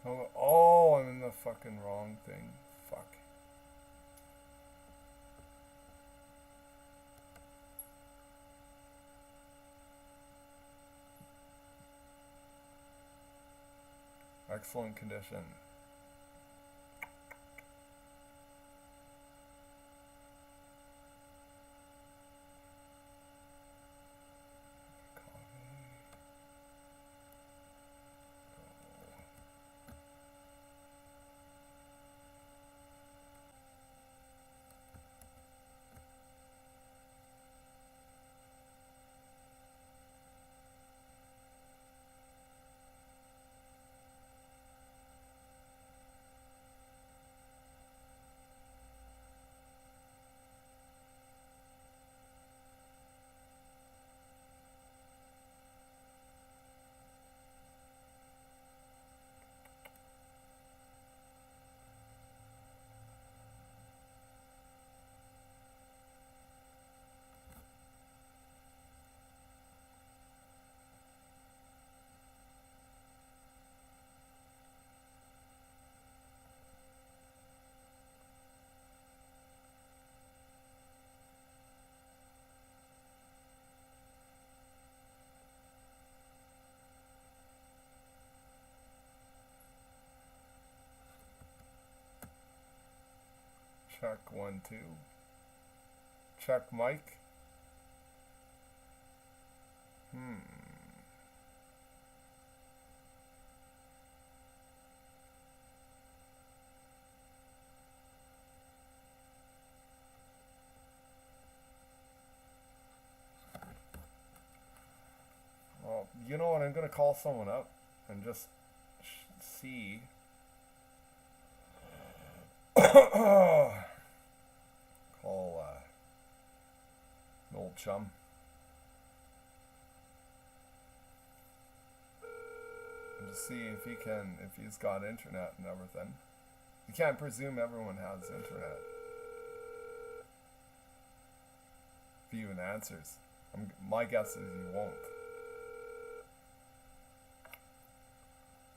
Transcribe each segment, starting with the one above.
Oh, I'm in the fucking wrong thing. Fuck. Excellent condition. Check 1 2. Check mic. Well, you know what? I'm gonna call someone up and just see. Call an old chum. And just see if he's got internet and everything. You can't presume everyone has internet. If he even answers. My guess is he won't.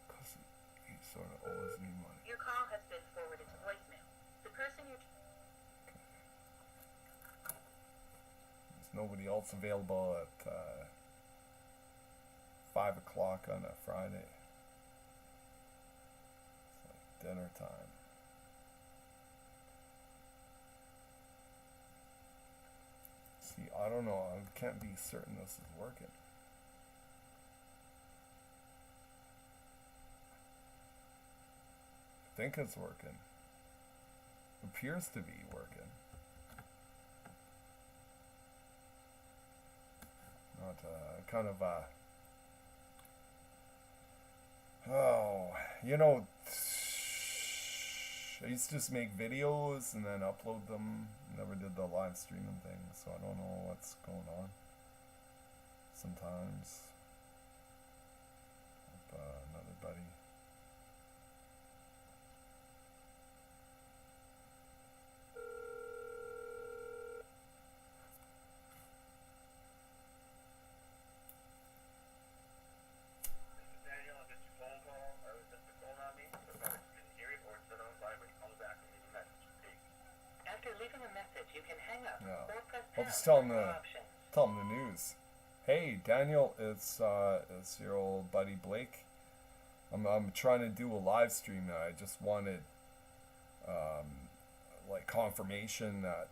Because he sort of owes me money. Your call has been forwarded to voicemail. The person you're... There's nobody else available at 5 o'clock on a Friday. It's like dinner time. See, I don't know. I can't be certain this is working. I think it's working. Appears to be working. Not kind of oh, you know, I used to just make videos and then upload them. Never did the live streaming thing, so I don't know what's going on. Sometimes with another buddy. You can hang up Yeah. or press I'll pound just tell him for the more options. news. Hey Daniel, it's your old buddy Blake. I'm trying to do a live stream now. I just wanted like confirmation that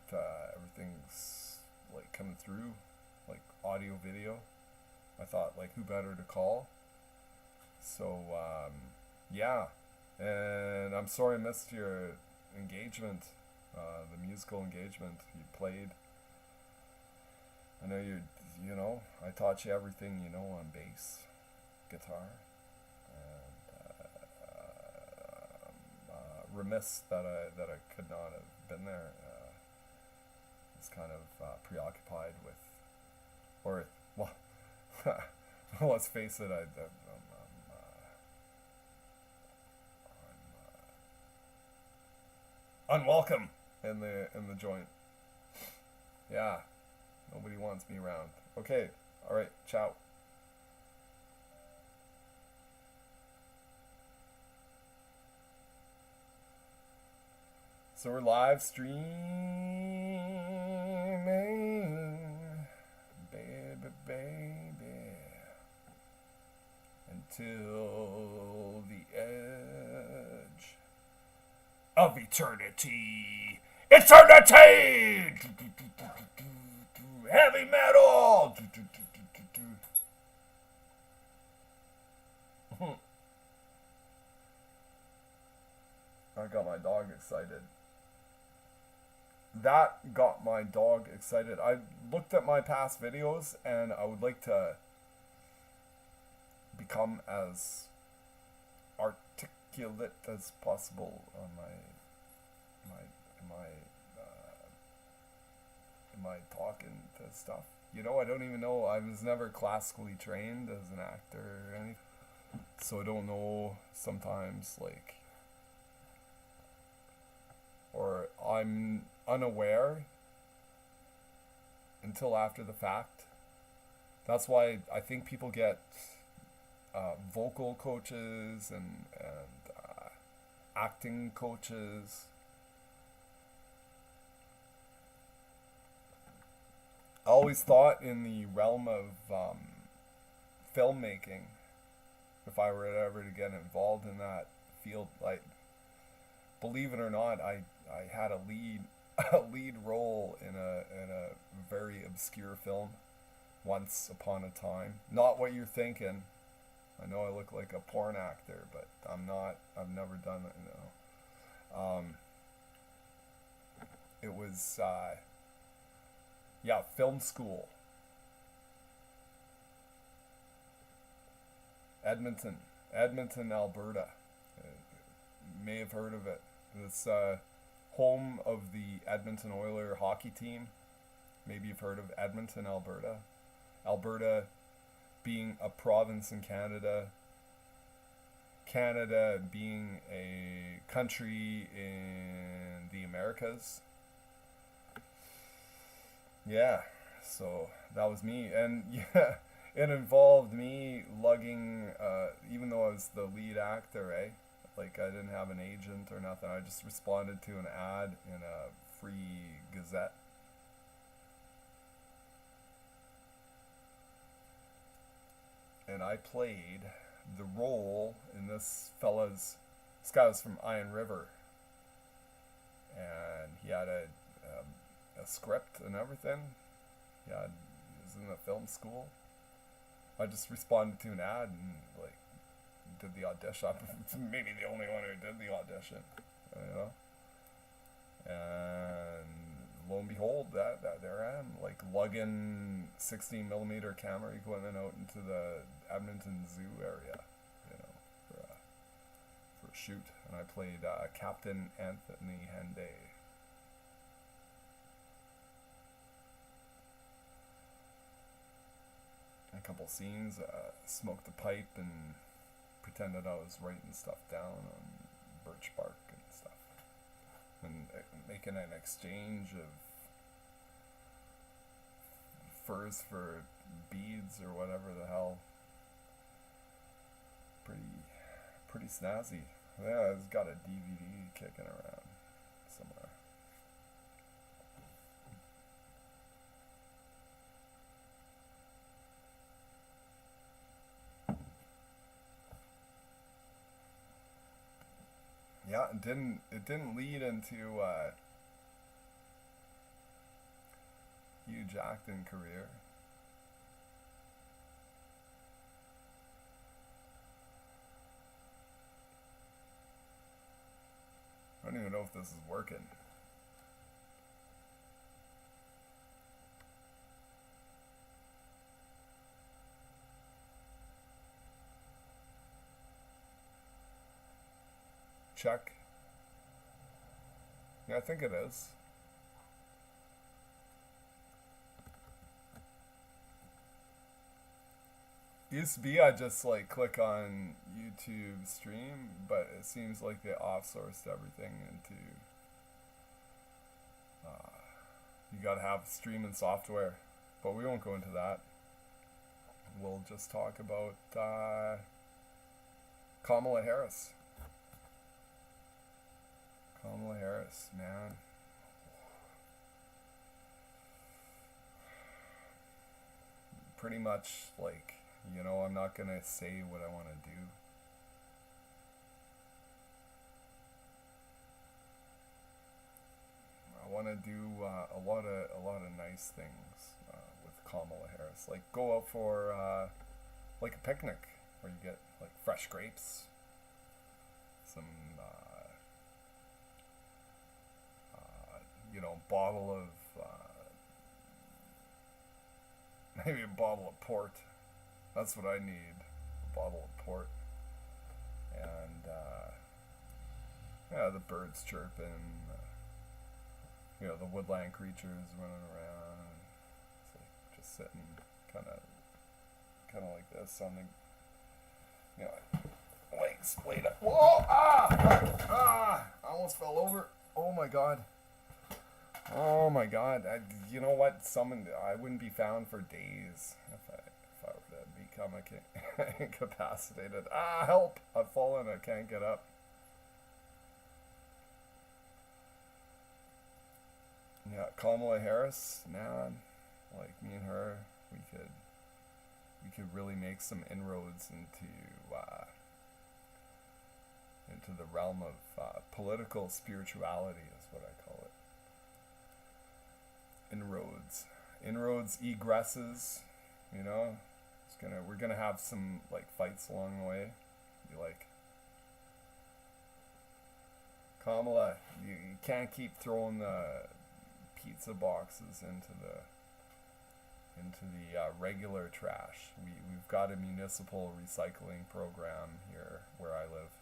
everything's like coming through, like audio, video. I thought like who better to call. So yeah, and I'm sorry I missed your engagement. The musical engagement you played. I know I taught you everything you know on bass, guitar, and I'm remiss that I could not have been there. I was kind of preoccupied with, or well, let's face it, I'm unwelcome in the joint. Yeah, nobody wants me around. Okay, all right, ciao. So we're live streaming, baby, until the edge of eternity. Eternity! Heavy metal! I got my dog excited. That got my dog excited. I looked at my past videos and I would like to become as articulate as possible on my talking to stuff. You know, I don't even know. I was never classically trained as an actor or anything, so I don't know sometimes, like, or I'm unaware until after the fact. That's why I think people get vocal coaches and acting coaches. I always thought in the realm of filmmaking, if I were ever to get involved in that field, like, believe it or not, I had a lead role in a very obscure film once upon a time. Not what you're thinking. I know I look like a porn actor, but I'm not. I've never done it. No. It was film school. Edmonton, Alberta. You may have heard of it. It's home of the Edmonton Oilers hockey team. Maybe you've heard of Edmonton, Alberta. Alberta being a province in Canada. Canada being a country in the Americas. Yeah, so that was me. And yeah, it involved me lugging, even though I was the lead actor, like, I didn't have an agent or nothing. I just responded to an ad in a free gazette. And I played the role in this guy was from Iron River. And he had a script and everything. He was in a film school. I just responded to an ad and, like, did the audition. Maybe the only one who did the audition, you know. And lo and behold, that there I am, like, lugging 16mm camera equipment out into the Edmonton Zoo area, you know, for a shoot. And I played Captain Anthony Henday. A couple scenes, smoked a pipe and pretended I was writing stuff down on birch bark and stuff, and making an exchange of furs for beads or whatever the hell. Pretty snazzy. Yeah, it's got a DVD kicking around somewhere. Yeah, it didn't lead into a huge acting career. I don't even know if this is working. Check. Yeah, I think it is. Used to be I just, like, click on YouTube stream, but it seems like they outsourced everything into you gotta have streaming software, but we won't go into that. We'll just talk about Kamala Harris. Kamala Harris, man. Pretty much, like, I'm not gonna say what I want to do. I want to do a lot of nice things with Kamala Harris. Like go out for like a picnic where you get like fresh grapes, some bottle of maybe a bottle of port. That's what I need, a bottle of port, and the birds chirping. The woodland creatures running around. It's like just sitting kind of like this on the, legs splayed up. Whoa! I almost fell over. Oh my god. You know what? I wouldn't be found for days if I were to become incapacitated. Help! I've fallen. I can't get up. Yeah, Kamala Harris, man, like me and her, we could really make some inroads into the realm of political spirituality is what I call it. Inroads, egresses, we're gonna have some like fights along the way. Be like, Kamala, you can't keep throwing the pizza boxes into the regular trash. We've got a municipal recycling program here where I live,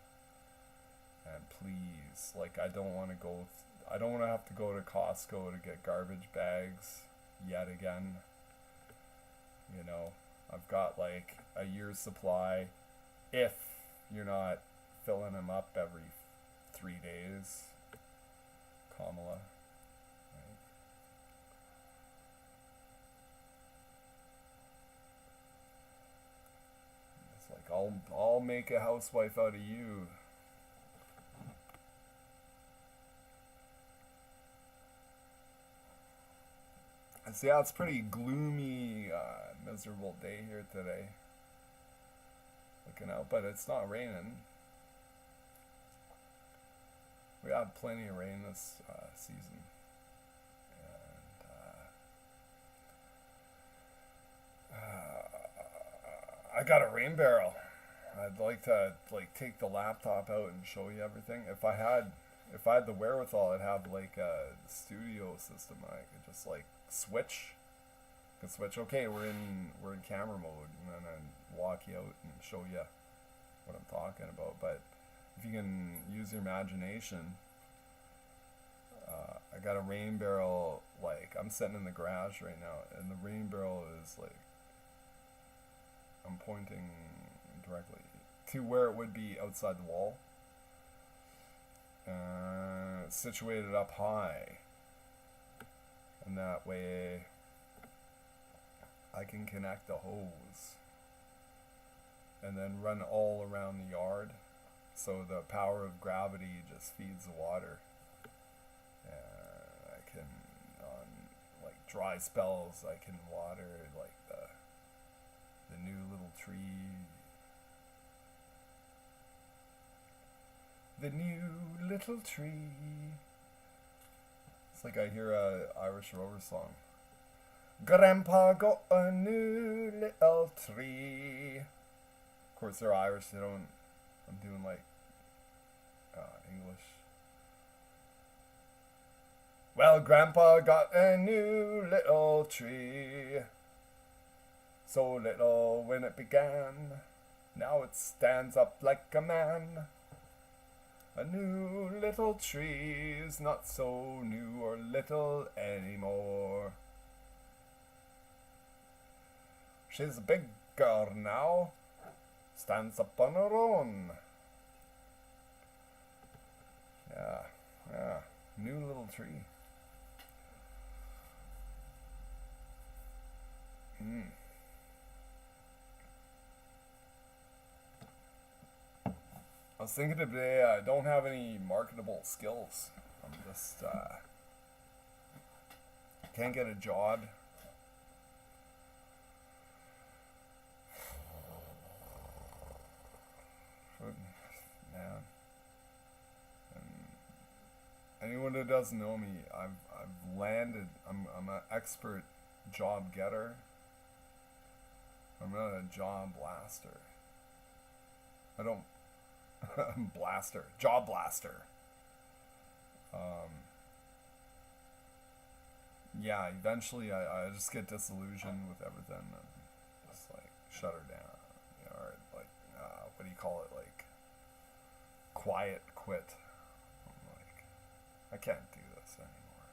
and please, like, I don't want to have to go to Costco to get garbage bags yet again. I've got like a year's supply if you're not filling them up every 3 days, Kamala. I'll make a housewife out of you. So yeah, it's pretty gloomy, miserable day here today. Looking out, but it's not raining. We had plenty of rain this season. I got a rain barrel. I'd like to take the laptop out and show you everything. If I had the wherewithal, I'd have like a studio system. I could just like switch. Okay, we're in camera mode, and then I'd walk you out and show you what I'm talking about. But if you can use your imagination, I got a rain barrel. Like, I'm sitting in the garage right now, and the rain barrel is like, I'm pointing directly to where it would be outside the wall. It's situated up high, and that way I can connect the hose and then run all around the yard, so the power of gravity just feeds the water. And I can, on like dry spells, I can water like the new little tree. The new little tree. It's like I hear a Irish Rover song. Grandpa got a new little tree. Of course, they're Irish. They don't. I'm doing like English. Well, Grandpa got a new little tree. So little when it began, now it stands up like a man. A new little tree is not so new or little anymore. She's a big girl now, stands up on her own. Yeah, new little tree. I was thinking today I don't have any marketable skills. I'm just can't get a job. Man, and anyone who doesn't know me, I've landed. I'm an expert job getter. I'm not a job blaster. I don't. Blaster, job blaster. Yeah, eventually I just get disillusioned with everything and just like shut her down. You know, or like, what do you call it? Like, quiet quit. I'm like, I can't do this anymore.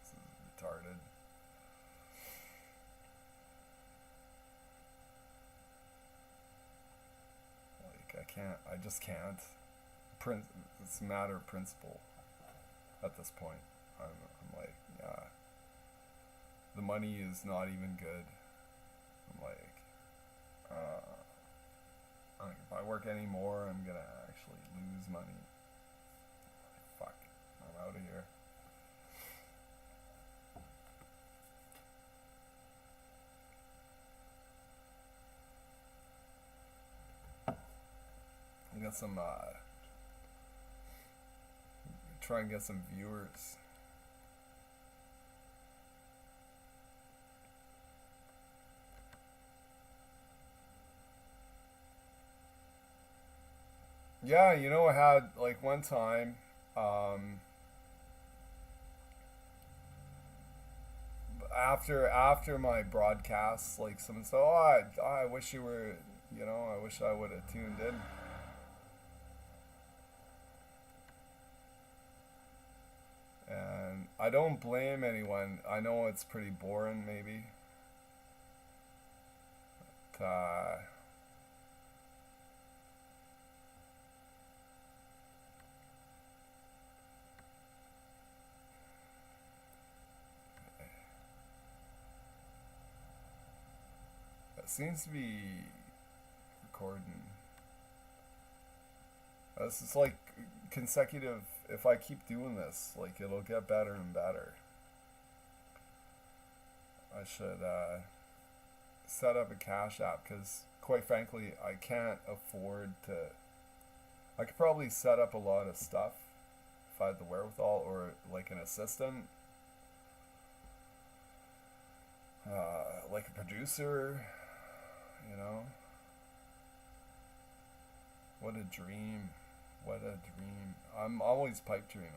This is retarded. I just can't. It's a matter of principle at this point. I'm like, yeah, the money is not even good. I'm like, if I work anymore, I'm gonna actually lose money. Fuck, I'm out of here. I got some, try and get some viewers. Yeah, you know, I had, like, one time, after my broadcasts, like, someone said, oh, I wish you were, you know, I wish I would have tuned in. And I don't blame anyone. I know it's pretty boring, maybe. But, it seems to be recording. This is like consecutive. If I keep doing this, like, it'll get better and better. I should set up a Cash App, because quite frankly I can't afford to. I could probably set up a lot of stuff if I had the wherewithal, or like an assistant, like a producer, you know. What a dream. What a dream. I'm always pipe dreaming.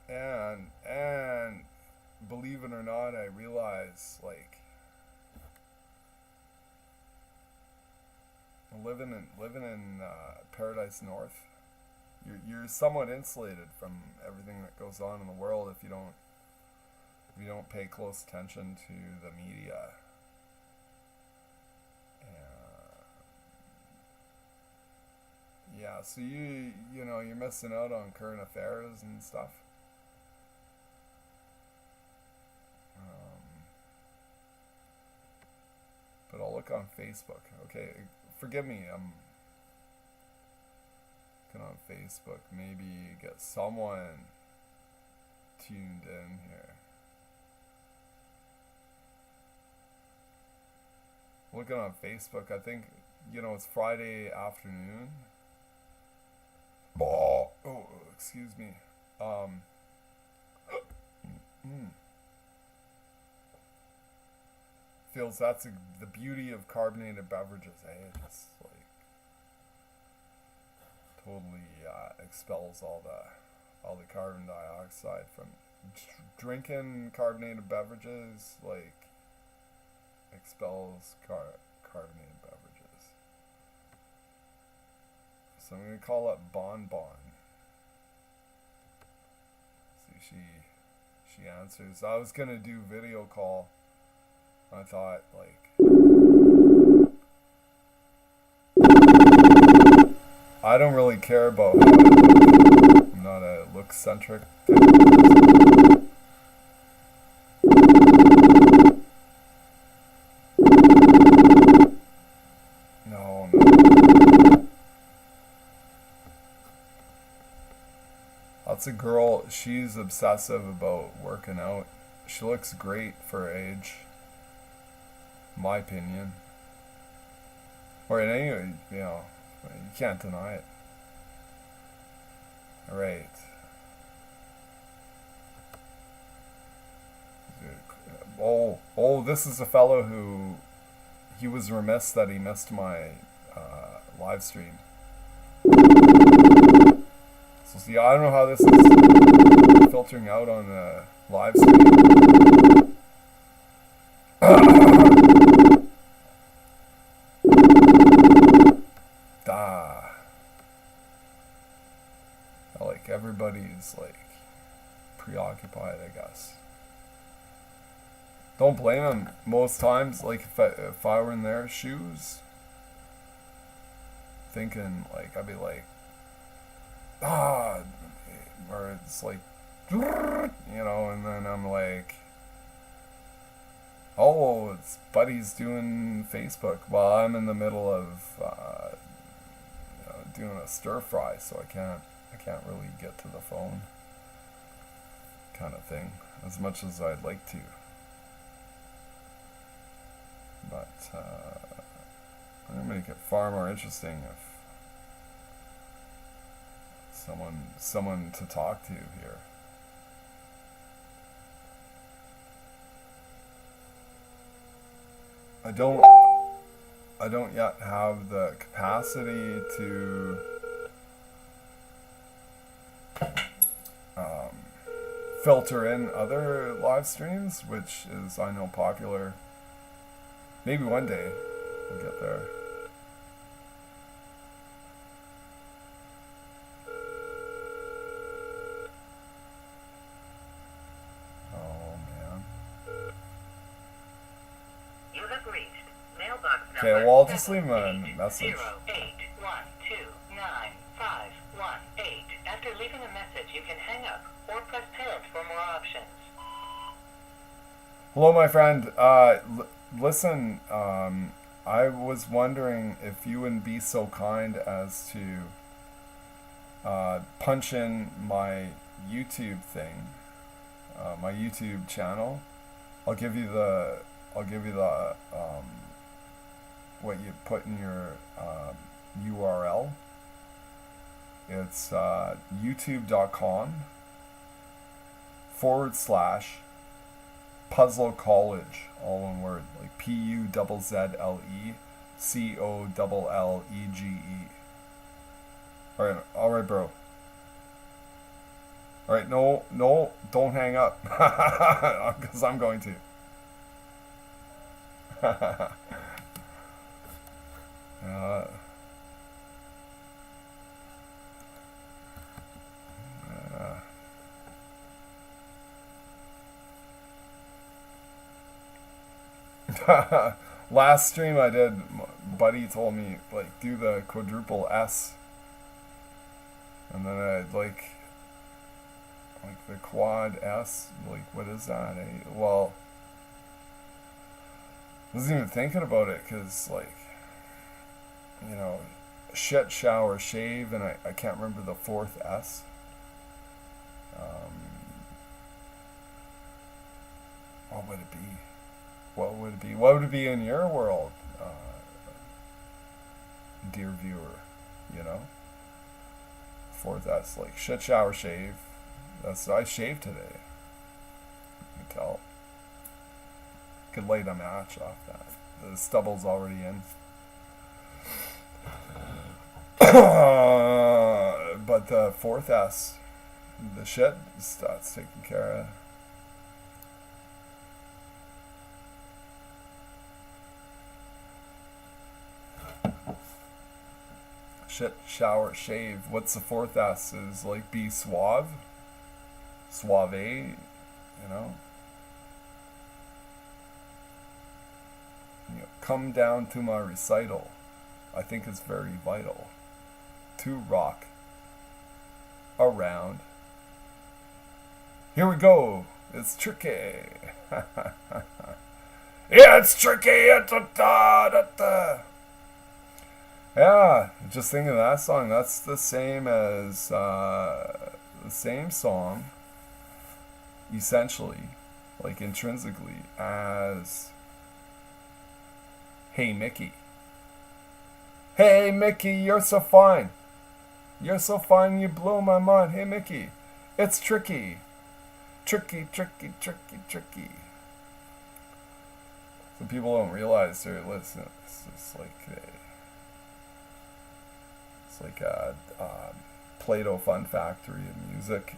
And believe it or not, I realize, like, living in Paradise North, you're somewhat insulated from everything that goes on in the world if you don't pay close attention to the media. Yeah, so you know, you're missing out on current affairs and stuff. But I'll look on Facebook. Okay, forgive me, I'm looking on Facebook. Maybe get someone tuned in here. Looking on Facebook, I think, you know, it's Friday afternoon. Oh, excuse me. Feels that's the beauty of carbonated beverages, eh? Just like totally expels all the carbon dioxide from drinking carbonated beverages. Like, expels carbonated beverages. So I'm gonna call up Bon Bon. See, she answers. I was gonna do video call. I thought, like, I don't really care about how I look. I'm not a look-centric type of person. That's a girl. She's obsessive about working out. She looks great for her age. My opinion. Or anyway, you know, you can't deny it. Alright. Oh, this is a fellow who, he was remiss that he missed my live stream. So see, I don't know how this is filtering out on the live stream. Like everybody's like preoccupied, I guess. Don't blame him. Most times, like if I were in their shoes, thinking like I'd be like, or it's like, you know, and then I'm like, oh, it's buddy's doing Facebook while I'm in the middle of doing a stir fry, so I can't really get to the phone, kind of thing, as much as I'd like to. But I'm gonna make it far more interesting if someone to talk to here. I don't yet have the capacity to filter in other live streams, which is, I know, popular. Maybe one day we'll get there. Oh man. You have reached mailbox number. Okay, well, I'll just leave him a message. 081229518. After leaving a message, you can hang up or press pound for more options. Hello, my friend. Listen, I was wondering if you wouldn't be so kind as to punch in my YouTube thing, my YouTube channel. I'll give you the what you put in your URL. It's youtube.com/Puzzle College, all one word, like PUZZLECOLLEGE. All right, bro. All right, no, don't hang up, because I'm going to. Last stream I did, buddy told me, like, do the quadruple S, and then I'd like the quad S, like, what is that? Well, I wasn't even thinking about it, because, like, you know, shit, shower, shave, and I can't remember the fourth S. What would it be? What would it be? What would it be in your world, dear viewer? You know? Fourth S, like, shit, shower, shave. I shaved today. You can tell. Could light a match off that. The stubble's already in. But the fourth S, the shit, that's taken care of. Shit, shower, shave. What's the fourth S? Is like be suave? Suave, you know? Come down to my recital. I think it's very vital to rock around. Here we go. It's tricky. Yeah, it's tricky. Yeah, just thinking of that song. That's the same as the same song, essentially, like intrinsically, as Hey Mickey. Hey Mickey, you're so fine. You're so fine, you blow my mind. Hey Mickey, it's tricky. Tricky, tricky, tricky, tricky. So people don't realize they're listening. It's like a Play-Doh Fun Factory of music.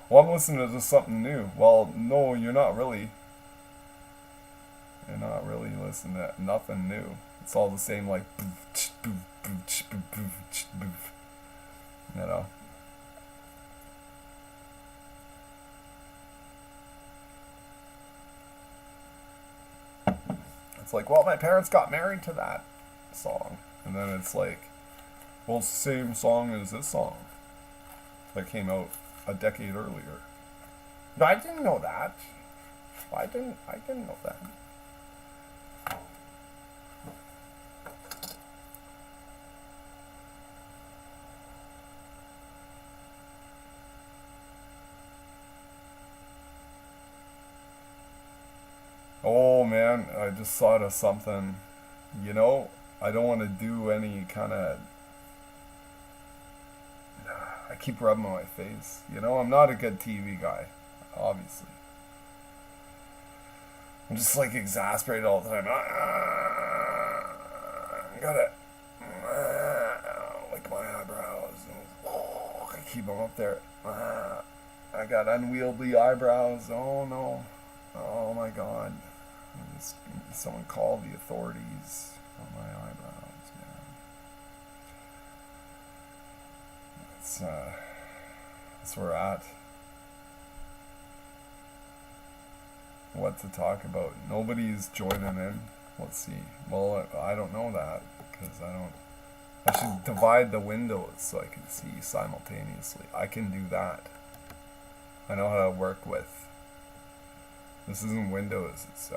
Well, I'm listening to something new. Well, no, you're not really. You're not really listening to nothing new. It's all the same, like, you know. It's like, well, my parents got married to that song. And then it's like, well, it's the same song as this song that came out a decade earlier. No, I didn't know that. I didn't know that. Oh man, I just thought of something. You know, I don't want to do any kind of. I keep rubbing my face. You know, I'm not a good TV guy, obviously. I'm just like exasperated all the time. I gotta lick my eyebrows. I keep them up there. I got unwieldy eyebrows. Oh no. Oh my god. Someone call the authorities on my eyebrows, man. That's where we're at. What to talk about? Nobody's joining in. Let's see. Well, I don't know that because I should divide the windows so I can see simultaneously. I can do that. I know how to work with. This isn't Windows. It's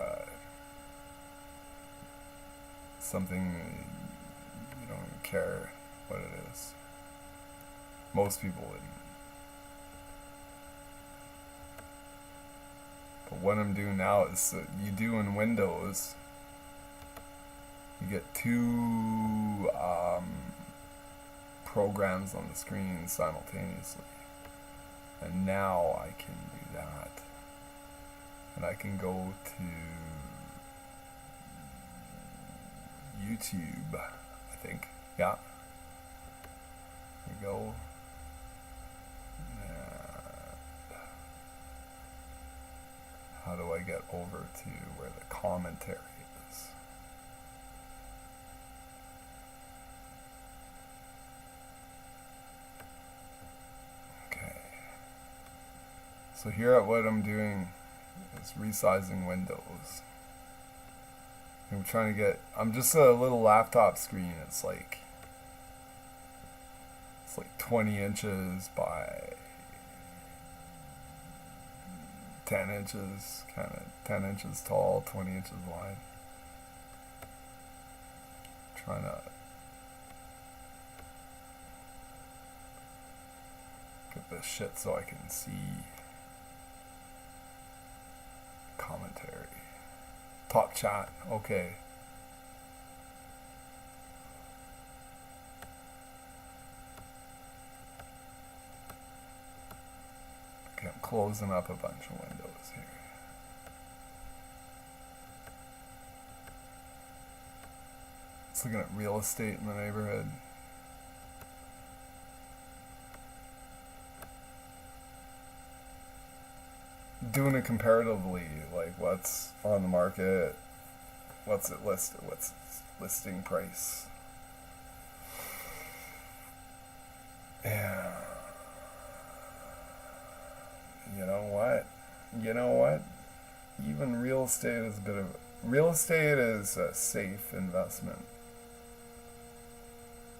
something you don't even care what it is. Most people wouldn't. But what I'm doing now is you do in Windows, you get two programs on the screen simultaneously. And now I can do that. And I can go to YouTube, I think. Yeah. Here we go. How do I get over to where the commentary is? Okay. So here what I'm doing is resizing Windows. I'm trying to get, I'm just a little laptop screen. It's like 20 inches by 10 inches, kind of 10 inches tall, 20 inches wide. Trying to get this shit so I can see commentary. Top chat, okay. Okay, I'm closing up a bunch of windows here. Just looking at real estate in the neighborhood. Doing it comparatively, like what's on the market, what's it listed, what's its listing price. Yeah. You know what? Even real estate is real estate is a safe investment.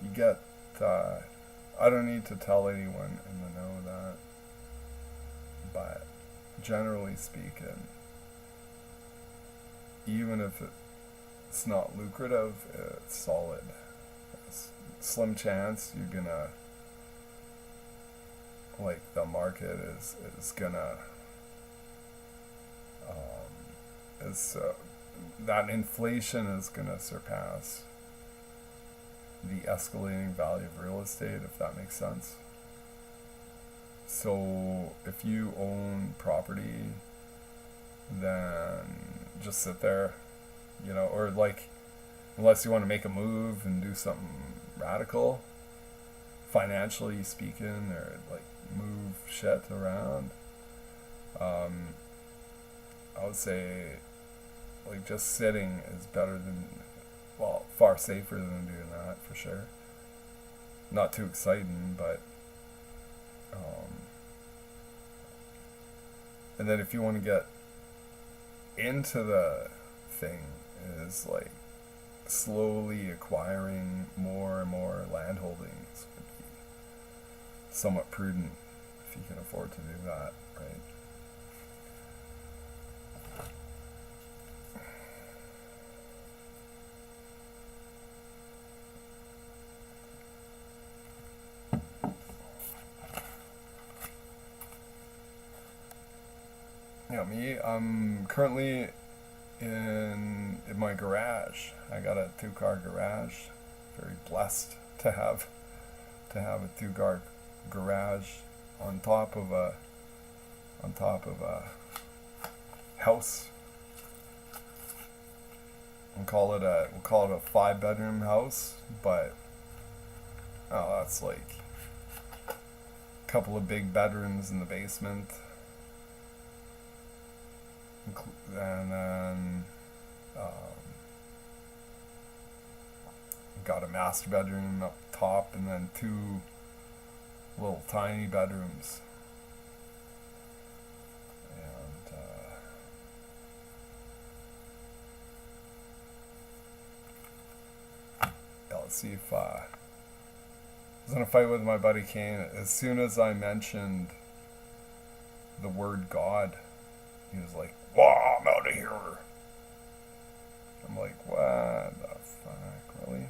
You get, I don't need to tell anyone in the know that, but generally speaking, even if it's not lucrative, it's solid. It's slim chance you're gonna like the market is gonna is that inflation is gonna surpass the escalating value of real estate, if that makes sense. So if you own property, then just sit there, you know, or like, unless you want to make a move and do something radical, financially speaking, or like move shit around, I would say like just sitting is better than, well, far safer than doing that for sure. Not too exciting, but and then if you want to get into the thing, is like slowly acquiring more and more land holdings would be somewhat prudent if you can afford to do that, right? Yeah, me, I'm currently in my garage. I got a 2-car garage. Very blessed to have a 2-car garage on top of a house. We'll call it a 5-bedroom house, but that's like a couple of big bedrooms in the basement. And then got a master bedroom up top, and then 2 little tiny bedrooms. And let's see if I was in a fight with my buddy Kane. As soon as I mentioned the word God, he was like, "Wow, I'm out of here." I'm like, "What the fuck, really?"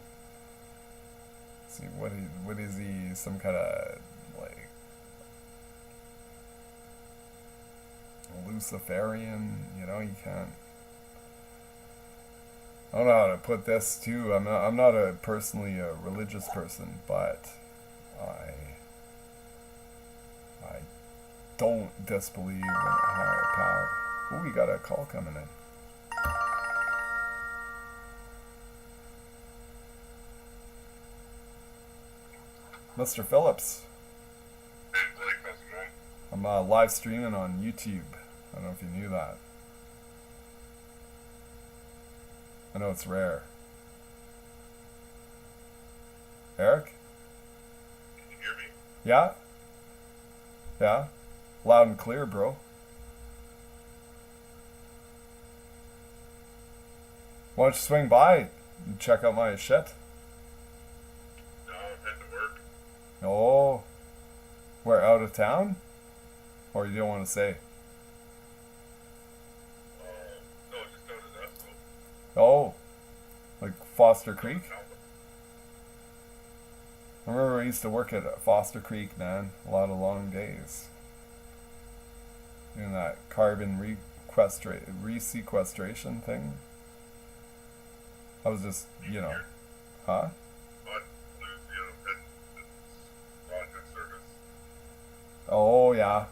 See, what is he? Some kind of like Luciferian? You know, you can't. I don't know how to put this too. I'm not personally a religious person, but I don't disbelieve in a higher power. Oh, we got a call coming in. Mr. Phillips. Hey Blake, how's it going? I'm live streaming on YouTube. I don't know if you knew that. I know it's rare. Eric? Can you hear me? Yeah? Yeah? Loud and clear, bro. Why don't you swing by and check out my shit? No, I'm heading to work. Oh. We're out of town? Or you don't want to say? No, just out of that. Oh. Like Foster Creek? I remember I used to work at Foster Creek, man. A lot of long days. Doing that carbon resequestration thing. I was just, you know, huh? But there's, Roger service. Oh, yeah.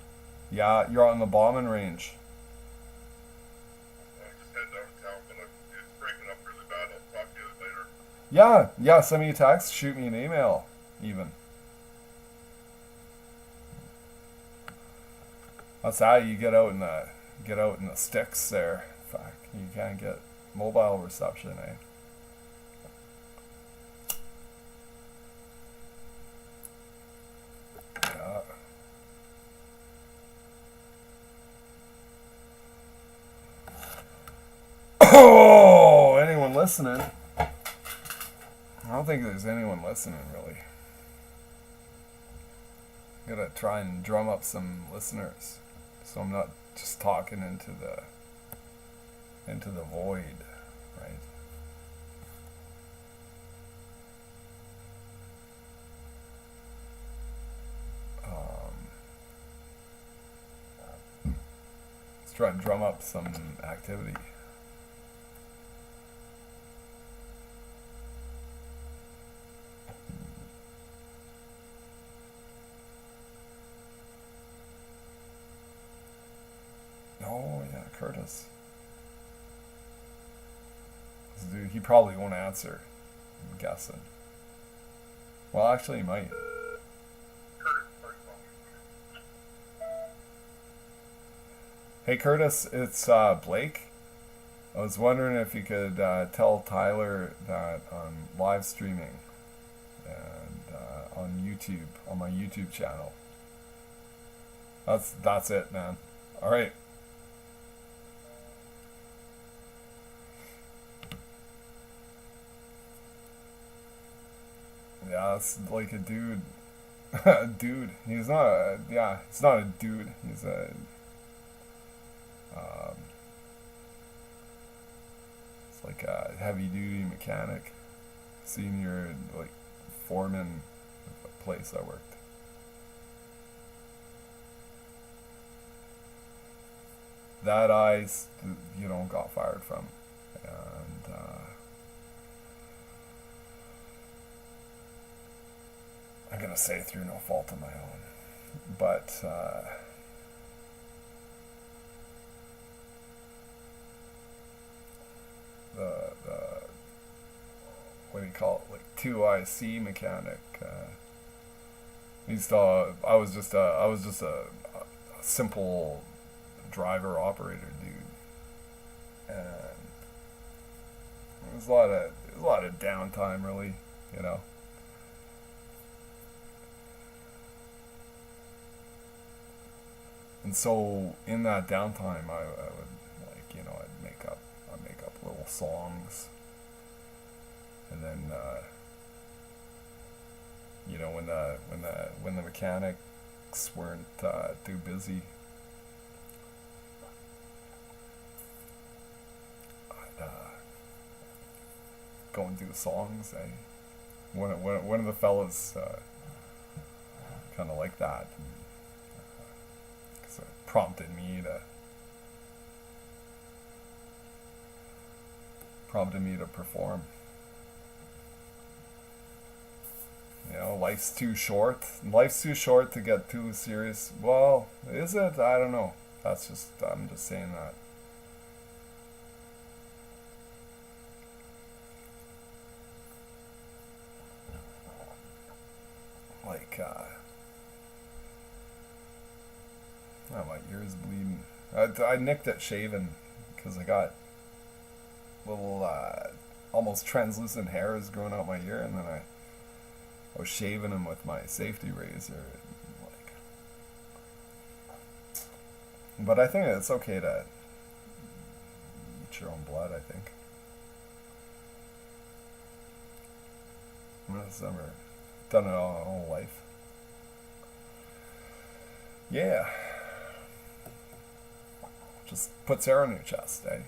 Yeah, you're on the bombing range. I'm just heading out of town, but it's breaking up really bad. I'll talk to you later. Yeah, send me a text, shoot me an email, even. That's how you get out in the sticks there. Fuck, you can't get mobile reception, eh? Yeah. Oh, anyone listening? I don't think there's anyone listening, really. Gotta try and drum up some listeners, so I'm not just talking into the void, right? try to drum up some activity. Oh yeah, Curtis. This dude, he probably won't answer. I'm guessing. Well, actually, he might. Hey Curtis, it's Blake. I was wondering if you could tell Tyler that I'm live streaming and on YouTube, on my YouTube channel. That's it, man. All right. Yeah, it's like a dude. A dude. He's not a, yeah, it's not a dude. He's a it's like a heavy duty mechanic, senior like foreman of a place I worked. That got fired from, and I'm gonna say through no fault of my own, but the what do you call it, like 2IC mechanic. I was just a simple driver operator dude, and there was a lot of downtime, really, you know. And so in that downtime, I would I'd make up little songs, and then when the mechanics weren't too busy, I'd go and do songs. One of the fellas kind of like that. So it prompted me to perform. You know, life's too short. Life's too short to get too serious. Well, is it? I don't know. I'm just saying that. Like, my ear's bleeding. I nicked at shaving because I got little almost translucent hairs growing out my ear, and then I was shaving them with my safety razor, and but I think it's okay to eat your own blood. I think I've never done it all my whole life. Yeah, just puts air on your chest, eh?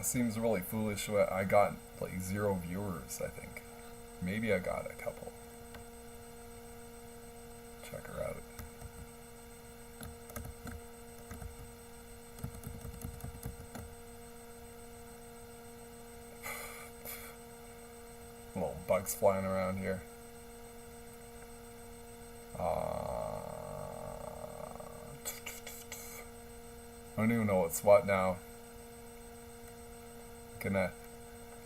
Seems really foolish. I got like 0 viewers, I think. Maybe I got a couple. Check her out. Little bugs flying around here. I don't even know what's what now.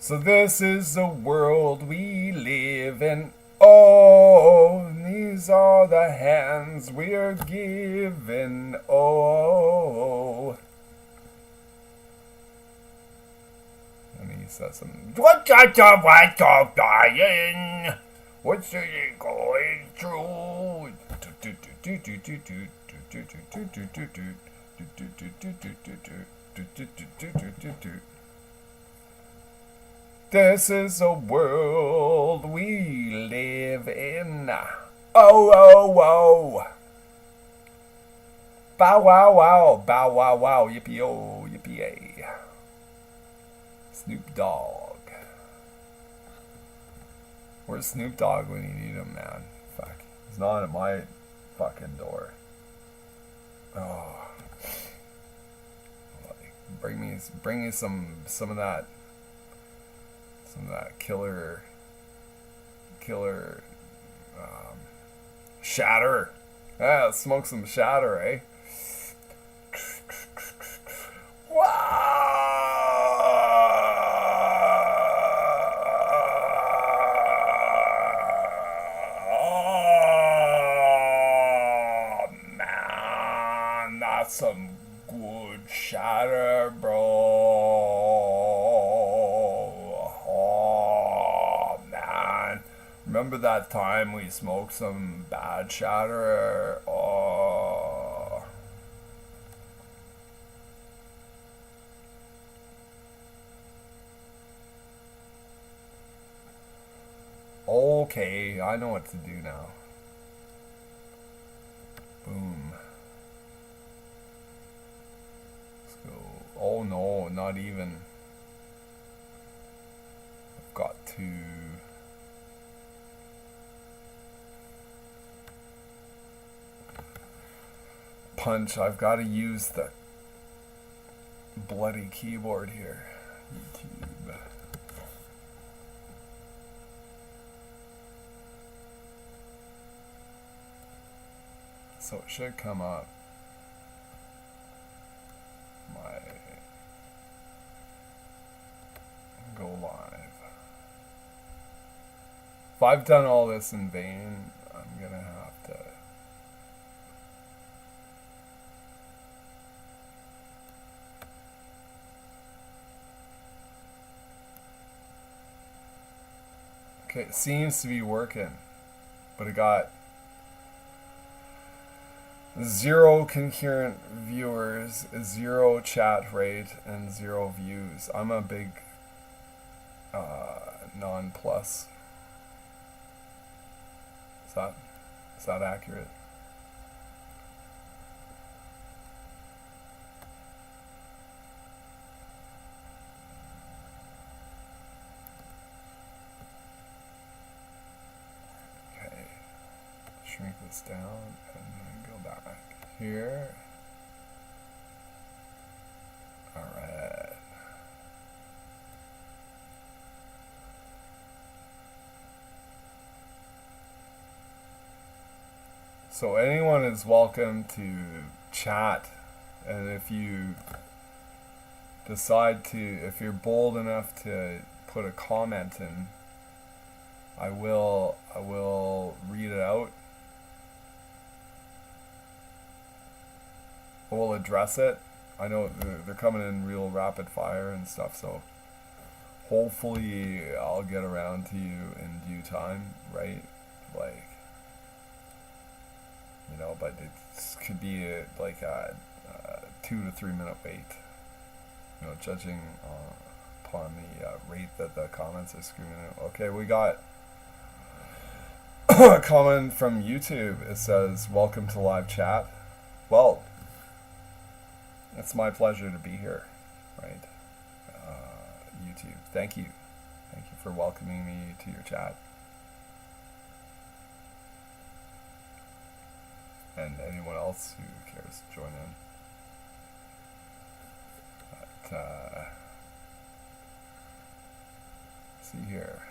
So this is the world we live in. Oh, these are the hands we're given. Oh. And he says something. What's dying? What's it going through? This is a world we live in. Oh, oh, oh. Bow, wow, wow. Bow, wow, wow. Yippee, oh, yippee, yay. Snoop Dogg. Where's Snoop Dogg when you need him, man? Fuck. He's not at my fucking door. Oh. Bring me some of that killer shatter. Yeah, let's smoke some shatter, eh? Oh man, that's some good shatter, bro. Oh man, remember that time we smoked some bad shatter? Oh. Okay, I know what to do now. Boom. Let's go. Oh no, not even. I've got to punch. I've got to use the bloody keyboard here. YouTube. So it should come up. My go live. If I've done all this in vain, I'm gonna have to. Okay, it seems to be working, but it got 0 concurrent viewers, 0 chat rate, and 0 views. I'm a big non-plus. Is that accurate? Okay. Shrink this down and then go back here. Alright. So anyone is welcome to chat, and if you decide to, if you're bold enough to put a comment in, I will read it out. We'll address it. I know they're coming in real rapid fire and stuff, so hopefully I'll get around to you in due time, right? Like, you know, but it could be like a 2 to 3 minute wait, you know, judging upon the rate that the comments are screaming out. Okay, we got a comment from YouTube. It says, welcome to live chat. Well, it's my pleasure to be here, right? YouTube, thank you for welcoming me to your chat. And anyone else who cares to join in. But, see here.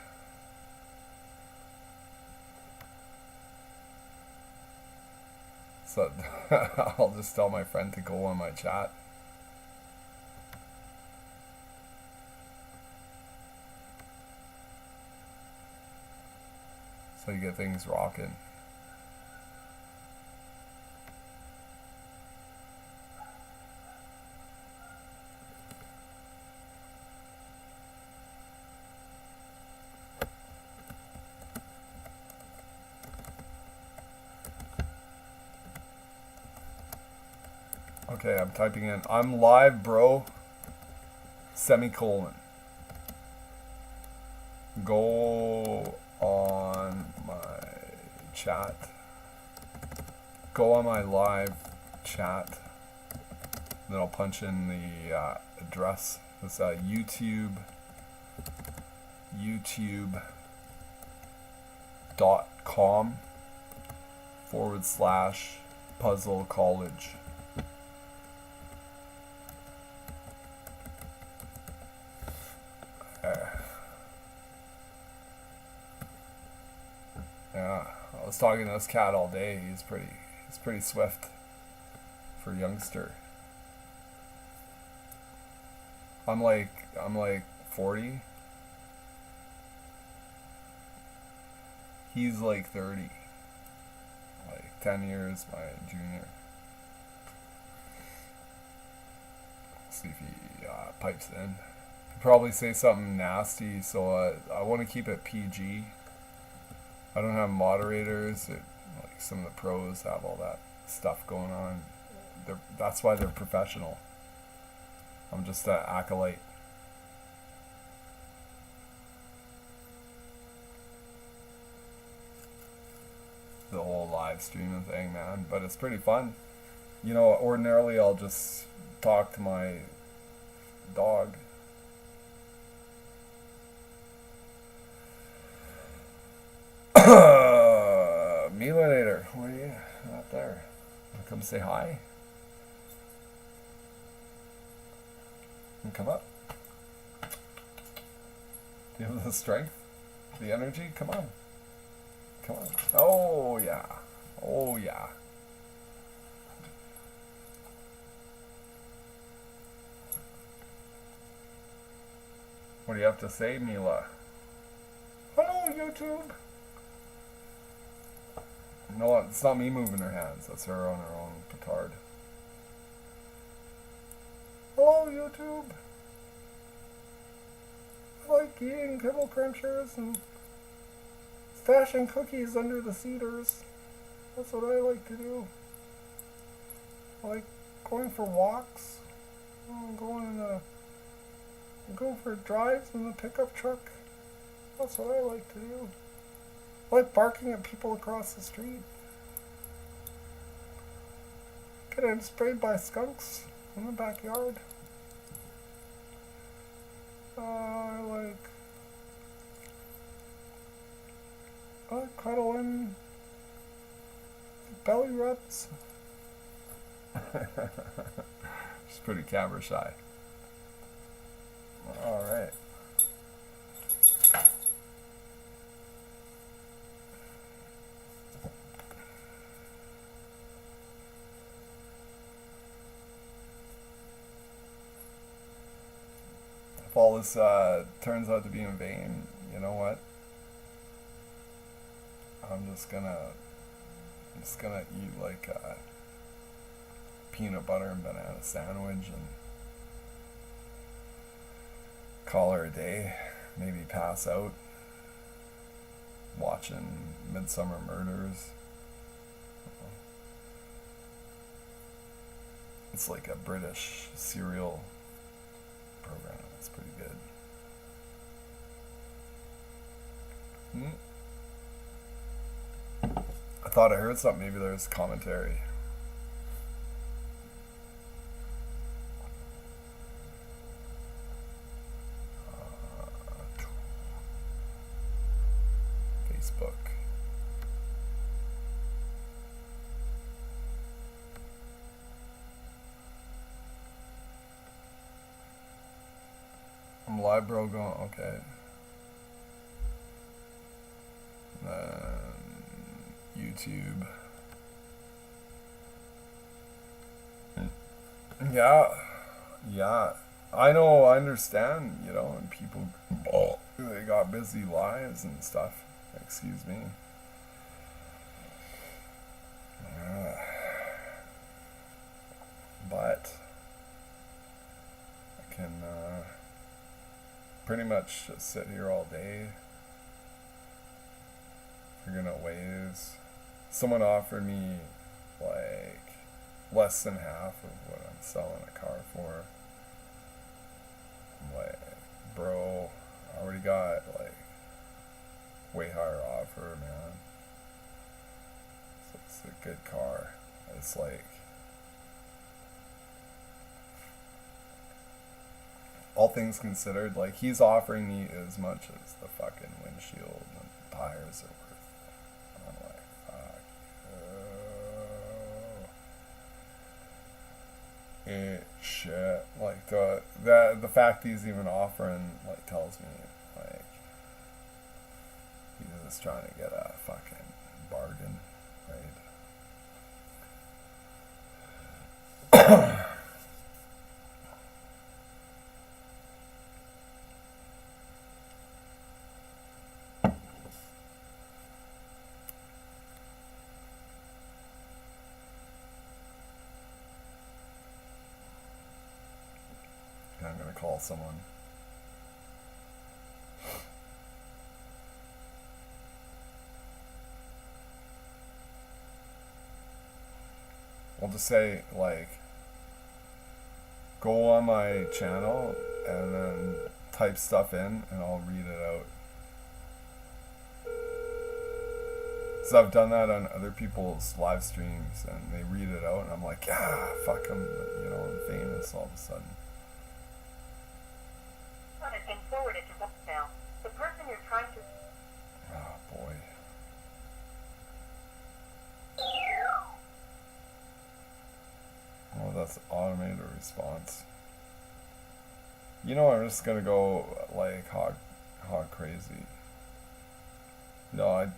So I'll just tell my friend to go on my chat. So you get things rocking. Okay, I'm typing in, I'm live, bro, semicolon. Go on my chat. Go on my live chat. Then I'll punch in the address. It's YouTube .com/puzzle college. Yeah, I was talking to this cat all day. He's pretty swift for a youngster. I'm like 40. He's like 30. Like 10 years my junior. See if he pipes in. Probably say something nasty, so I want to keep it PG. I don't have moderators. Like some of the pros have all that stuff going on. That's why they're professional. I'm just an acolyte. The whole live streaming thing, man. But it's pretty fun. You know, ordinarily I'll just talk to my dog. Melanator, where are you? Not there. Come say hi. And come up. Do you have the strength? The energy? Come on. Come on. Oh, yeah. Oh, yeah. What do you have to say, Mila? Hello, YouTube. No, it's not me moving her hands. That's her on her own petard. Hello, YouTube. I like eating kibble crunchers and stashing cookies under the cedars. That's what I like to do. I like going for walks. Going for drives in the pickup truck. That's what I like to do. I like barking at people across the street. Getting sprayed by skunks in the backyard. I like cuddling belly rubs. She's pretty camera shy. Alright. If all this turns out to be in vain, you know what? I'm just gonna eat like a peanut butter and banana sandwich and call her a day. Maybe pass out watching Midsummer Murders. It's like a British serial program. It's pretty good. I thought I heard something. Maybe there's commentary. Facebook. I'm live, bro. Going okay. YouTube. Yeah. I know, I understand, you know, and people, they got busy lives and stuff. Excuse me. But I can pretty much just sit here all day figuring out ways. Someone offered me like less than half of what I'm selling a car for. I'm like, bro, I already got like way higher offer, man. So it's a good car. It's like all things considered, like he's offering me as much as the fucking windshield and tires are worth. the fact he's even offering like tells me like he's just trying to get a fucking bargain, right? I'm gonna call someone. I'll just say, like, go on my channel and then type stuff in and I'll read it out. So I've done that on other people's live streams and they read it out and I'm like, yeah, fuck them, you know, I'm famous all of a sudden. Has been forwarded to voicemail. The person you're trying to... Oh, boy. Oh, that's automated response. You know, I'm just gonna go like hog crazy. No, I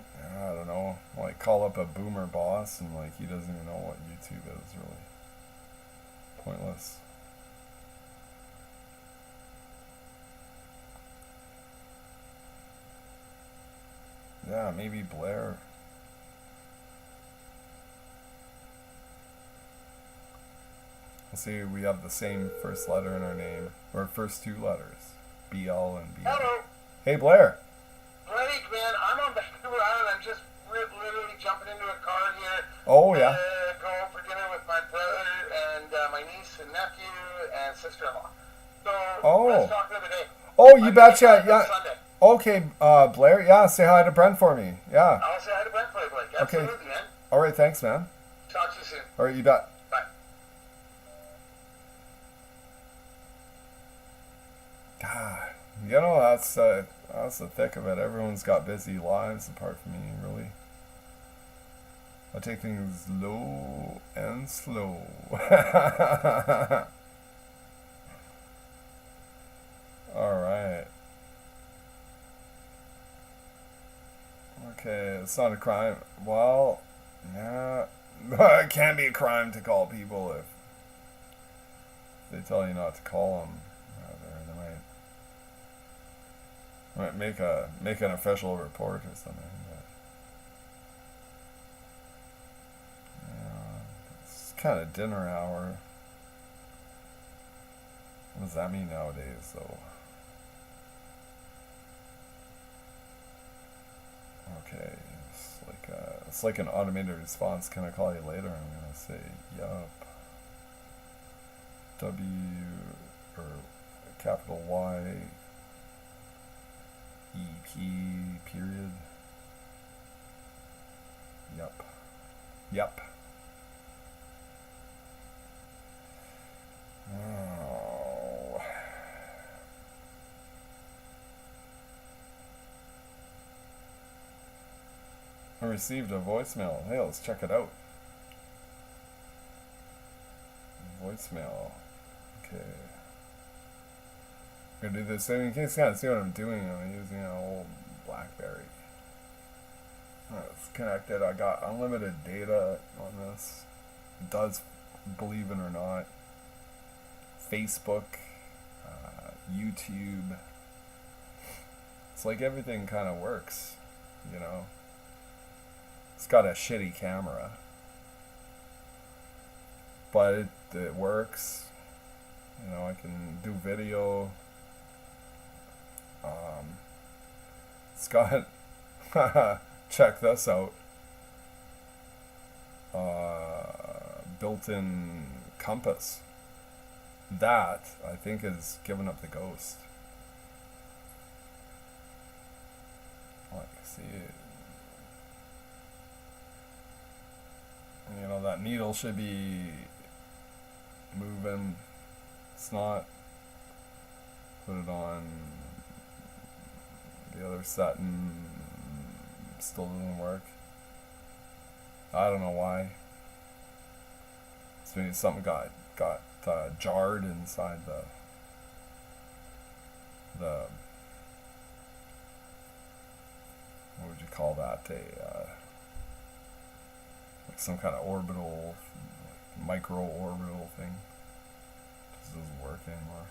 don't know. Like call up a boomer boss and like he doesn't even know what YouTube is really. Pointless. Yeah, maybe Blair. Let's see, we have the same first letter in our name, or first two letters, BL and BL. Hello. Hey, Blair. Blake, man, I'm on Vancouver Island. I'm just literally jumping into a car here. Oh, yeah. Go for dinner with my brother and my niece and nephew and sister-in-law. So let's talk another day. Oh, you betcha. Yeah. Sunday. Okay, Blair. Yeah, say hi to Brent for me. Yeah. I'll say hi to Brent for you, Blake. Okay. Absolutely, man. All right, thanks, man. Talk to you soon. All right, you bet. Bye. God, you know, that's the thick of it. Everyone's got busy lives apart from me, really. I take things low and slow. All right. Okay, it's not a crime. Well, yeah, it can be a crime to call people if they tell you not to call them. They might make an official report or something. But, yeah, it's kind of dinner hour. What does that mean nowadays, though? Okay, it's like an automated response. Can I call you later? I'm gonna say yup. W or capital Y EP period. Yup. Yup. Oh. I received a voicemail. Hey, let's check it out. Voicemail. Okay. I'm gonna do this. In case you can't see what I'm doing, I'm using an old BlackBerry. It's connected. I got unlimited data on this. It does, believe it or not. Facebook, YouTube. It's like everything kind of works, you know. It's got a shitty camera, but it works. You know, I can do video. It's got check this out. Built-in compass. That I think is giving up the ghost. Like, see it. You know, that needle should be moving. It's not. Put it on the other setting. Still doesn't work. I don't know why. So maybe something got jarred inside the the, what would you call that? Like some kind of orbital, like micro orbital thing. Just doesn't work anymore.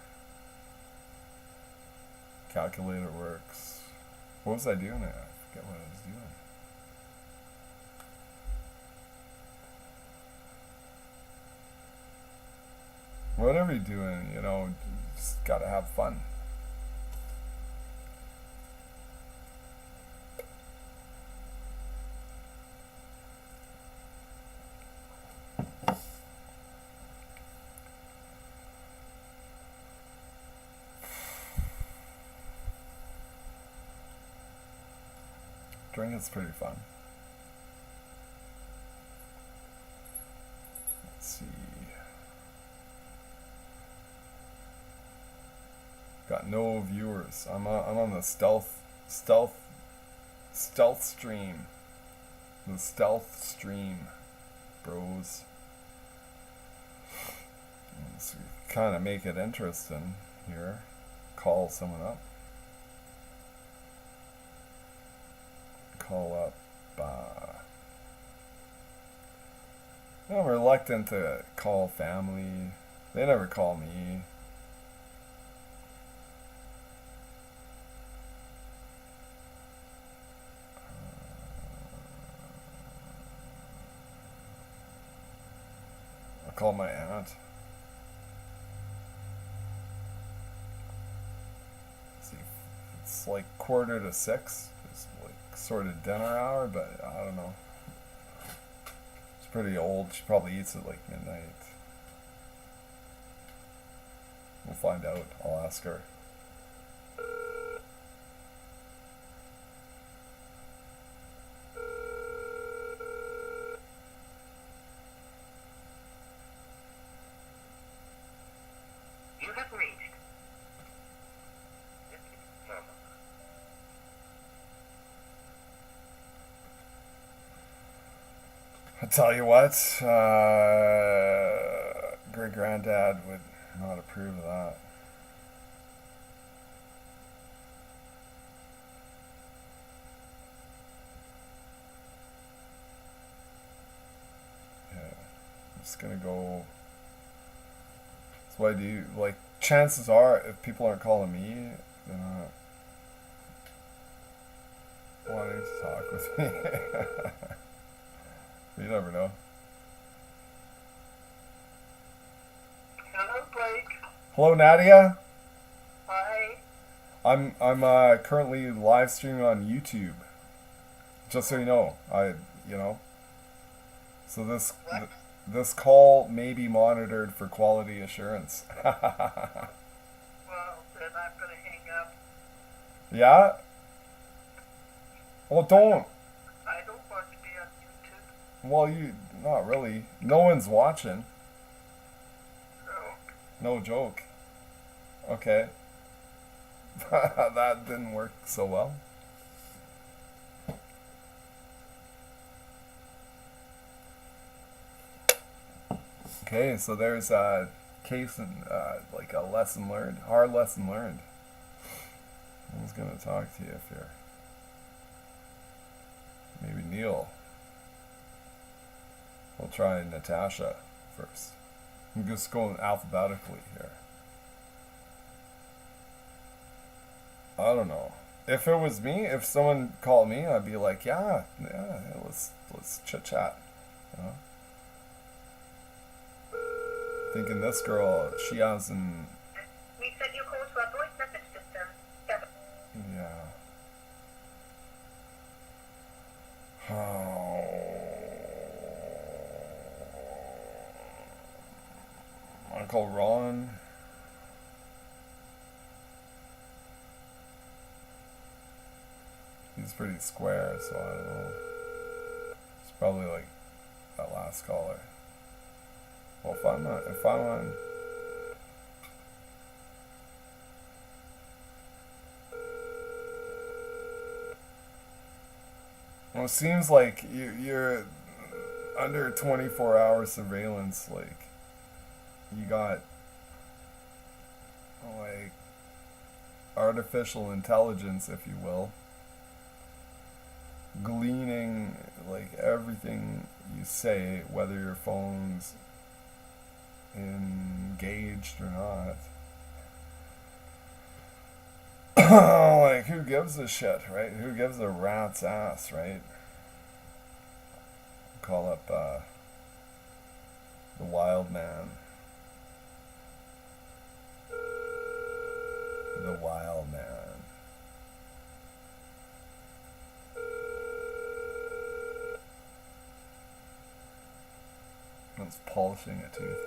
Calculator works. What was I doing there? I forget what I was doing. Whatever you're doing, you know, just gotta have fun. Drinking's pretty fun. Let's see. Got no viewers. I'm on the stealth stream. The stealth stream, bros. So kind of make it interesting here. Call someone up. Call up. I'm reluctant to call family. They never call me. I'll call my aunt. See, it's like 5:45. It's like sort of dinner hour, but I don't know. She's pretty old. She probably eats at like midnight. We'll find out. I'll ask her. You have reached. I tell you what, great granddad would not approve of that. Yeah, I'm just gonna go. That's what I do. Like, chances are, if people aren't calling me, they're not wanting to talk with me. You never know. Hello, Blake. Hello, Nadia. Hi. I'm currently live streaming on YouTube. Just so you know, So this call may be monitored for quality assurance. Well, then I'm going to hang up. Yeah. Well, don't. I don't want to be on YouTube. Well, you not really. No one's watching. No. No joke. Okay. That didn't work so well. Okay, so there's a case and like a lesson learned, hard lesson learned. I was gonna talk to you if you're maybe Neil. We'll try Natasha first. I'm just going alphabetically here. I don't know. If it was me, if someone called me, I'd be like, yeah, let's chit chat. You know? Thinking this girl, she has an. We sent your call to our voice message system. Yeah. Oh. Uncle Ron. He's pretty square, so I don't know. It's probably like that last caller. Well, if I'm on. Well, it seems like you're under 24-hour surveillance. Like, you got like artificial intelligence, if you will, gleaning like everything you say, whether your phone's engaged or not. Like, who gives a shit, right? Who gives a rat's ass, right? Call up the wild man. The wild man. It's polishing a tooth.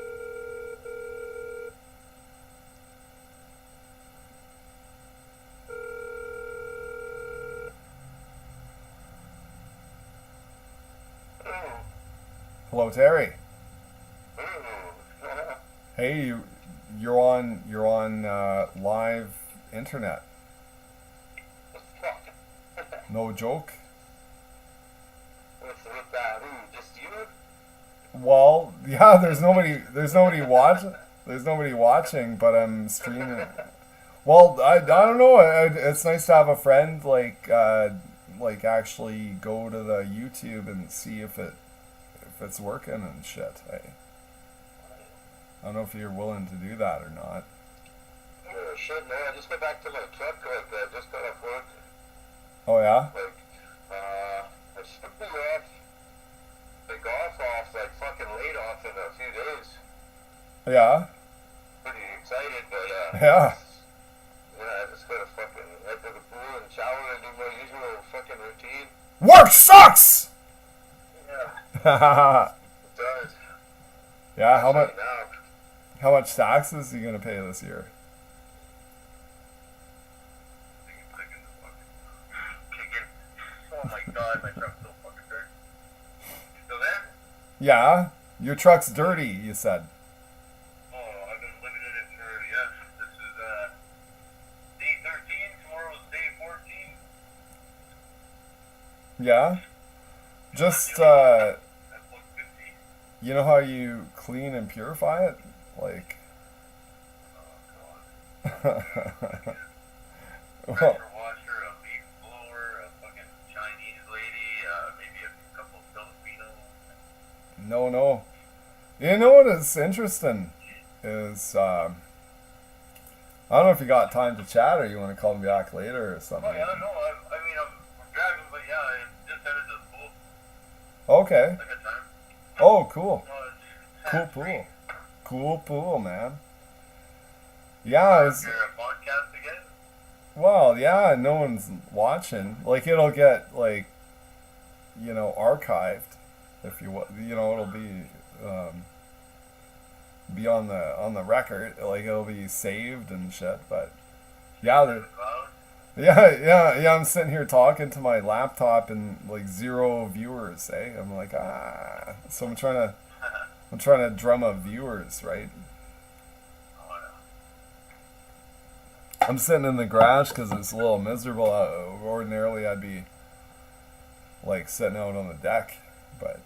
Hello, Terry. Hey, you're on live internet. No joke. With just you? Well, yeah. There's nobody watching, but I'm streaming. Well, I don't know. It's nice to have a friend like actually go to the YouTube and see if it's working and shit. Hey. I don't know if you're willing to do that or not. Yeah, shit, man. I just got back to my truck. Like, just got off work. Oh yeah. Like, I should be off. Like, off, like fucking laid off in a few days. Yeah. Pretty excited, but Yeah. Yeah, I just gotta fucking head to the pool and shower and do my usual fucking routine. Work sucks. Yeah. It does. Yeah. Especially now. How much taxes are you gonna pay this year? Oh my god, my truck's so fucking dirty. You still there? Yeah. Your truck's dirty, you said. Oh, I've been living in it for, this is, day 13, tomorrow's day 14. Yeah. Just That's 150. you know how you clean and purify it? Like Oh god. well, Pressure washer, a leaf blower, a fucking Chinese lady, maybe a couple of Filipinos. no. You know what is interesting is I don't know if you got time to chat or you want to call me back later or something. Oh yeah, no, I mean, I'm driving, but yeah, I just headed to the pool. Okay. I got time. Oh, cool. No, Cool pool, man. Yeah, it's, You're a podcast again? well, yeah, no one's watching. Like, it'll get, like, archived. If it'll be on the record. Like, it'll be saved and shit. But yeah, yeah. I'm sitting here talking to my laptop and like 0 viewers. I'm like, so I'm trying to drum up viewers, right? I'm sitting in the garage because it's a little miserable. Ordinarily, I'd be like sitting out on the deck, but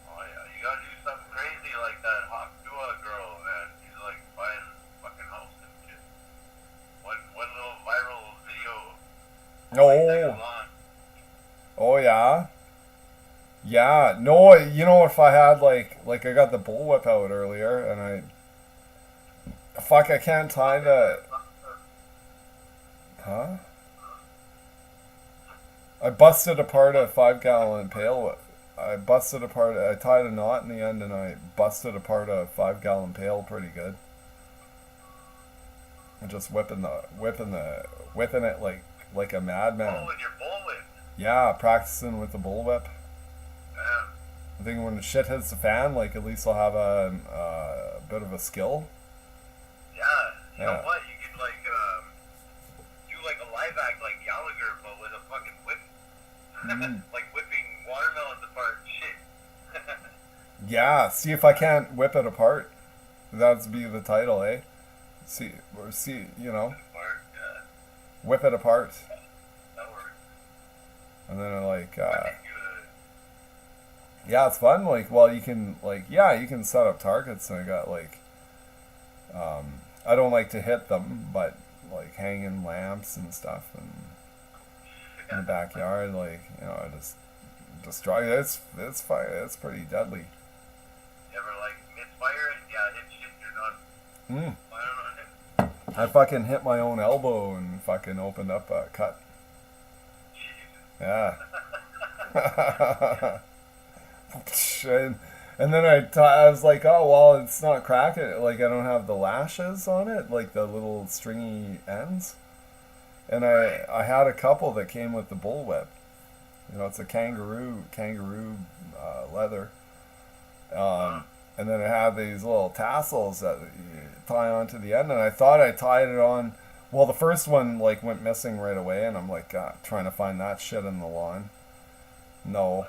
Oh yeah, you gotta do something crazy like that hot Dua girl, man. She's like buying a fucking house and shit. One little viral video. oh yeah, no, if I had like I got the bullwhip out earlier and I can't tie the. Huh? I busted apart a 5-gallon pail. I tied a knot in the end and I busted apart a 5-gallon pail pretty good. I'm just whipping it like a madman. Oh, with your bullwhip. Yeah, practicing with the bullwhip. Yeah. I think when the shit hits the fan, like at least I'll have a bit of a skill. Yeah. You know what? You could like do like a live act like Gallagher, but with a fucking whip. Like whipping watermelons apart. Shit. Yeah, see if I can't whip it apart. That'd be the title, eh? See, Apart, yeah. whip it apart. That works. And then Good. yeah, it's fun. Like, well, you can set up targets, and I got I don't like to hit them, but like hanging lamps and stuff and in the backyard, like, you know, just destroy. It's fire. It's pretty deadly. You ever like misfire and hit shit you're not firing on it? I fucking hit my own elbow and fucking opened up a cut. Yeah. and then I was like, oh well, it's not cracking. Like I don't have the lashes on it, like the little stringy ends. And I had a couple that came with the bullwhip. You know, it's a kangaroo leather. And then it had these little tassels that you tie onto the end. And I thought I tied it on. Well, the first one like went missing right away, and I'm like trying to find that shit in the lawn. No.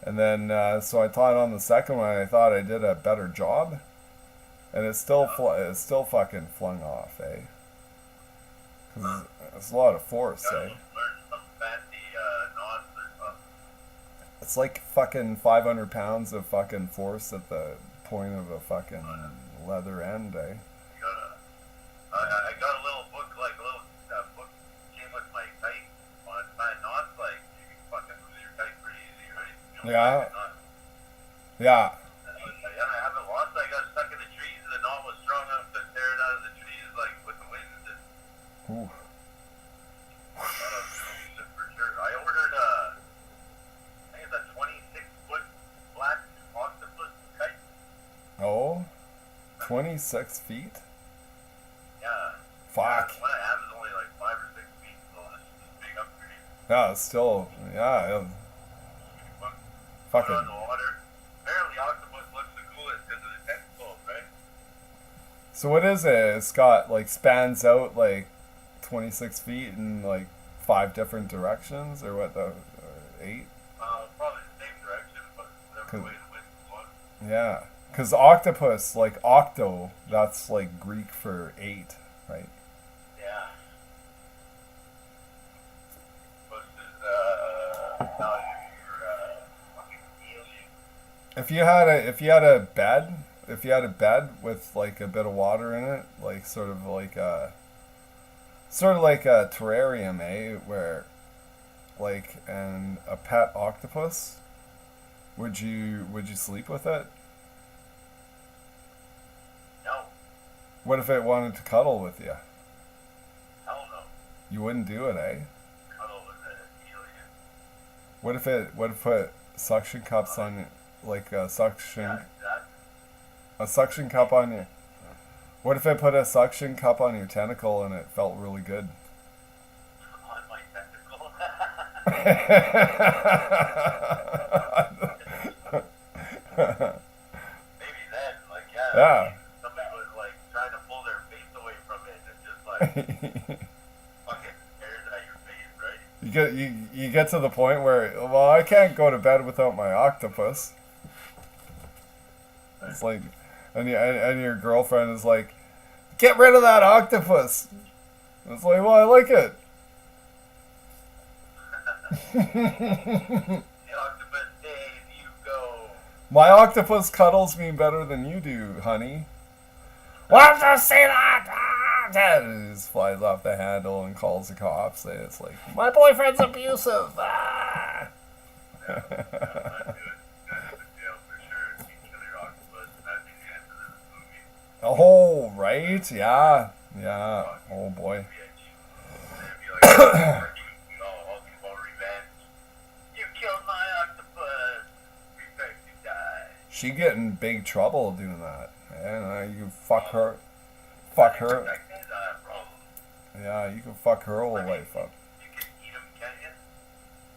And then so I tied on the second one. And I thought I did a better job, and it's still fucking flung off, eh? 'Cause it's a lot of force, eh? Learn some fancy knots or something. It's like fucking 500 pounds of fucking force at the point of a fucking leather end, eh? I got a little book, like a little book came with my kite on tying knots. Like you can fucking lose your kite pretty easy, right? You know, Yeah. Yeah. I haven't lost. I got stuck in the trees. The knot was strong enough to tear it out of the trees, like with the wind. And Ooh. for sure. I ordered I think it's a 26-foot black octopus kite. Oh, 26 feet? Yeah. Fuck. What I have is only like 5 or 6 feet, so this is a big upgrade. Yeah, it's still, yeah. Put Fucking. it on the water. Apparently, octopus looks the coolest because of the tentacles, right? So what is it? It's got like spans out like 26 feet in like 5 different directions, or what? The 8? Probably the same direction, but whatever way the wind blows. Yeah, because octopus, like octo, that's like Greek for 8, right? Yeah. But now you're fucking alien. If you had a bed with like a bit of water in it, like sort of like a terrarium, eh? Where, like, and a pet octopus, would you sleep with it? No. What if it wanted to cuddle with you? Hell no. You wouldn't do it, eh? Cuddle with an alien. What if it put suction cups on you, like a suction cup on you? What if it put a suction cup on your tentacle and it felt really good? On my tentacle. Maybe then, like, Yeah. somebody was like trying to pull their face away from it and just like fucking stares at your face, right? You get to the point where, well, I can't go to bed without my octopus. It's like, and your girlfriend is like, get rid of that octopus. It's like, well, I like it. The octopus days, you go. My octopus cuddles me better than you do, honey. Why did you say that? And it just flies off the handle and calls the cops. And it's like, my boyfriend's abusive. Ah. That's the deal for sure. You kill your octopus, and that'd be the end of this movie. Oh, right? Yeah. Yeah. Oh, boy. It'd be like, all about revenge. You killed my octopus. Revenge to die. She get in big trouble doing that. And you fuck her. Fuck her. Protected, Yeah, you can fuck her whole life up. you can eat them, can't you?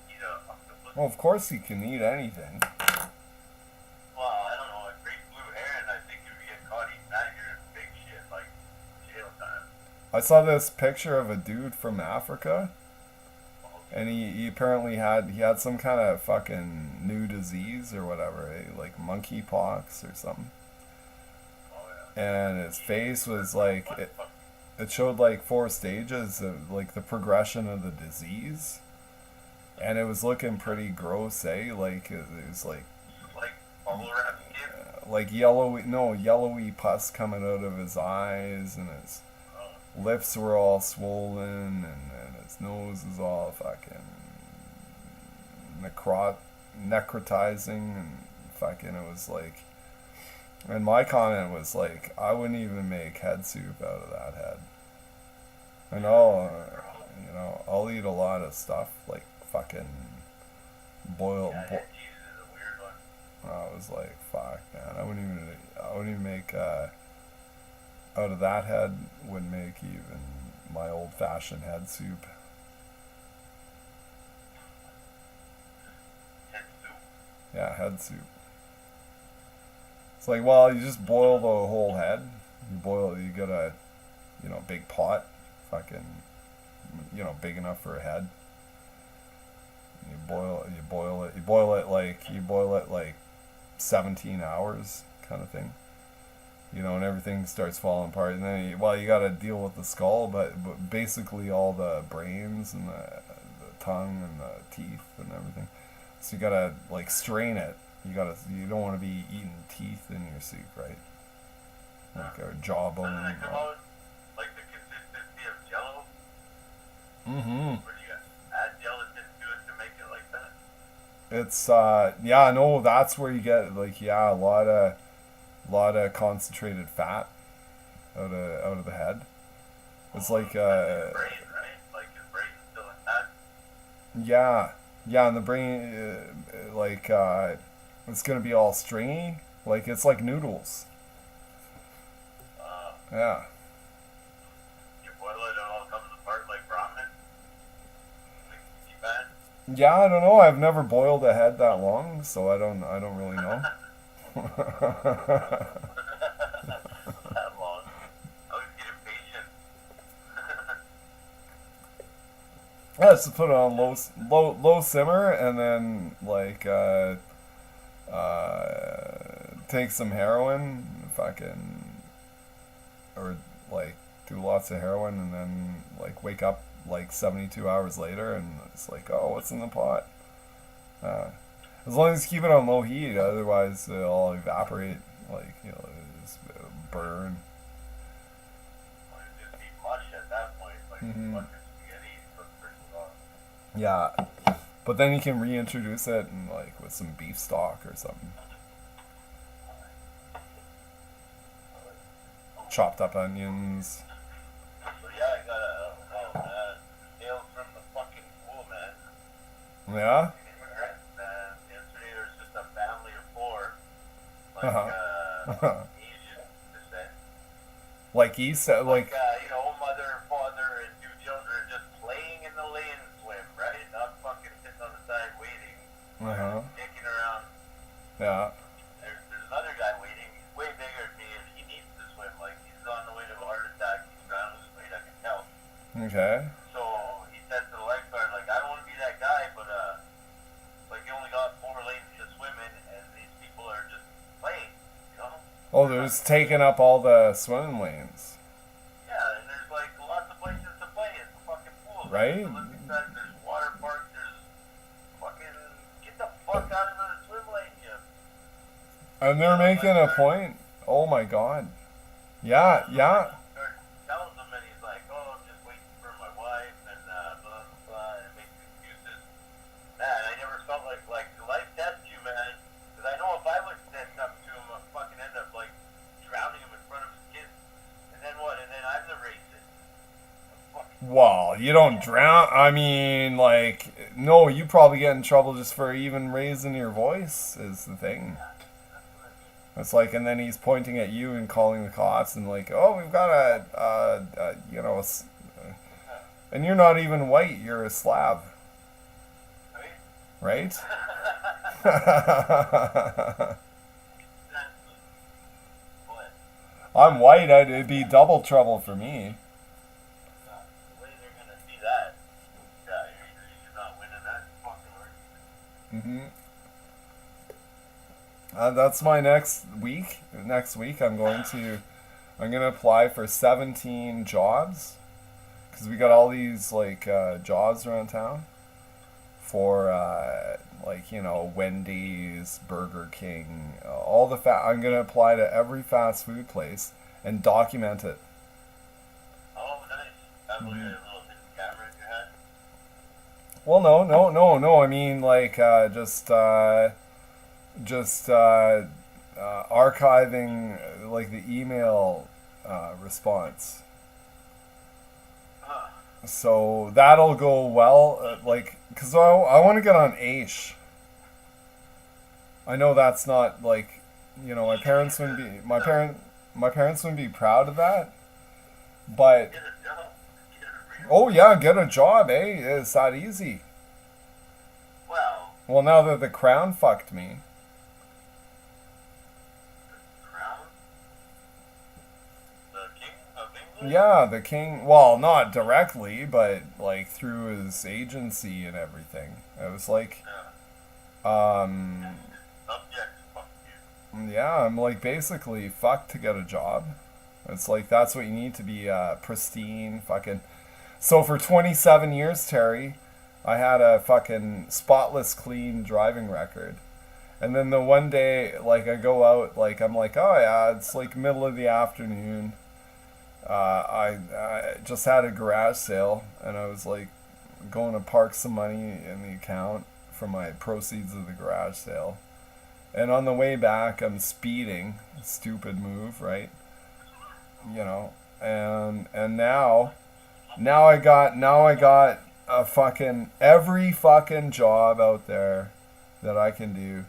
Eat an octopus. Well, of course you can eat anything. Well, I don't know. A great blue heron, I think if you get caught eating that, you're in big shit, like jail time. I saw this picture of a dude from Africa, and he apparently had some kind of fucking new disease or whatever, like monkeypox or something. And his face was like it showed like 4 stages of like the progression of the disease, and it was looking pretty gross, eh? Like it was like Bubble wrap skin. like yellowy pus coming out of his eyes, and his lips were all swollen, and his nose is all fucking necrotizing, and fucking, it was like, and my comment was like, I wouldn't even make head soup out of that head. And I'll eat a lot of stuff, like fucking boiled. Yeah, head cheese is a weird one. I was like, fuck, man, I wouldn't even make, out of that head, wouldn't make even my old-fashioned head soup. Head soup. Yeah, head soup. It's like, well, you just boil the whole head. You get a, big pot, fucking, big enough for a head. You boil it like 17 hours kind of thing. And everything starts falling apart. And then, you got to deal with the skull, but basically all the brains and the tongue and the teeth and everything. So you got to, like, strain it. You don't want to be eating teeth in your soup, right? Like, or jawbone. Doesn't it come out like the consistency of Jello? Mm-hmm. Or do you add gelatin to it to make it like that? It's, no, that's where you get, like, a lot of concentrated fat out of the head. It's like, His brain, right? Like his brain's still intact. yeah, and the brain, it's gonna be all stringy, like it's like noodles. Yeah. You boil it and it all comes apart like ramen? Like tea bad? Yeah, I don't know. I've never boiled a head that long, so I don't really know. That long. I always get impatient. Yeah, just put it on low simmer, and then take some heroin, fucking, or like do lots of heroin, and then like wake up like 72 hours later, and it's like, oh, what's in the pot? As long as you keep it on low heat, otherwise it'll all evaporate, it'll just burn. Well, it'd just be mush at that point, like fucking spaghetti for pretty long. Yeah, but then you can reintroduce it and like with some beef stock or something. Chopped up onions. So yeah, I got tales from the fucking pool, man. Yeah. Yesterday there was just a family of four, Asian descent. Like East, like. Mother, father, and two children just playing in the lane swim, right? Not fucking sitting on the side waiting, dicking around. Yeah. There's another guy waiting. He's way bigger than me, and he needs to swim. Like, he's on the way to a heart attack. He's trying to lose weight, I can tell. Okay. So he said to the lifeguard, like, I don't want to be that guy, but you only got 4 lanes to swim in, and these people are just playing, Oh, they're just taking up all the swimming lanes. Yeah, and there's like lots of places to play at the fucking pool. Right? There's Olympic side, there's water parks, there's fucking get the fuck out of the swim lane, you. And they're making a point. Oh my god. Yeah. Tells him, and he's like, oh, I'm just waiting for my wife, and blah blah blah, and makes excuses. Man, I never felt like life tests you, man. Because I know if I was stand up to him, I'd fucking end up like drowning him in front of his kids. And then what? And then I'm the racist. Well, you don't drown. I mean, like, no, you probably get in trouble just for even raising your voice, is the thing. It's like, and then he's pointing at you and calling the cops and like, oh, we've got and you're not even white, you're a Slav. Right? I'm white, it'd be double trouble for me. The way they're gonna see that, yeah, you're not winning that fucking argument. That's my next week. Next week, I'm gonna apply for 17 jobs, because we got all these jobs around town for Wendy's, Burger King, all the I'm gonna apply to every fast food place and document it. Oh, That was a little hidden camera you had? Well, no. I mean, like, archiving, like, the email response. Huh. So that'll go well, like, because I want to get on Aish. I know that's not, like, you know, my parents wouldn't be, my parents wouldn't be proud of that, but, Get a job. Get a real. oh yeah, get a job, eh? It's that easy. Well, Well, now that the crown fucked me. crown? The king of England? Yeah, the king, well, not directly, but, like, through his agency and everything. It was like, Yeah. Subject, fuck you. yeah, I'm, like, basically fucked to get a job. It's like, that's what you need to be pristine, fucking. So for 27 years, Terry, I had a fucking spotless, clean driving record. And then the one day, like, I go out, like, I'm like, oh yeah, it's like middle of the afternoon. I just had a garage sale, and I was like, going to park some money in the account from my proceeds of the garage sale. And on the way back, I'm speeding. Stupid move, right? You know, and now I got a fucking, every fucking job out there that I can do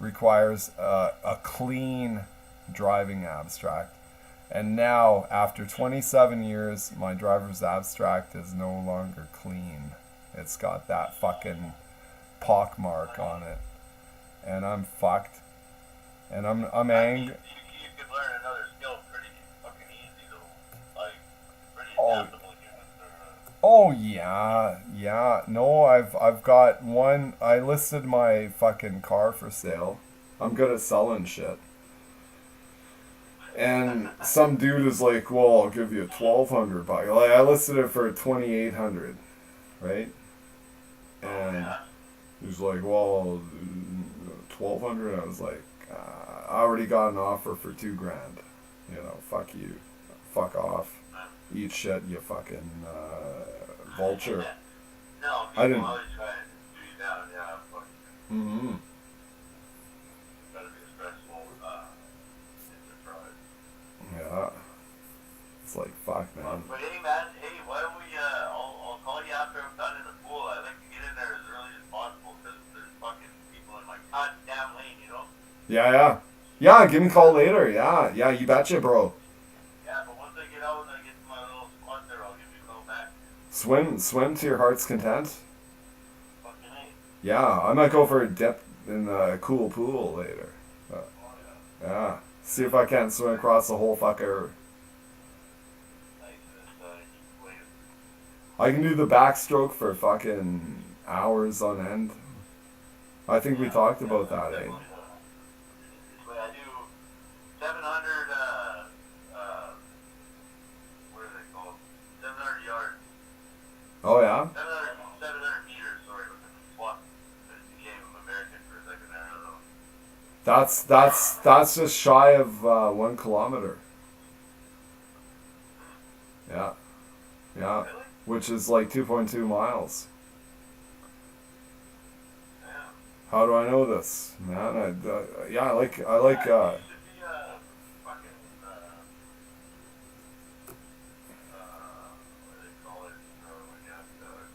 requires a clean driving abstract. And now, after 27 years, my driver's abstract is no longer clean. It's got that fucking pockmark on it, and I'm fucked. And I'm I mean, angry. you could learn another skill pretty fucking easy though. Like, pretty Oh. adaptable humans are. Oh yeah. No, I've got one. I listed my fucking car for sale. I'm good at selling shit. And some dude is like, "Well, I'll give you $1,200 bucks." Like, I listed it for $2,800, right? And Yeah. he's like, "Well, $1,200." I was like, "I already got an offer for $2,000. You know, fuck you, fuck off, eat shit, you fucking vulture." No, I people didn't- always try to do you down. Yeah, fuck. Mm-hmm. Gotta be a stressful enterprise. Yeah. It's like, fuck, man. But hey, man, hey, why don't we? I'll call you after I'm done in the pool. I like to get in there as early as possible because there's fucking people in my goddamn lane, you know. Yeah. Yeah, give me a call later. Yeah, you betcha, bro. Yeah, but once I get out and I get to my little spot there, I'll give you a call back. Swim to your heart's content. Fucking hey. Yeah, I might go for a dip in the cool pool later. Oh yeah. Yeah. See if I can't swim across the whole fucker. Nice and wait. I can do the backstroke for fucking hours on end. I think we talked about that, eh? But I do 700. What are they called? 700 yards. Oh yeah? 700 meters. Sorry, with the swap. I became American for a second there. I don't know. That's just shy of 1 kilometer. Yeah. Really? Which is like 2.2 miles. Yeah. How do I know this, man? I like. You should be fucking. What do they call it? When you have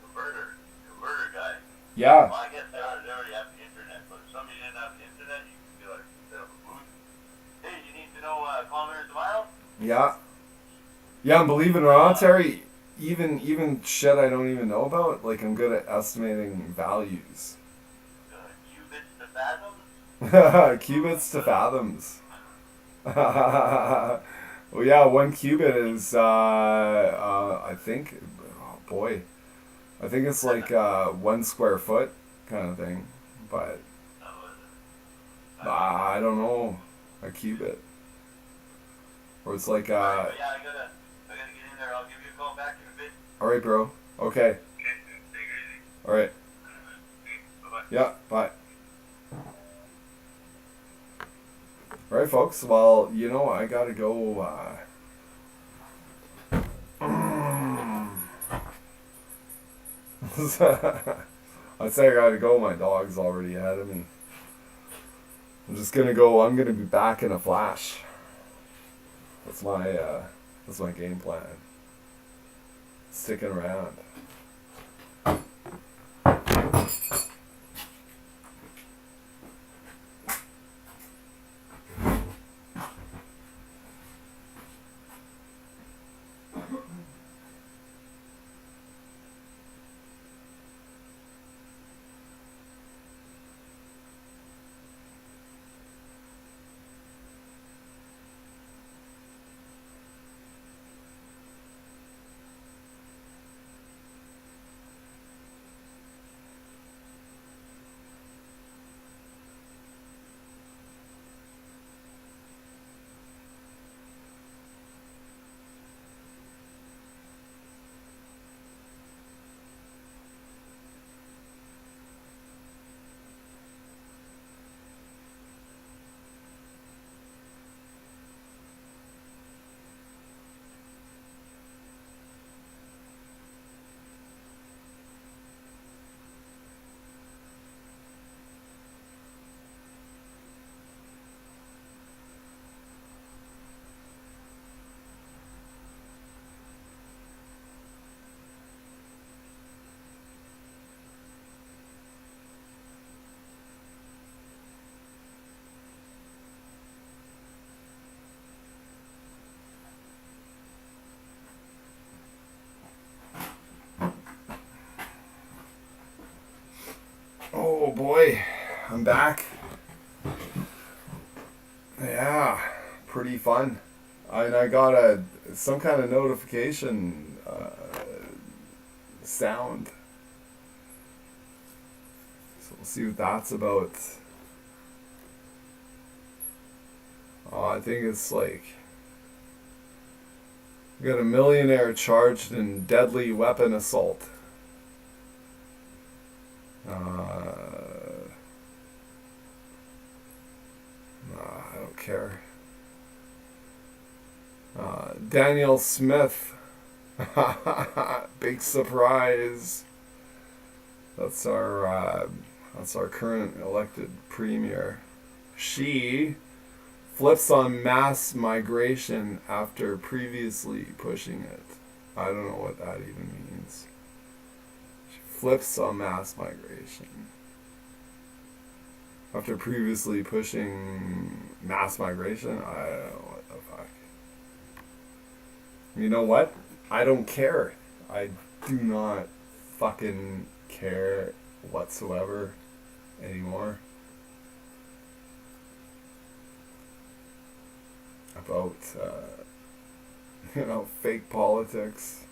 converter guy. Yeah. Well, I guess they already have the internet, but if somebody didn't have the internet, you could be like, set up a booth. Hey, you need to know kilometers a mile? Yeah. Yeah, and believe it or not, Terry, even shit I don't even know about, like, I'm good at estimating values. Cubits to fathoms? Cubits to fathoms. Well, yeah, 1 cubit is, I think, oh boy, I think it's like 1 square foot kind of thing, but I don't know, a cubit. Or it's like, Yeah, I gotta get in there. I'll give you a call back in a bit. alright, bro, okay, Okay, take it easy. alright, Bye-bye. yeah, bye. Alright, folks, well, you know, I gotta go, I'd say I gotta go. My dog's already ahead of me. I'm just gonna go. I'm gonna be back in a flash. That's my game plan. Sticking around. Oh boy, I'm back. Yeah, pretty fun. I got some kind of notification sound. So we'll see what that's about. Oh, I think it's like we got a millionaire charged in deadly weapon assault. I don't care. Daniel Smith. Big surprise. That's our current elected premier. She flips on mass migration after previously pushing it. I don't know what that even means. She flips on mass migration after previously pushing mass migration. I don't know what the fuck. You know what? I don't care. I do not fucking care whatsoever anymore about fake politics.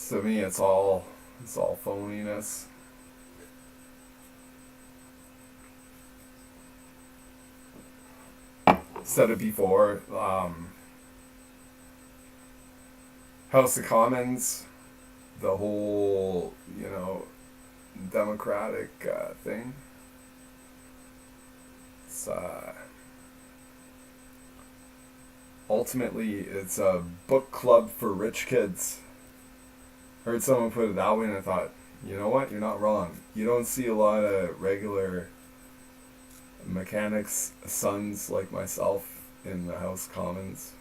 To me, it's all phoniness. Said it before. House of Commons, the whole Democratic thing. It's ultimately it's a book club for rich kids. Heard someone put it that way, and I thought, you know what? You're not wrong. You don't see a lot of regular mechanics' sons like myself in the House Commons.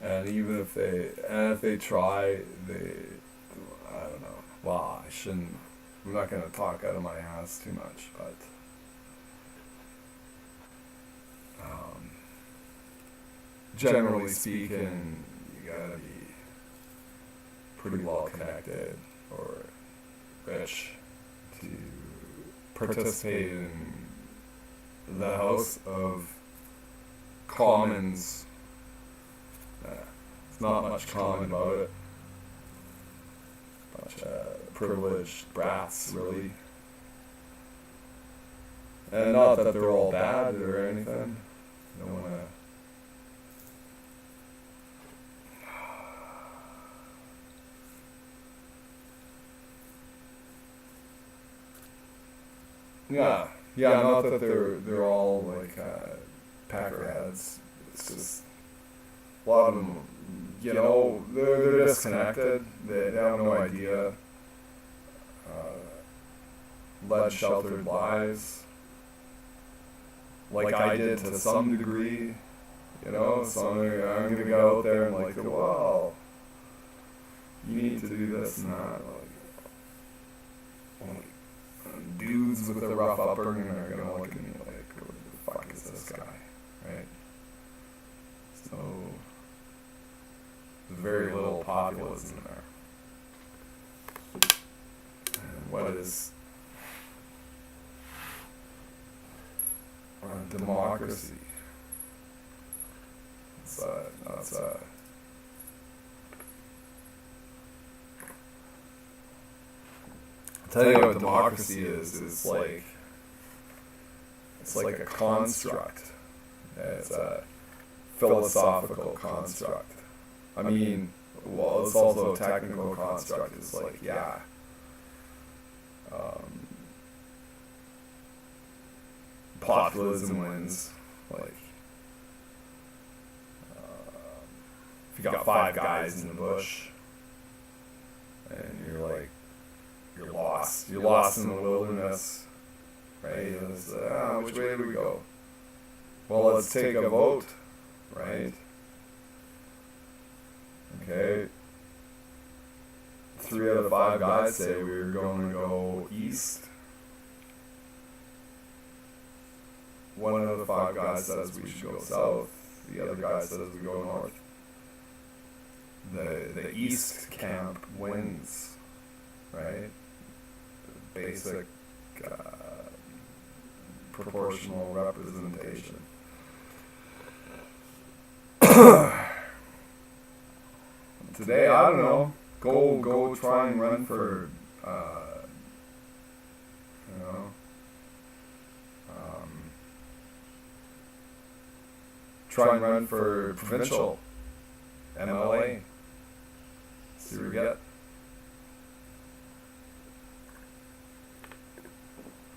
And even if they try, I don't know. Well, I'm not going to talk out of my ass too much, but generally speaking, you gotta be pretty well connected or rich to participate in the House of Commons. There's not much common about it. Bunch of privileged brats, really. And not that they're all bad or anything. Don't wanna. Yeah, not that they're all like packerheads. It's just a lot of them, you know, they're disconnected. They have no idea. Led sheltered lives, like I did to some degree, you know. So I'm gonna go out there and like, well, you need to do this and that. Like dudes with a rough upbringing are gonna look at me like, what the fuck is this guy, right? So there's very little populism there. And what is democracy? That's I'll tell you what democracy is. It's like a construct. It's a philosophical construct. I mean, well, it's also a technical construct. It's like, yeah. Populism wins. Like, if you got 5 guys in the bush, and you're lost. You're lost in the wilderness, right? It's, which way do we go? Well, let's take a vote, right? Okay. 3 out of 5 guys say we're going to go east. 1 out of 5 guys says we should go south. The other guy says we go north. The east camp wins, right? Basic proportional representation. Today, I don't know. Go try and run for, you know. Try and run for provincial, MLA. See what we get.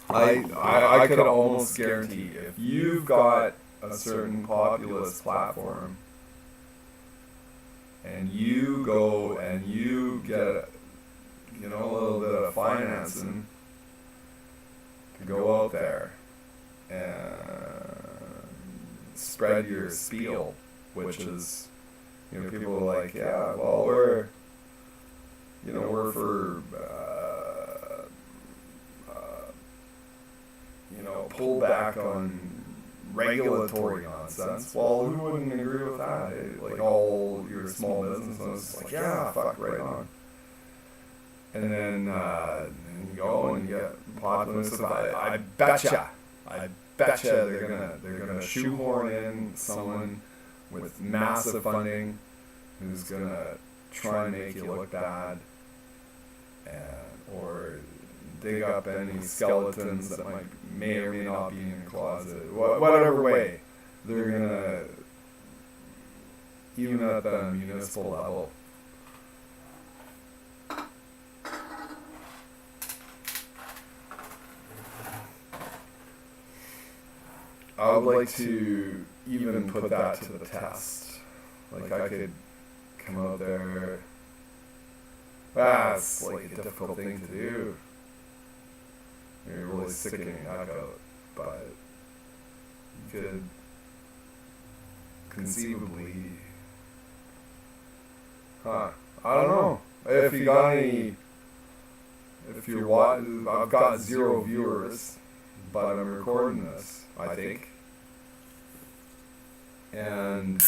I could almost guarantee if you've got a certain populist platform and you go and you get, you know, a little bit of financing to go out there and spread your spiel, which is, you know, people are like, yeah, well, we're for, you know, pull back on regulatory nonsense. Well, who wouldn't agree with that? Like, all your small business owners, like, yeah, fuck, right on. And then you go and you get populist. I betcha they're gonna shoehorn in someone with massive funding who's gonna try and make you look bad, or dig up any skeletons that may or may not be in your closet. Whatever way, they're gonna, even at the municipal level. I would like to even put that to the test. Like, I could come out there. It's like a difficult thing to do. You're really sickening your neck out, but you could conceivably, I don't know. If you got any, if you're watching, I've got 0 viewers, but I'm recording this, I think. And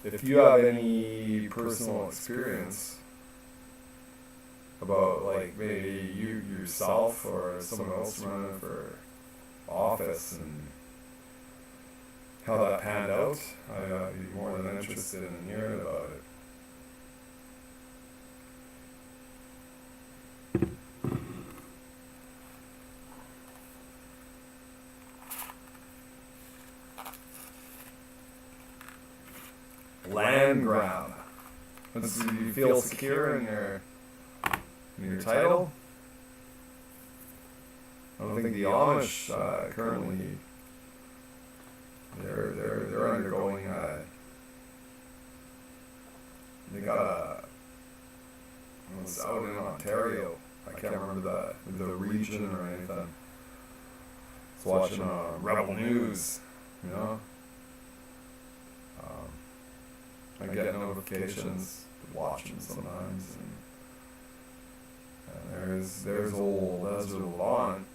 if you have any personal experience about, like, maybe you yourself or someone else running for office and how that panned out, I'd be more than interested in hearing about it. Land grab. Do you feel secure in your title? I don't think the Amish currently they're undergoing they got a, it was out in Ontario. I can't remember the region or anything. I was watching Rebel News, you know. I get notifications to watch them sometimes, and there's old Ezra Levant,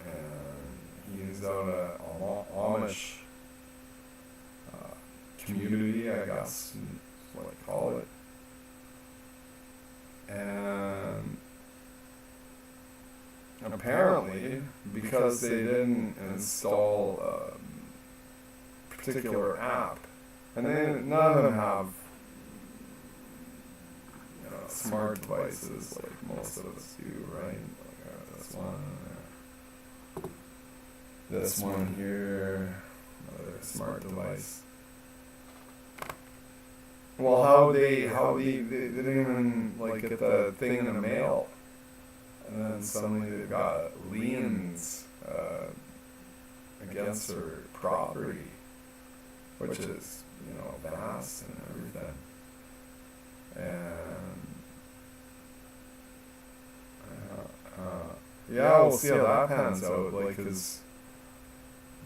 and he's out at Amish community, I guess, is what I call it. And apparently, because they didn't install a particular app, and none of them have, you know, smart devices like most of us do, right? Like, this one here, another smart device. Well, how they didn't even like get the thing in the mail, and then suddenly they've got liens against her property, which is, you know, vast and everything. And yeah, we'll see how that pans out. Like, cause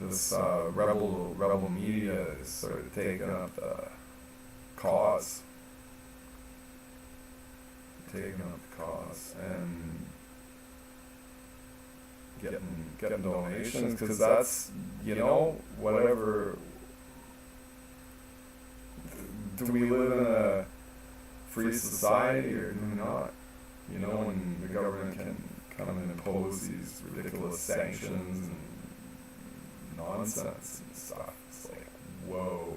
this rebel media is sort of taking up the cause, and getting donations, because that's, you know, whatever. Do we live in a free society or do we not? You know, when the government can come and impose these ridiculous sanctions and nonsense and stuff. It's like, whoa.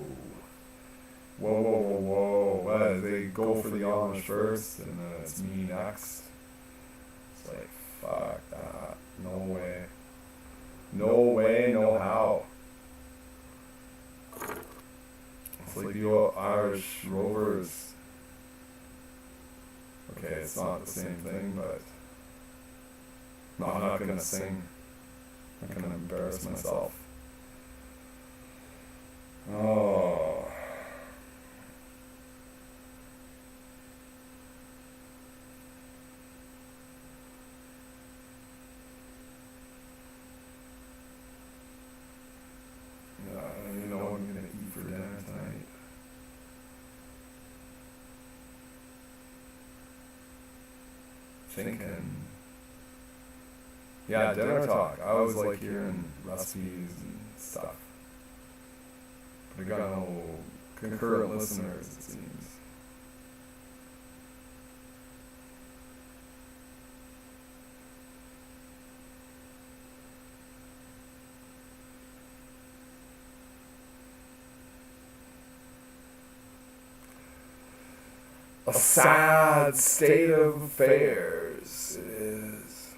They go for the Amish first, and then it's me next. It's like, fuck that. No way. No way, no how. It's like the old Irish Rovers. Okay, it's not the same thing, but no, I'm not gonna sing. I'm not gonna embarrass myself. Oh. You know what I'm gonna eat for dinner tonight? Thinking. Yeah, dinner talk. I always like hearing recipes and stuff. But I got no concurrent listeners, it seems. A sad state of affairs it is.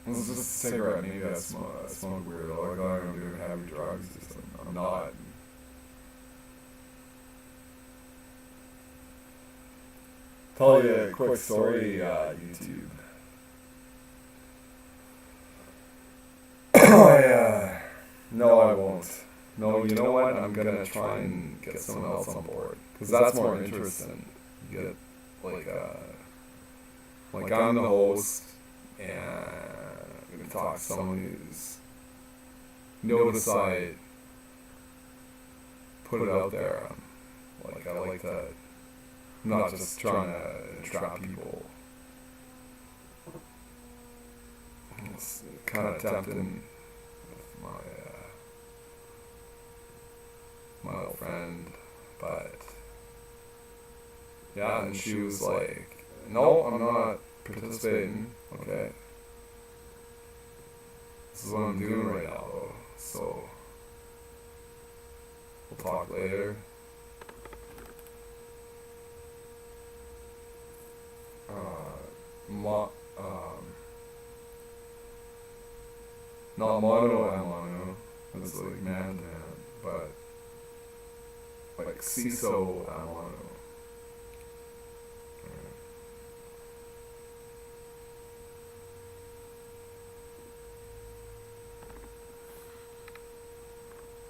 This is just a cigarette. Maybe I smoke weird. Like, I'm gonna do heavy drugs. I'm not. Tell you a quick story, YouTube. No, I won't. No, you know what? I'm gonna try and get someone else on board, because that's more interesting. You get, like I'm the host, and I'm gonna talk to someone who's noticed I put it out there. Like, I like to, I'm not just trying to trap people. It's kind of tempting with my old friend, but yeah, and she was like, no, I'm not participating, okay? This is what I'm doing right now, though, so we'll talk later. Not mono and mono. It's like man to man, but like CISO and mono.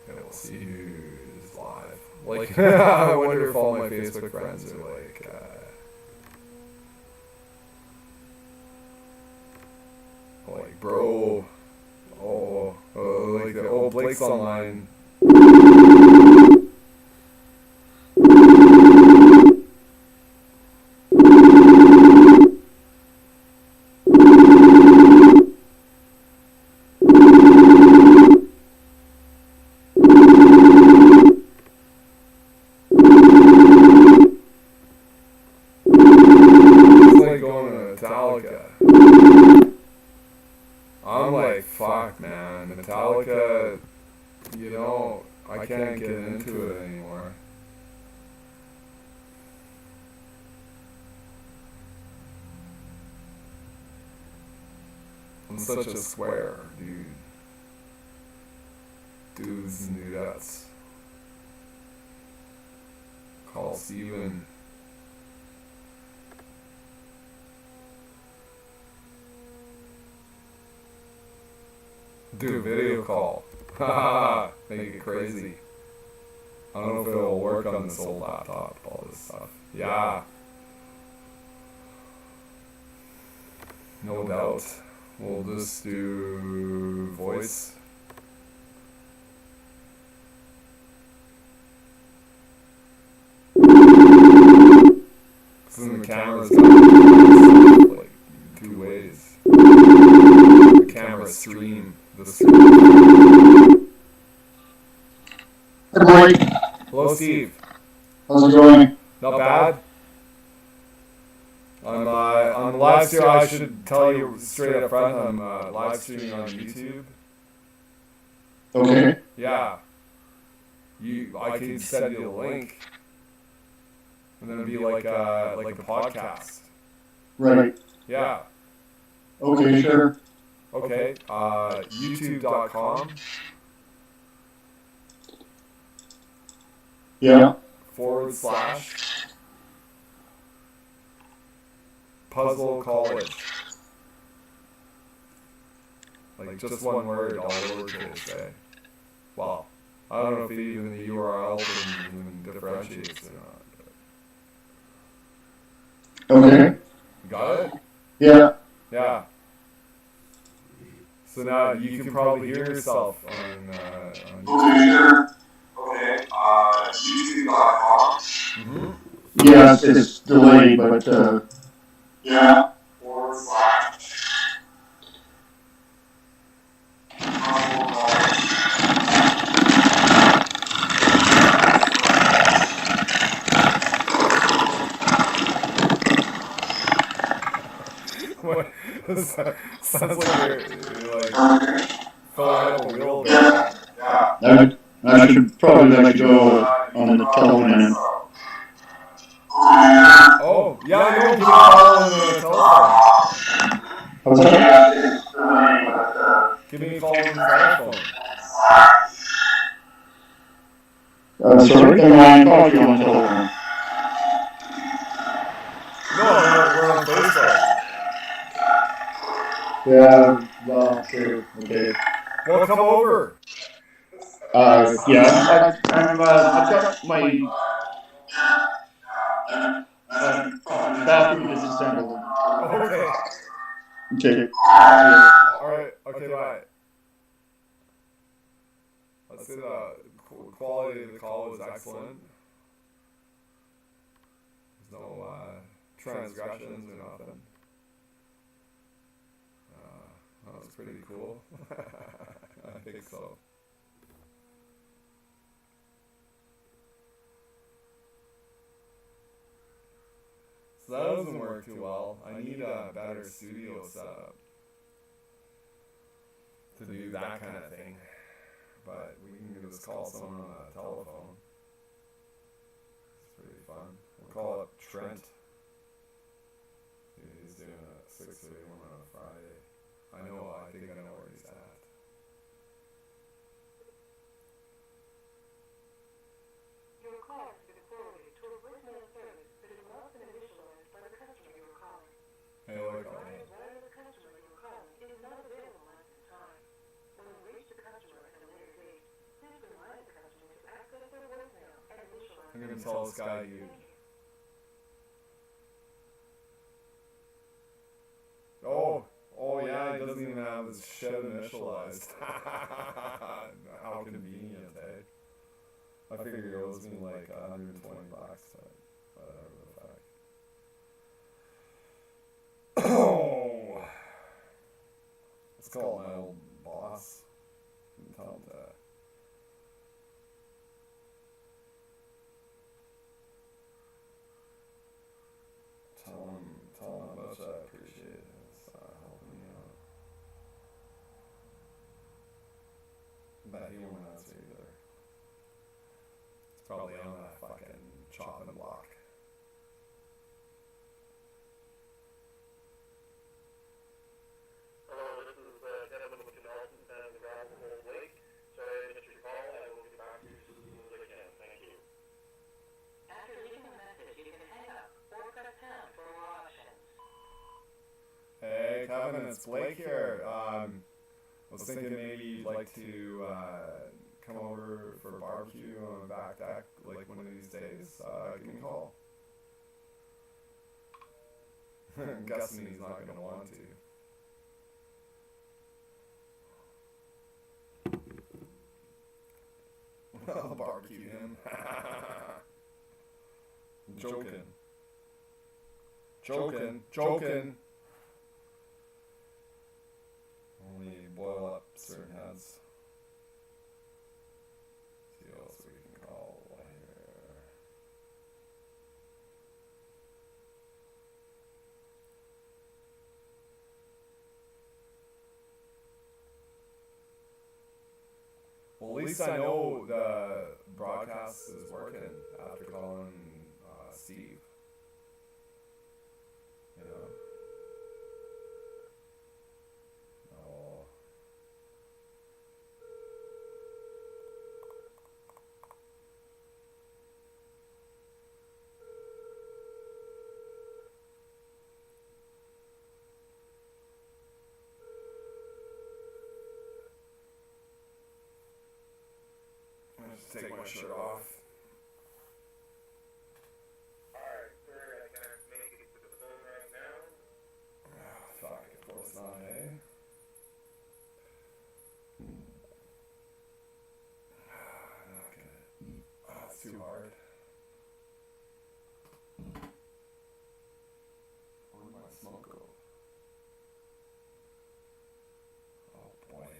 Okay, we'll see who's live. Like, I wonder if all my Facebook friends are like, bro. Blake's online. It's like going to Metallica. I'm like, fuck, man. Metallica, you know, I can't get into it anymore. I'm such a square, dude. Dudes and dudettes. Call Steven. Do a video call. Haha, make it crazy. I don't know if it'll work on this old laptop, all this stuff. Yeah. No doubt. We'll just do voice. Since the camera's like 2 ways. The camera stream. The stream. Hey, Blake. Hello, Steve. How's it going? Not bad. I'm on the live stream. I should tell you straight up front. I'm live streaming on YouTube. Okay. Yeah. I could send you the link, and then it'd be like a podcast. Right. Yeah. Okay, sure. Okay. YouTube.com Yeah. / Puzzle College. Like just one word, all lowercase, eh? Well, I don't know if even the URL even differentiates or not. Okay. You got it? Yeah. Yeah. So now you can probably hear yourself on Okay, sure. Okay, YouTube.com. Mm-hmm. Yeah, it's delayed, but Yeah. What? Sounds like you're like filling up a wheelbarrow. I should probably let you go on the telephone. Oh, yeah, I know. Give me a call on the telephone. What's that? Give me a call on the telephone. Sorry, I'm talking on the telephone. No, we're on Facebook. Yeah, well, sure, okay. Well, come over. Yeah, I've got my bathroom disassembled. Okay. Okay. Alright, okay, bye. Let's say the quality of the call was excellent. There's no transgressions or nothing. That was pretty cool. I think so. So that doesn't work too well. I need a better studio setup to do that kind of thing. But we can just call someone on a telephone. It's pretty fun. We'll call up Trent. He's doing a 6 to 8 on a Friday. I think I know where he's at. call has been forwarded to a voicemail service that has not been initialized by the customer you are calling. Hey, look, Why the customer you are calling is not available at this time. When you reach the customer at a later date, please remind the customer to access their voicemail and initialize. I'm gonna tell this guy you. Thank you. Oh yeah, he doesn't even have his shit initialized. How convenient, eh? I figured it owes me like $120, whatever the fuck. Oh, let's call my old boss and tell him to. Tell him how much I appreciate his helping me out. Bet he won't answer either. It's probably on that fucking chopping block. Hello, this is Devin with Consultants and the Gravel Lake. Sorry I missed your call. I will get back to you as soon as I can. Thank you. After leaving a message, you can hang up or press pound for more options. Hey Kevin, it's Blake here. I was thinking maybe you'd like to come over for a barbecue on the back deck, like one of these days. Give me a call. I'm guessing he's not gonna want to. I'll barbecue him. Joking. Only boil up certain heads. See what else we can call here. Well, at least I know the broadcast is working after calling Steve. You know? Oh. I'm gonna just take my shirt off. Alright, sorry I can't make it to the phone right now. Ah, fuck, of course not, eh? Not gonna. Oh, it's too hard. Where'd my smoke go? Oh boy.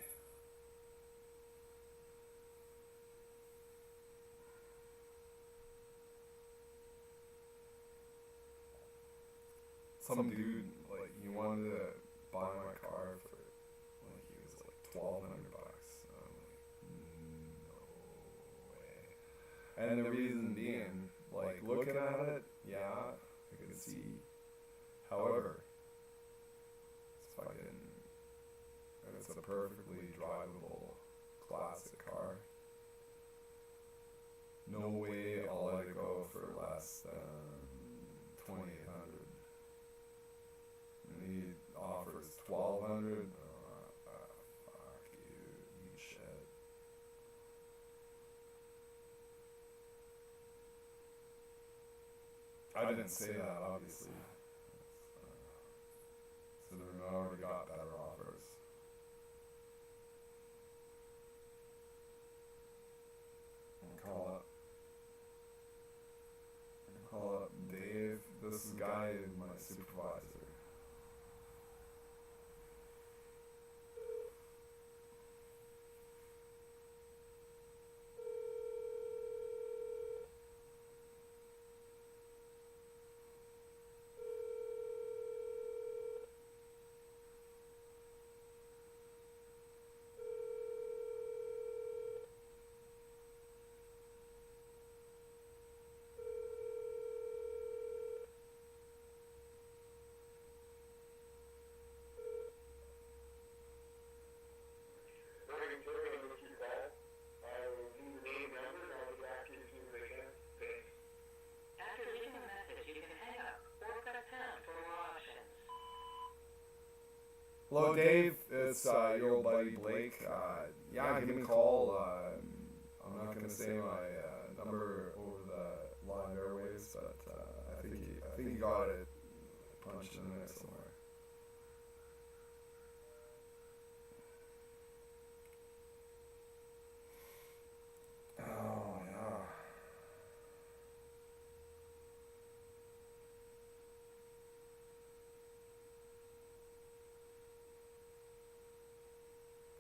Some dude, like, he wanted to buy my car for, like, he was like $1,200. I'm like, no way. And the reason being, like, looking at it, yeah, I could see. However, it's a perfectly drivable classic car. No way I'll let it go for less than $2,800. And he offers $1,200. Fuck you, eat shit. I didn't say that, obviously. So I already got better offers. Call up Dave. This guy is my supervisor. Hello, Dave. It's your old buddy Blake. Yeah, give me a call. I'm not gonna say my number over the live airwaves, but I think you got it punched in there somewhere. Oh yeah.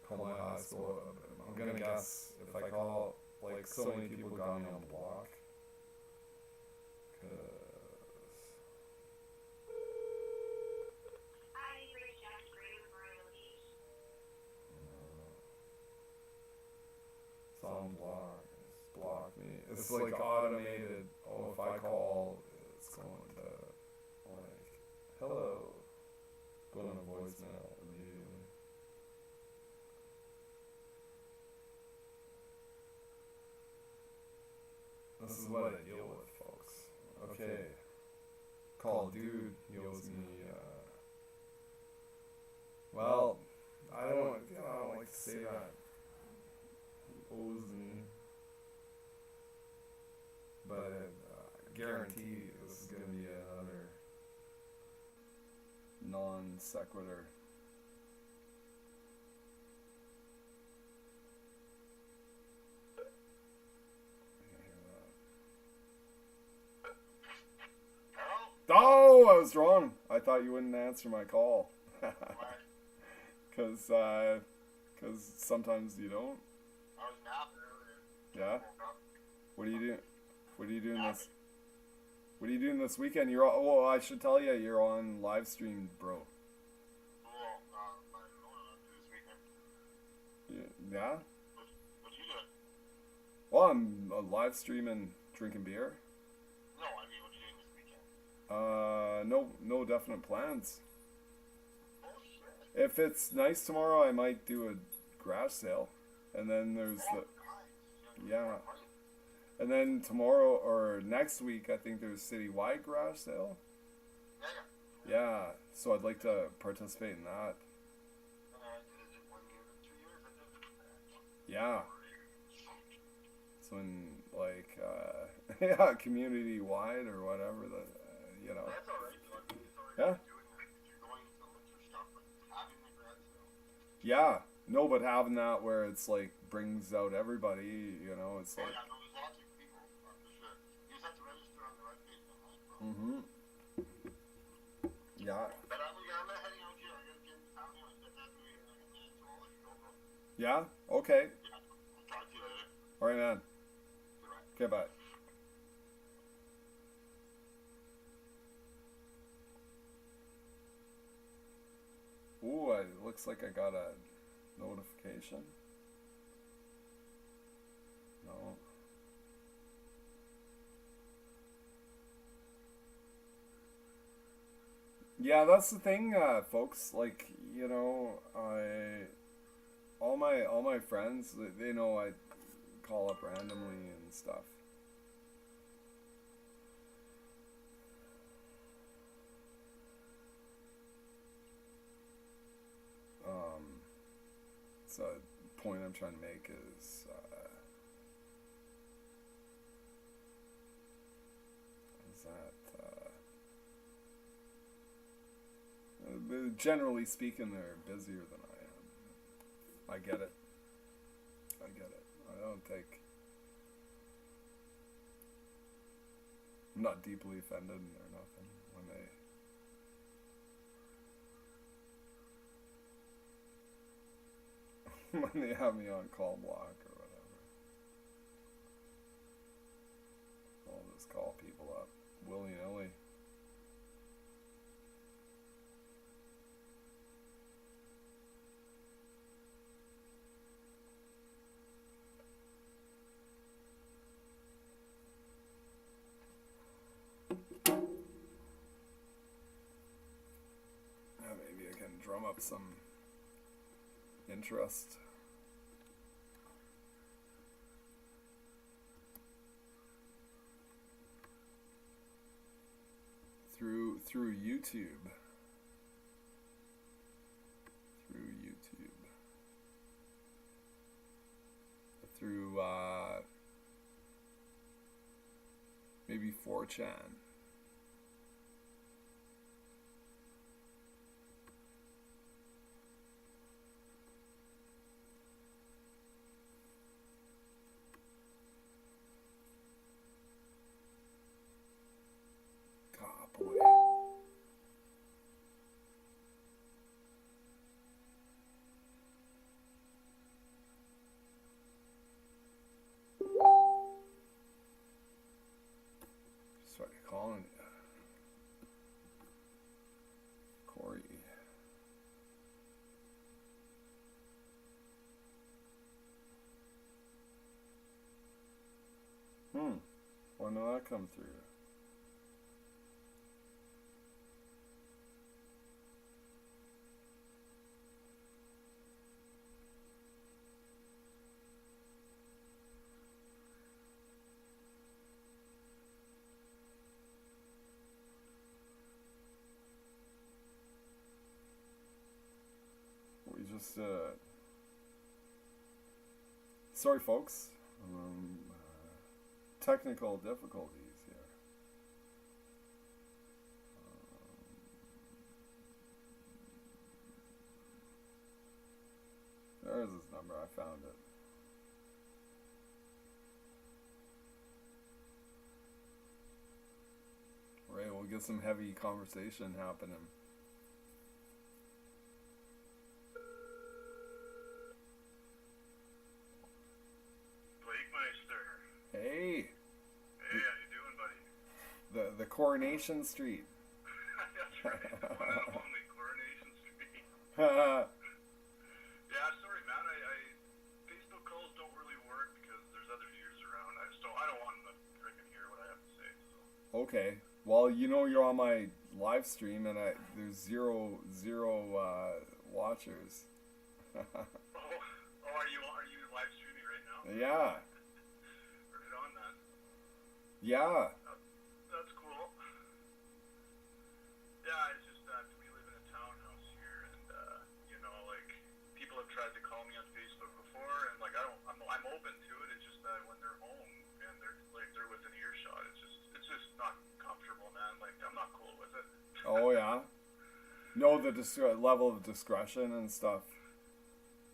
Call my high school. I'm gonna guess if I call, like, so many people got me on block. It's on block. It's block me. It's like automated. Oh, if I call, it's going to, like, hello. Going to voicemail immediately. This is what I deal with, folks. Okay. Call dude, he owes me, well, I don't like to say that. He owes me. But I guarantee this is going to be another non sequitur. Oh, I was wrong. I thought you wouldn't answer my call. Cause sometimes you don't. I was napping earlier. Yeah. What are you doing? What are you doing this? What are you doing this weekend? You're well. I should tell you, you're on live stream, bro. Well, this weekend. Yeah. What you doing? Well, I'm live streaming, drinking beer. No, I mean, what you doing this weekend? No definite plans. Oh, shit. If it's nice tomorrow, I might do a garage sale, and then there's yeah. And then tomorrow or next week, I think there's citywide garage sale. Yeah, so I'd like to participate in that. Is it 1 year or 2 years? Yeah. So in, like, yeah, community wide or whatever, you know. That's alright. Yeah. You're going to look for stuff, but having the garage sale. Yeah. No, but having that where it's like brings out everybody, you know, it's like. Yeah, no, there's lots of people, for sure. You just have to register on the right page, bro. Mm-hmm. Yeah. But I'm not heading out here. I gotta get in town here. I get that through here. I got that, so I'll let you go, bro. Yeah? Okay. Yeah, I'll talk to you later. Alright, man. Goodbye. Okay, bye. Ooh, it looks like I got a notification. No. Yeah, that's the thing, folks. Like, you know, all my friends, they know I call up randomly and stuff. So the point I'm trying to make is that generally speaking, they're busier than I am. I get it. I don't think. I'm not deeply offended or nothing when they have me on call block or whatever. I'll just call people up willy-nilly. Maybe I can drum up some interest. Through YouTube. 4chan. God, boy. Started calling you. Corey. When did that come through? We just sorry folks, technical difficulties here. There's his number, I found it. Right, we'll get some heavy conversation happening. Hey. Hey, how you doing, buddy? The Coronation Street. That's right. The one and only Coronation Street. Yeah. Yeah, sorry, man. Facebook calls don't really work because there's other viewers around. I don't want them to freaking hear what I have to say. So. Okay. Well, you know you're on my live stream and there's zero watchers. Oh, are you live streaming right now? Yeah. Right on, man. Yeah. That's cool. Yeah, it's just that we live in a townhouse here, and like people have tried to call me on Facebook before, and like I'm open to it. It's just that when they're home and they're within earshot, it's just not comfortable, man. Like I'm not cool with it. Oh yeah. No, the level of discretion and stuff.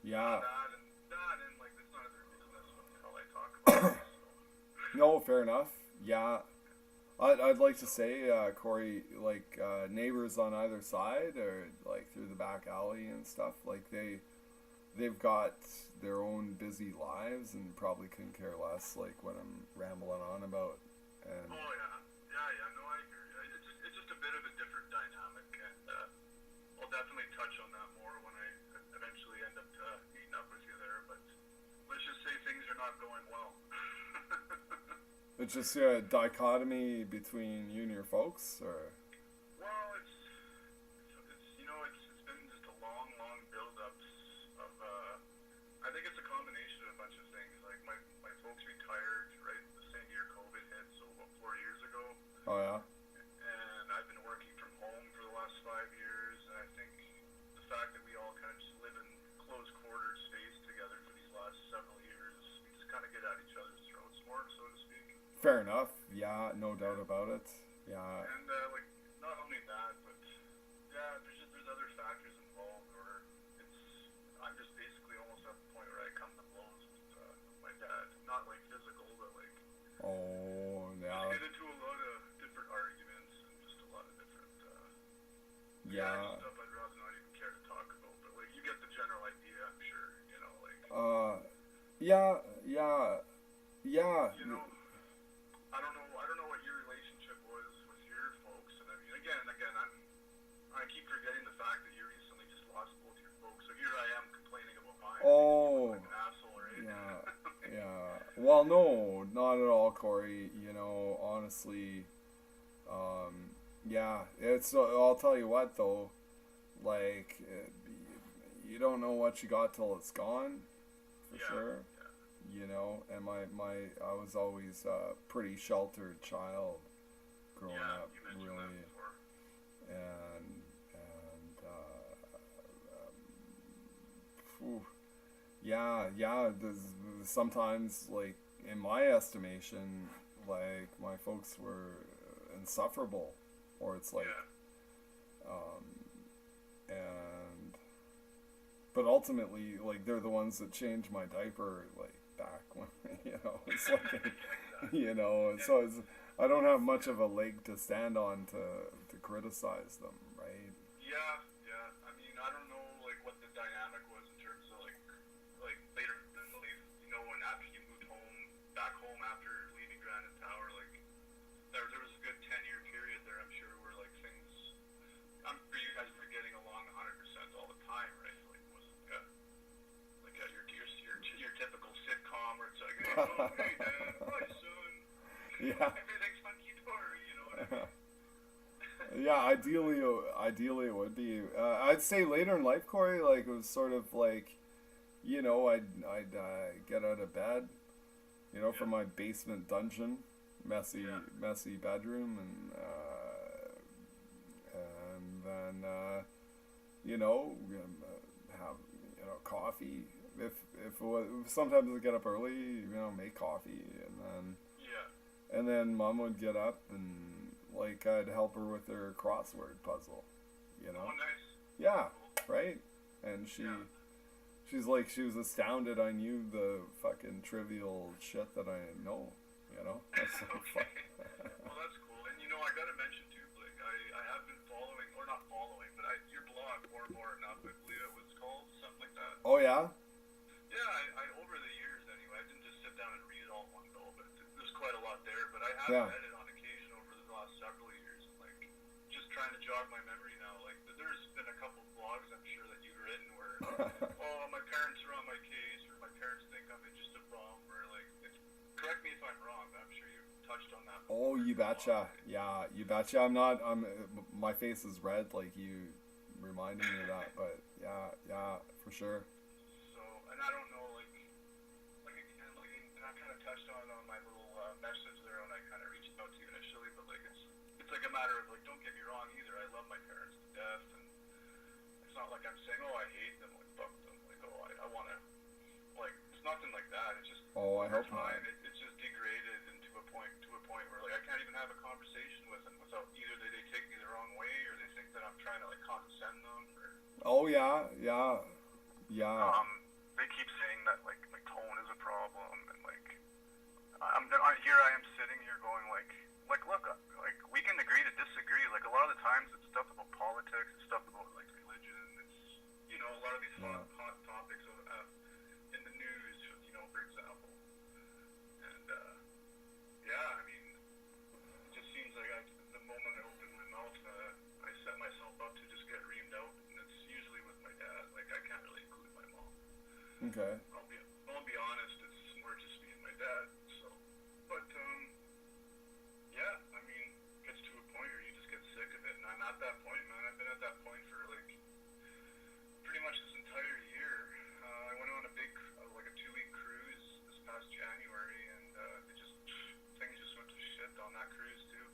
Yeah. That and like it's none of their business what the hell I talk about. So. No, fair enough. Yeah. I'd like to say, Corey, like neighbors on either side or like through the back alley and stuff, like they've got their own busy lives and probably couldn't care less like what I'm rambling on about. And Oh yeah, no, I hear you. It's just a bit of a different dynamic, and I'll definitely touch on that more when I eventually end up meeting up with you there. But let's just say things are not going well. it's just a dichotomy between you and your folks, or Well, it's it's been just a long build up of I think it's a combination of a bunch of things. Like my folks retired right the same year COVID hit, so about 4 years ago. oh yeah, And I've been working from home for the last 5 years, and I think the fact that we all kind of just live in close quarters space together for these last several years, we just kind of get at each other's throats more, so to speak. fair enough. Yeah, no doubt about it. Yeah, And like not only that, but yeah, there's other factors involved where I'm just basically almost at the point where I come to blows with my dad, not like physical, but like oh just yeah, get into a lot of different arguments and just a lot of different yeah. stuff I'd rather not even care to talk about. But like you get the general idea, I'm sure. Yeah, yeah. You know, I don't know what your relationship was with your folks, and I mean, again, I keep forgetting the fact that you recently just lost both your folks. So here I am complaining about mine. Oh, Like an asshole, right? yeah, yeah. Well, no, not at all, Corey. You know, honestly, yeah. It's. I'll tell you what, though. Like, you don't know what you got till it's gone, for Yeah, sure. yeah. You know, and I was always a pretty sheltered child growing Yeah, up, you mentioned really, that before. and phew, yeah. There's sometimes, like in my estimation, like my folks were insufferable, or it's like, and but ultimately, like, they're the ones that changed my diaper, like, back when, it's like, so I don't have much of a leg to stand on to criticize them, right? Yeah. I mean, I don't know, like, what the dynamic was in terms of, like later in life, when after you moved back home after leaving Granite Tower, like, there was a good 10-year period there, I'm sure, where, like, things, I'm sure you guys were getting along 100% all the time, right? Like, it wasn't, like, your typical sitcom where it's like, hey, Mom, hey, Dad, hi, son. Yeah. Everything's hunky-dory, you know what I mean? Yeah, ideally it would be. I'd say later in life, Corey, like, it was sort of like, I'd get out of bed, from my basement dungeon, messy bedroom, and then have coffee. If it was, sometimes I'd get up early, make coffee, and then Mom would get up and, like, I'd help her with her crossword puzzle, Oh, nice. Yeah, right? And she's like, she was astounded I knew the fucking trivial shit that I know, That's so fun. Well, that's cool. And, I gotta mention, too, Blake, I have been following, or not following, but your blog, More Enough, I believe it was called, something like that. Oh, yeah? Yeah, I over the years, anyway, I didn't just sit down and read it all in one go, but there's quite a lot there. But I have read it on occasion over the last several years, and, like, just trying to jog my memory now. Like, there's been a couple blogs I'm sure that you've written where, oh, my parents are on my case, or my parents think I'm just a bum, or, like, correct me if I'm wrong, but I'm sure you've touched on that before. Oh, you betcha. Yeah, you betcha. My face is red, like, you reminding me of that, but yeah, for sure. So, and I don't know, like again, like, and I kind of touched on my little message there when I kind of reached out to you initially, but, like, it's like a matter of, like, don't get me wrong either, I love my parents to death, and it's not like I'm saying, oh, I hate them, like, fuck them, like, oh, I want to, like, it's nothing like that, it's just, oh, I hope not. It's just degraded into a point where, like, I can't even have a conversation with them without either they take me the wrong way, or they think that I'm trying to, like, condescend them, or... Oh, yeah. They keep saying that, like tone is a problem, and, like, here I am sitting here going, like, look, like, we can agree to disagree. Like, a lot of the times it's stuff about politics, it's stuff about, like, religion. It's, a lot of these hot topics in the news, for example. And, I mean, it just seems like the moment I open my mouth, I set myself up to just get reamed out, and it's usually with my dad. Like, I can't really include my mom. Okay. I'll be honest, it's more just me and my dad. So, but I mean, it gets to a point where you just get sick of it, and I'm at that point, man. I've been at that point for, like, pretty much this entire year. I went on a big, like, a 2-week cruise this past January, and things just went to shit on that cruise too.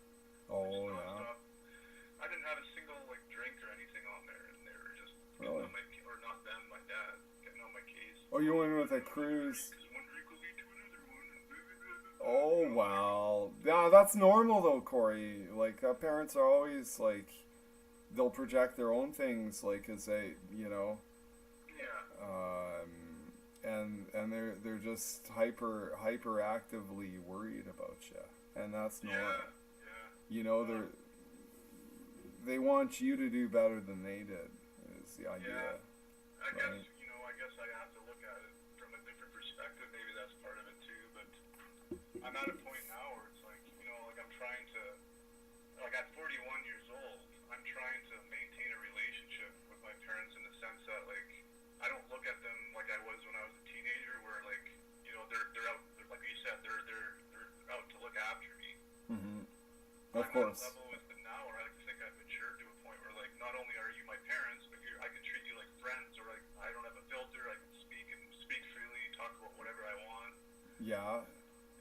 Oh, yeah. I didn't have a single, like, drink or anything on there, and they were just really? or not them, my dad, getting on my case. Oh, you went with a cruise? Because one drink will lead to another one. Oh, wow. Yeah, that's normal, though, Corey. Like, parents are always, like, they'll project their own things, like, as they, Yeah. And they're just hyperactively worried about you, and that's normal. Yeah. They want you to do better than they did, is the idea. Yeah. I right? guess I have to look at it from a different perspective. Maybe that's part of it too, but I'm at a point now where it's like, like, I'm trying to, like, at 41 years old, I'm trying to maintain a relationship with my parents in the sense that, like, I don't look at them like I was when I was a teenager, where, like, they're out, like you said, they're out to look after me. Mm-hmm. Of I'm course. at a level with them now where I think I've matured to a point where, like, not only are you my parents, but I can treat you like friends, or, like, I don't have a filter, I can speak freely, talk about whatever I want. Yeah.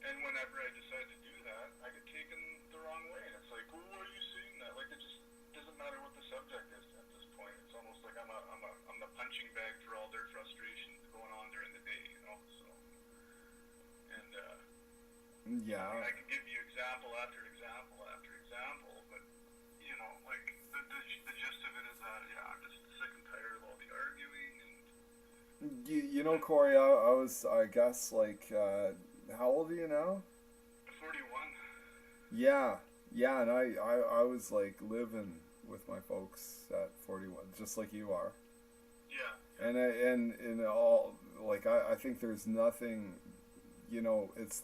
And whenever I decide to do that, I get taken the wrong way, and it's like, well, why are you saying that? Like, it just doesn't matter what the subject is at this point. It's almost like I'm the punching bag for all their frustrations going on during the day, So, and yeah. I can give you example after example after example, but you know, like the gist of it is that I'm just sick and tired of all the arguing and You know, Corey, I guess, like, how old are you now? 41. Yeah, yeah, and I was, like, living with my folks at 41, just like you are. Yeah. And all, like, I think there's nothing, you know, it's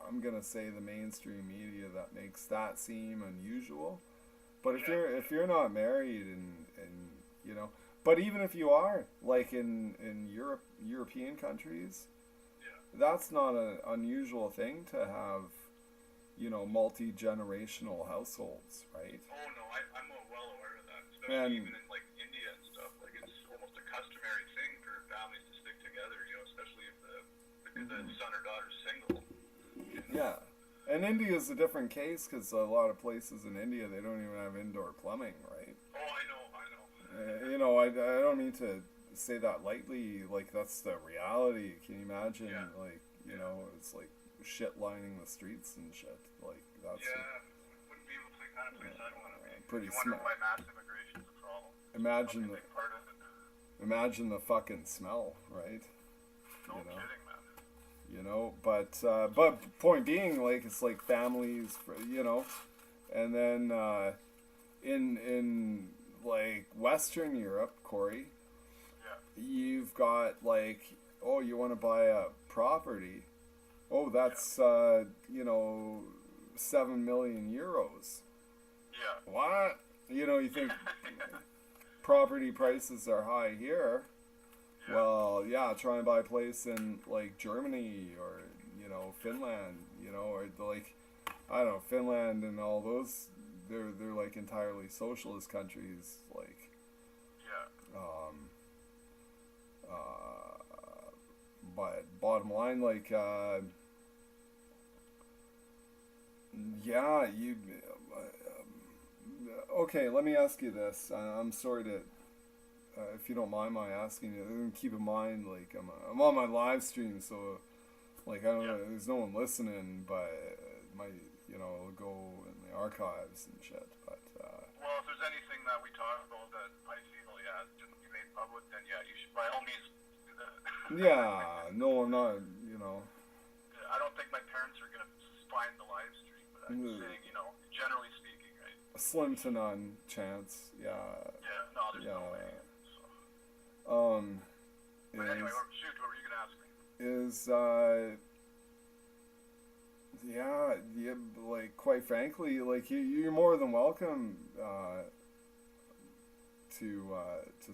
I'm gonna say the mainstream media that makes that seem unusual. But if you're not married and you know, but even if you are, like in European countries, that's not an unusual thing to have, you know, multi-generational households, right? Oh no, I'm well aware of that. Especially even in like India and stuff. Like it's almost a customary thing for families to stick together. You know, especially if the son or daughter's single. You know? Yeah, and India is a different case because a lot of places in India they don't even have indoor plumbing, right? Oh, I know. You know, I don't mean to say that lightly. Like that's the reality. Can you imagine? Like you know, it's like shit lining the streets and shit. Like that's wouldn't be able to kind of place I'd want to be. pretty You wonder small. why mass immigration is a problem. Imagine Probably a big part of it. imagine the fucking smell, right? No You know? kidding, man. You know, but point being, like it's like families, you know, and then in like Western Europe, Corey, you've got like, oh, you want to buy a property, oh, that's you know, 7 million euros. Yeah. What? You know, you think property prices are high here. Yeah. Well, yeah, try and buy a place in like Germany or you know Finland, you know, or like I don't know, Finland and all those. They're like entirely socialist countries, like. But bottom line, like, yeah, you. Okay, let me ask you this. I'm sorry to. If you don't mind my asking you, keep in mind, like I'm on my live stream, so like I don't know, there's no one listening, but my you know it'll go in the archives and shit. But well, if there's anything that we talk about that I feel shouldn't be made public, then you should by all means do that. yeah, no, I'm not. You know. I don't think my parents are gonna find the live stream, but I'm saying, you know, generally speaking, right? A slim to none chance. Yeah. Yeah. No, there's no way. But anyway, shoot, what were you gonna ask me? Is yeah, like quite frankly, like you're more than welcome to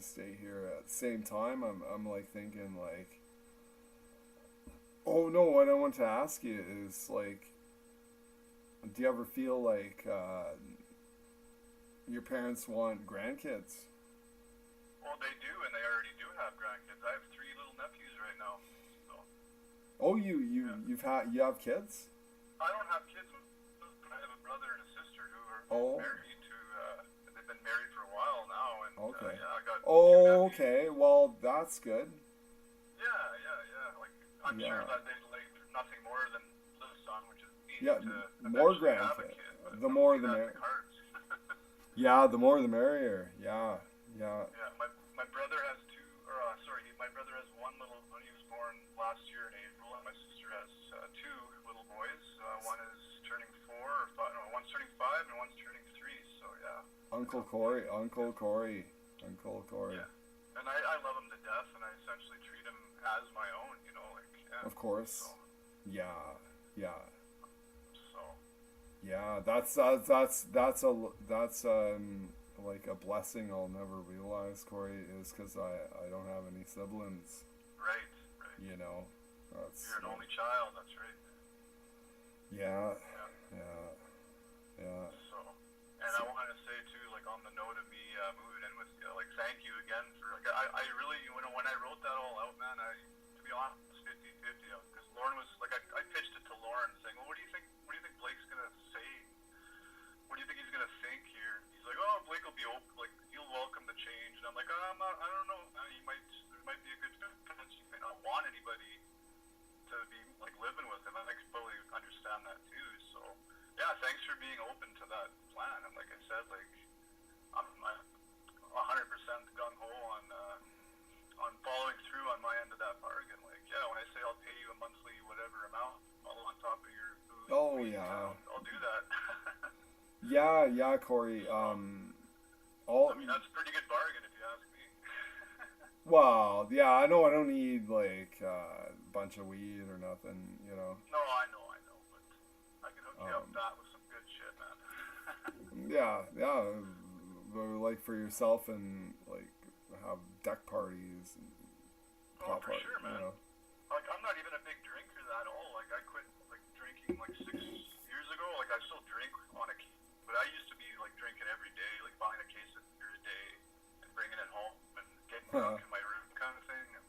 stay here. At the same time, I'm like thinking like, oh no, what I want to ask you is like, do you ever feel like your parents want grandkids? Well, they do, and they already do have grandkids. I have 3 little nephews right now. So. Oh, you have kids? I don't have kids, but I have a brother and a sister who are married to. They've been married for a while now, and okay. I got. Oh, okay. Well, that's good. Yeah. Like I'm sure that they'd like nothing more than the son, which is easy to more have a grandkids. kid, The more the merrier. Yeah, the more the merrier. Yeah. Yeah, my brother has my brother has 1 little one. He was born last year in April, and my sister has 2 little boys. One is turning 4, or 5, no, one's turning 5, and one's turning 3. So yeah. Uncle Corey. Yeah, and I love him to death, and I essentially treat him as my own. You know, like. Yeah, of course. So. Yeah. So. Yeah, that's like a blessing I'll never realize, Corey, is because I don't have any siblings. Right. You know, you're an only child. That's right. Yeah. So, and I want to say too, like on the note of me moving in with you, like thank you again for like I really, you know, when I wrote that all out, man, to be honest, it was 50-50, because Lauren was like I pitched it to Lauren saying, well, what do you think Blake's gonna say? What do you think he's gonna think here? He's like, oh, Blake will be open, like he'll welcome the change, and I'm like, oh, I don't know, there might be a good chance he may not want anybody to be like living with him. I completely understand that Mathews. So yeah, thanks for being open to that plan. And like I said, like I'm 100% gung ho on following through on my end of that bargain. Like yeah, when I say I'll pay you a monthly whatever amount all on top of your food, Oh yeah. I'll do that. Yeah, Corey. All I mean that's a pretty good bargain if you ask me. well, yeah. I know. I don't need like a bunch of weed or nothing. You know. No, I know, but I can hook you up that with some good shit, man. Yeah. But, like for yourself and like have deck parties and Oh, for sure, man. You know. Like I'm not even a big drinker at all. Like I quit like drinking like 6 years ago. Like I still drink on a, but I used to be like drinking every day, like buying a case of beer a day and bringing it home and getting drunk in my room, kind of thing. And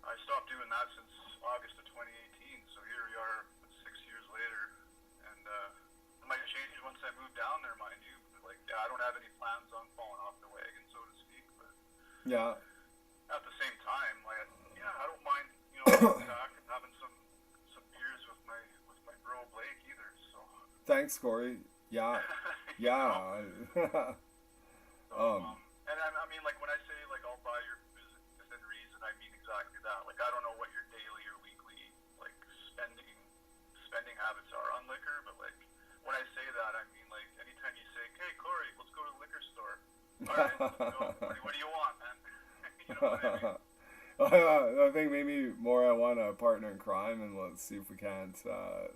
I stopped doing that since August of 2018. So here we are, 6 years later, and it might change once I move down there, mind you. But like, yeah, I don't have any plans on falling off the wagon, so to speak. But Yeah. at the same time, like, yeah, I don't mind, you know, going back and having some beers with my bro Blake either. So. Thanks, Corey. Yeah. Yeah. And I mean, like when I say like I'll buy your booze within reason, I mean exactly that. Like I don't know what your daily or weekly like spending habits are on liquor, but like when I say that, I mean like anytime you say, "Hey Corey, let's go to the liquor store." All right, let's go. What do you want, man? You know what I mean? I think maybe more I want a partner in crime, and let's see if we can't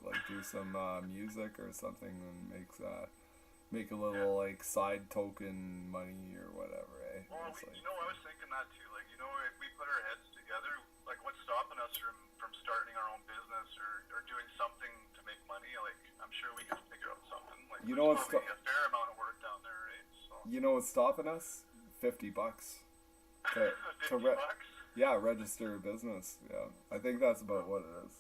like do some music or something and make a little like side token money or whatever, eh? Well, It's like, you know, I was thinking that too. Like, you know, if we put our heads together, like, what's stopping us from starting our own business or doing something to make money? Like, I'm sure we can figure out something. Like, You know there's what's probably a fair amount of work down there, right? So. you know what's stopping us? $50 to 50 bucks? yeah, register a business. Yeah, I think that's about what it is.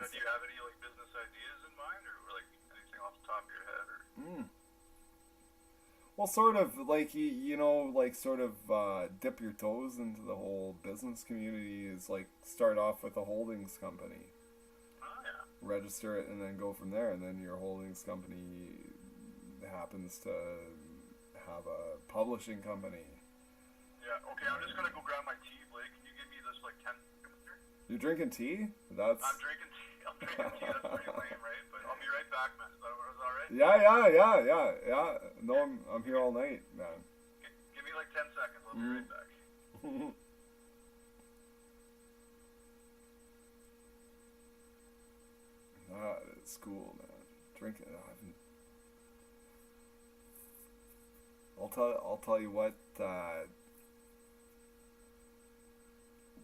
Do you have any like business ideas in mind, or like anything off the top of your head, or? Well, sort of like you know, like sort of dip your toes into the whole business community. Is like start off with a holdings company, Oh yeah. register it, and then go from there. And then your holdings company happens to have a publishing company. Yeah. Okay, I'm just gonna go grab my tea, Blake. Can you give me this like 10 seconds here? You're drinking tea? That's I'm drinking tea. That's pretty lame, right? But I'll be right back, man. Is that all right? yeah. No, I'm here all night, man. Give me like 10 seconds. I'll be right back. That is cool, man. Drinking. I'll tell you what.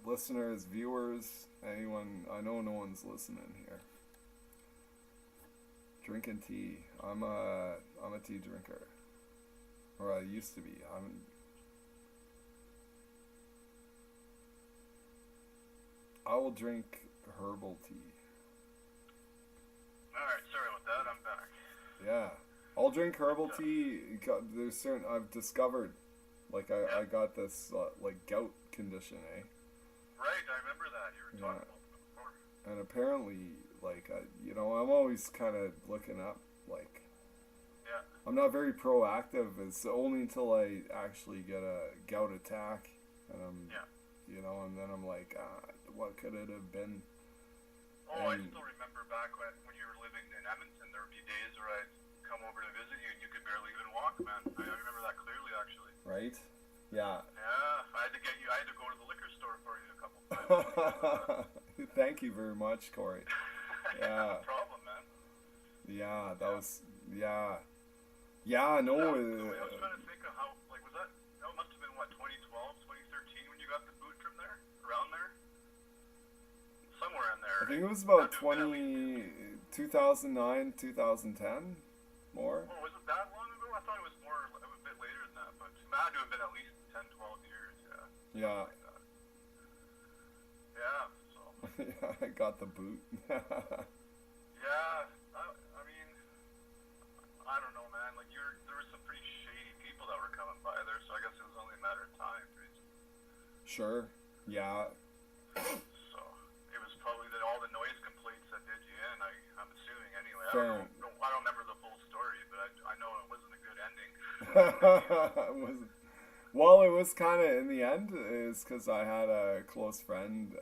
Listeners, viewers, anyone. I know no one's listening here. Drinking tea. I'm a tea drinker, or I used to be. I will drink herbal tea. Alright, sorry about that. I'm back. Yeah, I'll drink herbal tea. There's certain I've discovered, like I got this like gout condition, eh? Right, I remember that. You were talking about it before. And apparently, like you know, I'm always kind of looking up, like. Yeah. I'm not very proactive. It's only until I actually get a gout attack, and you know, and then I'm like, what could it have been? Oh, I still remember back when you were living in Edmonton, there would be days where I'd come over to visit you and you could barely even walk, man. I remember that clearly, actually. Right? Yeah. Yeah, I had to go to the liquor store for you a couple times. Thank you very much, Corey. Yeah. No problem, man. Yeah, that was, yeah. Yeah, no. I was trying to think of how, like, that must have been, what, 2012, 2013 when you got the boot from there? Around there? Somewhere in there. I think it was about 2009, 2010, more. Oh, was it that long ago? I thought it was a bit later than that, but it had to have been at least 10, 12 years, yeah. Yeah. Like yeah, so. Yeah, I got the boot. Yeah, I mean, I don't know, man. Like, there were some pretty shady people that were coming by there, so I guess it was only a matter of time. Sure. Yeah. So it was probably all the noise complaints that did you in. I'm fair. I don't remember the full story, but I know it wasn't a good ending. It was, well, it was kind of in the end is because I had a close friend.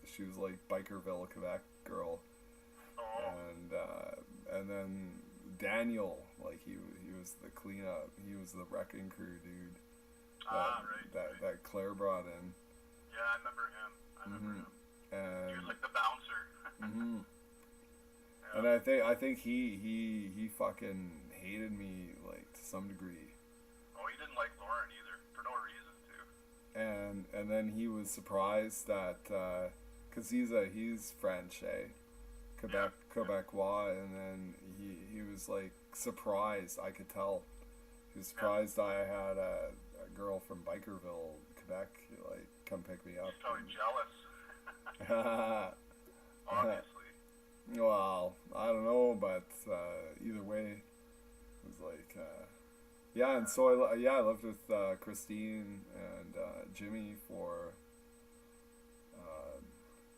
She was like Bikerville, Quebec girl, and then Daniel, like he was the cleanup. He was the wrecking crew dude. That Claire brought in. Yeah, I remember him. Him. And he was like the bouncer. And I think he fucking hated me like to some degree. Oh, he didn't like Lauren either for no reason too. And then he was surprised that cause he's French, Quebecois, and then he was like surprised. I could tell he was surprised I had a girl from Bikerville, Quebec, like come pick me up. He's probably jealous. Obviously. Well, I don't know, but either way, it was like, yeah. And so I lived with Christine and Jimmy for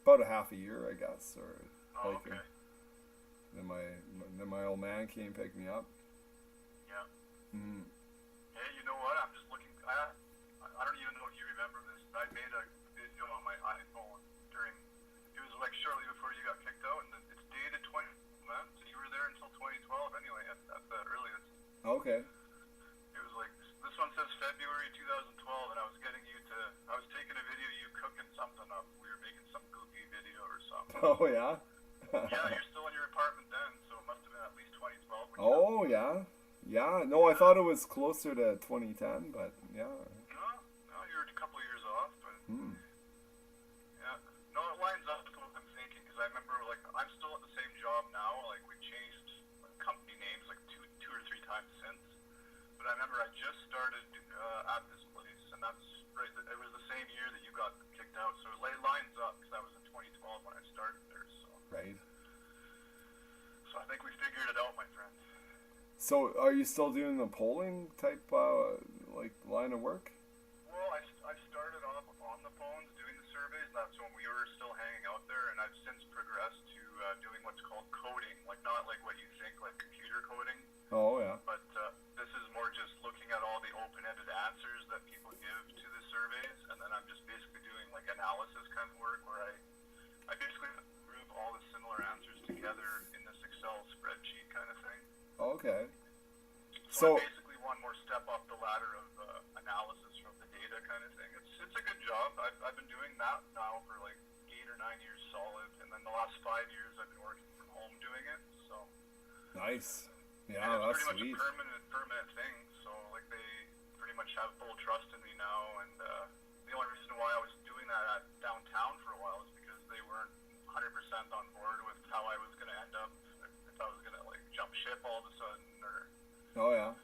about a half a year, I guess, or like. Okay. Then my old man came pick me up. Yeah. Mm-hmm. Hey, you know what? I'm just looking. I don't even know if you remember this. I made a video on my iPhone during. It was like shortly before you got kicked out, and it's dated 20. Man, so you were there until 2012 anyway. At the earliest. Okay. It was like this one says February 2012, and I was getting you to. I was taking a video of you cooking something up. We were making some goofy video or something. Oh yeah. Yeah, you're still in your apartment then, so it must have been at least 2012. Oh yeah. Yeah. No, I thought it was closer to 2010, but yeah. No, you're a couple years off, but yeah, no, it lines up with what I'm thinking because I remember like I'm still at the same job now. Like we changed company names like two or three times since, but I remember I just started at this place, and that's right. It was the same year that you got kicked out, so it lines up because that was in 2012 when I started there. So right. So I think we figured it out, my friend. So are you still doing the polling type like line of work? Well, I started off on the phones doing the surveys, and that's when we were still hanging out there, and I've since progressed to doing what's called coding, like not like what you think, like computer coding, Oh yeah. but this is more just looking at all the open-ended answers that people give to the surveys, and then I'm just basically doing like analysis kind of work where I basically group all the similar answers together in this Excel spreadsheet kind of thing. Okay. So I'm basically one more step up the ladder of analysis from the data kind of thing. It's a good job. I've been doing that now for like 8 or 9 years solid, and then the last 5 years I've been working from home doing it. So Nice. Yeah, and that's it's pretty sweet. much a permanent thing. So like they pretty much have full trust in me now, and the only reason why I was doing that at downtown for a while is because they weren't 100% on board with how I was going to end up, if I was going to like jump ship all of a sudden, or Oh yeah.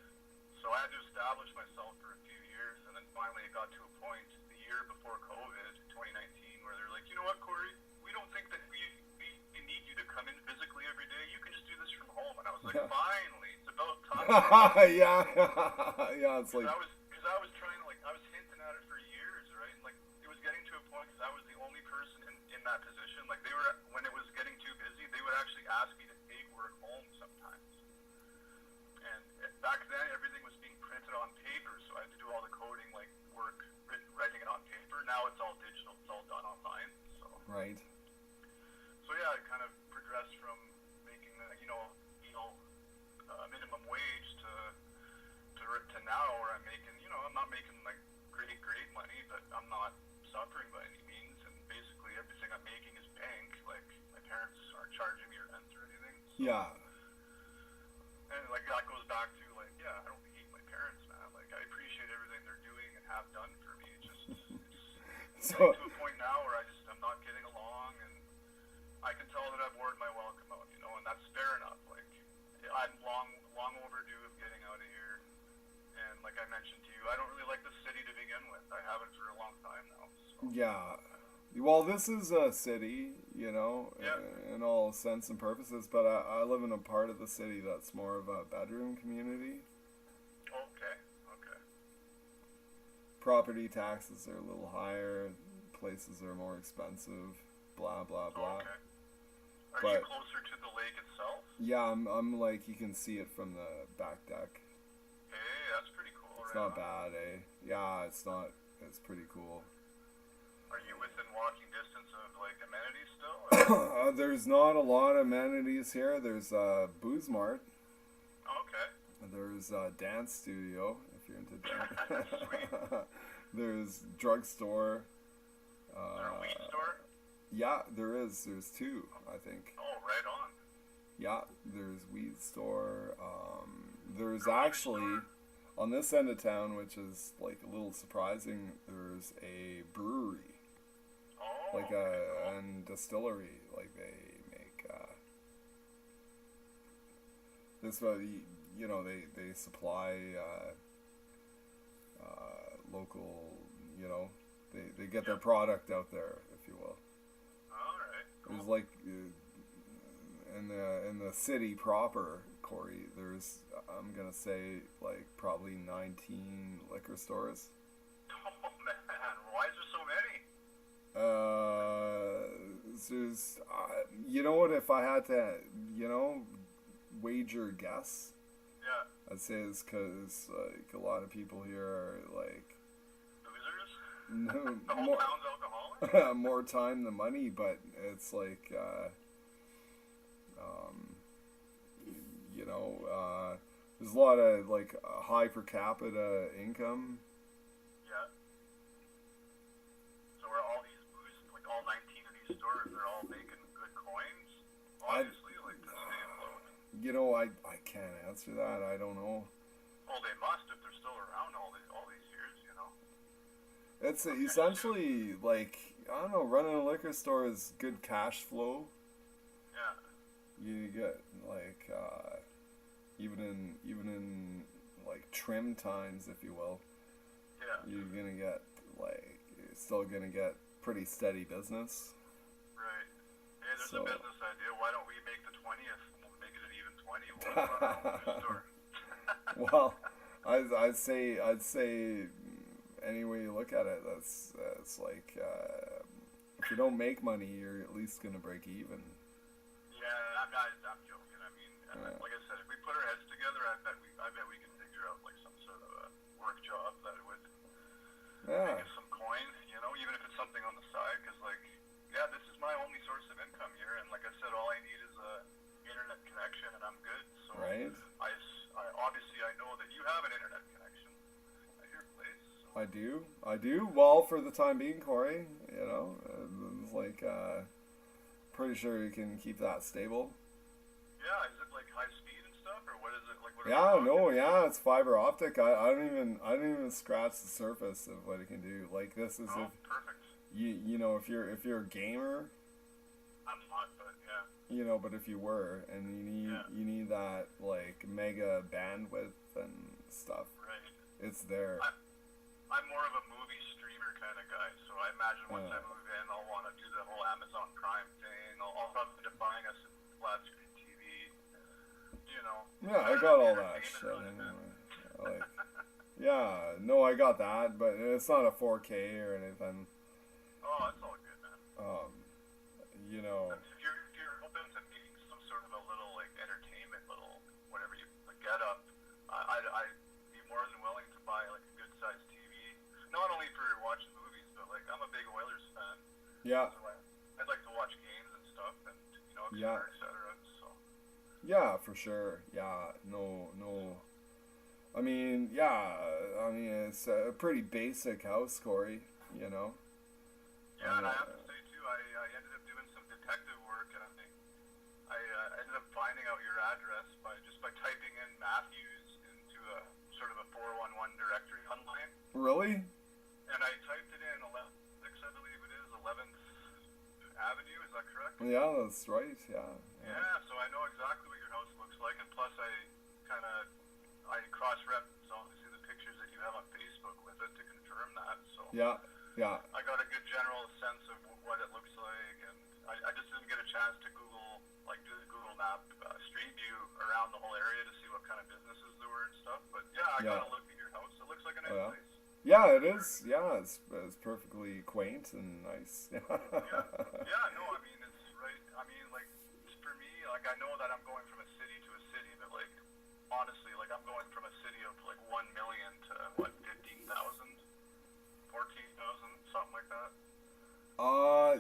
so I had to establish myself for a few years, and then finally it got to a point the year before COVID, 2019, where they're like, you know what, Corey, we don't think that we need you to come in physically every day. You can just do this from home. And I was like, finally, it's about time. Yeah. Yeah, it's like Because I was trying to, like, I was hinting at it for years, right? And, like, it was getting to a point because I was the only person in that position. Like, they were, when it was getting too busy, they would actually ask me to take work home sometimes. And back then, everything was being printed on paper, so I had to do all the coding, like, work, writing it on paper. Now it's all digital. It's all done online. So. right. So yeah, I kind of progressed from making minimum wage to now where I'm making, I'm not making like great money, but I'm not suffering by any means, and basically everything I'm making is bank. Like my parents aren't charging me rent or anything. So, Yeah. and like that goes back to like, yeah, I don't hate my parents, man. Like I appreciate everything they're doing and have done for me. It's just it's So getting to a point now where I'm not getting along, and I can tell that I've worn my welcome out, and that's fair enough. Like, I'm long overdue of getting out of here, and like I mentioned to you, I don't really like the city to begin with. I haven't for a long time now. So. yeah. Well, this is a city, Yeah. in all sense and purposes, but I live in a part of the city that's more of a bedroom community. Okay. Property taxes are a little higher, places are more expensive, blah, blah, blah. Okay. Are But you closer to the lake itself? yeah, I'm like, you can see it from the back deck. Hey, that's pretty cool. It's right not on. bad, eh? Yeah, it's not. It's pretty cool. Are you within walking distance of like amenities still? Or? There's not a lot of amenities here. There's Booze Mart. Okay. There's a dance studio if you're into dance. Sweet. There's drugstore. Is there a weed store? Yeah, there is. There's two, I think. Oh, right on. Yeah, there's weed store. There's actually on this end of town, which is like a little surprising. There's a brewery, Oh. like a and distillery. Like they make this. You know, they supply local. You know, they get their product out there, if you will. All right. Cool. There's like in the city proper, Corey. There's I'm gonna say like probably 19 liquor stores. Oh man, why is there so many? There's you know what? If I had to, wager guess, Yeah. I'd say it's because like a lot of people here are like Boozers? The whole more town's alcoholic? more time than money, but it's like there's a lot of like high per capita income. Yeah. So are all these like all 19 of these stores, they're all making good coins? Obviously, like to stay afloat. I can't answer that. I don't know. Well, they must if they're still around all these years, It's essentially like, I don't know, running a liquor store is good cash flow. Yeah. You get like even in like trim times, if you will, Yeah. you're still gonna get pretty steady business. Right. Hey, there's So- a business idea. Why don't we make the 20th? We'll make it an even 20. We'll run our own liquor store. Well, I'd say any way you look at it, it's like if you don't make money, you're at least gonna break even. Yeah, I'm joking. I mean, like I said, if we put our heads together, I bet we can figure out like some sort of a work job that would Yeah. make us some coin. Even if it's something on the side, because like, yeah, this is my only source of income here, and like I said, all I need is a internet connection, and I'm good. So Right. I obviously I know that you have an internet connection at your place. So. I do. Well, for the time being, Corey, it's like pretty sure you can keep that stable. Yeah, is it like high speed and stuff, or what is it like? What are we Yeah, talking? no, yeah, it's fiber optic. I don't even scratch the surface of what it can do. Like this is Oh, if perfect. if you're a gamer, I'm not, but yeah. but if you were and Yeah. you need that like mega bandwidth and stuff, Right. it's there. I'm more of a movie streamer kind of guy, so I imagine once I move in, I'll want to do the whole Amazon Prime thing. I'll probably end up buying us a flat screen TV. Yeah, I got all that shit anyway. Like, yeah, no, I got that, but it's not a 4K or anything. Oh, that's all good, man. If you're open to meeting some sort of a little like entertainment, little whatever you like, get up, I'd be more than willing to buy like a good sized TV. Not only for watching movies, but like I'm a big Oilers fan. Yeah. So I'd like to watch games and stuff, and Yeah. et cetera. So. Yeah, for sure. Yeah, no. I mean, it's a pretty basic house, Corey. Yeah, and I have to say too, I ended up doing some detective work, and I ended up finding out your address by typing in Mathews into a sort of a 411 directory online. Really? And I typed it in 11th, I believe it is 11th Avenue. Is that correct? Yeah, that's right. Yeah. Yeah. So I know exactly what your house looks like, and plus I cross-rep obviously the pictures that you have on Facebook with it to confirm that. So. Yeah. I got a good general sense of what it looks like, and I just didn't get a chance to do the Google Map Street View around the whole area to see what kind of businesses there were and stuff. But yeah, I got to look at your house. It looks like a nice place. Yeah, it is. Yeah, it's perfectly quaint and nice. Yeah, no, I mean it's right. I mean, like like I know that I'm going from a city to a city, but like honestly, like I'm going from a city of like 1 million to what 15,000, 14,000, something like that.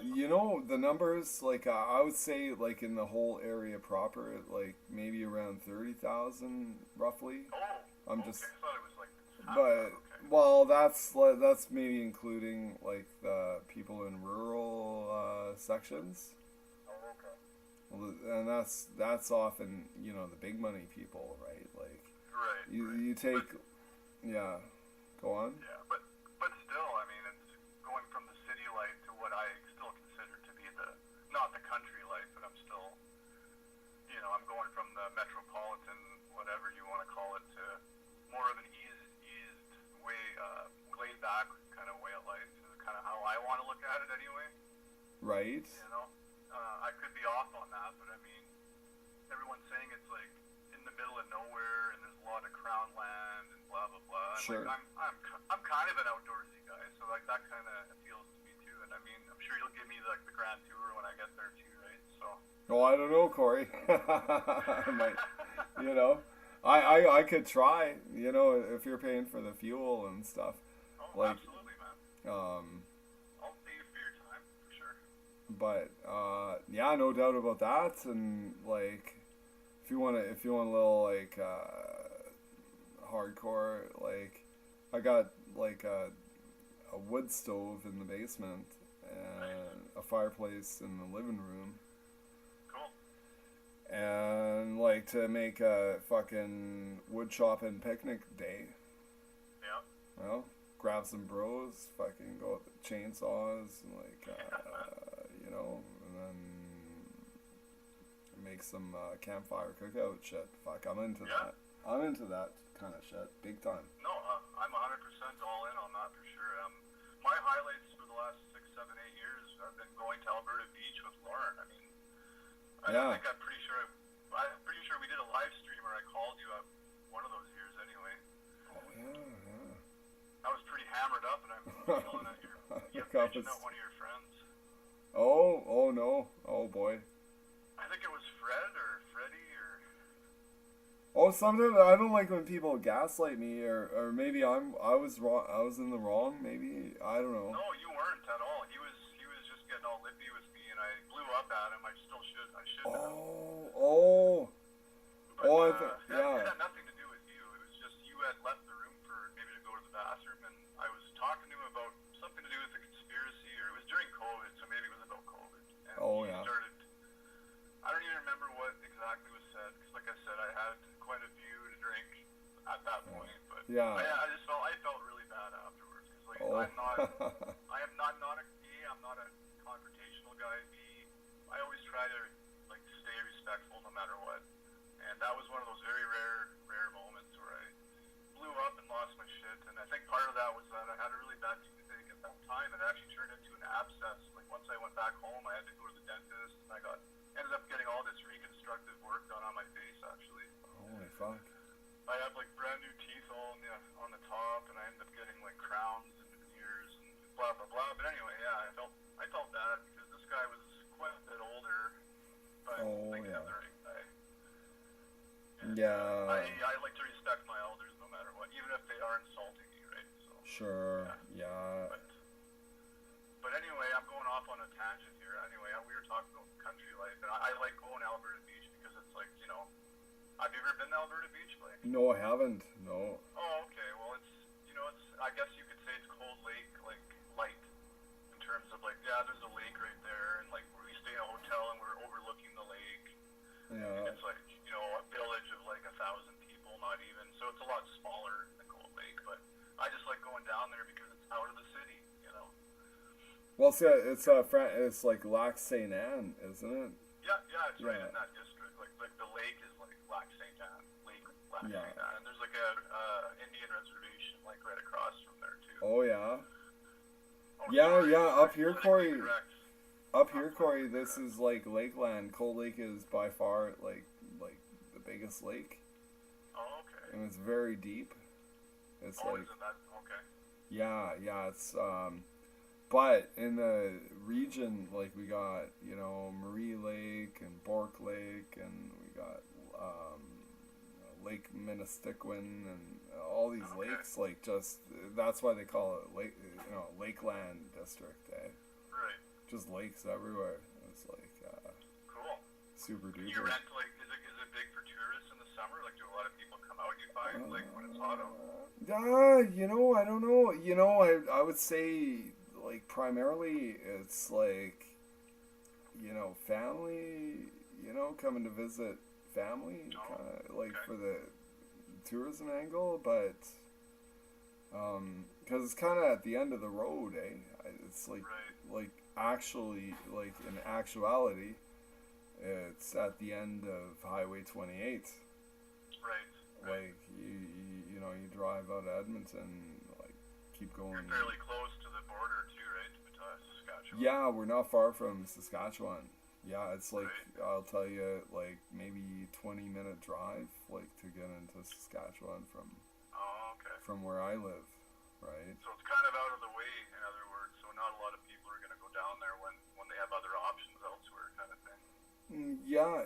You know, the numbers, like, I would say, like, in the whole area proper, like, maybe around 30,000, roughly. Oh, I'm okay. just, I thought it was like half but, that. Okay. well, that's maybe including, like, the people in rural, sections. Oh, okay. Well, and that's often, you know, the big money people, right? Like, Right. you take, yeah, go on. Yeah, but still, I mean, it's going from the city life to what I still consider to be the not the country life, but I'm still, you know, I'm going from the metropolitan, whatever you want to call it, to more of an eased way, laid back kind of way of life. Is kind of how I want to look at it, anyway. Right. You know, I could be off on that, but I mean, everyone's saying it's like in the middle of nowhere and there's a lot of crown land and blah blah blah. And Sure. like, I'm kind of an outdoorsy guy, so like that kind of appeals to me too. And I mean, I'm sure you'll give me like the grand tour when I get there too, right? So. Oh, I don't know, Corey. I might, you know, I could try, you know, if you're paying for the fuel and stuff. Oh, Like, absolutely, man. Um, I'll pay you for your time for sure. but yeah, no doubt about that. And like, if you want a little like hardcore, like, I got like a wood stove in the basement and a fireplace in the living room. Cool. And like to make a fucking wood chopping picnic day. Yeah. Well, grab some bros, fucking go with the chainsaws, and like, you know, and then make some campfire cookout shit. Fuck, I'm into Yeah. that. I'm into that kind of shit, big time. No, I'm 100% all in on that for sure. My highlights for the last 6, 7, 8 years, I've been going to Alberta Beach with Lauren. I mean, Yeah. I think I'm pretty sure we did a live stream or I called you up one of those years anyway. Oh yeah. I was pretty hammered up and I'm yelling at you mentioned out one of your friends. Oh no, oh boy. I think it was Fred or Freddie or. Oh, sometimes I don't like when people gaslight me, or maybe I was wrong. I was in the wrong. Maybe I don't know. No, you weren't at all. He was just getting all lippy with me, and I blew up at him. I should have. Oh. But, Oh, it yeah. had nothing to do with you. It was just you had left the room for maybe to go to the bathroom, and I was talking to him about something to do with the conspiracy, or it was during COVID, so maybe it was about COVID. And Oh, he yeah. started. I don't even remember what exactly was said, because like I said, I had quite a few to drink at that point. But Yeah. I felt really bad afterwards, because like Oh. I'm not I'm not a confrontational guy. I always try to like stay respectful no matter what. And that was one of those very rare moments where I blew up and lost my shit. And I think part of that was that I had a really bad toothache at that time. It actually turned into an abscess. Like once I went back home, I had to go to the dentist, and I ended up getting all this reconstructive work done on my face. Actually, Holy fuck. I have like brand new teeth all on the top, and I ended up getting like crowns and veneers and blah blah blah. But anyway, yeah, I felt bad because this guy was quite a bit older, but Oh, thinking yeah. of the right guy. And, Yeah. I like to respect my elders no matter what, even if they are insulting me, right? So. Sure. Yeah. But anyway, I'm going off on a tangent here. Anyway, we were talking about country life, and I like going to Alberta Beach because it's like, you know, have you ever been to Alberta Beach, Blake? No, I haven't. No. Oh, okay. Well, I guess you could say it's Cold Lake, like, light, in terms of, like, yeah, there's a lake right there, and, like, we stay in a hotel, and we're overlooking the lake. Yeah. It's, like, you know, a village of, like, 1,000 people, not even, so it's a lot smaller than Cold Lake, but I just like going down there because it's out of the city, you know? Well, see, it's like Lac Saint Anne, isn't it? Yeah, it's right Yeah. in that district. Like the lake is like Lac Saint Anne, Lac Yeah. Saint Anne, and there's like a Indian reservation like right across from there too. Oh yeah. Oh, Yeah, sorry, yeah. Up here, politically Corey. correct. Up here, Corey. This is like Lakeland. Cold Lake is by far like the biggest lake, Oh, okay. and it's very deep. It's Oh, like isn't that okay? yeah. It's but in the region, like we got, you know, Marie Lake and Bork Lake and Lake Minnestiquin and all these Okay. lakes, like just that's why they call it lake, Lakeland district, eh? Right. Just lakes everywhere. It's like Cool. super You duper. rent, like, is it big for tourists in the summer? Like, do a lot of people come out, you find, like, when it's hot out? I don't know. I would say like primarily it's like family, coming to visit family, Oh, kind of like okay. for the tourism angle, but because it's kind of at the end of the road, eh? It's like Right. actually like in actuality, it's at the end of Highway 28. Right. Like you drive out of Edmonton, like keep going. You're fairly close to the border, too, right? To Saskatchewan. Yeah, we're not far from Saskatchewan. Yeah, it's like Right. I'll tell you, like maybe 20-minute drive, like to get into Saskatchewan Oh, okay. from where I live, right? So it's kind of out of the way, in other words, so not a lot of people are going to go down there when they have other options elsewhere, kind of thing. Yeah.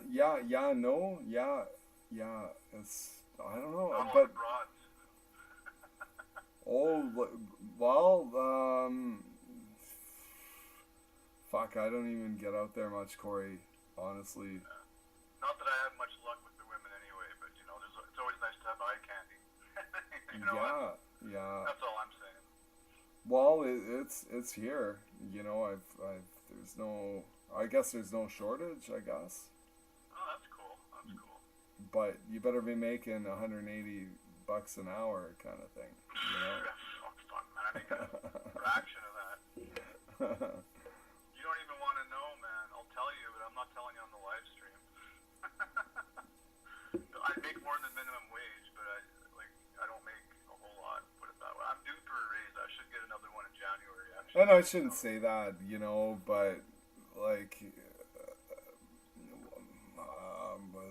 It's I don't know, Not a lot but of broads. fuck, I don't even get out there much, Corey. Honestly. Not that I have much luck with the women anyway, but, it's always nice to have eye candy. Yeah. That's all I'm saying. Well, it's here. I guess there's no shortage, I guess. Oh, that's cool. That's cool. But you better be making $180 an hour kind of thing, Oh, fuck, man. I make a fraction of that. You don't even want to know, man. I'll tell you, but I'm not telling you on the live stream. I make more than minimum wage, but I don't make a whole lot, put it that way. I'm due for a raise. I should get another one in January, actually. And I shouldn't say that, but like,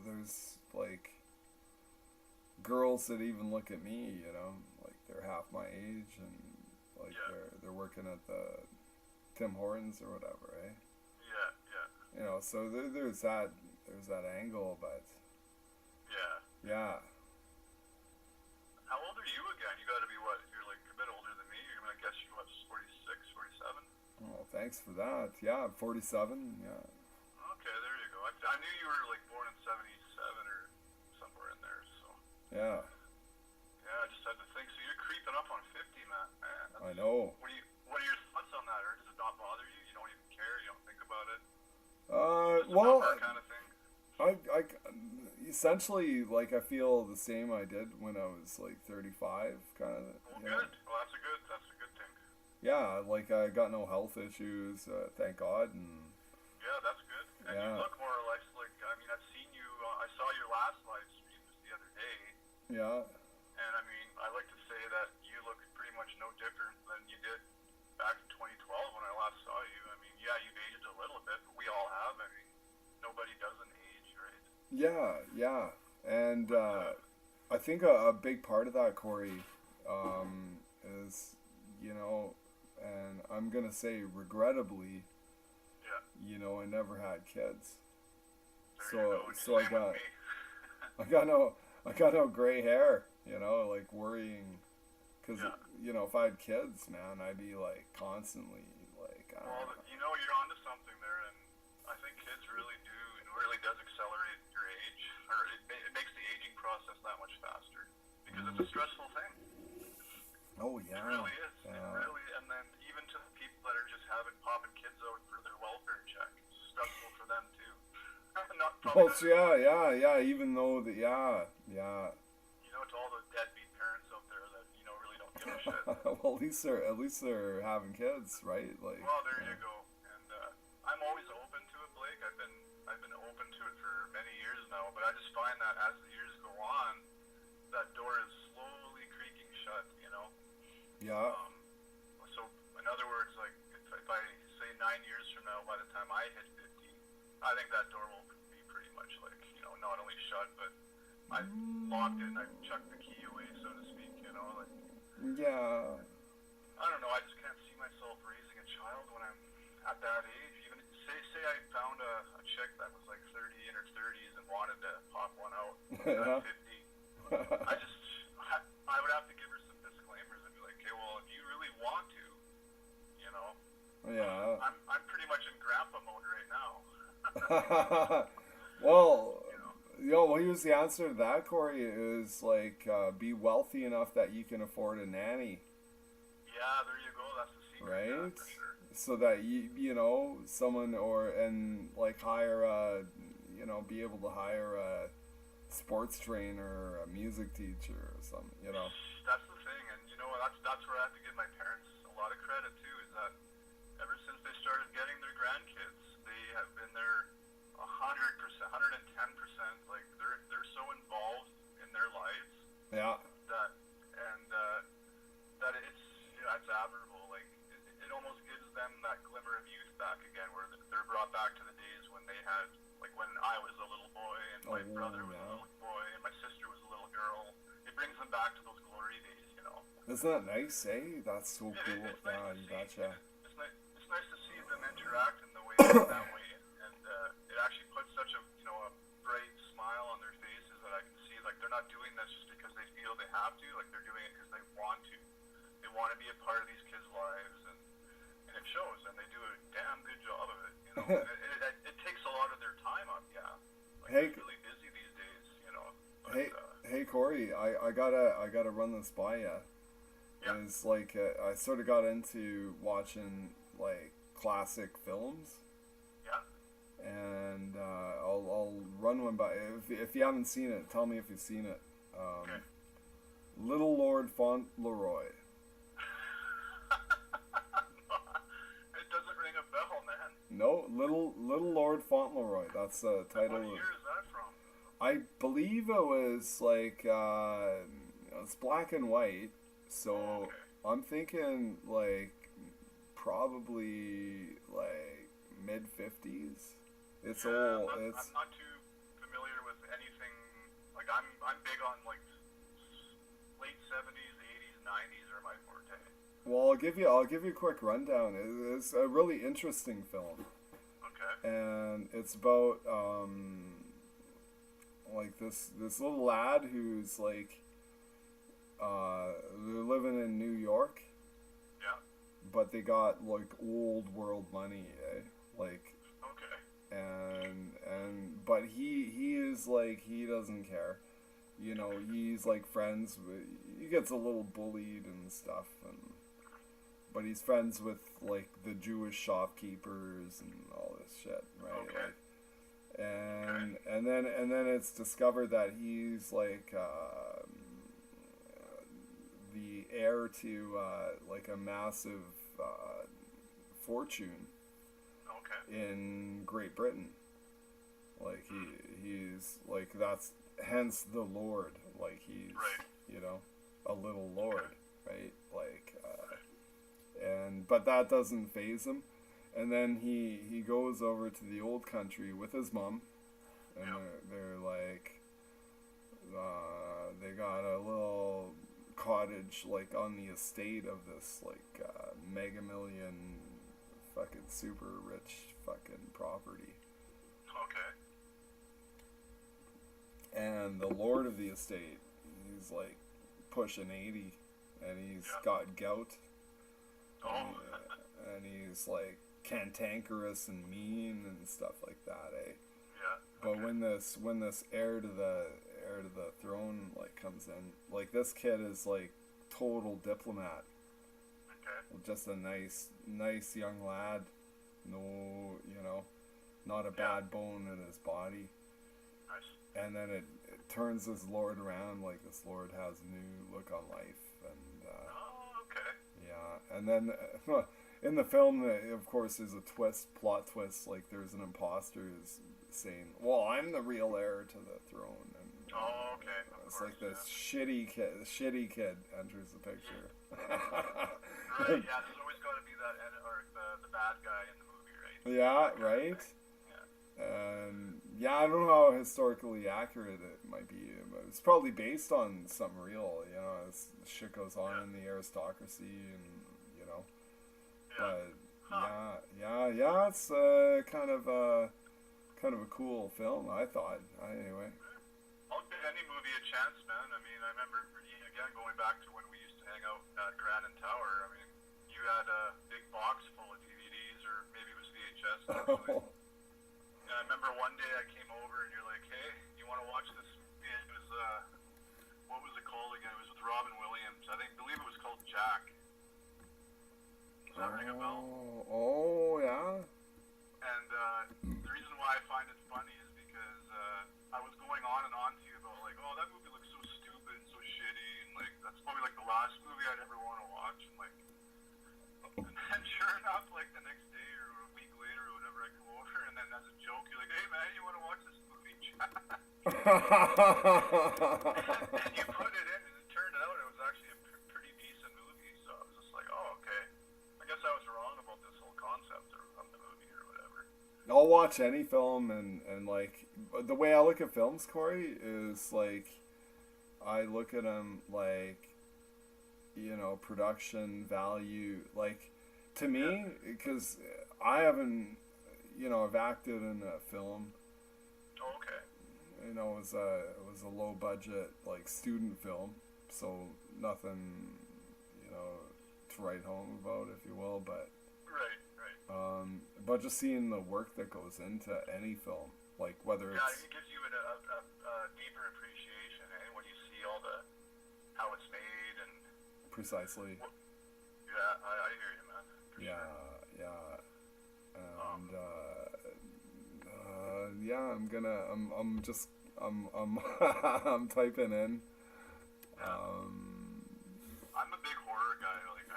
there's like girls that even look at me, like they're half my age and like Yeah. they're working at the Tim Hortons or whatever, eh? Yeah. So there's that angle, but Yeah. yeah. How old are you again? You got to be what? You're like a bit older than me. I guess you're what, 46, 47? Oh, thanks for that. Yeah, 47. Yeah. Okay, there you go. I knew you were like born in 77 or somewhere in there. So Yeah. yeah, I just had to think. So you're creeping up on 50, man. I know. What are your thoughts on that, or does it not bother you? You don't even care. You don't think about it. Just a Well, number kind of thing. I essentially like I feel the same I did when I was like 35, kind of. Well, good. Well, that's a good thing. Yeah, like I got no health issues, thank God, and Yeah, that's good. And Yeah. you look more or less like, I've seen you, I saw your last live stream just the other day, yeah, and I like to say that you look pretty much no different than you did back in 2012 when I last saw you. Yeah, you've aged a little bit, but we all have. Nobody doesn't age, right? yeah, and I think a big part of that, Corey, is and I'm gonna say regrettably, Yeah. I never had kids. There you go. And So I same with got me. I got no gray hair, like worrying, because Yeah. if I had kids, man, I'd be like constantly like, I Well, don't know. you're onto something there, and I think kids really do, it really does accelerate your age, or it makes the aging process that much faster, because it's a stressful thing. Oh yeah, It really is. yeah. It really, and then even to the people that are just popping kids out for their welfare check, it's stressful for them too. Not Well, probably yeah. Even though yeah. to all the deadbeat parents out there that really don't give a shit. Well, at least they're having kids, right? Like. Well, there you go. And I'm always open to it, Blake. I've been open to it for many years now, but I just find that as the years go on, that door is slowly creaking shut. Yeah. So in other words, like if I say 9 years from now, by the time I hit 50, I think that door will be pretty much like not only shut, but I've locked it and I've chucked the key away, so to speak. Like. Yeah. I don't know. I just can't see myself raising a child when I'm at that age. Even say I found a chick that was like 30 in her 30s and wanted to pop one out Yeah. at 50. I would have to give her some disclaimers and be like, okay, well, if you really want to, you know, Yeah. I'm pretty much in grandpa mode right now. Well, You know, well, here's the answer to that, Corey, is like be wealthy enough that you can afford a nanny, yeah, there you go. That's the secret. Yeah, right? for sure. So that you know, someone and like hire a, be able to hire a sports trainer or a music teacher or something, That's the thing, and you know what? That's where I have to give my parents a lot of credit too. Is that ever since they started getting their grandkids, they have been there 100%, 110%. Like they're so involved in their lives Yeah. that and that it's admirable. Like it almost gives them that glimmer of youth back again, where they're brought back to the days when they had, like when I was a little boy and my Oh, brother was yeah. a little boy and my sister was a little girl. It brings them back to those glory days, you know. Isn't that nice, eh? That's so Yeah, cool. it's nice Yeah, to you see. betcha. It's nice to see them interact in the way that way, and it actually puts such a a bright smile on their faces that I can see like they're not doing this just because they feel they have to. Like they're doing it because they want to. They want to be a part of these kids' lives, and it shows, and they do a damn good job of it. You know, it takes a lot of their time up. Yeah, like Hey. they're really busy these days. You know. But, Hey Corey, I gotta run this by you. Yeah. Is like I sort of got into watching like classic films, Yeah. and I'll run one by. If you haven't seen it, tell me if you've seen it. Okay. Little Lord Fauntleroy. It doesn't ring a bell, man. No, Little Lord Fauntleroy. That's the title. What year is that from? I believe it was like it's black and white, so Okay. I'm thinking like probably like mid-50s. It's old. I'm It's not too familiar with anything. Like I'm big on like late 70s, 80s, 90s are my forte. well, I'll give you a quick rundown. It's a really interesting film, Okay. and it's about like this little lad who's like they're living in New York, Yeah. but they got like old world money, eh? Like, Okay. but he is like, he doesn't care, he's like friends with, he gets a little bullied and stuff, but he's friends with like the Jewish shopkeepers and all this shit, right? Okay. Like, and then it's discovered that he's like the heir to like a massive fortune Okay. in Great Britain. Like he's like, that's hence the Lord. Like he's Right. a little lord, right? Like but that doesn't faze him. And then he goes over to the old country with his mom, and Yeah. they're like they got a little cottage like on the estate of this like mega million fucking super rich fucking property. Okay. And the lord of the estate, he's like pushing 80, and he's Yeah. got gout, Oh. and he's like cantankerous and mean and stuff like that, eh? Yeah. But Okay. when this heir to the throne like comes in, like this kid is like total diplomat, Okay. just a nice young lad, no, not a bad bone in his body. Nice. And then it turns this lord around, like this lord has a new look on life, and Oh, okay. yeah, and then in the film, of course, there's a plot twist, like there's an imposter who's saying, well, I'm the real heir to the throne, and Oh, okay. Of it's course, like this shitty kid enters the picture. Right. Yeah. There's always got to be that or the bad guy in the movie, right? Yeah, right? Yeah, I don't know how historically accurate it might be, but it's probably based on something real, as shit goes on in the aristocracy, and, Yeah. but, yeah, it's kind of a cool film, I thought, anyway. I'll give any movie a chance, man. I mean, I remember, again, going back to when we used to hang out at Grand and Tower. I mean, you had a big box full of DVDs, or maybe it was VHS, actually. And I remember one day I came over and you're like, hey, you want to watch this movie? It was, what was it called again? It was with Robin Williams. I believe it was called Jack. Does that ring a bell? Oh, yeah. And the reason why I find it funny is because I was going on and on to you about like, oh, that movie looks so stupid and so shitty, and like that's probably like the last movie I'd ever want to watch. And like, and sure enough, like the next day or a week later or whatever, I come over and then as a joke, you're like, hey man, you want to watch this movie? And you put it in, and it turned out it was actually a pretty decent movie. So I was just like, oh, okay. I guess I was wrong about this whole concept of the movie or whatever. I'll watch any film, and like the way I look at films, Corey, is like I look at them like, you know, production value. Like to me, because I haven't, you know, I've acted in a film. Oh, okay. You know, it was a low budget like student film, so nothing, you know, to write home about, if you will, but. Right. But just seeing the work that goes into any film, like whether Yeah, it's it gives you a deeper appreciation, when you see all how it's made and. precisely, Yeah, I hear you, man. For yeah, sure. yeah, and yeah, I'm typing in. I'm a big horror guy. Like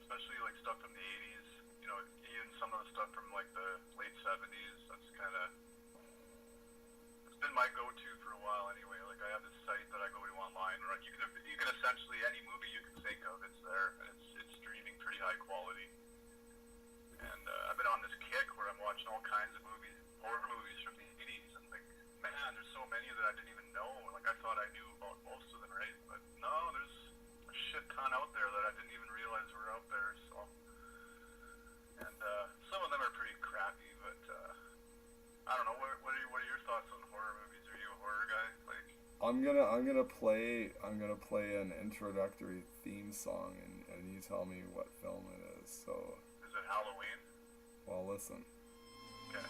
especially like stuff from the '80s. You know, even some of the stuff from like the late '70s. That's kind of. It's been my go-to for a while anyway. Like I have this site that I go to online. Right, you can essentially any movie you can think of, it's there, and it's streaming pretty high quality. And I've been on this kick where I'm watching all kinds of movies, horror movies from the '80s, and like, man, there's so many that I didn't even know. Like I thought I knew about most of them, right? But no, there's a shit ton out there that I didn't even realize were out there. So, and some of them are pretty crappy, but I don't know. What are your thoughts on horror movies? Are you a horror guy? Like, I'm gonna play an introductory theme song, and you tell me what film it is. So. Is it Halloween? Well, listen. Okay.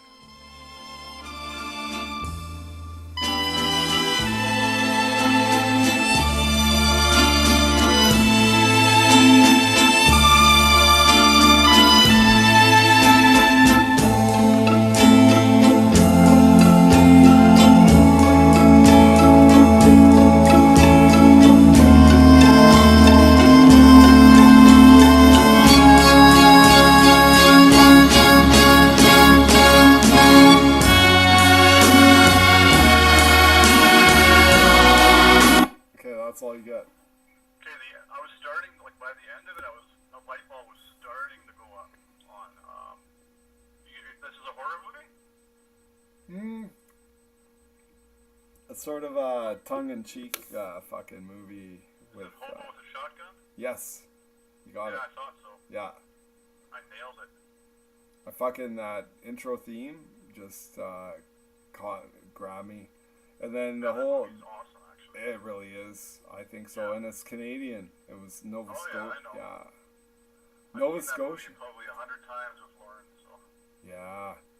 That's all you get. Okay, I was starting, like, by the end of it, a light bulb was starting to go up on, this is a horror movie? It's sort of a tongue-in-cheek fucking movie with. Is it Hobo with a Shotgun? Yes, you got it. Yeah, I thought so. Yeah. I nailed it. I fucking that intro theme just grabbed me, and then the whole. That movie's awesome, actually. It really is. I think so, Yeah. and it's Canadian. It was Nova Scotia. I know. Yeah. I've Nova seen that Scotia. movie probably 100 times with Lauren, so.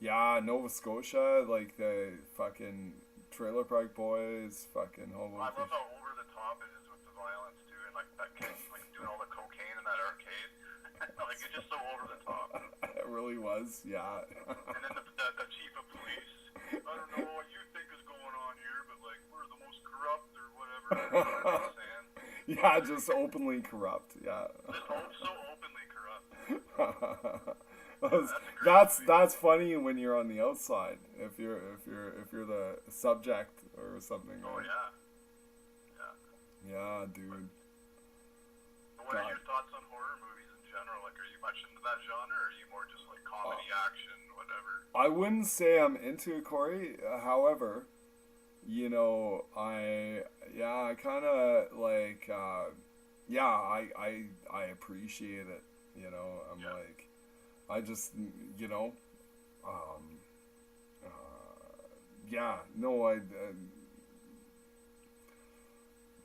Yeah, Nova Scotia, like the fucking Trailer Park Boys, fucking Hobo. I love how over the top it is with the violence too, and like that kid like doing all the cocaine in that arcade. Like it's just so over the top. It really was, yeah. And then the chief of police. I don't know what you think is going on here, but like we're the most corrupt or whatever. You know what I'm saying? Yeah, just openly corrupt. Yeah. Just so openly corrupt. That's funny when you're on the outside. If you're the subject or something. Oh right? Yeah, dude. But what are your thoughts on horror movies in general? Like, are you much into that genre, or are you more just like comedy, action, whatever? I wouldn't say I'm into it, Corey. However, you know, I kind of like, I appreciate it. You know, I'm like, I just, you know,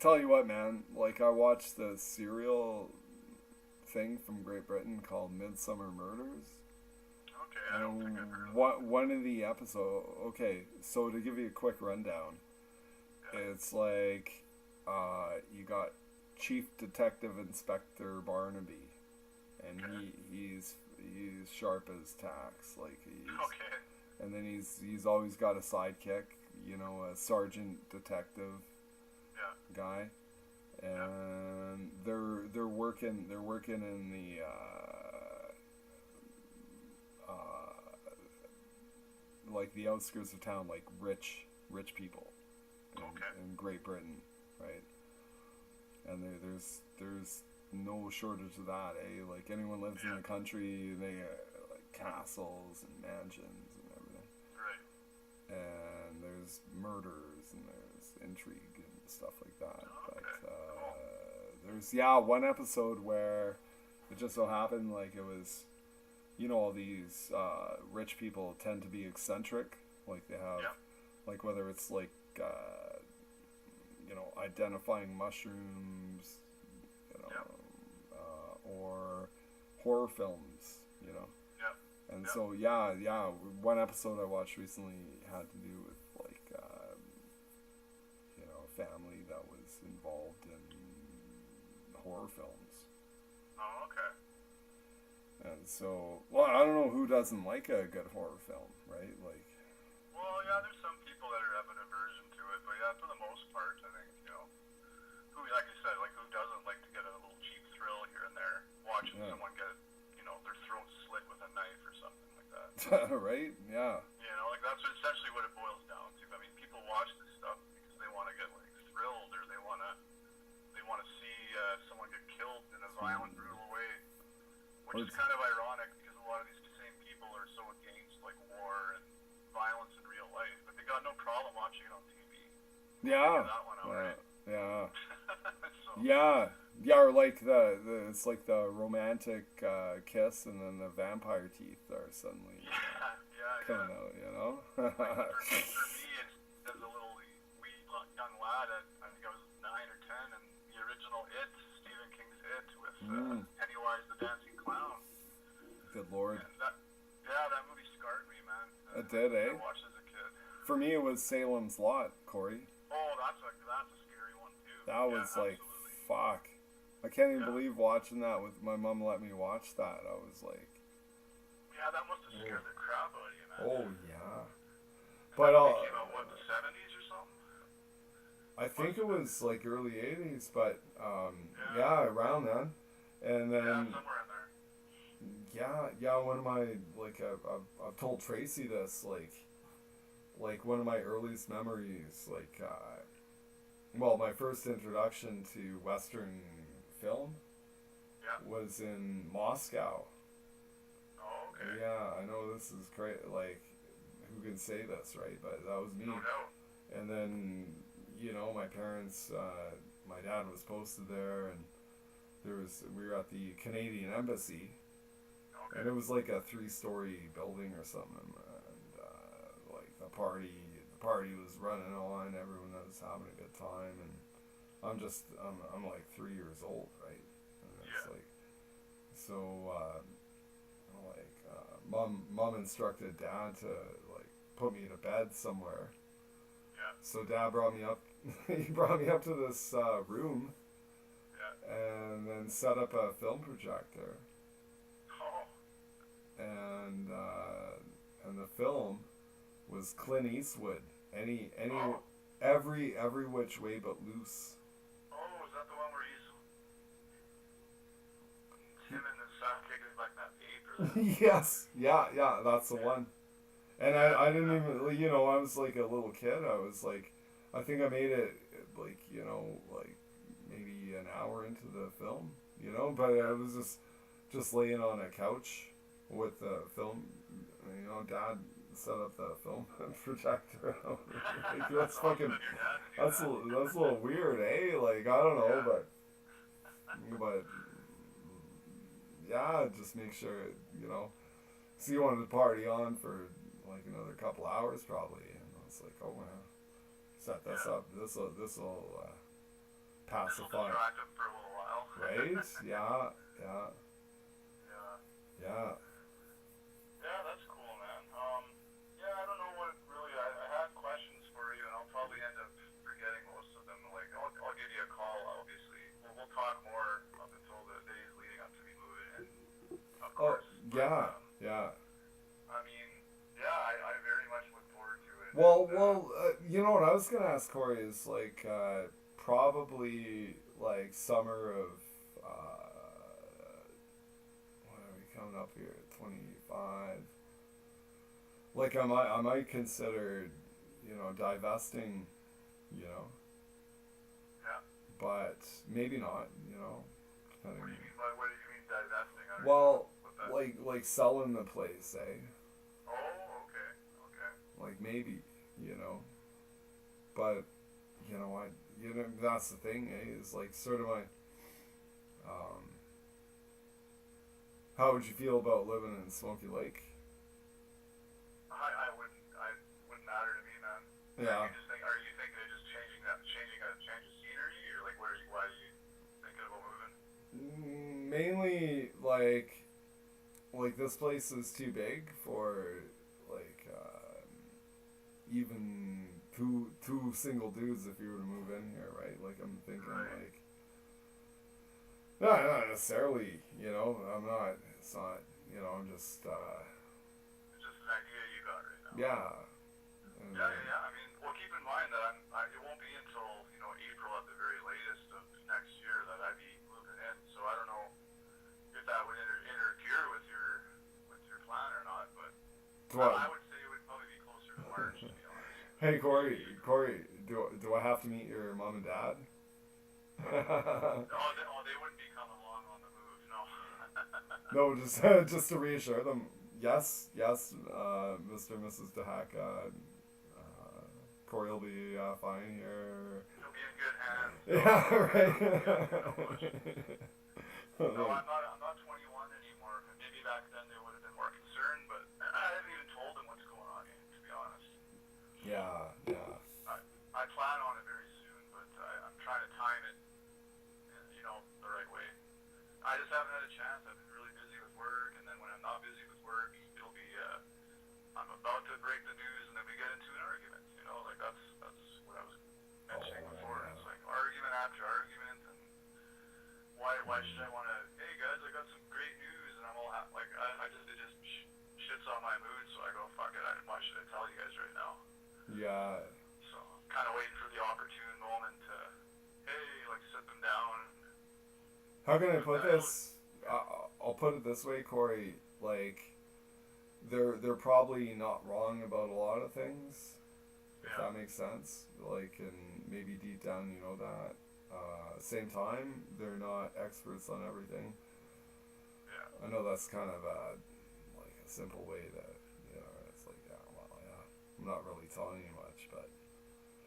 tell you what, man. Like I watched the serial thing from Great Britain called Midsummer Murders. Okay, I don't think I've heard of One of the episodes. Okay, so to give you a quick rundown, it's like you got Chief Detective Inspector Barnaby, and he's sharp as tacks. Like he's Okay. and then he's always got a sidekick, you know, a sergeant detective guy, and they're working in the like the outskirts of town, like rich people in Great Britain, right? And there's no shortage of that, eh? Like anyone lives in the country, they like castles and mansions and everything. Right. And there's murders and there's intrigue and stuff like that. Okay. But there's one episode where it just so happened like it was, you know, all these rich people tend to be eccentric, like they have, like whether it's like you know, identifying mushrooms, you know, or horror films, you know. And so one episode I watched recently had to do with like you know, a family that was involved in horror films. Oh, okay. And so, well, I don't know who doesn't like a good horror film, right? Like, Well, yeah, there's some people that have an aversion to it, but yeah, for the most part, I think, you know, who, like you said, like who doesn't like to get a little cheap thrill here and there, watching someone get, you know, their throat slit with a knife or something like that. right? Yeah. You know, like that's essentially what it boils down to. I mean, people watch this stuff because they want to get like thrilled, or they want to see someone get killed in a violent, brutal way, which is kind of ironic because a lot of these same people are so against like war and violence in real life, but they got no problem watching it on TV. Yeah. That one out, right? Yeah. So, Yeah. Yeah, or like the it's like the romantic kiss, and then the vampire teeth are suddenly coming out, you know? for me, it's as a little wee young lad, I think I was 9 or 10, and the original It, Stephen King's It, with Pennywise the Dancing Clown. Good Lord. And that movie scarred me, man. It did, eh? I watched as a kid. For me, it was Salem's Lot, Corey. Oh, that's a scary one too. That was like, fuck. I can't even believe watching that with my mom let me watch that. I was like, yeah, that must have scared the crap out of you, man. oh yeah. But It came out, what, the 70s or something? I think it was like early 80s, but around then. And then somewhere in there. one of my, like, I've told Tracy this, like one of my earliest memories, like, well, my first introduction to Western film was in Moscow. Oh, okay. Yeah, I know this is great, like, who can say this, right? But that was me. No doubt. And then, you know, my parents, my dad was posted there, and we were at the Canadian Embassy, and it was like a 3-story building or something, and like the party was running on, everyone was having a good time, and I'm like 3 years old, right? And it's like, so mom instructed dad to like put me to bed somewhere. So dad brought me up. He brought me up to this room, and then set up a film projector. And the film was Clint Eastwood. Every which way but loose. Oh, is that the one where he's him and the sidekick is like that ape? Or Yes, yeah, that's the one. And I didn't even, you know, I was like a little kid. I was like, I think I made it like, you know, like maybe an hour into the film, you know, but I was just laying on a couch with the film, you know, dad set up the film projector. Like, that's fucking, that's a little weird, eh? Like, I don't know, but yeah, just make sure, you know, so you wanted to party on for like another couple hours probably, and I was like, oh man, set this up, this'll pacify. Distract them for a little while. Right? Yeah. Yeah. Yeah. Yeah, that's cool, man. Yeah, I don't know what really. I had questions for you, and I'll probably end up forgetting most of them. Like, I'll give you a call. Obviously, we'll talk more up until the days leading up to me moving in. Of Oh, course. yeah. But, Yeah. I mean, yeah, I very much look forward to it. Well, you know what I was gonna ask Corey is like probably like summer of what are we coming up here? 25. Like I might consider, divesting, you know, Yeah. but maybe not, depending. What do you mean by what do you mean divesting? I don't Well, know what that- like selling the place, eh? Oh, okay. Like maybe, but that's the thing, eh? Is like sort of my how would you feel about living in Smoky Lake? I wouldn't matter to me, man. Yeah. Are you thinking of just changing of scenery, or like why are you thinking about moving? Mainly like this place is too big for like even two single dudes if you were to move in here, right? Like I'm thinking Right. like not necessarily, I'm not. It's not, I'm just It's just an idea you got right now. yeah. And, Yeah. I mean, well, keep in mind that it won't be until April at the very latest of next year that I'd be moving in. So I don't know if that would interfere with your plan or not. But I would say it would probably be closer to March, to be honest. Hey Corey, do I have to meet your mom and dad? Oh, they wouldn't be coming along on the move, no. No, just to reassure them. Yes, Mr. and Mrs. DeHack, Corey will be fine here. You'll be in good hands. Yeah, right. No, I'm not 21 anymore. Maybe back then they would have been more concerned, but I haven't even told them what's going on yet, to be honest. Yeah. I plan on it very soon, but I'm trying to time it, the right way. I just haven't had a chance. I've been really busy with work, and then when I'm not busy with work, it'll be I'm about to break the news, and then we get into an argument. Like that's what I was mentioning before. Yeah. It's like argument after argument, and why should I want to? Hey guys, I got some great news, and I'm all like it just shits on my mood. So I go fuck it. Why should I tell you guys right now? Yeah. So I'm kind of waiting for the opportune moment to sit them down. How can I put this? I'll put it this way, Corey. Like, they're probably not wrong about a lot of things. If Yeah. that makes sense. Like, and maybe deep down you know that. Same time, they're not experts on everything. Yeah. I know that's kind of a simple way to, it's like, I'm not really telling you much, but.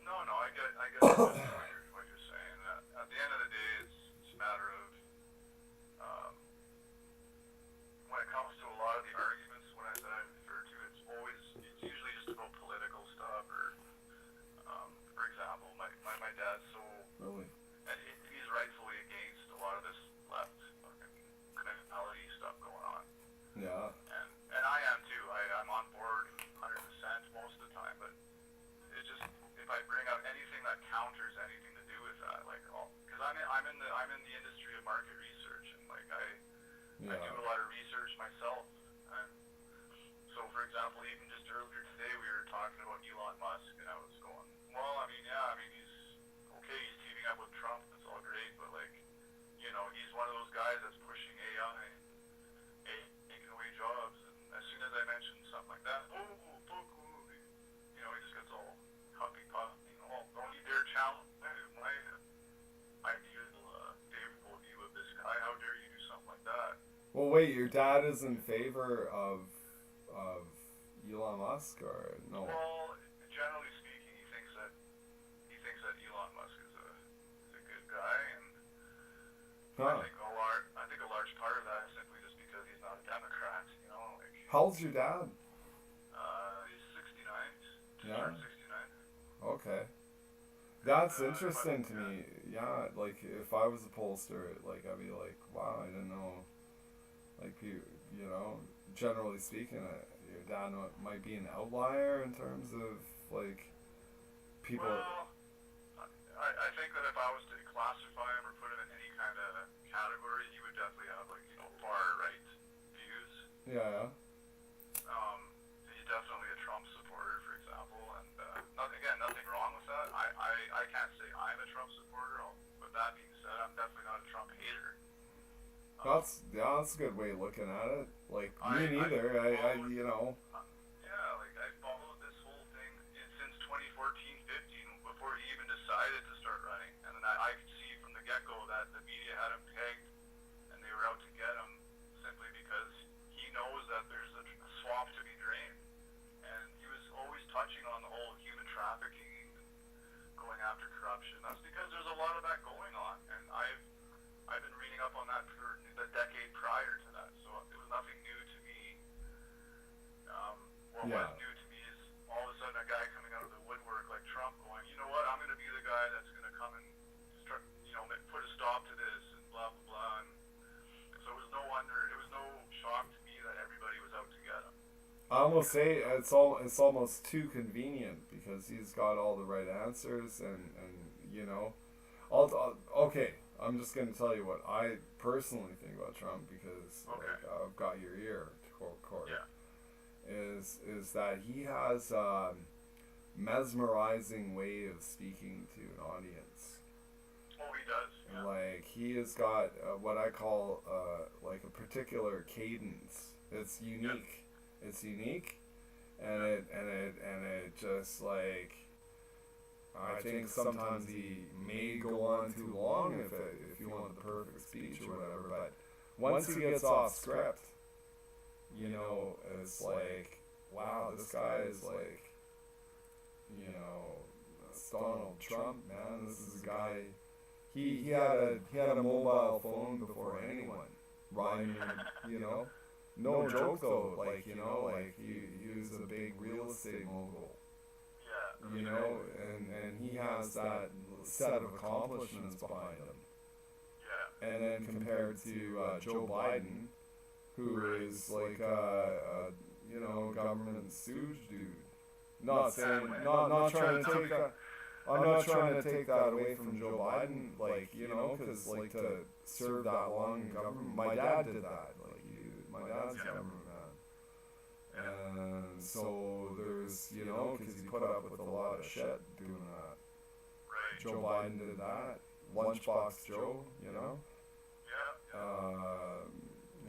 No, I get what you're saying. At the end of the day, it's a matter of when it comes to a lot of the arguments, when I said I refer to, it's usually just about political stuff, or for example, my dad's so, Really? and he's rightfully against a lot of this left fucking criminality stuff going on. Yeah. And I am too. I'm on board 100% most of the time, but it's just if I bring up anything that counters anything to do with that, because I'm in the industry of market research, and I do a lot of research myself. And so, for example, even just earlier today, we were talking about Elon Musk, and I was going, well, he's okay. He's teaming up with Trump. That's all great, but he's one of those guys that's pushing AI, taking away jobs. And as soon as I mention something like that, he just gets all huffy puffy. Don't you dare challenge my ideal, favorable view of this guy. How dare you do something like that? Well, wait, your dad is in favor of Elon Musk, or no? Well, generally speaking, he thinks that Elon Musk is a good guy, and Huh. I think a large part of that is simply just because he's not a Democrat. How old's your dad? He's 69. Just Yeah. turned 69. Okay. That's interesting to me. Yeah, like if I was a pollster, like I'd be like, wow, I didn't know. Like you know, generally speaking, your dad might be an outlier in terms of like people. Well, I think that if I was to classify him or put him in any kind of category, he would definitely have like far right views. Yeah. He's definitely a Trump supporter, for example, and nothing wrong with that. I can't say I'm a Trump supporter. With that being said, I'm definitely not a Trump hater. That's a good way of looking at it. Like me neither. I followed this whole thing since 2014, 15, before he even decided to start running, and then I could see from the get-go that the media had him pegged, and they were out to get him simply because he knows that there's a swamp to be drained, and he was always touching on the whole human trafficking and going after corruption. That's because there's a lot of that going on, and I've been reading up on that for the decade prior to that, so it was nothing new to me. What was new to me is all of a sudden a guy coming out of the woodwork like Trump going, you know what, I'm going to be the guy that's going to come and start, put a stop to this and blah, blah, blah. And so it was no shock to me that everybody was out to get him. I almost say it's almost too convenient because he's got all the right answers and okay. I'm just gonna tell you what I personally think about Trump because like, I've got your ear to quote Corey. Yeah. Is that he has mesmerizing way of speaking to an audience. Oh, he does. Yeah. Like he has got what I call like a particular cadence. It's unique. Yeah. It's unique, and it just like I think sometimes he may go on too long if you want the perfect speech or whatever. But once he gets off script, it's like, wow, this guy is like, it's Donald Trump, man. This is a guy. He had a mobile phone before anyone. Ryan, no joke though. Like he was a big real estate mogul. Yeah. And he has that set of accomplishments behind him. Yeah. And then compared to Joe Biden, who is like government stooge dude. Not trying to take that. I'm not trying to take that away from Joe Biden, because like to serve that long in government. My dad did that. My dad's a government man, and so there's because he put up with a lot of shit doing that. Right. Joe Biden did that. Lunchbox Joe, Yeah.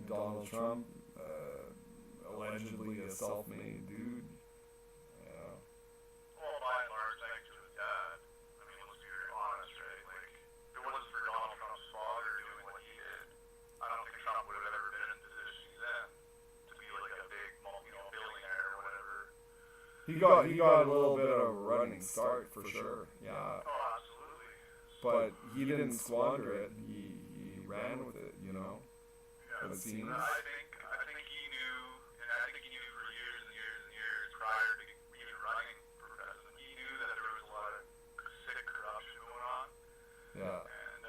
Donald Trump, allegedly a self-made dude. Yeah. Well, by and large, thanks to his dad. I mean, let's be very honest, right? Like, if it wasn't for Donald Trump's father doing what he did, I don't think Trump would have ever been in the position he's in to be like a big, billionaire or whatever. He got a little bit of a running start for sure. Yeah. Oh, absolutely. But he didn't squander it. He ran with it, Yeah. It seems. I think he knew, and I think he knew for years and years and years prior to even running for president. He knew that there was a lot of sick corruption going on. Yeah. And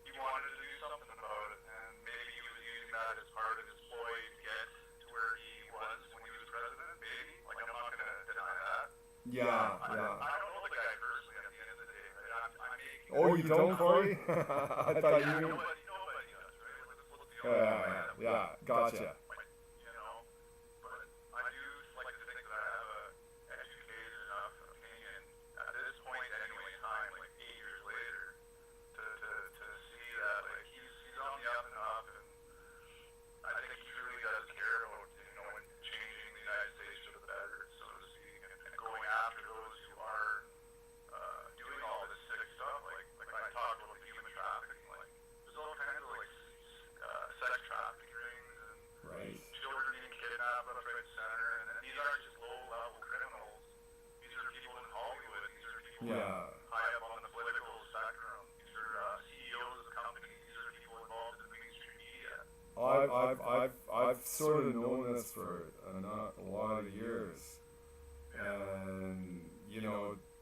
he wanted to do something about it, and maybe he was using that as part of his ploy to get to where he was when he was president. Maybe, like I'm not gonna deny that. Yeah. I don't know the guy personally. At the end of the day, right? I'm making. Oh, you don't, Corey? I thought you knew. Nobody does, right? Let's be honest. Yeah. Gotcha. But I do like to think that I have a educated enough opinion at this point, anyway, in time, like 8 years later, to see that like he's on the up and up, and I think he truly does care about changing the United States for the better, so to speak, and going after those who are doing all this sick stuff, like I talked about the human trafficking, like there's all kinds of like sex trafficking rings and Right. children being kidnapped left, right, center, and these aren't just low-level criminals. These are people in Hollywood. These are people high up on the political spectrum. These are CEOs of companies. These are people involved in the mainstream media. I've sort of known this for a lot of years, and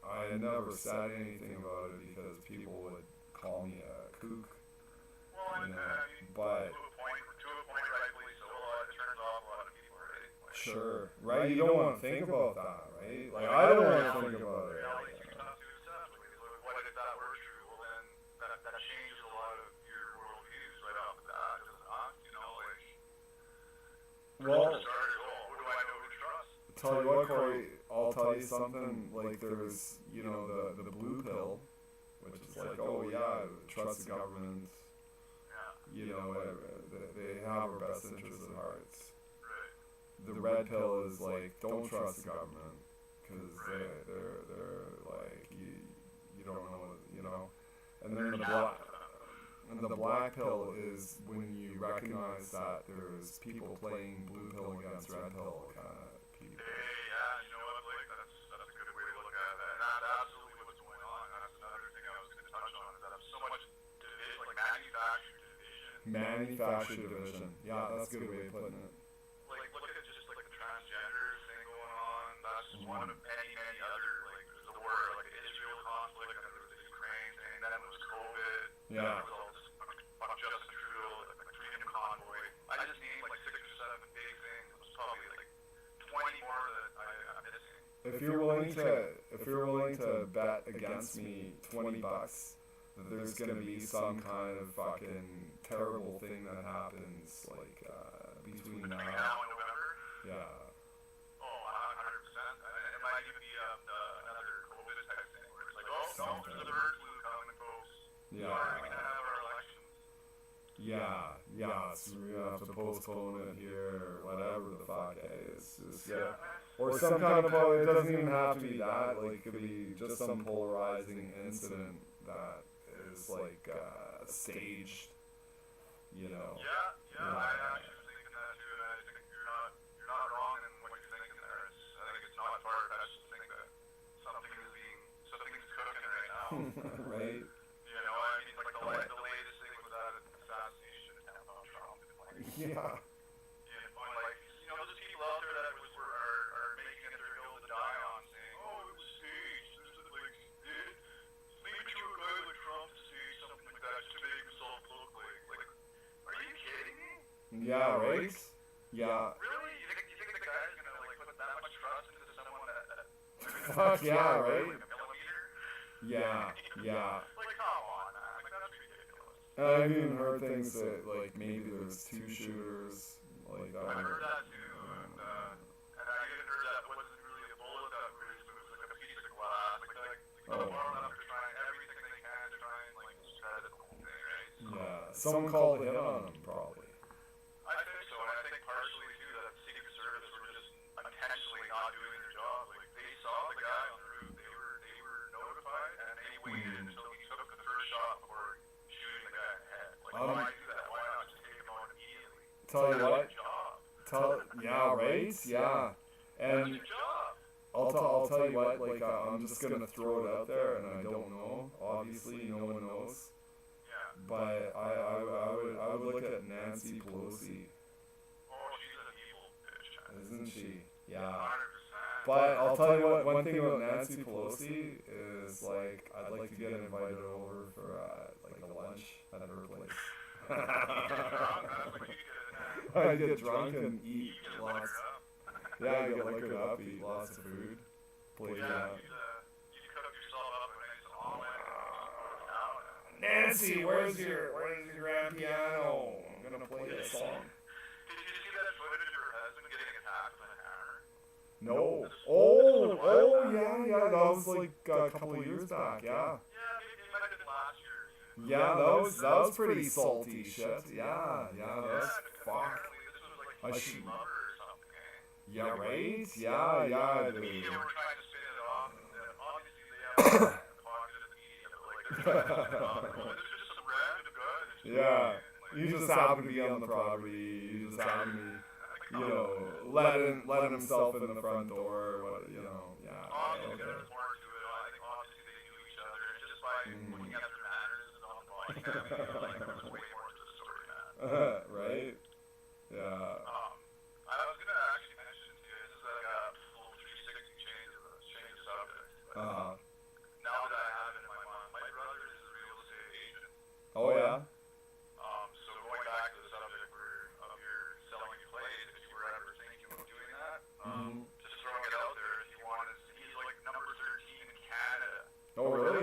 I had never said anything about it because people would call me a kook, Well, you and, know, I mean, but to a point, rightfully so, it turns off a lot of people, right? Like, sure, right? You don't want to think about that, right? Like, I don't want to think about it. reality is tough to accept. Like, what if that were true? Well, then that changes a lot of your worldviews right off the bat, does it not? You know, like, Well, started, oh, who do I know who to trust? tell you what, Corey, I'll tell you something. Like, there's, you know, the blue pill, which is like, oh yeah, trust the government. Yeah. You know, they have our best interests at heart. Right. The red pill is like, don't trust the government, because they're like, you don't know, you know. And then the black pill is when you recognize that there's people playing blue pill against red pill kind of people. Hey, yeah, you know what, Blake? That's a good way to look at it. And that's absolutely what's going on. That's another thing I was going to touch on, is that so much division, like manufactured division. Manufactured division. Yeah, that's a good way of putting it. Like, look at just like the transgender thing going on. That's just one of many other, like, there's the war, like the Israel conflict, and then there was the Ukraine thing, then it was COVID. Yeah. Then it was all this fuck Justin Trudeau, like the Freedom Convoy. I just named like 6 or 7 big things. There's probably like 20 more that I'm missing. If you're willing to bet against me $20 that there's gonna be some kind of fucking terrible thing that happens like between now. And November. Yeah. Oh, 100%. It might even be another COVID type thing where it's like, oh, no, there's a bird flu coming, folks. Yeah. Sorry, we can have our elections. Yeah, so we're gonna have to postpone it here, or whatever the fuck it is. Yeah. Or some kind of, it doesn't even have to be that, like, it could be just some polarizing incident that is, like, staged, you know. Yeah, I actually was thinking that too, and I think you're not wrong in what you're thinking there. I think it's not far-fetched to think that something's cooking right now. Right? You know, I mean, like the latest thing was that assassination attempt on Trump. Like, Yeah. like, you know, there's people out there that are making it their hill to die on, saying, oh, it was staged. Leave it to a guy like Trump to say something like that just to make himself look like, are you kidding me? Yeah, right? Yeah. Really? You think the guy's gonna like put that much trust into someone that Fuck yeah, right? like a millimeter? Yeah. Like, come on, man. Like, that's ridiculous. I've even heard things that, like, maybe there's 2 shooters, like that. I heard that too, and I even heard that wasn't really a bullet that was like a piece of glass. Like they're trying everything they can to try and like discredit the whole thing, right? So, Yeah, someone called it on them, probably. I think so, and I think partially too that the Secret Service were just intentionally not doing their job. Like they saw the guy on the roof, they were notified, and they waited until he took the first shot before shooting the guy in the head. Like why do that? Why not just take him out immediately? Tell you what, Job. yeah, right? Yeah. And That's your job. I'll tell you what, like, I'm just gonna throw it out there, and I don't know, obviously, no one knows. Yeah. But I would look at Nancy Pelosi, Oh, she's an evil bitch. isn't she? Yeah. 100%. But I'll tell you what, one thing about Nancy Pelosi is, like, I'd like to get invited over for, like, a lunch at her place. I get drunk and eat lots. Yeah, I get liquored up, eat lots of food, play Yeah, down. you cook yourself up a nice omelet. Nancy, where's your grand piano? I'm gonna play a song. Did you see that footage of her husband getting attacked with a hammer? No. Oh, yeah, that was like a couple of years back, yeah. Yeah, it might have been last year. Yeah, that was pretty salty shit. Yeah, that was fuck. Apparently this was like I a should- lover or something. Yeah, right? Yeah, The media dude. were trying to spin it off, and obviously they have in the pocket of the media, but like they're trying to spin it off. Oh, this is just some random guy that's just Yeah. like, You just happen to be on the property. You just happen to be, you know, letting himself in the front door. What, you know, yeah. obviously Okay. there's more to it. I think obviously they knew each other, and just by looking at their manners and on the body cam, like there's way more to the story, man. Right? Yeah. I was gonna actually mention to you, this is like a full 360 change of subject. But,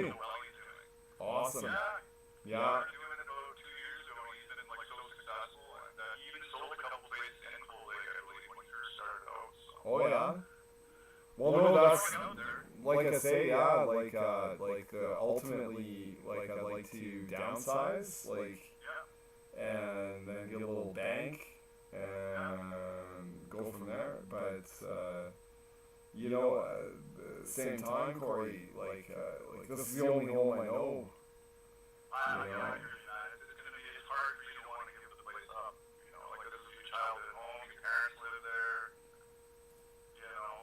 Really? Well, he's doing. Awesome. Yeah. Yeah. He started doing it about 2 years ago, and he's been like so successful, and he even sold a couple places in Cold Lake, I believe, when he first started out. So. Oh yeah. Well, no, that's like I say, yeah, like ultimately, like I'd like to downsize, like, Yeah. and then get a little bank and go from there. But you know, at the same time, Corey, like this is the only home I know. I You know? agree, man. It's hard for you to want to give the place up. You know, like this is your childhood home, your parents live there. You know,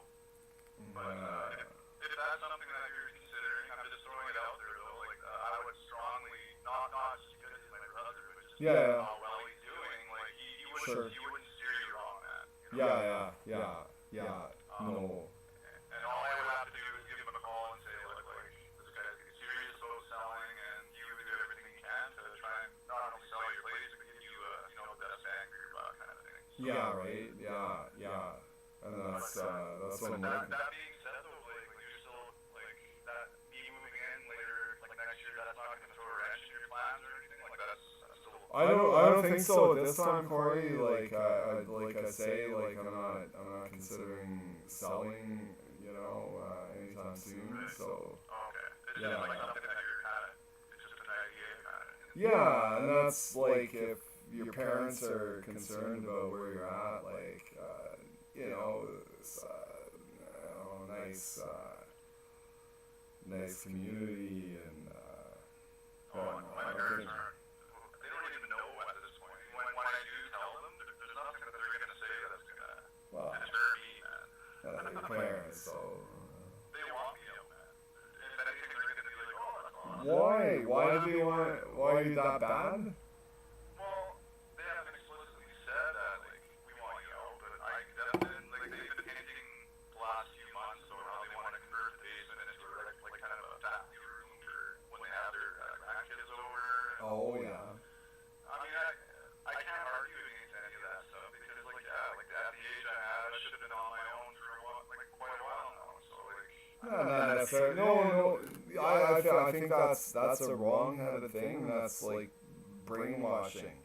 but if that's something that you're considering, I'm just throwing it out there though. Like I would strongly, not just because he's my brother, but just Yeah. how well he's doing. Like Sure. he wouldn't steer you wrong, man. You know? Yeah. No. And all I would have to do is give him a call and say, like this guy's serious about selling, and he would do everything he can to try and not only sell your place, but give you, the best bang for your buck kind of thing. Yeah. Right. Yeah. And that's what I'm That looking. being said, though, like you're still like that. Me moving in later, like next year, that's not going to throw a wrench in your plans or anything. Like that's still. I don't think so at this time, Corey. Like I say, like I'm not considering selling, you know, anytime soon. So Okay. It's Yeah. just like something that you're kind of. It's just an idea, kind of. yeah, and that's like if your parents are concerned about where you're at, like you know, it's, nice community and. Oh, my parents aren't. They don't even know at this point. When I do tell them, there's nothing that they're going to say that's going to Well, deter me, man. your parents, so. They want me out, man. If anything, they're going to be like, oh, that's awesome. Why do they want? Why are you that bad? Well, they haven't explicitly said that, like, we want you out, but I definitely, like, they've been hinting the last few months about how they want to convert the basement into, like kind of a family room for when they have their grandkids over. Oh yeah. I mean, I can't argue against any of that stuff because, like, yeah, like at the age I had, I should have been on my own for quite a while now. So, like, Not necessarily. No. I think that's a wrong-headed thing. That's like brainwashing.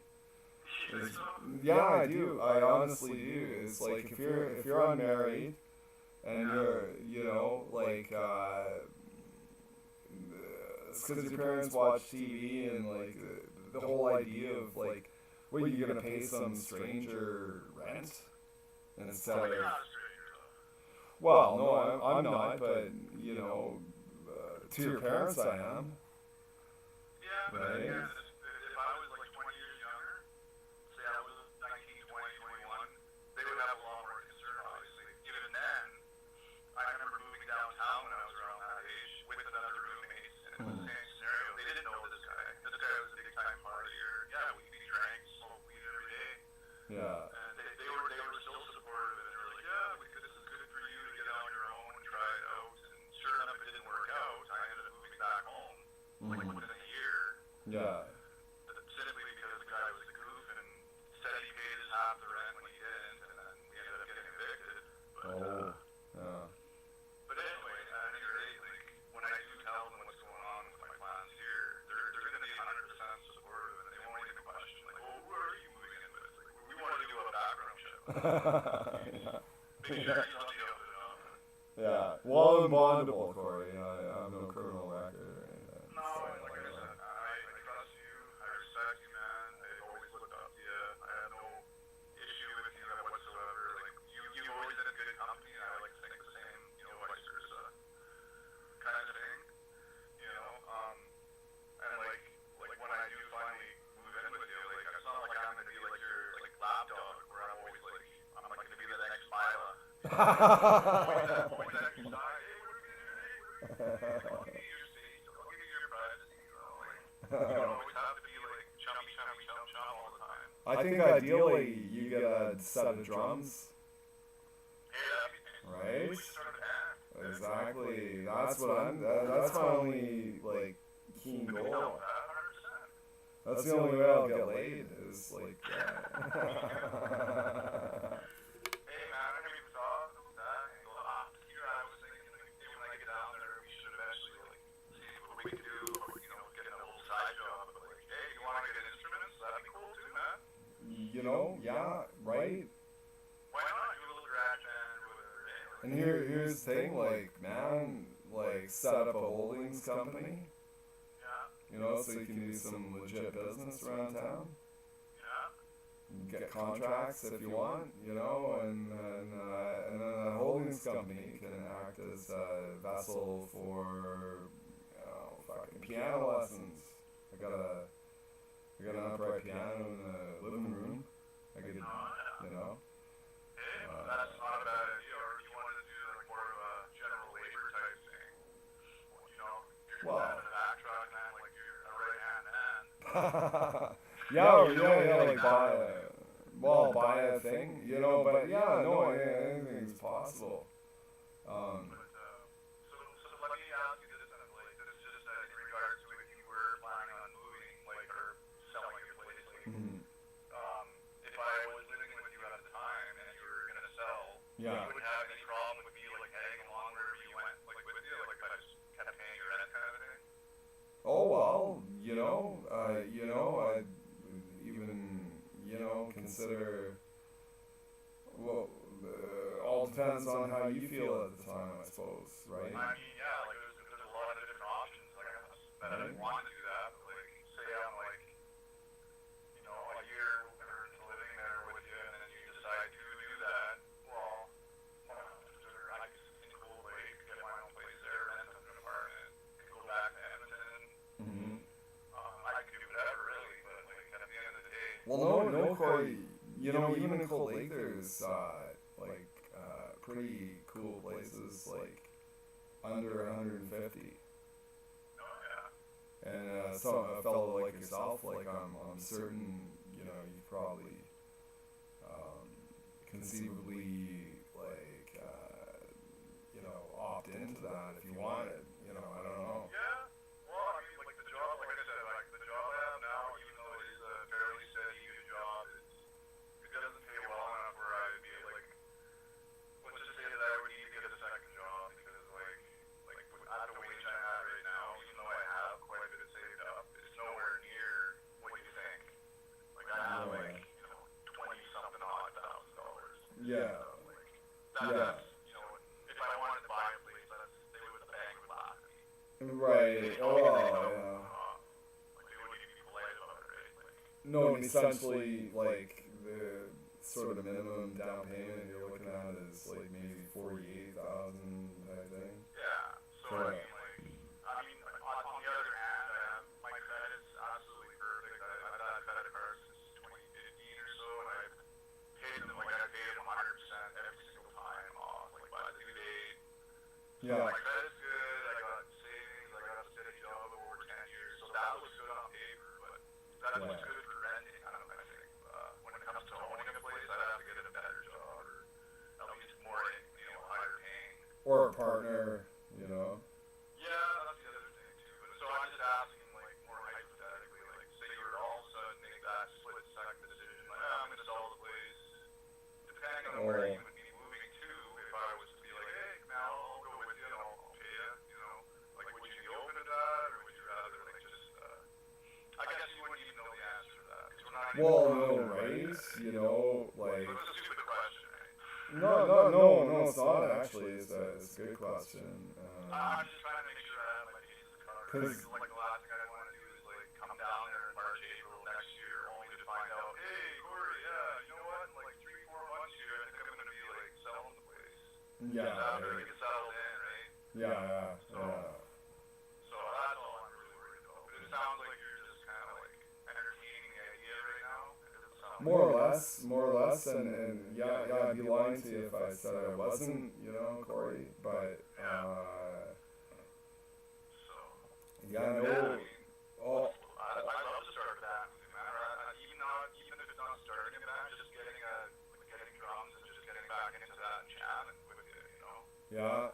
It's- yeah, I do. I honestly do. It's like if you're unmarried and you're, you know, like it's because your parents watch TV and like the whole idea of like, what, you're gonna pay some stranger rent instead of. you're not a stranger, though. Well, no, I'm not, but you know, to your parents I am. Yeah, but Right. again, if I was like 20 years younger, say I was 19, 20, 21, they would have a lot more concern, obviously. Even then, I remember moving downtown when I was around that age with another roommate, and it was the same scenario. They didn't know this guy. This guy was a big time partier. Yeah, we drank, smoked weed every day. Yeah. And they were still supportive, and they were like, yeah, this is good for you to get on your own and try it out. And sure enough, it didn't work out. I ended up moving back home like within a year. Yeah. Simply because the guy was a goof and said he paid his half the rent when he didn't, and then we ended up getting evicted. But, Oh. Yeah. but anyway, at any rate, like, when I do tell them what's going on with my plans here, they're going to be 100% supportive, and they won't even question, like, oh, who are you moving in with? Like, we want to do a background check. Yeah. Make sure he's on the up and up. Yeah. Well, I'm bondable, Corey. I have no criminal record or anything. No, so, and like I said, I trust you, I respect you, man. I've always looked up to you. I have no issue with you whatsoever. Like, you've always been a good company, and I like to think the same, vice versa kind of thing, and like when I do finally move in with you, like, it's not like I'm going to be like your, like, lapdog, where I'm always like, I'm like going to be the next Mila. Always at your side. Hey, what are we going to do? Hey, what are we going to do? I'll give you your space. I'll give you your privacy. Like, you don't always have to be like chummy all the time. I think ideally you get a set of drums, Yeah, right? we should start a band. Exactly. That's what that's my only like keen goal. 100%. That's the only way I'll get laid is like. Hey, man, I never even thought of that angle. Here I was thinking, like, when I get down there, we should eventually, like, see if we know, yeah, right. Why not do a little garage band or whatever? Eh? And here's the thing, like, man, like, set up a holdings company, Yeah, you know, so you can do some legit business around town. yeah. Get contracts if you want, you know, and then a holdings company can act as a vessel for, fucking piano lessons. I got an upright piano in the living room. I could, you know. Hey, that's not a bad idea. Or if you wanted to do like more of a general labor type thing, you know, you're Well. kind of a backtrack man, like you're a right hand man. Like buy a thing, you know, but yeah, no, anything's possible. But, so let me ask you this then, like, this is just in regards to if you were planning on moving, like, or selling your place, like, Mhm. if I was living with you at the time and you were gonna sell, Yeah. you wouldn't have any problem with me, like, heading along wherever you went, like, with you, like, if I just kept paying your rent kind of thing? Oh well, you know, I even, you know, consider. Well, all depends on how you feel at the time, I suppose, right? I mean, yeah, like, there's a lot of different options, like, that I Right. want to do that, but, like, say I'm, like, you know, a year or into living there with you, and then you decide to do that, well, I could in Cold Lake, get my own place there, rent an apartment, could go back to Edmonton, Mm-hmm. I could do whatever, really, but, like, at the end of the day, Well, no, Corey. You know, even in Cold Lake, there's pretty cool places like under 150. oh, yeah. And a fellow like yourself, like I'm certain, you know, you probably conceivably like you know, opt into that if you wanted. You know, I don't know. Yeah, well, I mean, like, the job, like I said, like, the job I have now, even though it is a fairly steady good job, it doesn't pay well enough where I'd be, like, let's just say that I would need to get a second job, because, at the wage I'm at right now, even though I have quite a bit of saved up, it's nowhere near what you think. Like, I have, like, you know, 20-something odd $1,000. Yeah. That's, you know, if I wanted to buy a place, they would, the bank would laugh at me. Right. Oh, yeah. Like, they wouldn't even be polite about it, right? Like, No, and essentially, like the sort of minimum down payment you're looking at is like maybe 48,000, I think. yeah. So, Correct. I mean, on the other hand, my credit's absolutely perfect. I've had credit cards since 2015 or so, and I've paid them, like, I paid them 100% every single time off, like, by the due date. Yeah. My credit's good, I got savings, I got a steady job of over 10 years, so that looks good on paper, but that looks good for renting, I think. When it comes to owning a place, I'd have to get a better job, or at least more, you know, higher paying. Or a partner, you know. Yeah, that's the other thing too. But so I'm just asking, like, more hypothetically, like, say you were all of a sudden make that split second decision, like, I'm gonna sell the place. Depending on where you would be moving to, if I was to be like, hey, now I'll go with you and I'll pay you, you know, like, would you be open to that, or would you rather, like, just, I guess you wouldn't even know the answer to that, because we're not even. Well, no, right? You know, like. But it's a stupid question, right? No, it's not actually. It's a good question. I'm just trying to make sure I have my bases covered. Like, the last thing I want to do is, like, come down there in March, April next year, only to find out, hey, Corey, yeah, you know what, in, like, 3-4 months here, I think I'm going to be, like, selling the place. Yeah. After I get settled in, right? Yeah. So that's all I'm really worried about. But it sounds like you're just kind of, like, entertaining the idea right now. It doesn't sound More or less, and yeah, I'd be lying to you if I said I wasn't, you know, Corey. But so. yeah, no. Yeah, I mean, Oh, I'd love to start a band with you, man. Or even if it's not starting a band, just getting drums and just getting back into that and jamming with you, you know. yeah.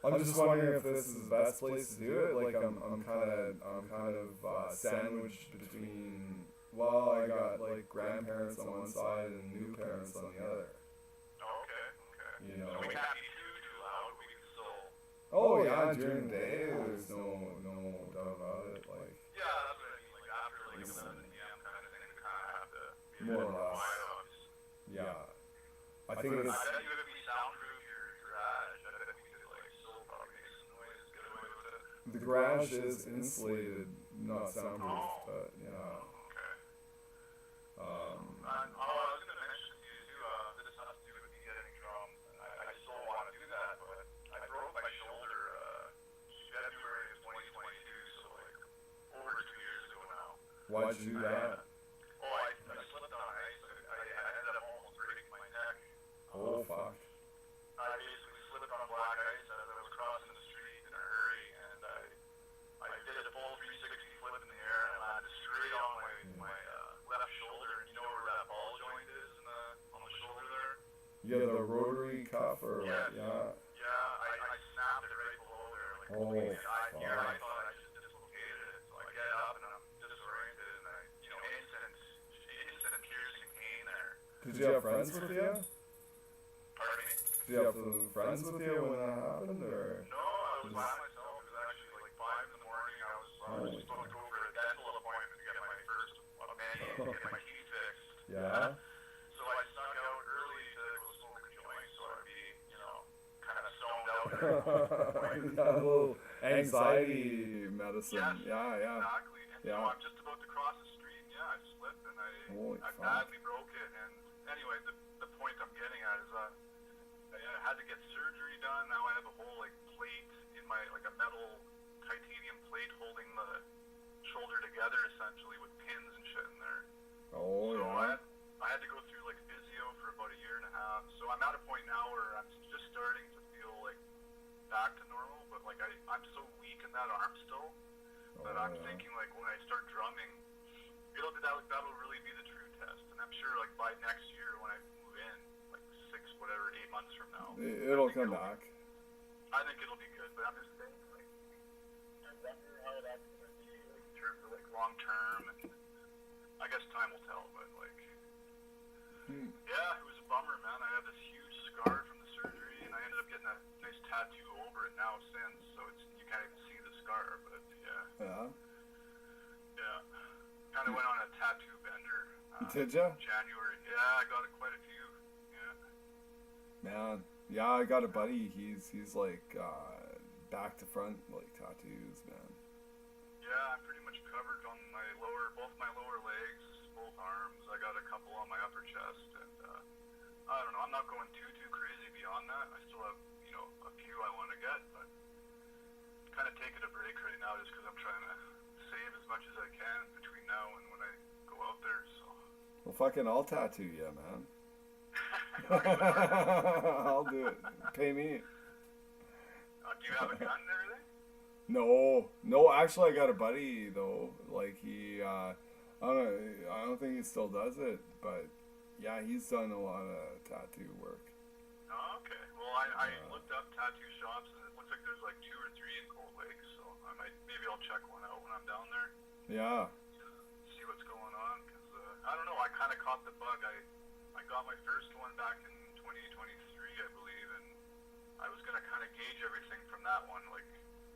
I'm just wondering if this is the best place to do it. Like I'm kind of sandwiched between. Well, I got like grandparents on one side and new parents on the other. Oh, okay. You know. So we can't be too loud. We can still. Oh yeah, during the day, there's no doubt about it. Like Yeah, that's what I mean. Like after like 11 p.m. kind of thing, we kind of have to be a more bit or less. quiet. I think I it's bet you if we soundproof your garage, I bet we could like still probably make some noise, get away with it. the garage is insulated, not soundproof, Oh. but yeah. Okay. Um, I was gonna mention to you too. This has to do with me getting drums, and I still want to do that, but I broke my shoulder February of 2022, so like over 2 years ago now. why'd you do that? Oh, I slipped on ice. I ended up almost breaking my neck. Oh fuck. I basically slipped on black ice as I was crossing the street in a hurry, and I did a full 360 flip in the air, and I landed straight on my left shoulder. And you know where that ball joint is on the shoulder there? You had the rotary cuff or Yes. yeah. Yeah, I snapped it right below there. Like, Oh, I fuck. thought I just dislocated it. So I get up and I'm disoriented, and instant piercing pain there. Did you have friends with you? Pardon me? Did you have friends with you when that happened, or? No, I was by myself. It was actually like 5 in the morning. I was just supposed to go for a dental appointment to get my first menu to get my teeth fixed. Yeah. So I snuck out early to go smoke a joint, so I'd be, kind of stoned out. Yeah, a little anxiety medicine. Yes, Yeah. exactly. And Yeah. I'm just about to cross the street, and I slipped and Holy I fuck. badly broke it. And anyway, the point I'm getting at is I had to get surgery done. Now I have a whole plate in my a metal titanium plate holding the shoulder together essentially with pins and shit in there. Oh So yeah. I had to go through physio for about a year and a half. So I'm at a point now where I'm just starting to feel back to normal, but I'm so weak in that arm still that I'm thinking when I start drumming, that'll really be the true test. And I'm sure by next year when I move in, 8 months from now, It'll come back. I think it'll be good. But I'm just saying I wonder how that's gonna be in terms of long term. And I guess time will tell. But yeah, it was a bummer, man. I have this huge scar from the surgery, and I ended up getting a nice tattoo over it now since, so you can't even see the scar. But Yeah. Kind of went on a tattoo bender. Did ya? January. Yeah, I got quite a few. Yeah. Man. Yeah, I got a buddy. He's back to front tattoos, man. Yeah, I'm pretty much covered on both my lower legs, both arms. I got a couple on my upper chest, and I don't know. I'm not going too crazy beyond that. I still have a few I want to get, but kind of taking a break right now just because I'm trying to save as much as I can between now and when I go out there. So. Well, fucking, I'll tattoo you, man. I'll do it. Pay me. Do you have a gun and everything? No. Actually, I got a buddy though. I don't think he still does it, but yeah, he's done a lot of tattoo work. Oh, okay. Well, I looked up tattoo shops, and it looks like there's 2 or 3 in Cold Lake, so maybe I'll check one out when I'm down there. Yeah. See what's going on, because I don't know. I kind of caught the bug. I got my first one back in 2023, I believe, and I was gonna kind of gauge everything from that one.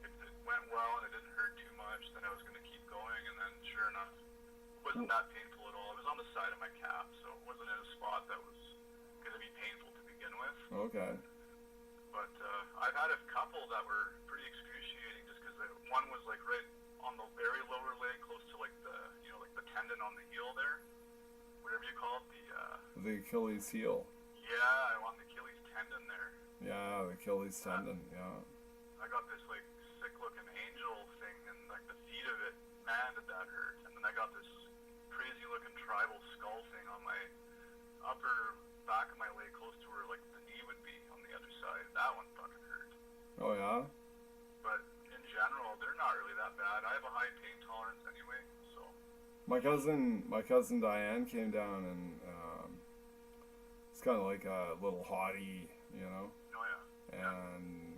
If it went well and it didn't hurt too much, then I was gonna keep going, and then sure enough, it wasn't that painful at all. It was on the side of my calf, so it wasn't in a spot that was gonna be painful to begin with. Okay. But I've had a couple that were pretty excruciating, just because one was right on the very lower leg, close to the tendon on the heel there, whatever you call it, The Achilles heel. yeah, on the Achilles tendon there. Yeah, the Achilles tendon. Yeah. I got this sick looking angel thing, and the feet of it, man, did that hurt. And then I got this crazy looking tribal skull thing on my upper back of my leg, close to where the knee would be on the other side. That one fucking hurt. Oh yeah. But in general, they're not really that bad. I have a high pain tolerance anyway, so. My cousin Diane came down, and it's kind of like a little hottie, you know. Oh yeah. And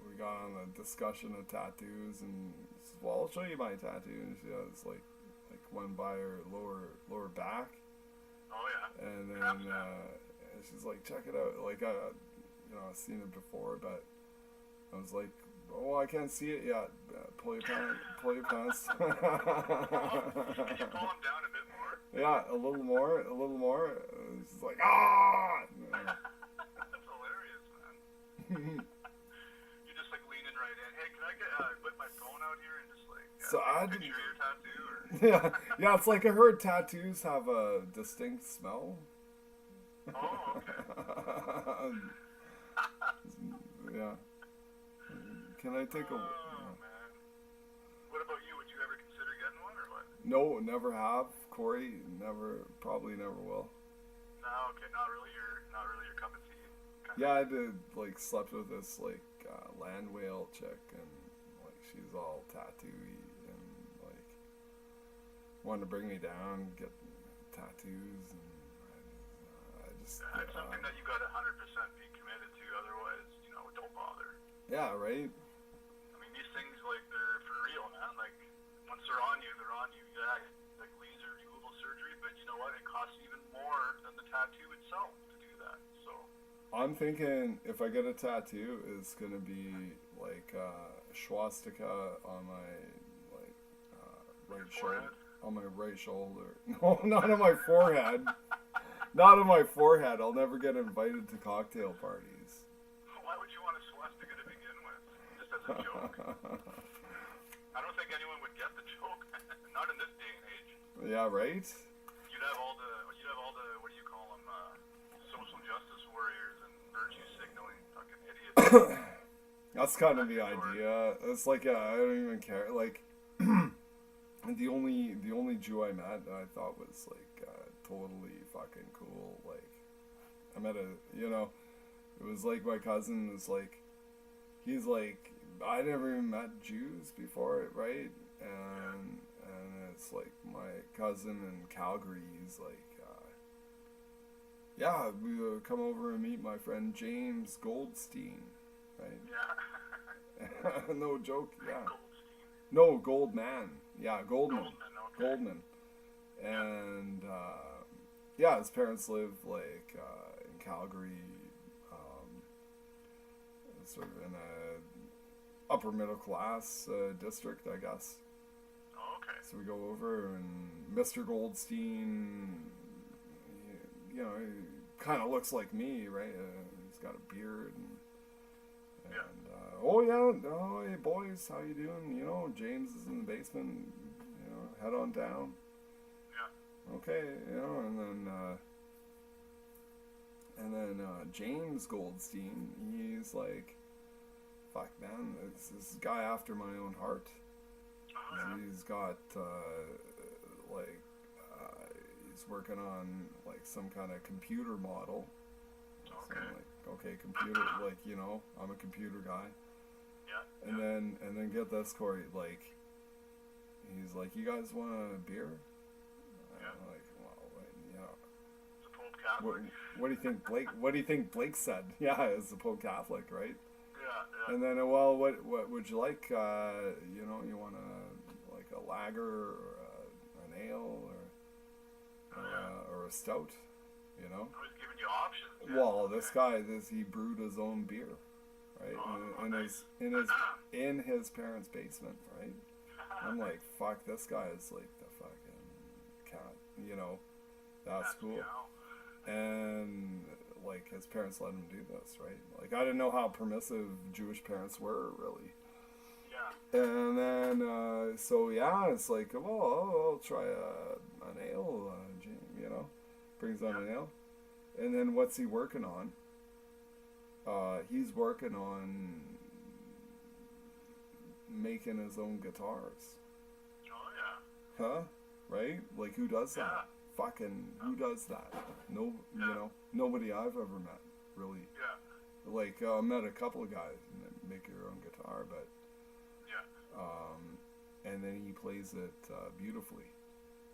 we got on a discussion of tattoos, and she says, well, I'll show you my tattoo, and she has one by her lower back, Oh yeah. and then Crap snap. and she's like, check it out. I've seen it before, but I was like, oh, I can't see it yet. Pull your pants. Can you calm down a bit more? Yeah, a little more. It's just like, ah! That's hilarious, man. You just like leaning right in. Hey, can I get whip my phone out here and just like So take I a didn't. picture of your tattoo? Or Yeah, it's like I heard tattoos have a distinct smell. oh, okay. Yeah. Can I take a? Oh man. What about you? Would you ever consider getting one or what? No, never have. Corey, never. Probably never will. No, okay, not really your cup of tea. Kinda. Yeah, I did like slept with this like land whale chick, and like she's all tattooy and like wanted to bring me down, get tattoos, and I just It's something that you got 100% be committed to. Otherwise, don't bother. yeah, right. I mean, these things like they're for real, man. Like once they're on you, they're on you. Yeah, like laser removal surgery, but you know what? It costs even more than the tattoo itself to do that. So. I'm thinking if I get a tattoo, it's gonna be like swastika on my like right shoulder. On my right shoulder. No, not on my forehead. Not on my forehead. I'll never get invited to cocktail parties. Why would you want a swastika to begin with? Just as a joke. I don't think anyone would get the joke. Not in this day and age. Yeah, right? You'd have all the what do you call them? Social justice warriors and virtue signaling fucking idiots. That's kind of the idea. It's like I don't even care. Like the only Jew I met that I thought was like totally fucking cool. Like I met it was like my cousin was like he's like I never even met Jews before, right? And it's like my cousin in Calgary. He's like, yeah, we come over and meet my friend James Goldstein, right? Yeah. No joke, yeah. Goldstein. No, Goldman. Yeah, Goldman. Okay. Goldman. And yeah, his parents live like in Calgary, sort of in a upper middle class district, I guess. Oh, okay. So we go over, and Mr. Goldstein, he kind of looks like me, right? He's got a beard, and oh yeah, oh hey boys, how you doing? James is in the basement. Head on down. Yeah. Okay, and then James Goldstein, he's like, fuck man, this guy after my own heart. Oh, yeah. He's got he's working on like some kind of computer model. Okay. So okay, computer, like I'm a computer guy. Yeah. And then get this, Corey, like he's like, you guys want a beer? Yeah. I'm like, well, It's a Pope Catholic. what do you think Blake? What do you think Blake said? Yeah, it's the Pope Catholic, right? Yeah. And then, well, what would you like? You want a lager or an ale or a stout? I was giving you options. Yeah. Well, this guy, he brewed his own beer, right? Nice. in his parents' basement, right? I'm like, fuck, this guy is like the fucking cat, that's cool. Meow. And like his parents let him do this, right? Like I didn't know how permissive Jewish parents were, really. Yeah. And then so yeah, it's like, well, I'll try an ale, brings on an ale. And then what's he working on? He's working on making his own guitars. Oh yeah. Huh? Right? Like who does that? Yeah. Fucking who does that? No, nobody I've ever met, really. Yeah. Like I met a couple of guys that make your own guitar, but yeah. and then he plays it beautifully.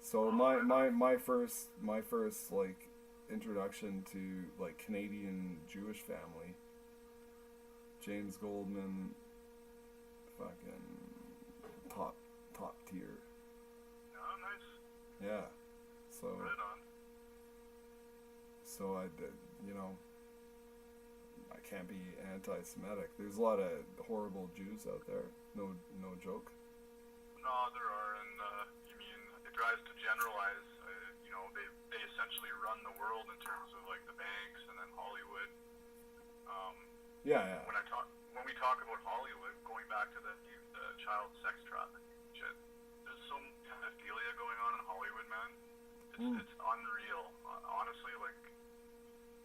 So my first like introduction to like Canadian Jewish family, James Goldman, fucking top tier. Oh, nice. Yeah. So Right on. so I did, I can't be anti-Semitic. There's a lot of horrible Jews out there. No joke. No, there are, and you mean it tries to generalize. they essentially run the world in terms of like the banks and then Hollywood. Yeah. When we talk about Hollywood, going back to the child sex trafficking shit, there's some pedophilia going on in Hollywood, man. It's unreal. Honestly, like,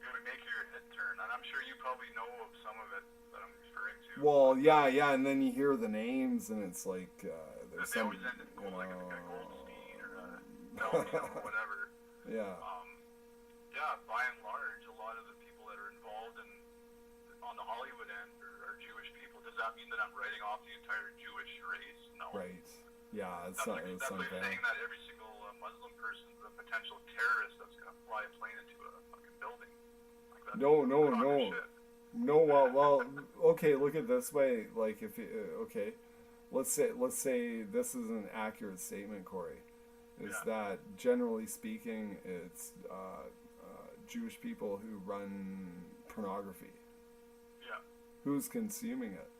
it would make your head turn. And I'm sure you probably know of some of it that I'm referring to. Well, yeah, and then you hear the names, and it's like there's They some, always end in gold, like a Goldstein or a or whatever. Yeah. Yeah, by and large, a lot of the people that are involved on the Hollywood end are Jewish people. Does that mean that I'm writing off the entire Jewish race? No. Right. Yeah, That's like saying that every single Muslim person is a potential terrorist that's going to fly a plane into a fucking building. Like that's No. shit. No, well, okay. Look at it this way. Like, if okay, let's say this is an accurate statement, Corey. Is that generally speaking, it's Jewish people who run pornography. Yeah. Who's consuming it?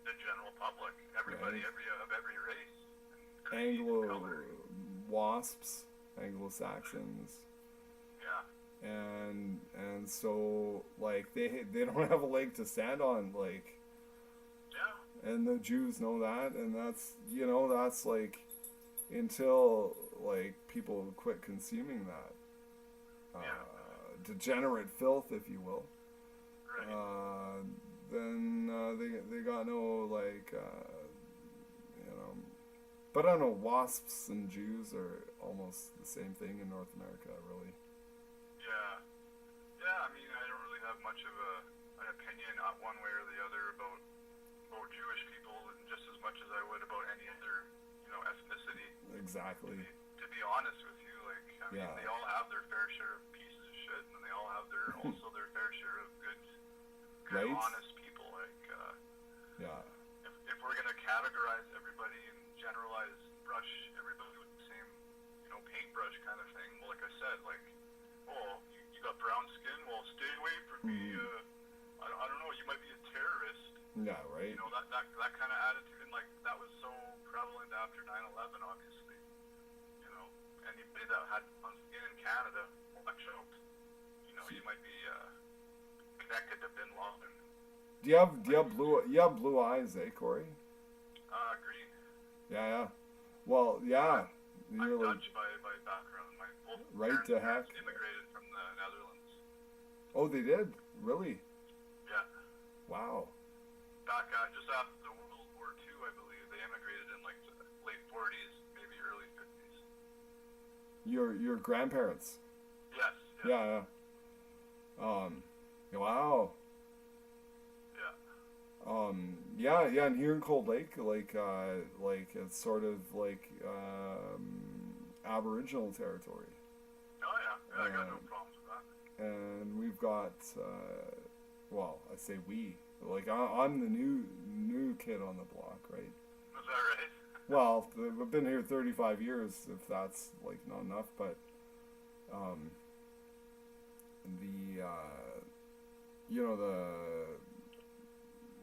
The general public, everybody, Right. of every race. Wasps, Anglo-Saxons. Yeah. And so like they don't have a leg to stand on, like. Yeah. And the Jews know that, and that's like until like people quit consuming that degenerate filth, if you will. Right. Then they got no like but I don't know, wasps and Jews are almost the same thing in North America, really. Yeah, I mean, I don't really have much of an opinion one way or the other about Jewish people, just as much as I would about any other, ethnicity. Exactly. To be honest with you, like, I mean, they all have their fair share of pieces of shit, and they all have also their fair share of good right? honest people. Like, if we're gonna categorize everybody and generalize, brush everybody with the same, paintbrush kind of thing. Well, like I said, like, oh, you got brown skin, well, stay away from me. I don't know, you might be a terrorist. Yeah, right. That kind of attitude, and like that was so prevalent after 9/11, obviously. Anybody that had skin in Canada, watch out. You might be connected to Bin Laden. Do you have blue eyes, Corey? Green. Yeah. Well, yeah. I'm You're like, Dutch by background. My both right to heck. immigrated from the Netherlands. Oh, they did? Really? Yeah. Wow. Back just after the World War II, I believe they immigrated in like the late 40s, maybe early 50s. Your grandparents? Yes. Yeah. Wow. Yeah, and here in Cold Lake, like it's sort of like Aboriginal territory. Oh yeah, I got no problems with that. And we've got, well, I say we, like I'm the new kid on the block, right? Is that right? Well, I've been here 35 years, if that's like not enough, but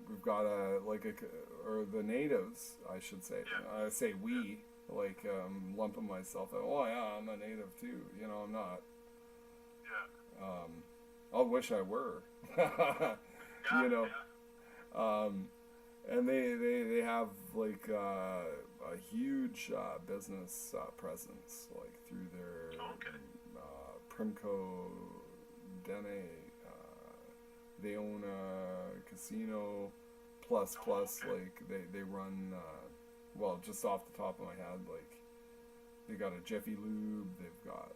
we've got or the natives, I should say. Yeah. I say we, like lumping myself out. Oh yeah, I'm a native too. I'm not. Yeah. I wish I were. Yeah. And they have like a huge business presence, like through their Primco Dene. They own a casino, plus like they run. Well, just off the top of my head, like they got a Jiffy Lube. They've got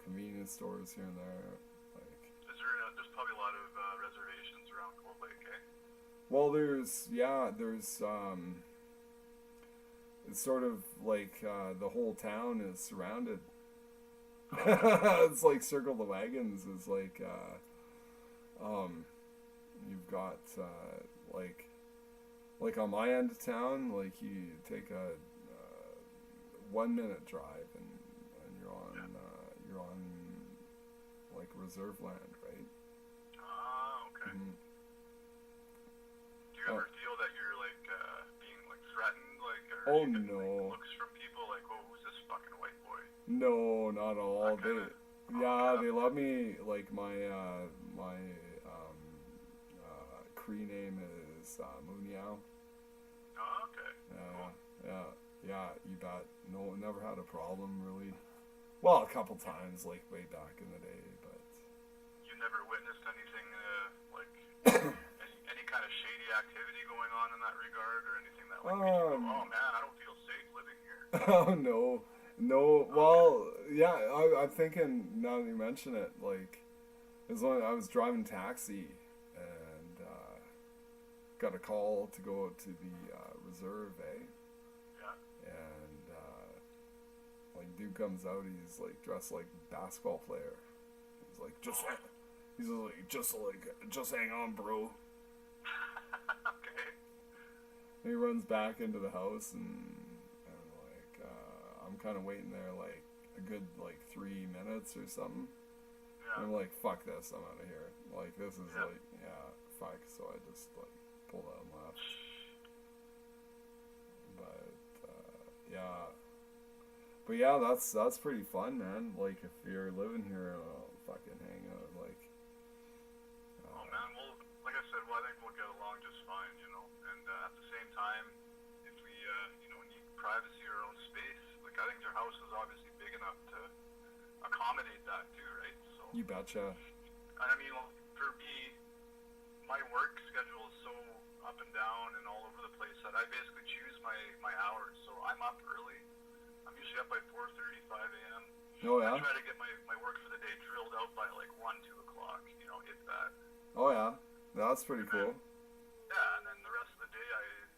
convenience stores here and there. Like, there's probably a lot of reservations around Cold Lake, eh? well, there's it's sort of like the whole town is surrounded. It's like Circle the Wagons is like you've got like on my end of town, like you take a 1 minute drive and you're on like reserve land, right? Okay. Mm-hmm. Do you ever feel that you're like being like threatened, like, or Oh, you get, no. like, looks from people like, oh, who's this white boy? No, not all. Okay. They love me. Like my Cree name is Munyao. Oh, okay. Yeah. You bet. No, never had a problem really. Well, a couple times, like way back in the day, but You never witnessed anything like any kind of shady activity going on in that regard, or anything that like made you go, oh man, I don't feel safe living here. oh no. Well, yeah. I'm thinking now that you mention it, like, I was driving taxi and got a call to go to the reserve, eh? Yeah. And like dude comes out, he's like dressed like basketball player. He's like just hang on, bro. Okay. And he runs back into the house and like I'm kind of waiting there like a good like 3 minutes or something. Yeah. And I'm like, fuck this, I'm out of here. Like this is Yeah. like fuck. So I just like pulled out and left. But yeah, that's pretty fun, man. Like if you're living here, fucking hang out. Like. Oh man, well, like I said, I think we'll get along just fine, you know. And at the same time, if we, need privacy or our own space, like I think your house is obviously big enough to accommodate that too, right? So. You betcha. And I mean, well, for me, my work schedule is so up and down and all over the place that I basically choose my hours. So I'm up early. I'm usually up by 4:30, 5 a.m. Oh yeah. I try to get my work for the day drilled out by like 1, 2 o'clock, if that. Oh yeah. That's pretty cool. Yeah, and then the rest of the day,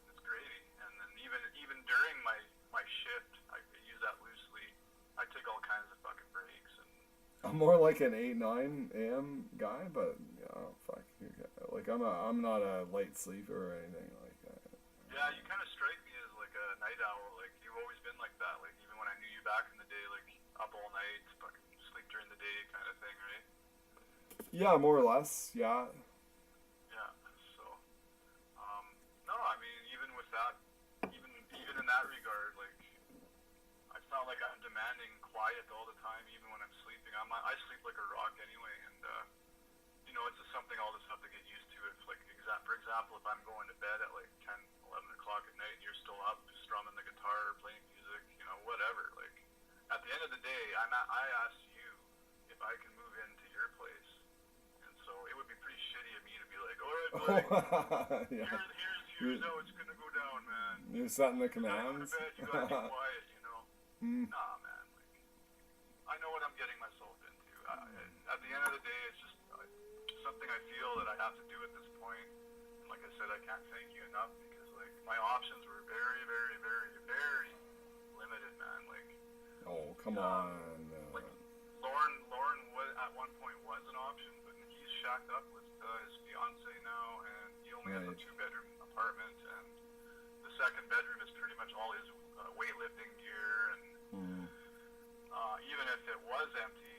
it's gravy. And then even during my shift, I use that loosely. I take all kinds of fucking breaks. And I'm more like an 8, 9 a.m. guy, but fuck. Like I'm not a light sleeper or anything like that. yeah, you kind of strike me as like a night owl. Like you've always been like that. Like even when I knew you back in the day, like up all night, fucking sleep during the day kind of thing, right? Yeah, more or less. Yeah. Yeah. So, no, I mean, even with that, even in that regard, like I felt like I'm demanding quiet all the time, even when I'm sleeping. I sleep like a rock anyway, and it's just something I'll just have to get used to. If like for example, if I'm going to bed at like 10, 11 o'clock at night, and you're still up strumming the guitar, or playing music, whatever. Like at the end of the day, I asked you if I can move into your place. So it would be pretty shitty of me to be like, all right, buddy, yeah. here's how it's gonna go down, man. You're setting the When I go to commands. bed, you gotta be quiet, Nah, man. Like, I know what I'm getting myself into. At the end of the day, it's just something I feel that I have to do at this point. And like I said, I can't thank you enough because like my options were very, very, very, very limited, man. Like. Oh, come on. Like Lauren was at one point was an option, but he's shacked up with his fiance now, and he only has a 2-bedroom apartment, and the second bedroom is pretty much all his weightlifting gear, and even if it was empty,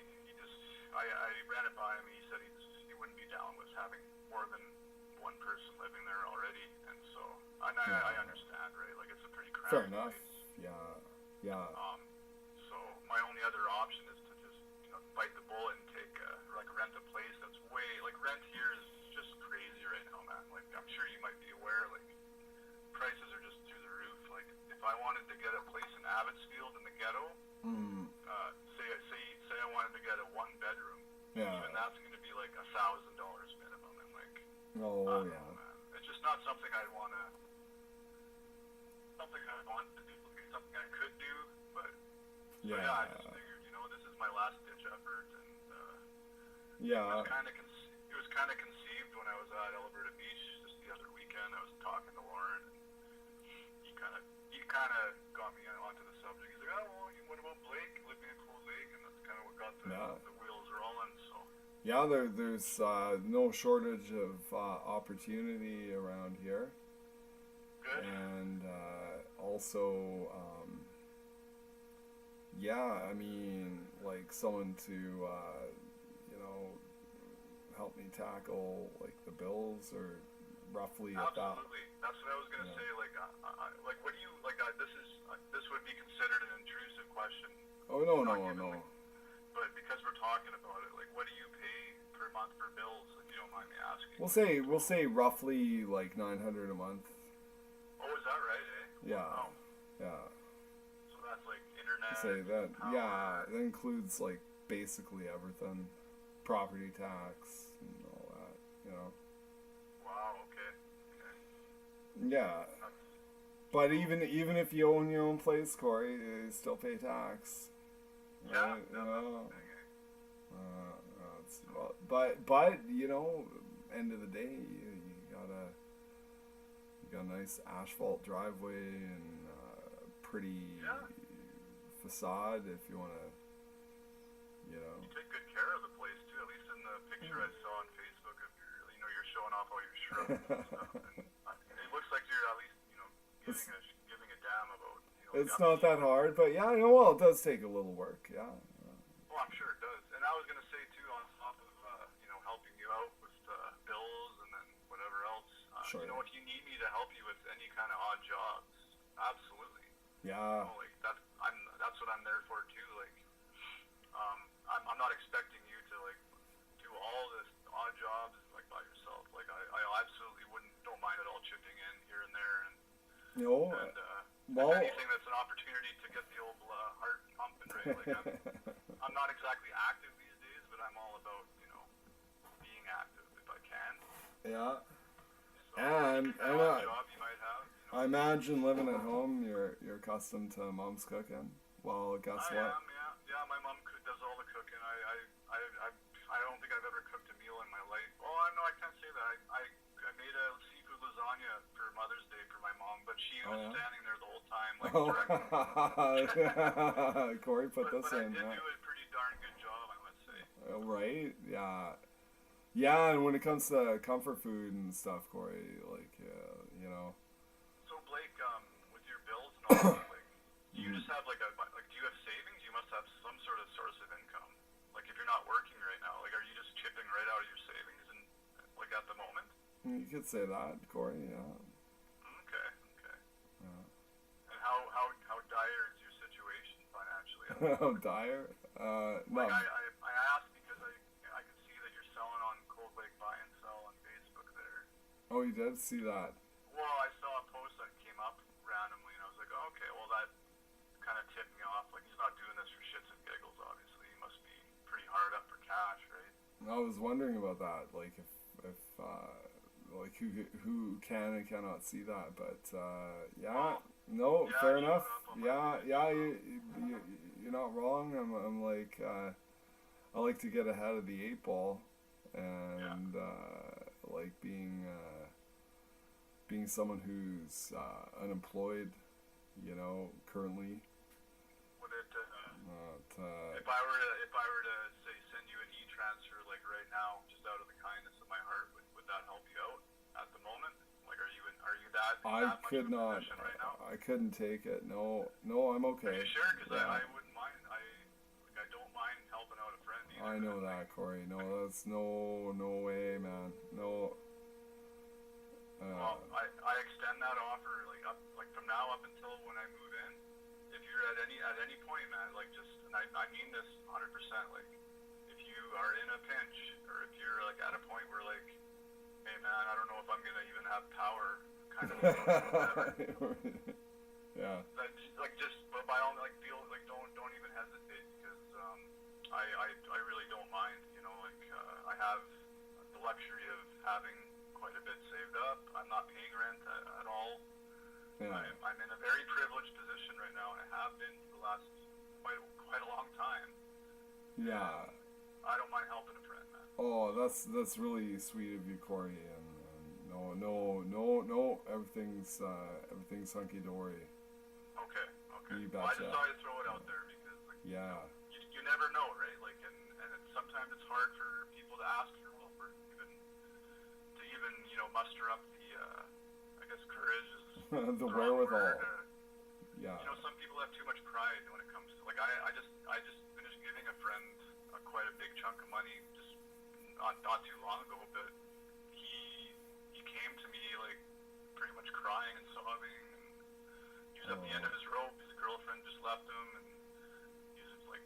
I ran it by him. He said he wouldn't be down with having more than one person living there already, and so I understand, right? Like it's a pretty cramped Fair enough. place. Yeah. So my only other option is to just, bite the bullet and take, rent a place that's rent here is just crazy right now, man. Like, I'm sure you might be aware, like, prices are just through the roof. Like, if I wanted to get a place in Abbotsfield in the ghetto, say I wanted to get a 1-bedroom, even that's going to be like $1,000 minimum, and like, I don't know, man. It's just not something I want to do. It's something I could do, but so I just figured, this is my last ditch effort, and it was kind of conceived when I was at Alberta Beach just the other weekend. I was talking to Lauren, and he kind of got me onto the subject. He's like, oh, well, what about Blake living in Cold Lake? And that's kind of what got the wheels rolling. So yeah, there's no shortage of opportunity around here. good. And also, I mean, like someone to help me tackle like the bills or roughly at that. Absolutely. That's what I was gonna say. Like, like, what do you like? This would be considered an intrusive question Oh, no, Not no, given, no. like, but because we're talking about it, like, what do you pay per month for bills, if you don't mind me asking? We'll say roughly like 900 a month. Oh, is that right, eh? Yeah. Wow. Yeah. So that's like internet, Say that. power. Yeah, that includes like basically everything, property tax and all that. You know. Wow, okay. Yeah. But even if you own your own place, Corey, you still pay tax. Yeah, Right? yeah, You know? that's the thing, eh? But you know, end of the day, you got a nice asphalt driveway and pretty facade if you want to, you know. You take good care of the place too. At least in the picture I saw on Facebook of you're showing off all your shrubs and stuff. And it looks like you're at least giving a damn about. It's not that hard, but yeah, you know, well, it does take a little work, yeah. Well, I'm sure it does. And I was gonna say too, on top of helping you out with bills and then whatever else. Sure. If you need me to help you with any kind of odd jobs, absolutely. Yeah. Like that's what I'm there for too. Like, I'm not expecting you to like do all this odd jobs like by yourself. Like I absolutely don't mind at all chipping in here and there and Well, anything that's an opportunity to get the old heart pumping, right? Like I'm not exactly active these days, but I'm all about being active if I can. yeah. So And job you might have. I imagine living at home, you're accustomed to mom's cooking. Well, guess I what? am, yeah. My mom does all the cooking. I don't think I've ever cooked a meal in my life. Oh, no, I can't say that. I made a seafood lasagna for Mother's Day for my mom, but she was standing there the whole time, like directing. Corey put this but in. I did do a pretty darn good job, I must say. Right? Yeah. Yeah, and when it comes to comfort food and stuff, Corey, like, you know. So Blake, with your bills and all that, like, do you just have do you have savings? You must have some sort of source of income. Like, if you're not working right now, like, are you just chipping right out of your savings and like at the moment? You could say that, Corey. Yeah. Okay. Yeah. And how dire is your situation financially? How dire? No. I asked because I can see that you're selling on Cold Lake Buy and Sell on Facebook there. Oh, you did see that? Well, I saw a post that came up randomly, and I was like, oh, okay, well, that kind of tipped me off. Like, he's not doing this for shits and giggles, obviously. He must be pretty hard up for cash, right? I was wondering about that, like if like who can and cannot see that, but yeah, no, Yeah, fair you enough. put up on my Yeah, you're not wrong. I'm like I like to get ahead of the 8 ball, and like being someone who's unemployed, you know, currently. Would it, if I were to say send you an e-transfer like right now, just out of the kindness of my heart, would that help you out at the moment? Like, are you that I much could of a not. position right now? I couldn't take it. No, I'm okay. Are you sure? Because Yeah. I wouldn't mind. I don't mind helping out a friend either. I know that, Corey. No, that's no way, man. No. Well, I extend that offer like from now up until when I move in. If you're at any point, man, like just, and I mean this 100%. Like, if you are in a pinch, or if you're like at a point where like, hey man, I don't know if I'm gonna even have power, kind of. Yeah. Like just, but by all like feel like don't even hesitate because I really don't mind. I have the luxury of having quite a bit saved up. I'm not paying rent at all. Yeah. I'm in a very privileged position right now, and I have been for the last quite a long time. Yeah. I don't mind helping a friend, man. Oh, that's really sweet of you, Corey. And no, everything's hunky dory. Okay. You Well, I betcha. just thought I'd throw it out there because like, Yeah. you never know, right? Like, and sometimes it's hard for people to ask for help or even muster up the I guess courage is The wrong wherewithal. word. Yeah. Some people have too much pride when it comes to like I just finished giving a friend quite a big chunk of money just not too long ago, but he came to me like pretty much crying and sobbing, and he was at the end of his rope. His girlfriend just left him, and like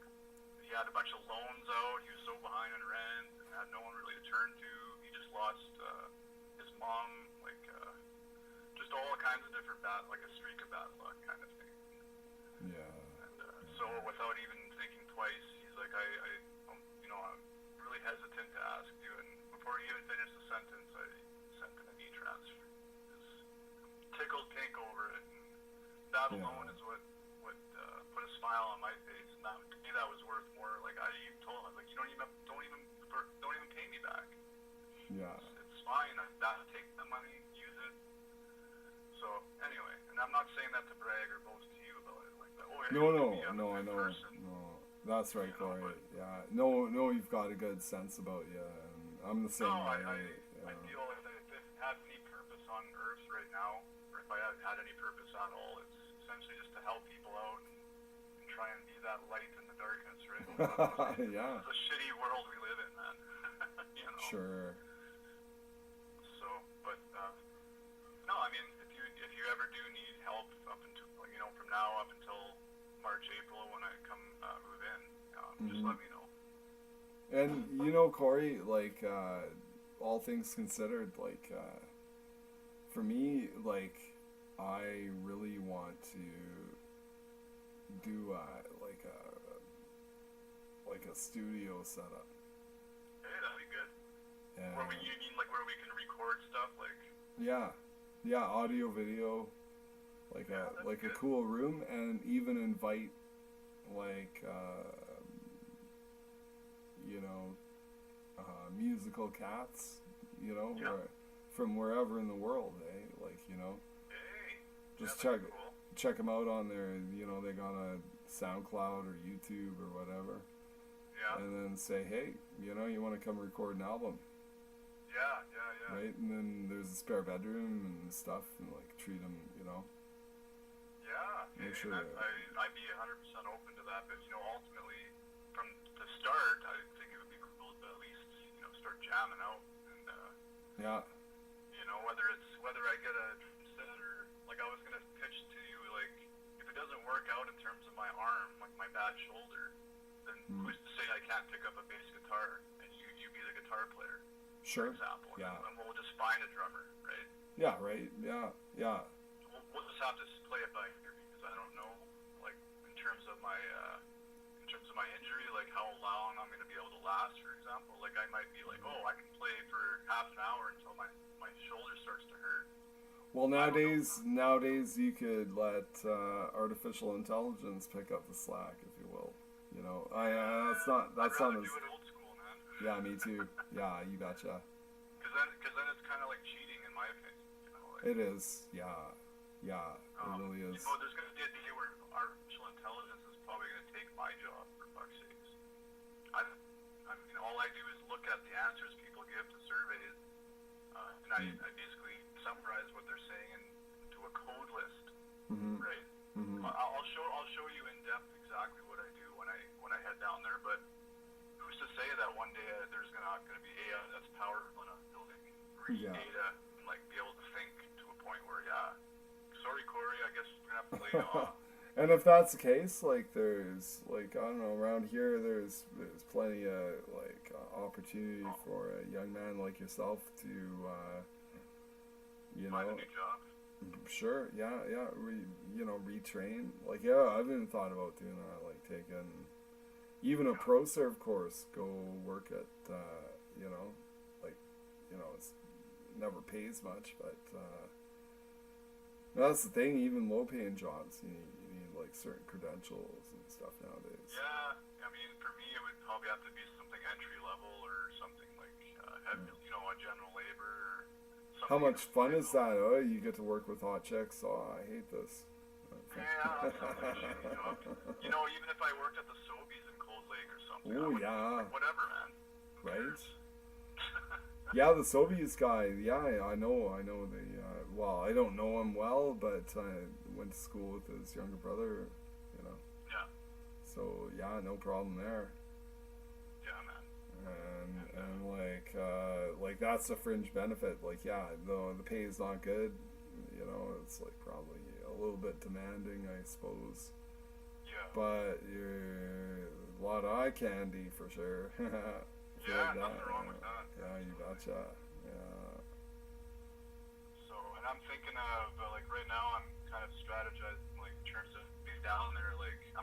he had a bunch of loans out. He was so behind on rent and had no one really to turn to. He just lost his mom, like just all kinds of different bad, like a streak of bad luck kind of thing. Yeah. And so without even thinking twice, he's like, I'm really hesitant to ask you. And before he even finished the sentence, I sent him an e-transfer. Just tickled pink over it. And that alone is what put a smile on my face. And that, to me, that was worth more. Like I even told him, like, you don't even pay me back. Yeah. It's fine. I'm down to take the money, use it. So anyway, and I'm not saying that to brag or boast to you about it, like that. Oh, yeah, No, I know. Person. No, that's right, Corey. Yeah. No, you've got a good sense about you, and I'm the same way. I feel if it had any purpose on Earth right now, or if I had any purpose at all, it's essentially just to help people out and try and be that light in the darkness, right? Yeah. It's a shitty world we live in, man. You know. Sure. So, but no, I mean, if you ever do need help up until from now up until March, April when I come move in, just let me know. And Corey, like all things considered, like for me, like I really want to do like a studio setup. Hey, that'd be good. And Where you mean like where we can record stuff, like? yeah, audio, video, like a good. cool room, and even invite like musical cats, from wherever in the world, like Hey, just that's cool. check them out on their, they got a SoundCloud or YouTube or whatever, Yeah. and then say, hey, you want to come record an album, Yeah. right? And then there's a spare bedroom and stuff, and like treat them, Yeah. Make Hey, sure I'd be 100% open to that, but ultimately, from the start, I think it would be cool to at least start jamming out, and yeah, whether I get a drum set or like I was gonna pitch to you, like if it doesn't work out in terms of my arm, like my bad shoulder, then who's to say I can't pick up a bass guitar and you be the guitar player, sure, for example, yeah, and we'll just find a drummer, right? yeah, right, yeah. We'll just have to play it by ear because I don't know, like in terms of my injury, like how long I'm gonna be able to last, for example. Like I might be like, oh, I can play for half an hour until my shoulder starts to hurt. Well, nowadays you could let artificial intelligence pick up the slack, if you will. That's I'd not rather as. do it old school, man. Yeah, me too. Yeah, you betcha. Because then it's kind of like cheating, in my opinion. Like, It is. Yeah, it really is. There's going to be a day where artificial intelligence is probably going to take my job, for fuck's sakes. I mean, all I do is look at the answers people give to surveys, and I basically summarize what they're saying into a code list, right? I'll show you in depth exactly what I do when I head down there, but who's to say that one day there's not going to be AI that's powerful enough to read data and like be able to think to a point where sorry Corey, I guess we're gonna have to lay you off. And if that's the case, like there's like I don't know, around here there's plenty of like opportunity for a young man like yourself to Find a new job. Sure, yeah, retrain. Like, yeah, I've even thought about doing that, like taking even a pro serve course, go work at, it's never pays much, but that's the thing. Even low paying jobs, you need like certain credentials and stuff nowadays. Yeah, I mean, for me, it would probably have to be something entry level or something like heavy, a general labor. Or How much fun is that? Oh, you get to work with hot chicks. Oh, I hate this. Yeah, that sounds like a shitty job. Even if I worked at the Sobeys in Cold Lake or something. Oh, yeah. Like, whatever, man. Who Right? cares? Yeah, the Soviets guy. Yeah, I know. Well, I don't know him well, but I went to school with his younger brother. Yeah. So yeah, no problem there. Yeah, man. And like that's a fringe benefit. Like though the pay is not good, it's like probably a little bit demanding, I suppose. Yeah. but you're a lot of eye candy for sure. Yeah, nothing wrong with that. Yeah, you betcha. Yeah. So, and I'm thinking of like right now, I'm kind of strategizing like in terms of being down there. Like I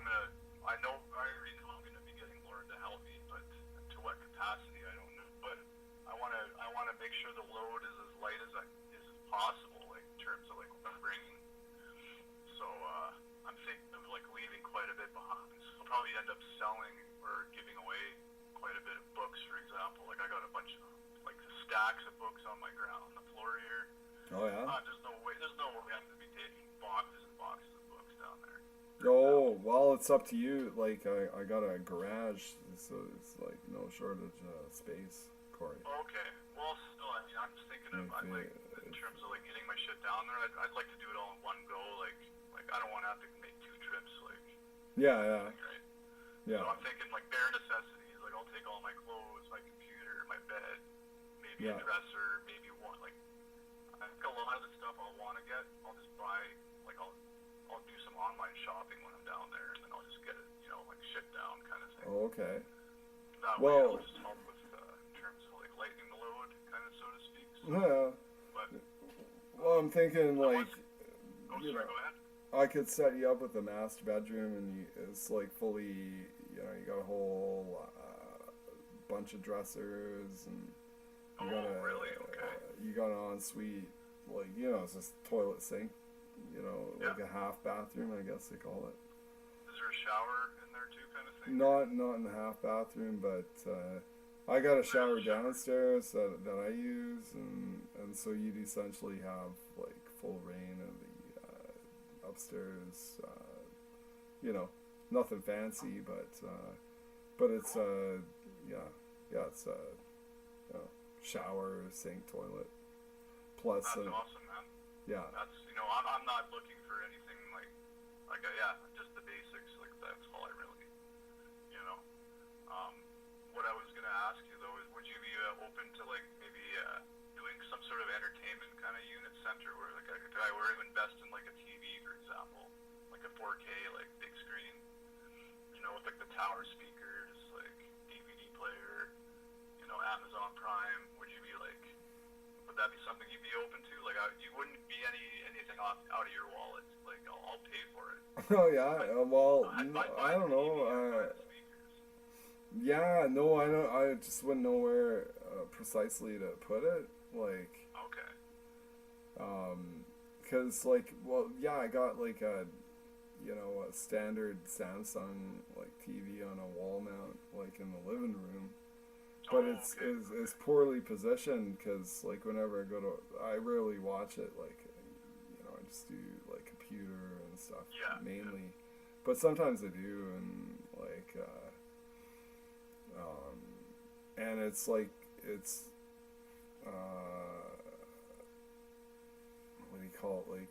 already know I'm gonna be getting Lauren to help me, but to what capacity I don't know. But I wanna make sure the load is as light as possible, like in terms of like what I'm bringing. So I'm thinking of like leaving quite a bit behind. So I'll probably end up selling or giving away quite a bit of books, for example. Like I got a bunch of like stacks of books on my ground on the floor here. Oh yeah. There's no way I'm gonna be taking boxes and boxes of books down there. Oh well, it's up to you. Like I got a garage, so it's like no shortage of space, Corey. Okay. Well, still, I mean, I'm just thinking of in terms of like getting my shit down there. I'd like to do it all in one go. Like I don't want to have to make 2 trips. Like. Yeah. Right. Yeah. So I'm thinking like bare necessities. Like I'll take all my clothes, my computer, my bed, maybe a dresser, maybe one. Like I think a lot of the stuff I'll want to get, I'll just buy. Like I'll do some online shopping when I'm down there, and then I'll just get it, like shipped down kind of thing. Oh, okay. That way it'll just help with in terms of like lightening the load, kind of so to speak. So, Yeah. but Well, I'm thinking like. Go ahead. I could set you up with a master bedroom, and it's like fully, you got a whole bunch of dressers, and you got a really? Okay. you got an ensuite, like it's just toilet sink, like a half bathroom, I guess they call it. Is there a shower in there too, kind of thing? Not in the half bathroom, but I got a shower downstairs that I use, and so you'd essentially have like full reign of the upstairs, nothing fancy, but it's it's shower, sink, toilet, plus that's awesome, man. Yeah, that's I'm not looking for anything like just the basics. Like that's all I really what I was gonna ask you though is, would you be open to like maybe doing some sort of entertainment kind of unit center where like a guy were to invest in like a TV, for example, like a 4K like big screen, with like the tower speakers, like DVD player, Amazon Prime. Would that be something you'd be open to? Like you wouldn't be anything out of your wallet. Like I'll pay for it. Oh yeah. Well, I don't know. Yeah, no, I don't. I just wouldn't know where precisely to put it. Like. Okay. 'Cause like, well, yeah, I got like a standard Samsung like TV on a wall mount, like in the living room, but it's poorly positioned, 'cause like whenever I rarely watch it. Like, I just do like computer and stuff mainly, but sometimes I do, and like, and it's like what do you call it,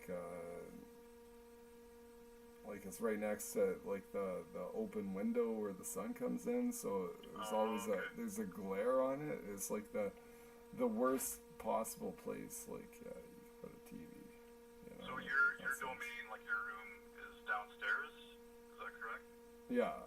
like it's right next to like the open window where the sun comes in, so there's always there's a glare on it. It's like the worst possible place, like you could put a TV. So your domain, like your room, is downstairs, is that correct? Yeah.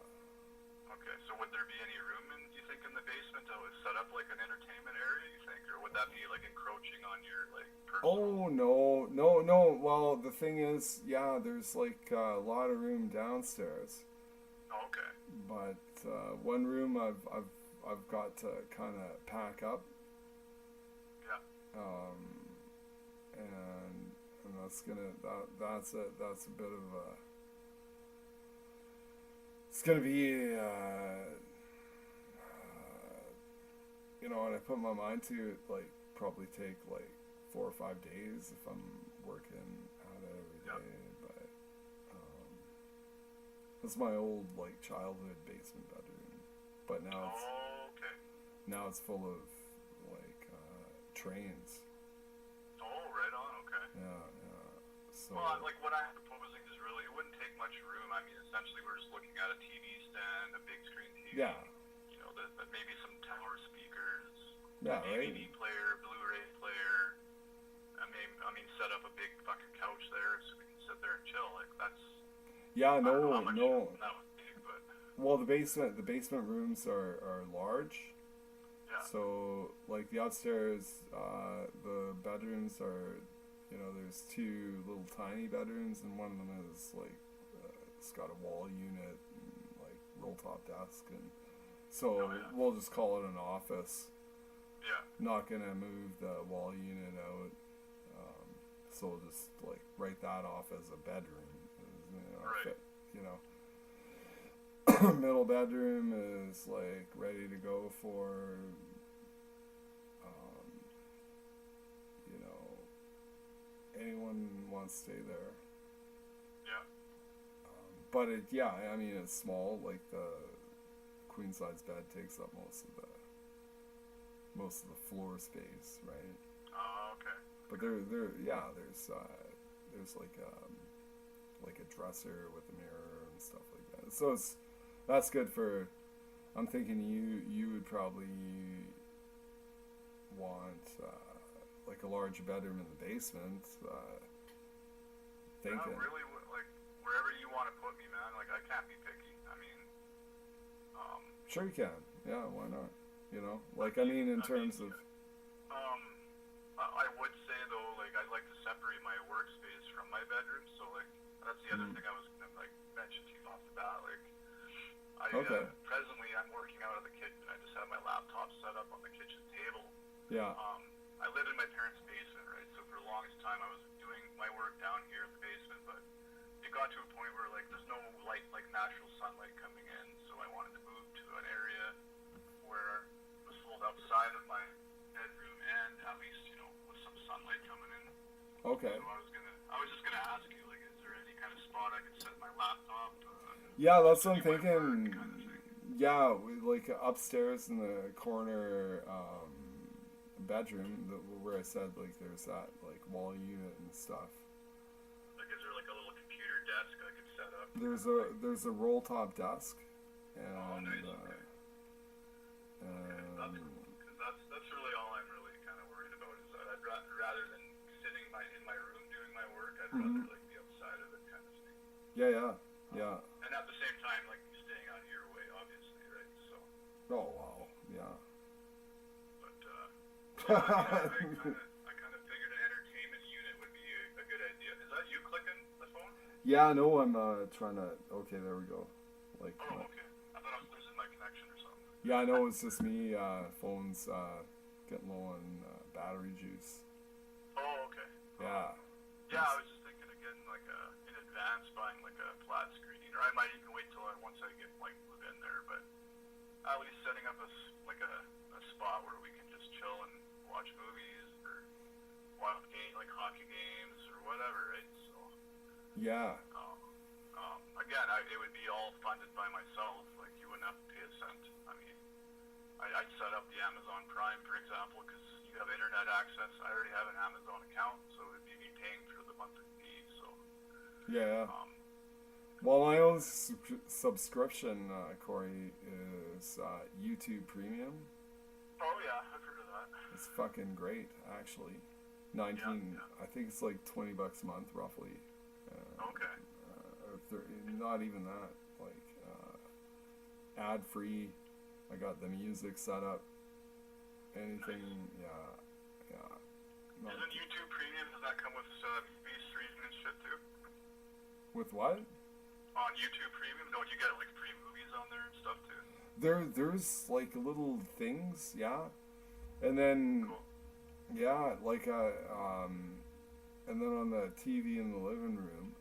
Okay, so would there be any room you think in the basement that was set up like an entertainment area, you think, or would that be like encroaching on your like personal? Oh no. Well, the thing is, there's like a lot of room downstairs. Oh, okay. But one room I've got to kind of pack up. Yeah. And that's a bit of a. It's gonna be, when I put my mind to it, like probably take like 4 or 5 days if I'm working out every day. But it's my old like childhood basement bedroom, but now it's full of like trains. Oh, right on. Okay. Yeah. So. Well, like what I'm proposing is really, it wouldn't take much room. I mean, essentially, we're just looking at a TV stand, a big screen TV. Yeah. That maybe some tower speakers. Yeah, DVD right. player, Blu-ray player. I mean, set up a big fucking couch there so we can sit there and chill. Like that's. Yeah, I don't know no, how much no. that would be, but Well, the basement rooms are large. yeah. So, like the upstairs, the bedrooms are, there's two little tiny bedrooms, and one of them is like, it's got a wall unit and like roll top desk, and so Oh, yeah. we'll just call it an office. Yeah. Not gonna move the wall unit out, so we'll just like write that off as a bedroom. Right. Fit, middle bedroom is like ready to go for, um, anyone wants to stay there. Yeah. But I mean, it's small. Like the queen size bed takes up most of the floor space, right? Oh, okay. But there's like a dresser with a mirror and stuff like that. So that's good for. I'm thinking you would probably want like a large bedroom in the basement. Thinking. Not really, like, wherever you want to put me, man. Like, I can't be picky. I mean, Sure you can. Yeah, why not? Like I mean, in terms of. I would say though, like, I'd like to separate my workspace from my bedroom. So, like, that's the other thing I was gonna like mention to you off the bat. Like, Okay. Presently I'm working out of the kitchen. I just have my laptop set up on the kitchen table. Yeah. I live in my parents' basement, right? So for the longest time I was doing my work down here in the basement, but it got to a point where like there's no light, like natural sunlight coming in. So I wanted to move to an area where it was sold outside of my bedroom and at least, with some sunlight coming in. Okay. So I was just gonna ask you, like, is there any kind of spot I could set my laptop? Yeah, that's what I'm do my work thinking. kind of thing? Yeah, like upstairs in the corner bedroom, where I said like there's that like wall unit and stuff. Like, is there like a little computer desk I could set up? There's a roll top desk, and Oh, nice. Okay. That's cool. Because that's really all I'm really kind of worried about is that rather than sitting in my room doing my work, I'd rather like be outside of it kind of thing. yeah. And at the same time, like staying out of your way, obviously, right? So. Oh wow, yeah. But I kind of figured an entertainment unit would be a good idea. Is that you clicking the phone? Yeah, no, I'm trying to. Okay, there we go. Like. Oh, okay. I thought I was losing my connection or something. Yeah, I know it's just me. Phone's getting low on battery juice. Oh, okay. Yeah. Yeah, I was just thinking of getting like in advance buying like a flat screen, or I might even wait till once I get like move in there. But at least setting up a spot where we can just chill and watch movies or watch games like hockey games or whatever, right? So. Yeah. Again, it would be all funded by myself. Like, you wouldn't have to pay a cent. I mean, I'd set up the Amazon Prime, for example, because you have internet access. I already have an Amazon account, so it would be me paying for the monthly fee. So. Yeah. Well, my own subscription, Corey, is YouTube Premium. Oh yeah, I've heard of that. It's fucking great, actually. 19. Yeah. I think it's like $20 a month, roughly. Okay. Or 30, not even that. Like ad free. I got the music set up. Anything, yeah. Not Isn't YouTube Premium, does that come with movie streaming and shit too? with what? On YouTube Premium, don't you get like free movies on there and stuff too? There's like little things, yeah. And then Cool. yeah, like and then on the TV in the living room,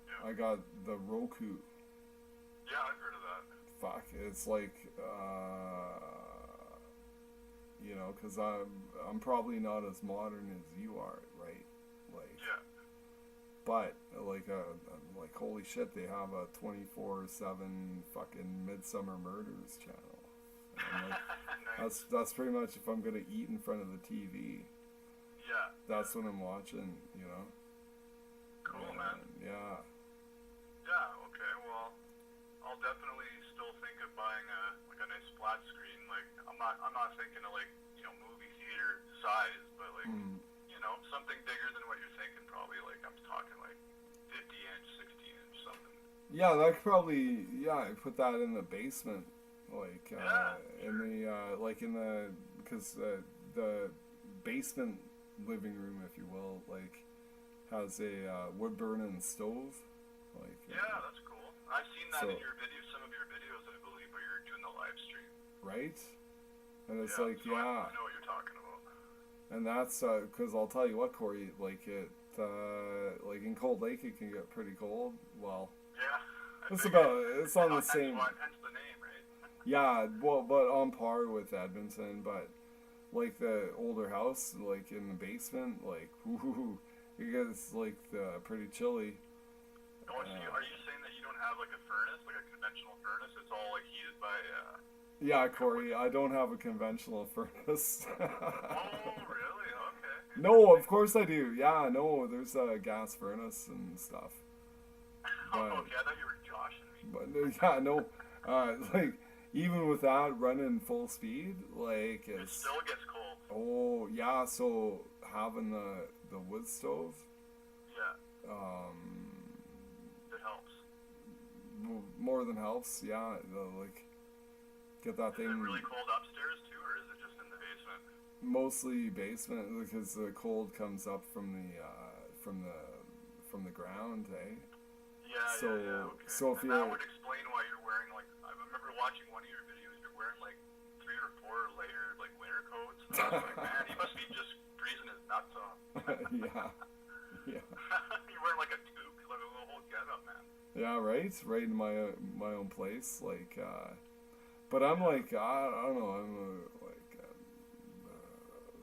Yeah. I got the Roku. Yeah, I've heard of that. Fuck, it's like because I'm probably not as modern as you are, right? Like, Yeah. but like holy shit, they have a 24/7 fucking Midsummer Murders channel. And like, Nice. that's pretty much if I'm gonna eat in front of the TV, Yeah. that's what I'm watching. Cool, man. Yeah. Yeah, okay, well, I'll definitely still think of buying a nice flat screen. Like, I'm not thinking of like, movie theater size, but like, something bigger than what you're thinking, probably like, I'm talking like 50-inch, 60-inch, something Yeah, that could probably, yeah, I put that in the basement, like, Yeah, in the, like in the, because the basement living room, if you will, like, has a wood burning stove, like, Yeah, that's cool. I've seen that so, in your videos, some of your videos, I believe, where you're doing the live stream. right? And it's Yeah, like, so yeah, I know what you're talking about. and that's, because I'll tell you what, Corey, like, like in Cold Lake, it can get pretty cold. Well, Yeah, I it's figured. about, it's on the same, Hence the name, right? yeah, well, but on par with Edmonton, but like the older house, like in the basement, like ooh, it gets like pretty chilly. Oh, so are you saying that you don't have like a furnace, like a conventional furnace? It's all like heated by. Yeah, Corey, I don't have a conventional furnace. Oh, really? Okay. No, of course I do. Yeah, no, there's a gas furnace and stuff. Oh, But, okay, I thought you were joshing me. but yeah, no, like even with that running full speed, like It it's still gets cold. oh yeah. So having the wood stove, Yeah, um, it helps. more than helps. Yeah, like get that Is thing it really cold upstairs too, or is it just in the basement? mostly basement because the cold comes up from the ground, eh? Yeah, So yeah, okay. so if And that you're would explain why you're wearing like I remember watching one of your videos. You're wearing like 3 or 4 layered like winter coats. And I was like, man, he must be just freezing his nuts off. yeah yeah You're wearing like a toque, like a little whole getup, man. yeah right in my own place like but I'm like I don't know I'm like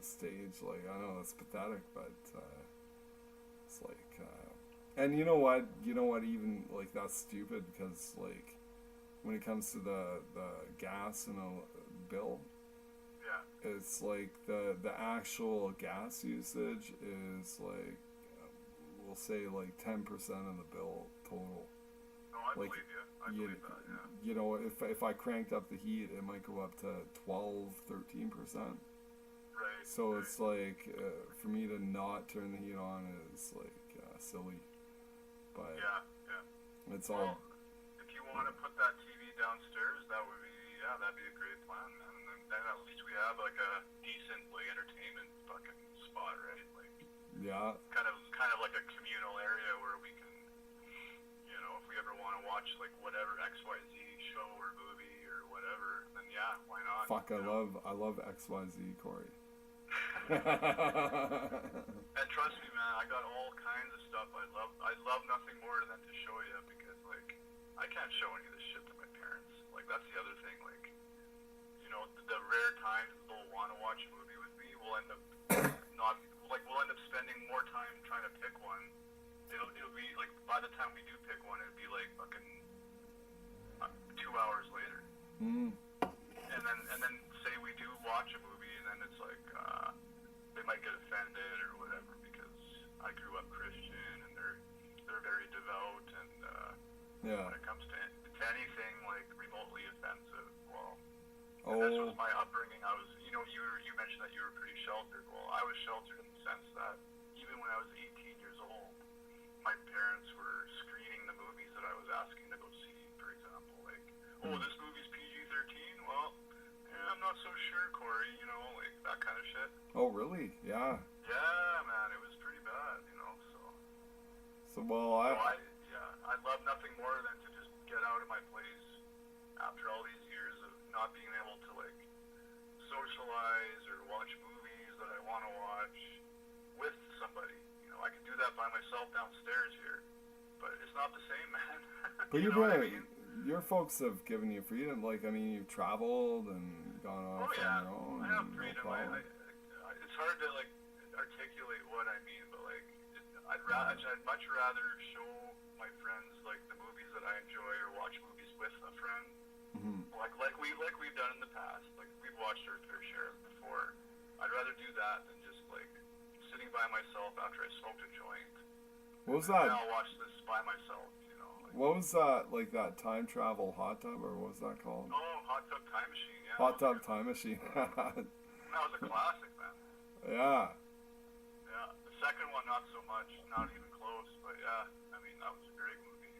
stage like I know that's pathetic but it's like and you know what even like that's stupid because like when it comes to the gas and a bill Yeah. it's like the actual gas usage is like we'll say like 10% of the bill total. No, I Like, believe you. I you, believe that, yeah. you know if I cranked up the heat it might go up to 12-13%. Right. So right. it's like for me to not turn the heat on is like silly, but Yeah, yeah. it's all Well, if you want to put that TV downstairs, that would be, yeah, that'd be a great plan, man. And then at least we have like a decent like entertainment fucking spot, right? Like yeah kind of like a communal area where we can, you know, if we ever want to watch like whatever XYZ show or movie or whatever, then yeah, why not? fuck you know? I love XYZ, Corey. And trust me, man, I got all kinds of stuff. I love nothing more than to show you because like I can't show any of this shit to my parents. Like that's the other thing. Like you know, the rare times that they'll want to watch a movie with me, we'll end up not like we'll end up spending more time trying to pick one. It'll be like by the time we do pick one, it'll be like fucking 2 hours later. Mm. And then say we do watch a movie, and then it's like they might get offended or whatever because I grew up Christian and they're very devout and Yeah. when it comes to anything like remotely offensive, well, Oh. and this was my upbringing. I was, you know, you mentioned that you were pretty sheltered. Well, I was sheltered in the sense that even when I was 18 years old, my parents were screening the movies that I was asking to go see. For example, like, oh, this movie's PG-13. Well, yeah, I'm not so sure, Corey. You know, like that kind of shit. Oh, really? Yeah. Yeah, man, it was pretty bad. You know, so. So well, I love nothing more than to just get out of my place after all these years of not being able to like socialize or watch movies that I want to watch with somebody. You know, I can do that by myself downstairs here, but it's not the same, man. but you you've know what I been mean? your folks have given you freedom. Like I mean, you've traveled and gone off Oh yeah, on your own. I have no freedom. problem. It's hard to like articulate what I mean, but like I'd much rather show my friends like the movies that I enjoy or watch movies with a friend. Mhm. Like we've done in the past. Like we've watched our fair share before. I'd rather do that than just like sitting by myself after I smoked a joint. What was And that? I'll watch this by myself. You know. Like, What was that? Like that time travel hot tub, or what was that called? oh, Hot Tub Time Machine. Yeah. Hot tub time machine. That was a classic, man. Yeah. Yeah. The second one, not so much. Not even close. But yeah, I mean that was a great movie.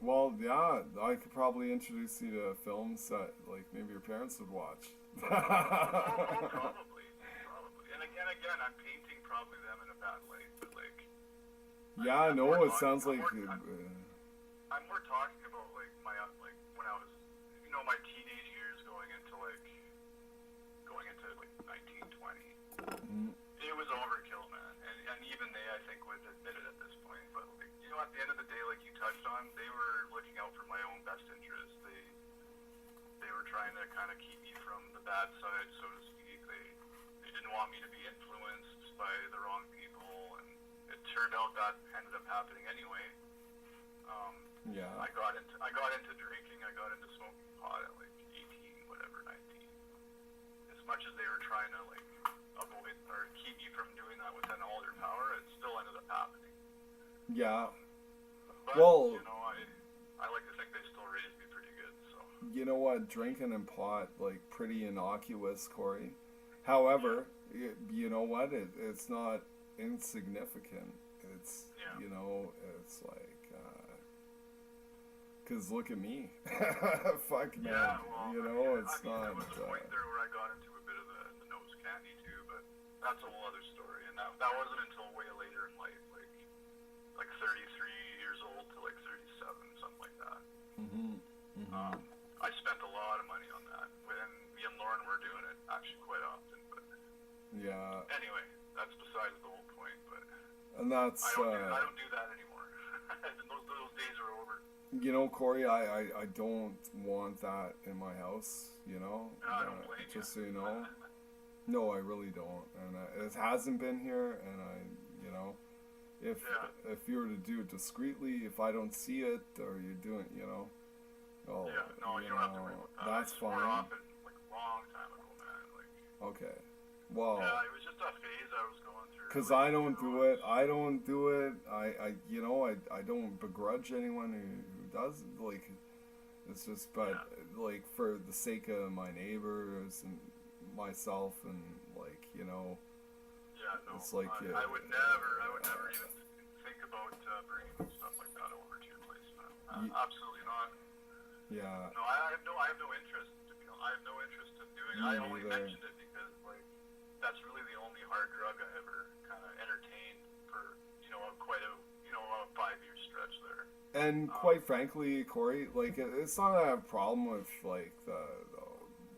Well, yeah, I could probably introduce you to films that like maybe your parents would watch. Probably. And again, I'm painting probably them in a bad light, but like. Yeah, I'm no, more it sounds like. I'm more talking about like my like when I was, my teenage years going into like 19, 20. Mm, It was overkill, man, and even they I think would admit it at this point. But like, at the end of the day, like you touched on, they were looking out for my own best interest. They were trying to kind of keep me from the bad side, so to speak. They didn't want me to be influenced by the wrong people, and it turned out that ended up happening anyway. yeah. I got into drinking. I got into smoking pot at like 18, whatever, 19. As much as they were trying to like avoid or keep me from doing that within all their power, it still ended up happening. Yeah. But Well, I like to think they still raised me pretty good. So you know what? Drinking and pot, like, pretty innocuous, Corey. However, you know what? It's not insignificant. It's, Yeah. it's like, because look at me. Fuck, man. yeah, well, it's there not. was a point there where I got into a bit of the nose candy too, but that's a whole other story. And that wasn't until way later in life, like 33 years old to like 37, something like that. Mm-hmm. I spent a lot of money on that, and me and Lauren were doing it actually quite often. But Yeah. anyway, that's besides the whole point. But And that's, I don't do that anymore. those days are over. Corey, I don't want that in my house, No, I don't blame just you. so you know. No, I really don't. And it hasn't been here, and if Yeah. if you were to do it discreetly, if I don't see it, or you're doing, well, Yeah, no, you don't have to worry about that. that's I swore fine. off it like a long time ago, man. Like, Okay. Well, yeah, it was just a phase I was going through. because like, I don't do it. I don't do it. I don't begrudge anyone who does. Like, it's just, but like for the sake of my neighbors and myself, and like, Yeah, no. it's like, I would never even think about bringing stuff like that over to your place, man. Absolutely not. yeah, No, I have no interest. I have no interest in doing it. Me I only neither. mentioned it because like that's really the only hard drug I ever kind of entertained for quite a 5-year stretch there. and quite frankly, Corey, like it's not a problem with like the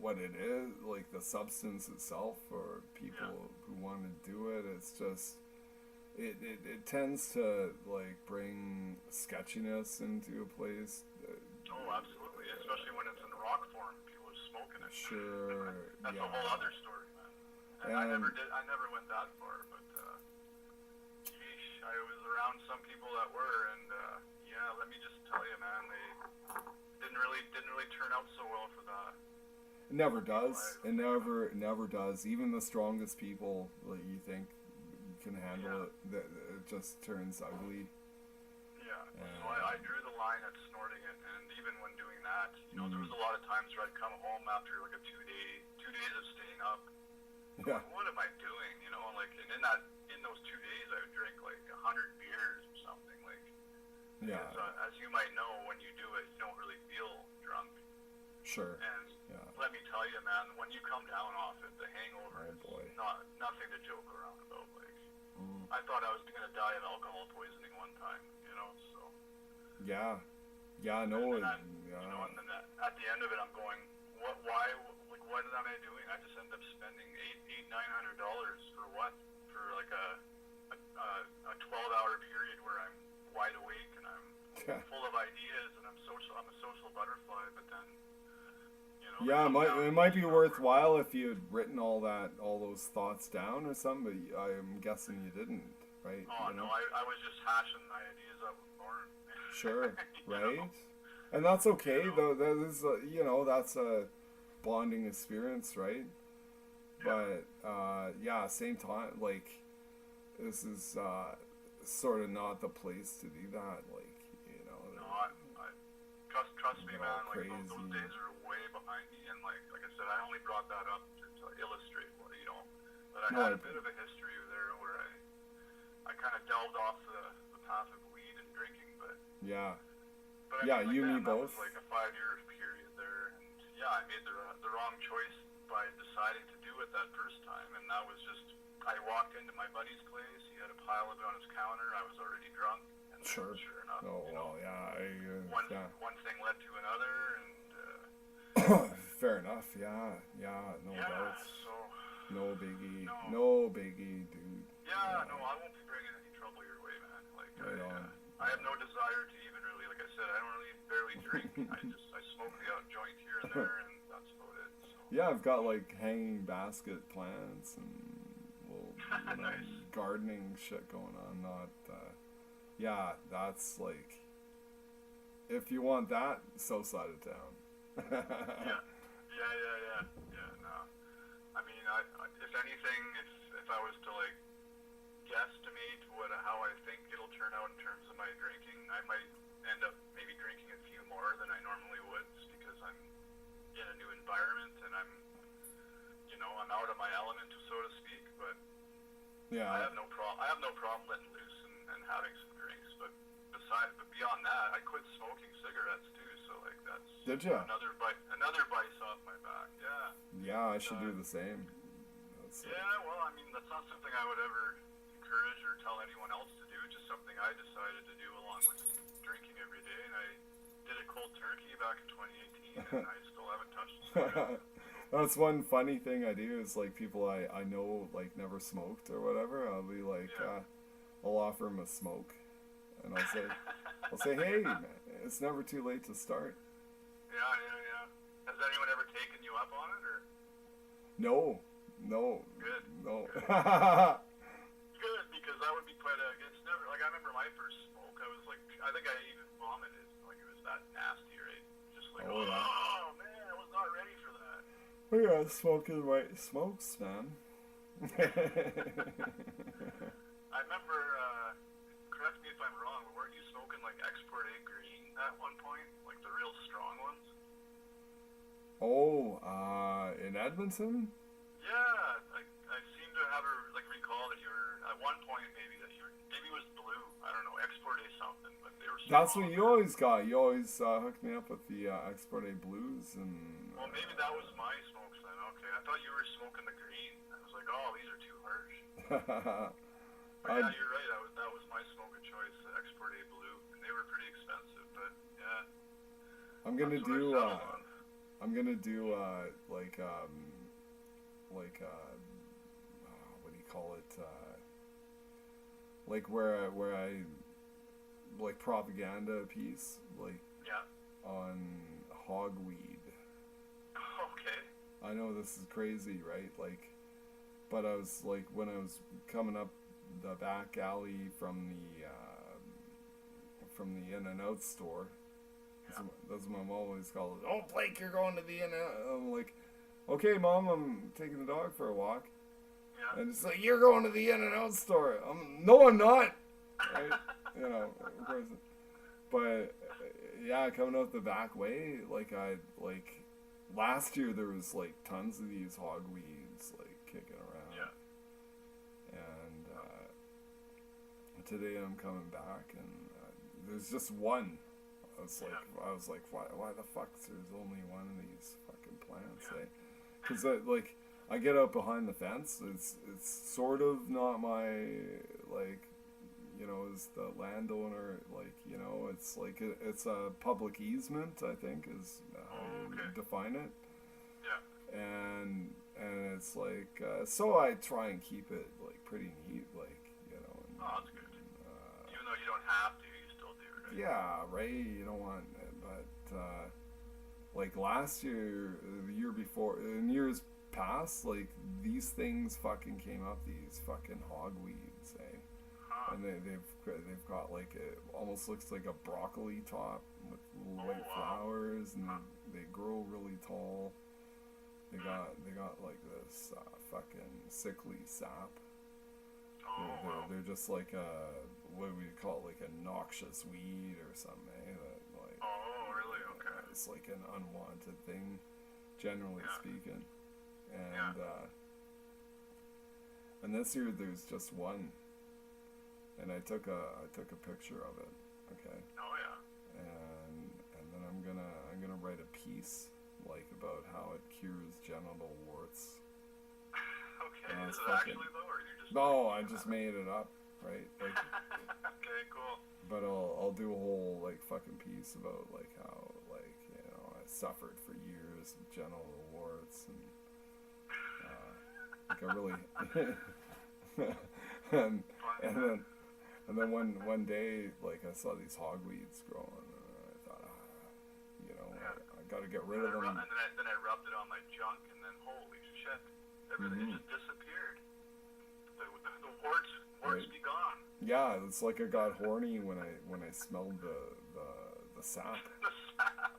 what it is, like the substance itself, or people who want to do it. It's just it tends to like bring sketchiness into a place. Oh, absolutely, especially when it's in rock form. People are smoking it. Sure, That's yeah. a whole other story, man. And I never went that far, but sheesh, I was around some people that were, and let me just tell you, man, they didn't really turn out so well for that. It never does. It never does. Even the strongest people that you think can handle it, it just turns ugly. Yeah. So I drew the line at snorting it, and even when doing that, there was a lot of times where I'd come home after like a 2 days of staying up. Yeah. What am I doing? And in those 2 days, I would drink like 100 beers or something. Like, Yeah. because, as you might know, when you do it, you don't really feel drunk. Sure. And Yeah. let me tell you, man, when you come down off it, the hangover Oh, boy. is nothing to joke around about. Like, Mm. I thought I was gonna die of alcohol poisoning one time. So. Yeah. Yeah. No. And Yeah. and then at the end of it, I'm going, why, like, what am I doing? I just end up spending $900 for what? For like a 12-hour period where I'm wide awake and I'm full of ideas and I'm a social butterfly, but then, Yeah, it might be worthwhile if you had written all those thoughts down or something, but I'm guessing you didn't, right? Oh, no, I was just hashing my ideas up with Lauren. Sure, right? And that's okay, though. That is, that's a bonding experience, right? But, same time, like, this is sort of not the place to do that, like, No, I trust me, man, like, crazy. those days are way behind me, and like I said, I only brought that up to illustrate that I had a bit of a history there where I kind of delved off the path of weed and drinking, but Yeah. But I Yeah, mean, you, me, like, that was both. like a 5-year period there, and yeah, I made the wrong choice by deciding to do it that first time, and that was just, I walked into my buddy's place, he had a pile of it on his counter, I was already drunk, and then Sure. sure enough, Oh, you know, well, yeah, one thing led to another, and fair enough, yeah, no yeah, doubts. so, No biggie, No. no biggie, dude. yeah, no, I won't be bringing any trouble your way, man. Like, Right on. I have no desire to even really, like I said, I don't really barely drink. I smoke the odd joint here and there, and that's about it. So. Yeah, I've got like hanging basket plants and Nice. gardening shit going on. Yeah, that's like, if you want that, south side of town. Yeah. No, I mean, if anything, if I was to like guesstimate how I think it'll turn out in terms of my drinking, I might end up maybe drinking a few more than I normally would, just because I'm in a new environment and I'm out of my element, so to speak. But Yeah. I have no problem letting loose and having some drinks. But beyond that, I quit smoking cigarettes too. So like that's Did ya? another vice off my back. Yeah. Yeah, I should do the same. Yeah, well, I mean, that's not something I would ever encourage or tell anyone else to do. It's just something I decided to do along with drinking every day, and I did it cold turkey back in 2018, and I still haven't touched a cigarette. That's one funny thing I do is like people I know like never smoked or whatever. I'll be like, Yeah. I'll offer them a smoke, and I'll say, hey, man, it's never too late to start. Yeah. Has anyone ever taken you up on it, or? No. Good. No. Good, because that would be quite it's never, like, I remember my first smoke, I was like, I think I even vomited, like, it was that nasty, right? Just like, Oh, yeah. oh man, I was not ready for that. We got smoking right smokes, man. I remember, correct me if I'm wrong, but weren't you smoking, like, Export A Green at one point? Like, the real strong ones? Oh, in Edmonton? Yeah, I seem to have recall that you were, at one point, maybe it was blue, I don't know, Export A something, but they were strong. That's what you always got. You always hooked me up with the Export A Blues and. Well, maybe that was my smokes then. Okay, I thought you were smoking the green. I was like, oh, these are too harsh. But yeah, you're right. That was my smoke of choice, the Export A Blue, and they were pretty expensive. But yeah, I'm gonna that's what I do. settled on. I'm gonna do what do you call it? Like where I like propaganda piece like Yeah. on hogweed. Okay. I know this is crazy, right? Like, but I was like when I was coming up the back alley from the In-N-Out store. That's what my mom always calls it. Oh, Blake, you're going to the In-N-Out. I'm like, okay, Mom, I'm taking the dog for a walk. Yeah. And it's like, you're going to the In-N-Out store. No, I'm not. Right? Of course. But yeah, coming out the back way, last year there was like tons of these hogweeds like kicking around. Yeah. And today I'm coming back and there's just one. I was like, why the fuck there's only one of these fucking plants, eh? Because I get out behind the fence. It's sort of not my as the landowner, it's like it's a public easement. I think is how you define it. Yeah. And it's like so I try and keep it like pretty neat, And, Oh, that's good. Even though you don't have to, you still do, right? yeah, right. You don't want it, but like last year, the year before, in years past, like these things fucking came up. These fucking hogweeds, eh? Huh. And they've got like almost looks like a broccoli top with little white flowers, and they grow really tall. They got like this fucking sickly sap. They're just like what we call it, like a noxious weed or something, eh? That like. Oh, really? Okay. It's like an unwanted thing, generally speaking, and and this year there's just one, and I took a picture of it, okay. Oh yeah. And I'm gonna write a piece like about how it cures genital warts. Okay, No, is it's it fucking- actually though, or you just? No, I just made it up, right? Like, Okay, cool. but I'll do a whole like fucking piece about like how like I suffered for years of genital warts and like I really and then one day like I saw these hogweeds growing and I thought I got to get rid of them. And then I rubbed it on my junk, and then holy shit, everything it just disappeared. The warts Right. be gone. Yeah, it's like I got horny when I smelled the sap. The sap.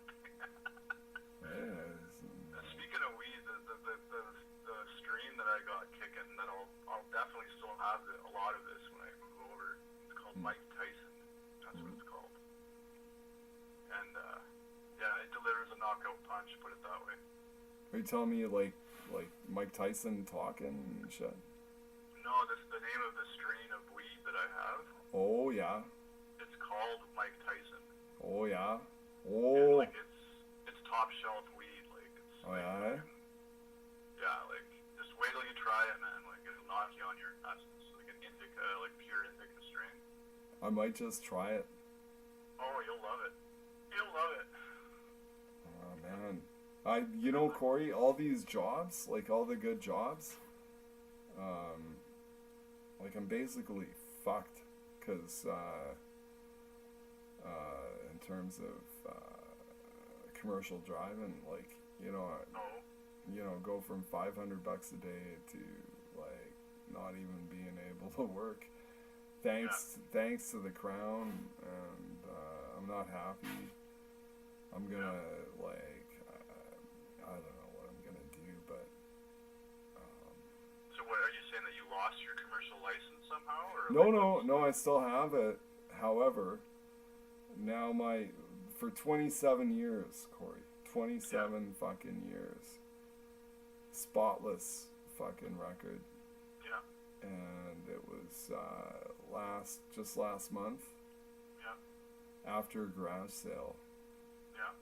Yeah, Speaking of weed, the stream that I got kicking, that I'll definitely still have a lot of this when I move over. It's called Mike Tyson. That's what it's called. And yeah, it delivers a knockout punch. Put it that way. Are you telling me like Mike Tyson talking and shit? No, the name of the strain of weed that I have. Oh yeah. It's called Mike Tyson. Oh yeah. And, Oh. like it's top shelf weed. Like it's. Oh like, yeah. Yeah, like just wait till you try it, man. Like it'll knock you on your nuts. It's like an indica, like pure indica strain. I might just try it. Oh, you'll love it. You'll love it. Oh man. Corey, all these jobs, like all the good jobs, like I'm basically fucked, cause in terms of commercial driving, like Oh. go from $500 a day to like not even being able to work. Thanks to the crown, and I'm not happy. I'm gonna I don't know what I'm gonna do, but So what are you saying, that you lost your commercial license somehow, or? no, I still have it. However, now for 27 years, Corey, 27 fucking years, spotless fucking record. Yeah. And it was just last month. Yeah. After a garage sale. Yeah.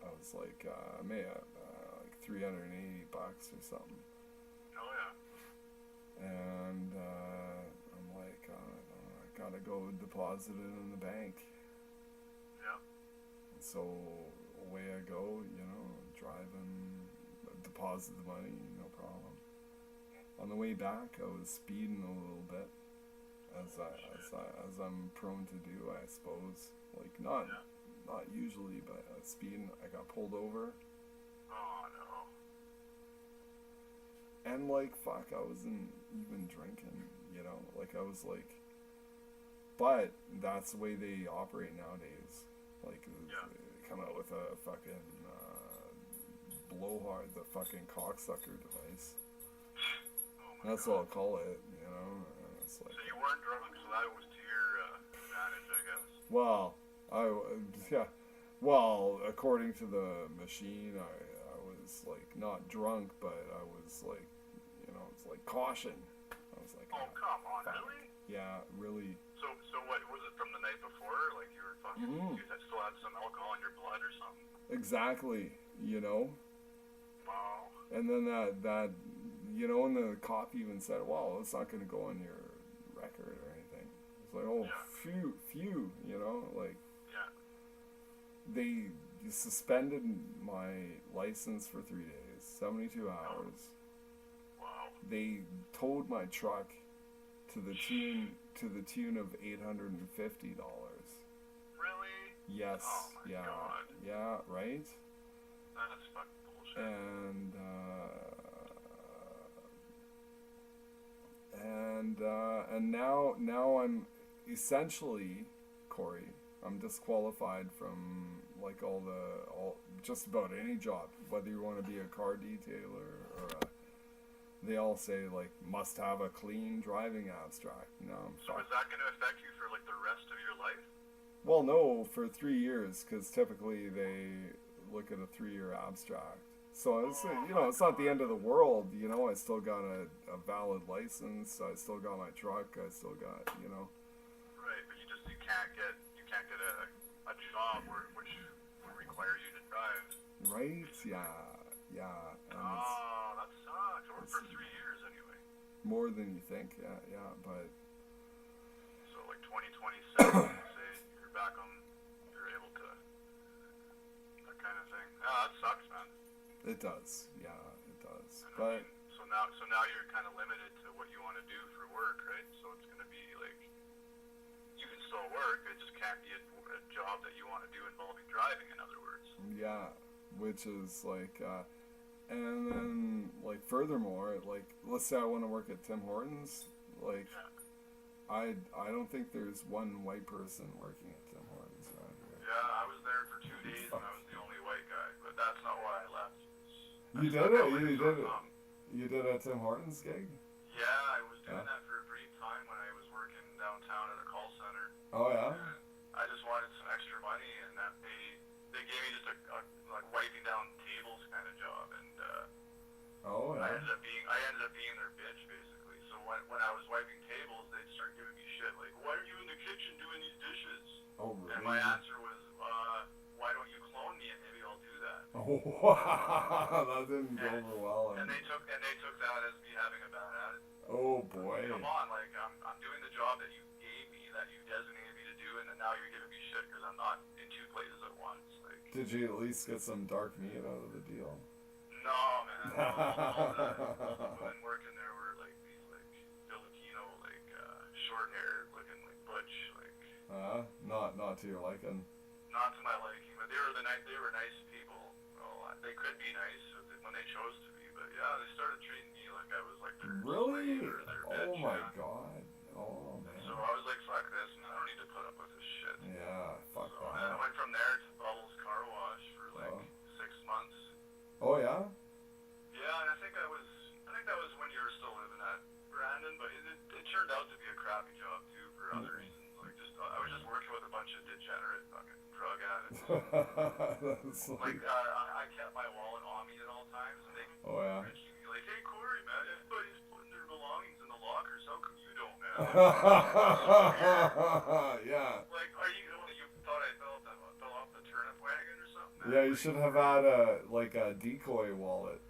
I was like, I made like $380 or something. Oh yeah. And I'm like, I gotta go deposit it in the bank. Yeah. And so away I go, driving, deposit the money, no problem. On the way back, I was speeding a little bit, as I'm prone to do, I suppose. Like not usually, but speeding. I got pulled over. Oh no. And like fuck, I wasn't even drinking. Like I was like. But that's the way they operate nowadays. Like they come out with a fucking blowhard, the fucking cocksucker device. That's what I'll call it, It's like, So you weren't drunk, so that was to your advantage, I guess. well, well, according to the machine, I was like not drunk, but I was like, it's like caution. I was like, Oh, come on, fuck. really? Yeah, really. So what was it from the night before? Like you were fucking, you still had some alcohol in your blood or something? Exactly, Wow. And then that and the cop even said, well, it's not going to go on your record or anything. It's like, oh, phew, like, Yeah. they suspended my license for 3 days, 72 hours. Wow. They towed my truck to the tune of $850. Really? Yes. Oh my yeah. God. Yeah. Right. That's fucking bullshit. And now I'm essentially, Corey, I'm disqualified from like just about any job, whether you want to be a car detailer or they all say like must have a clean driving abstract. No, I'm So fucked. is that going to affect you for like the rest of your life? Well, no, for 3 years, because typically they look at a 3-year abstract. So it's it's not the end of the world. I still got a valid license. I still got my truck. I still got Right, but you can't get a requires you to drive. Right? Yeah. And Oh, that sucks. Or for it's 3 years anyway. more than you think. Yeah. But So like 2027, say you're back on, you're able to, that kind of thing. Yeah, that sucks, man. it does. Yeah, it does. And I But mean, so now you're kind of limited to what you want to do for work, right? So it's going to be like, you can still work, it just can't be a job that you want to do involving driving, in other words. yeah, which is like, and then like furthermore, like let's say I want to work at Tim Hortons, like Yeah. I don't think there's one white person working at Tim Hortons around here. Yeah, I was there for 2 days and I was the only white guy, but that's not why I left. You did it? You did it? You did a Tim Hortons gig? Yeah, I was doing Yeah. that for a brief time when I was working downtown at a call center. Oh yeah. And I just wanted some extra money, and that they gave me just a like wiping down tables kind of job, and Oh I yeah. ended up being their bitch basically. So when I was wiping tables, they'd start giving me shit like, "Why are you in the kitchen doing these dishes?" Oh And my really? answer was, "Why don't you clone me and maybe I'll do that." Oh wow, that didn't go over well. And they took that as me having a bad attitude. Oh boy. Come on, like I'm doing the job that you gave me, that you designated me to do, and then now you're giving me shit because I'm not in 2 places at once. Like, Did you at least get some dark meat out of the deal? no, man. All the women working there were like these like Filipino, like short hair, looking like butch, like Not to your liking. not to my liking, but they were nice people. Well, they could be nice when they chose to be, but yeah, they started treating me like I was like their Really? slave or their Oh bitch. my Yeah. god. Oh So man. I was like, fuck this, man. I don't need to put up with this shit. Yeah, fuck So then I that. went from there to Bubbles Car Wash for like Oh. 6 months. Oh yeah? Yeah, and I think that was when you were still living at Brandon, but it turned out to be a crappy job too for other reasons. Like I was just working with a bunch of degenerate fucking drug addicts. That's Like I kept my wallet on me at all times, and they oh yeah. mentioned me like, "Hey Corey, man, everybody's putting their belongings in the lockers. How come you don't, man?" Yeah. Like, are you thought I fell off the turnip wagon or something? Man? Yeah, you should have had a decoy wallet.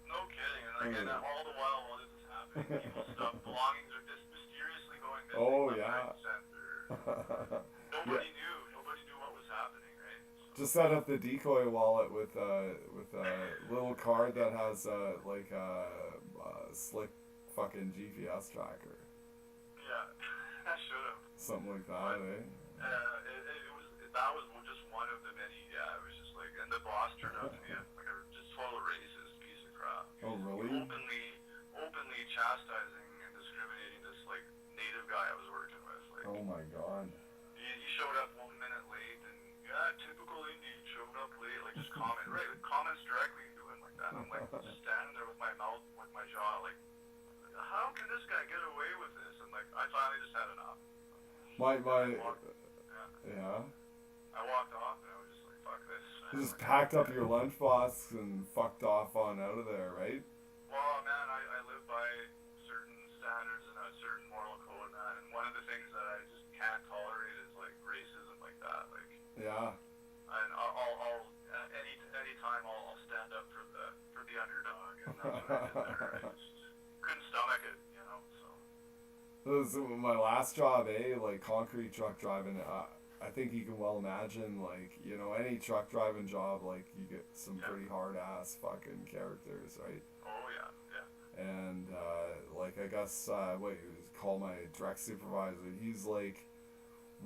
No kidding. And again, all the while this is happening, people's stuff, belongings are just mysteriously going missing. Oh, left, yeah. right, center. Nobody knew. Nobody knew what was happening, right? So, Just set up the decoy wallet with a little card that has like a slick fucking GPS tracker, yeah, I should have. something like that, eh? That was just one of the many. Yeah, it was just like, and the boss turned out to be like a just total racist piece of crap. Oh really? Openly chastising and discriminating this like native guy I was working with. Like, Oh my god. he showed up 1 minute late, and typical Indian showed up late. Like just comments directly to him like that. I'm like just standing there with my mouth, with my jaw, like, how can this guy get away with this? And like, I finally just had enough. Yeah. I walked off, and I was just like, fuck this. You just packed up your lunchbox and fucked off on out of there, right? Well, man, I live by certain standards and a certain moral code, man. And one of the things that I just can't tolerate is like racism like that. Like, Yeah. and I'll any time I'll stand up for the underdog, and that's what I did there. I just couldn't stomach it, you know. So This was my last job, like concrete truck driving. I think you can well imagine, like, you know, any truck driving job, like, you get some Yeah. pretty hard ass fucking characters, right? oh yeah. And like, I guess what you call my direct supervisor, he's like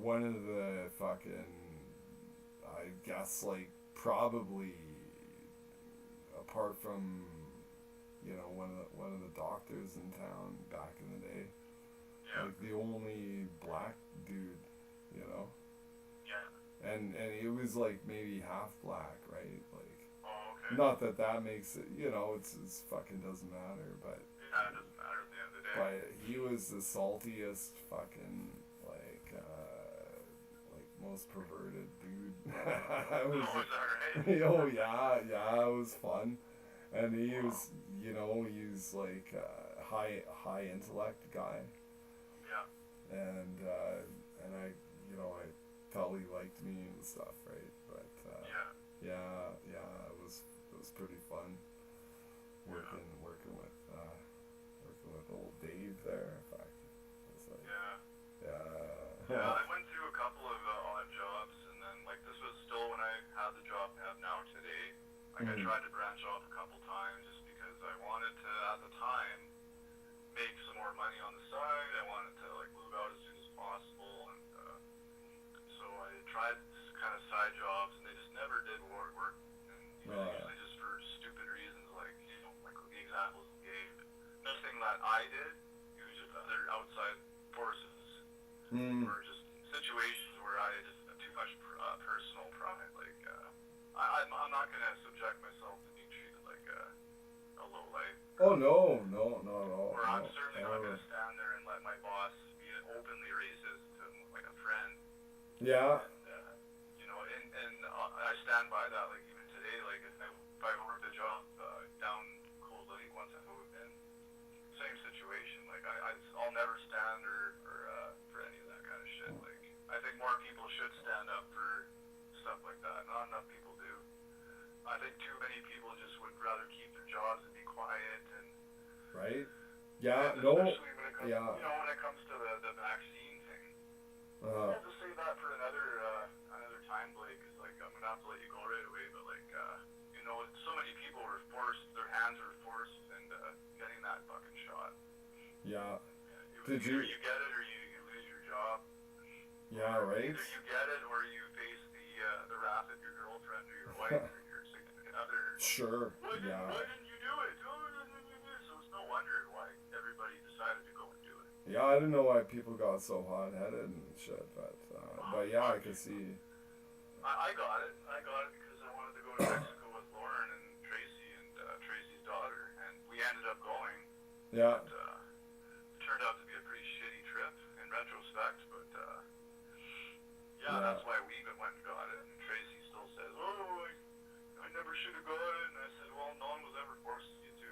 one of the fucking, I guess, like, probably apart from, you know, one of the doctors in town back in the day, Yeah. like the only black dude, you know. Yeah. And he was like maybe half black, right? Like, Oh, okay. not that makes it, you know, it's fucking doesn't matter, but Yeah, it doesn't matter at the end of the day. he was the saltiest fucking like most perverted dude. I was, Oh, is that right? oh yeah, it was fun, and he was, you know, he's like a high intellect guy, Yeah. and I, you know, I felt he liked me and stuff, right? But Yeah. Yeah, it was pretty fun working with old Dave there. In fact, it's like, Yeah, I went through a couple of odd jobs, and then like this was still when I had the job I have now today. Like I tried to branch off a couple times just because I wanted to at the time make some more money on the side. I wanted to like move out as soon as possible, and so I tried kind of side jobs, and they just never did work. And usually just for stupid reasons, like like the examples you gave. Nothing that I did. It was just other outside forces. Or just situations where I just have too much personal pride. Like, I'm not going to subject myself to being treated like a low life. Oh no, not at all. Or I'm certainly not going to stand there and let my boss be openly racist to like a friend. Yeah. And, I stand by that. Like even today, like if I worked a job down Cold Lake once I moved in, same situation. Like I'll never stand for any of that kind of shit. Like I think more people should stand up for stuff like that. Not enough people do. I think too many people just would rather keep their jobs and be quiet and. Right. Yeah. And No. especially when it comes, Yeah. when it comes to the vaccine thing. Uh, I'll just say that for another time, Blake. Cause like I'm gonna have to let you go right away, but like so many people were forced, their hands were forced, and getting that fucking shot. yeah. Did you? Either you get it or you lose your job. Yeah. Right. Either you get it or you face the wrath of your girlfriend or your wife or your significant other. Sure. Why didn't you do it? So it's no wonder why everybody decided to go and do it. Yeah, I didn't know why people got so hot-headed and shit, but yeah, I could see. I got it. I got it because I wanted to go to Mexico with Lauren and Tracy and Tracy's daughter, and we ended up going. Yeah. But, it turned out to be a pretty shitty trip in retrospect, but that's why we even went and got it. And Tracy still says, "Oh, I never should have got it," and I said, "Well, no one was ever forcing you to,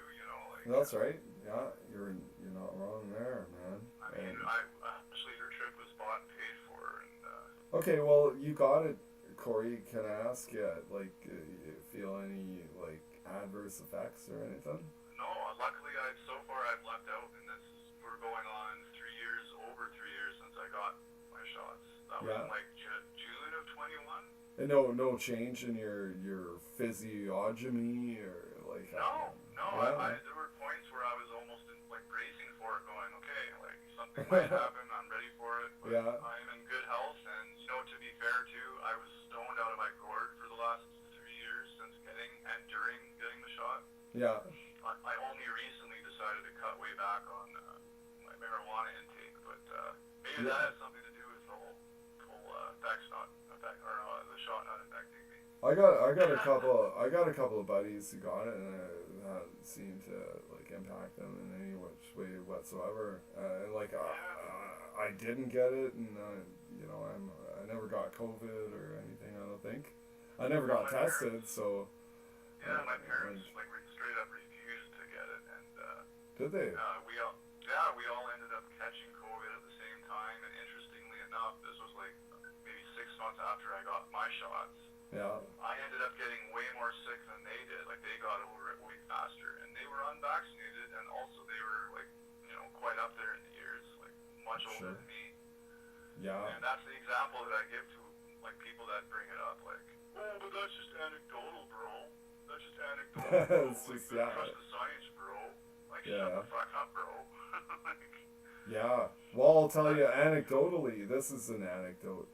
like." That's right. Yeah, you're not wrong there, man. I mean, actually, her trip was bought and paid for, and. Okay, well, you got it, Corey. Can I ask you, like, you feel any like adverse effects or anything? No, luckily so far I've lucked out, and we're going on over 3 years since I got my shots. That was in like June of 21. And no change in your physiognomy or like. No. There were points where I was almost like bracing for it, going, okay, like something might happen. I'm ready for it. But I'm in good health, and to be fair too, I was stoned out of my gourd for the last 3 years since during getting the shot. Yeah. I only recently decided to cut way back on my marijuana intake, but maybe that has something to do with the whole the shot not affecting me. I got a couple of buddies who got it, and it hasn't seemed to like impact them in any which way whatsoever. And like I didn't get it, and I never got COVID or anything. I don't think I never got tested. So yeah, my parents like straight up refused to get it, and did they? We all ended up catching COVID at the same time. And interestingly enough, this was like maybe 6 months after I got my shots. Yeah. I ended up getting way more sick than they did. Like they got over it way faster, and they were unvaccinated, and also they were like quite up there in the years, like much older than me. Yeah. And that's the example that I give to like people that bring it up, like, oh, but that's just anecdotal, bro. That's just anecdotal. It's just, trust the science, bro. Like, shut the fuck up, bro. Yeah. Well, I'll tell you anecdotally. This is an anecdote,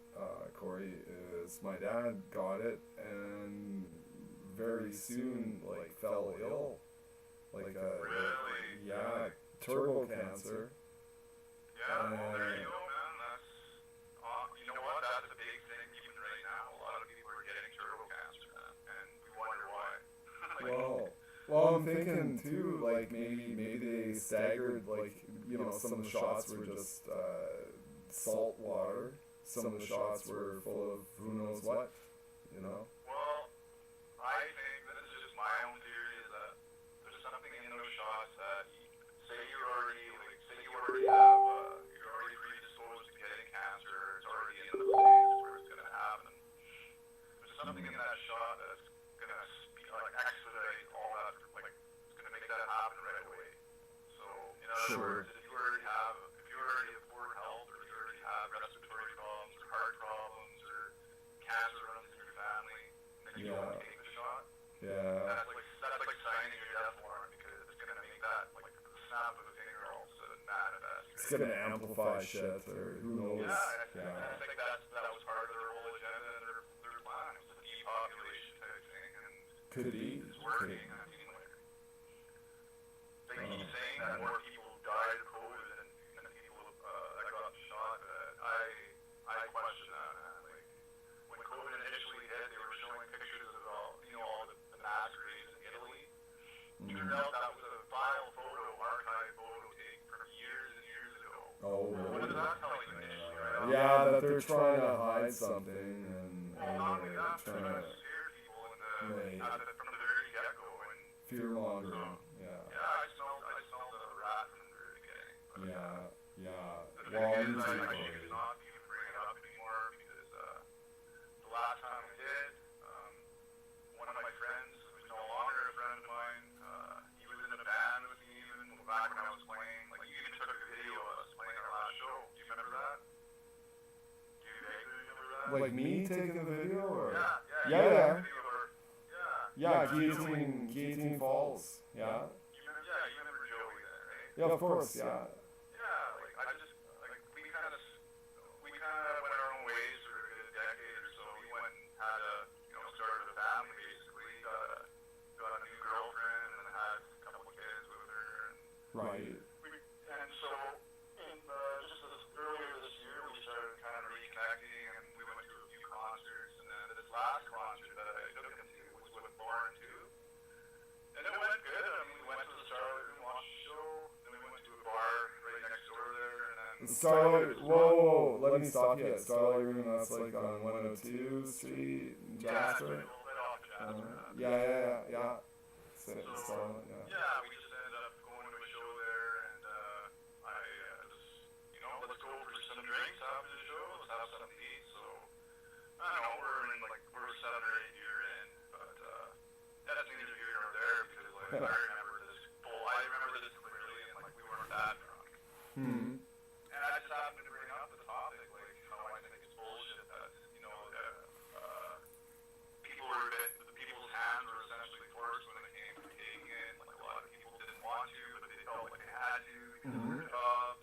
Corey. Is my dad got it and very soon like fell ill, like really? turbo cancer. Yeah. Well, there you go, man. That's you know what? That's a big thing even right now. A lot of people are getting turbo cancer, man, and we wonder why. Well, I'm thinking too, like maybe they staggered, like some of the shots were just salt water, some of the shots were full of who knows what, Well, I think this is just my own theory, is that there's something in those shots that say you're already predisposed to getting cancer, it's already in the stage where it's going to happen. There's something in that shot that's Sure. If you already have poor health, or if you already have respiratory problems, or heart problems, or cancer runs in your family, and then you don't take the shot, Yeah. that's like signing your death warrant, because it's gonna make that like the snap of a finger all of a sudden manifest. It's gonna amplify shit, or who knows. I think that was part of their whole agenda and their plan. It was a depopulation type thing, and Could be. it's working. I mean, like, they keep saying that more people died of COVID than people that got the shot. I question that, man. Like, when COVID initially hit, they were showing pictures of all the mass graves in Italy. Turned out that was a file photo, archive photo taken from years and years ago. Oh. What does that tell you initially, right? Yeah, that they're trying to hide something, and Not only that, trying they're to scare people Right. from the very get-go. And fear mongering. Yeah. I smelled the rat from the very beginning. But Yeah. the Well, thing is, me I too. choose not to even bring it up anymore, because the last time I did, one of my friends, who's no longer a friend of mine, he was in a band with me even back when I was playing. Like, you even took a video of us playing our last show. Do you remember that? Do you vaguely remember that? Like me taking the video, or Yeah. yeah, guillotine falls. Yeah. You remember Joey there, right? Yeah, of course. Yeah. Yeah, like we kind of went our own ways for a good decade or so. He went and had started a family basically. Got a new girlfriend and then had a couple of kids with her. Right. And so earlier this year we started kind of reconnecting, and we went to a few concerts. And then this last concert that I took him to was with Lauren too. And it went good. I mean, we went to the Starlight Room, watched the show. Then we went to a bar right next door there, and then Starlight. Whoa, let me stop you. Starlight Room. That's like on 102 Street, Jasper. right off the Jasper. Yeah. Starlight. Yeah. We just ended up going to a show there, and I just, let's go for some drinks after the show. Let's have something to eat. So I don't know, we're 7 or 8 year in, but that's neither here nor there, because I remember this clearly, and like we weren't that drunk. Hmm. And I just happened to bring up the topic, like how I think it's bullshit that people's hands were essentially forced when it came to taking it. Like, a lot of people didn't want to, but they felt like they had to because of their job.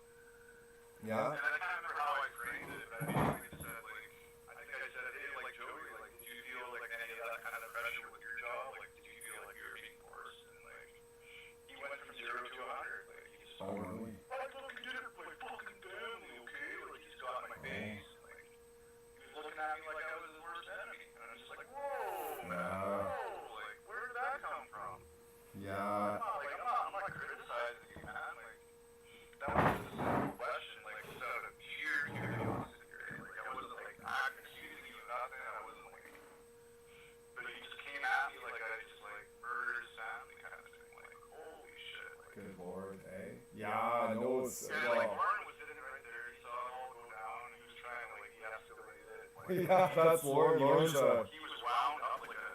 Yeah. And I can't remember how I framed it, but I basically just said, like, I think I said, hey, like, Joey, like, did you feel like any of that kind of pressure with your job? Like, did you feel like you were being forced? And like, he went from 0 to 100. Like, he just Oh, really? I fucking did it for my fucking family, okay? Like, he's got my face. Like, he was looking at me like I was his worst enemy. And I'm just like, whoa, man. Whoa, like, where did that come from? Yeah. I'm not criticizing you, man. Like, that was just a simple question. Like, just out of sheer curiosity, right? Like, I wasn't, like, accusing you of nothing. I wasn't, like, but he just came at me like I just, like, murdered his family kind of thing. Like, holy shit. Like, Good lord, eh? Yeah, I know it's. yeah, like, Warren was sitting right there. He saw it all go down. He was trying to, like, de-escalate it. Like, Yeah, that's Lauren. Lauren's he was wound up like a,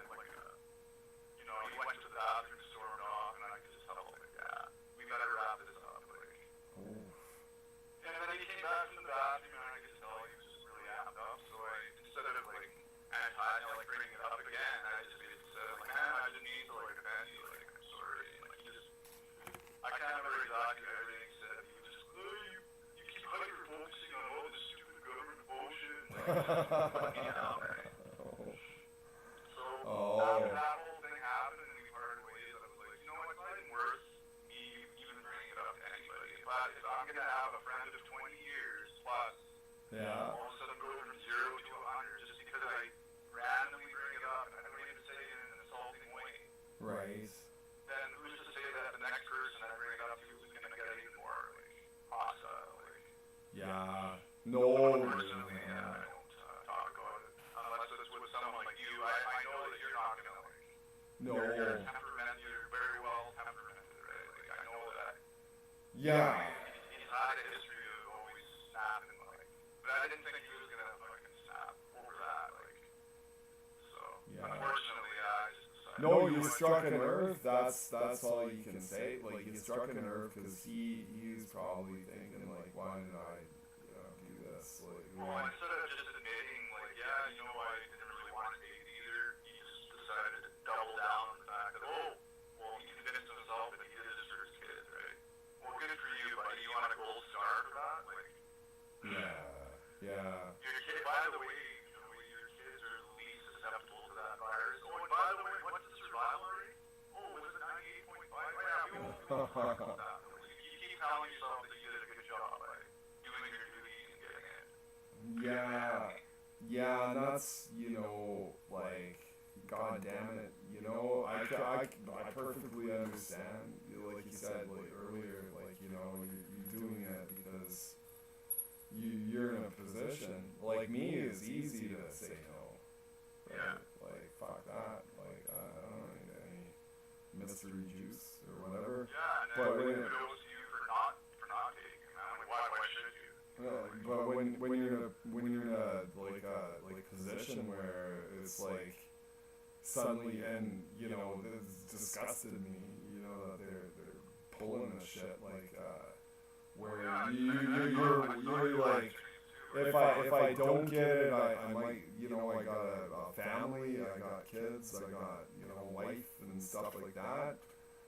he went to the bathroom, stormed off, and I could just tell, like, yeah, we gotta wrap this up. Like, and then he came back from the bathroom, and I could just tell he was just really amped up. So instead of, like, bringing it up again, I just basically said, like, man, I didn't mean to, like, offend you. Like, I'm sorry. And, like, I can't remember exactly everything he said. He was just, you keep hyper-focusing on all this stupid government bullshit. And, like, just put me down, right? So after that whole thing happened and we parted ways, I was like, it's not even worth me even bringing it up to anybody. If I'm gonna have a friend of 20 years plus, Yeah. all of a sudden go from 0 to 100 just because I randomly bring it up and I don't even say it in an insulting way, Right. then who's to say that the next person I bring it up to is gonna get even more, like, hostile, like. Yeah. No. Personally, I don't talk about it unless it's with someone like you. I know that you're not gonna, like, No. you're very well temperamented, right? Like, I know that. Yeah. He's had a history of always snapping, like, but I didn't think he was gonna fucking snap over that, like. So Yeah. unfortunately, I just decided No, you struck a nerve. That's all you can say. Like, you struck a nerve because he's probably thinking like, why did I do this? Like, Well, instead of just admitting, like, yeah, you know, I didn't really want to date either, he just decided to double down on the fact that, oh, well, he convinced himself that he did this for his kids, right? Well, good for you, buddy. You want a gold star for that? Like, yeah. your kid, by the way, you know, your kids are the least susceptible to that virus. Oh, and by the way, what's the survival rate? Oh, was it 98.5? Oh, yeah, we won't talk about that. You keep telling yourself that you did a good job by doing your duty and getting it. Yeah, and that's, like, god damn it, I perfectly understand, like you said, like, earlier, like, you're doing it because you're in a position, like me, it's easy to say no, right? Yeah. Like, fuck that, like, I don't need any mystery juice or whatever. Yeah, and But then when kudos to you for not taking it. I'm like, why should you? but when you're in a position where it's like suddenly, and it's disgusted me, that they're pulling this shit, like where you're like, if I don't get it, I might, I got a family, I got kids, I got wife and stuff like that,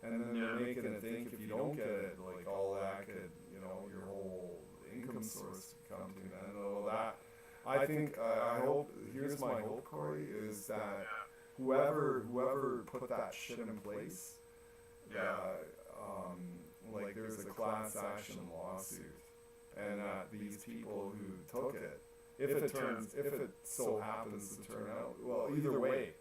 and then they're making it think if you don't get it, like all that could, your whole income source come to an end. All that, I think, I hope, here's my hope, Corey, is that whoever put that shit in place, like there's a class action lawsuit, and that these people who took it, if it so happens to turn out, well, either way,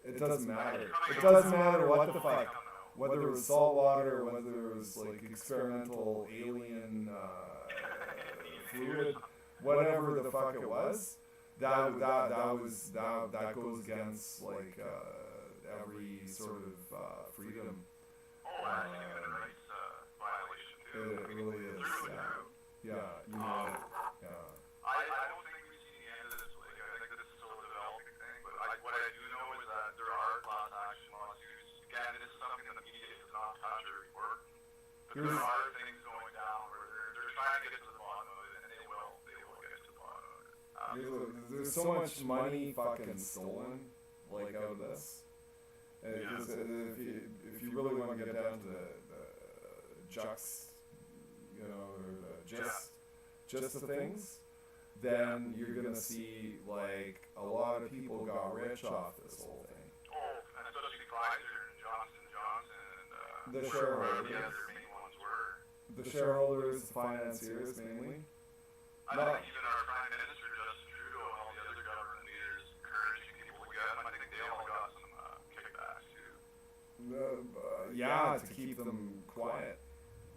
it doesn't matter. It doesn't matter what the fuck, whether it was salt water, whether it was like experimental alien fluid, whatever the fuck it was, that goes against like every sort of freedom. Oh, that's a human rights violation too. It really is. Yeah. I don't think we've seen the end of this. Like, I think this is still a developing thing. But what I do know is that there are class action lawsuits. Again, this is something that the media does not touch or report. But there are things going down where they're trying to get to the bottom of it, and they will get to the bottom of it. There's so much money fucking stolen, like, out of this. If you really want to get down to the just the things, then you're gonna see like a lot of people got rich off this whole thing. Oh, and especially Pfizer and Johnson & Johnson and The whatever shareholders. the other main ones were. The shareholders, the financiers mainly. I think even our Prime Minister, Justin Trudeau, and all the other government leaders encouraging people to get them. I think they all got some kickbacks too. To keep them quiet,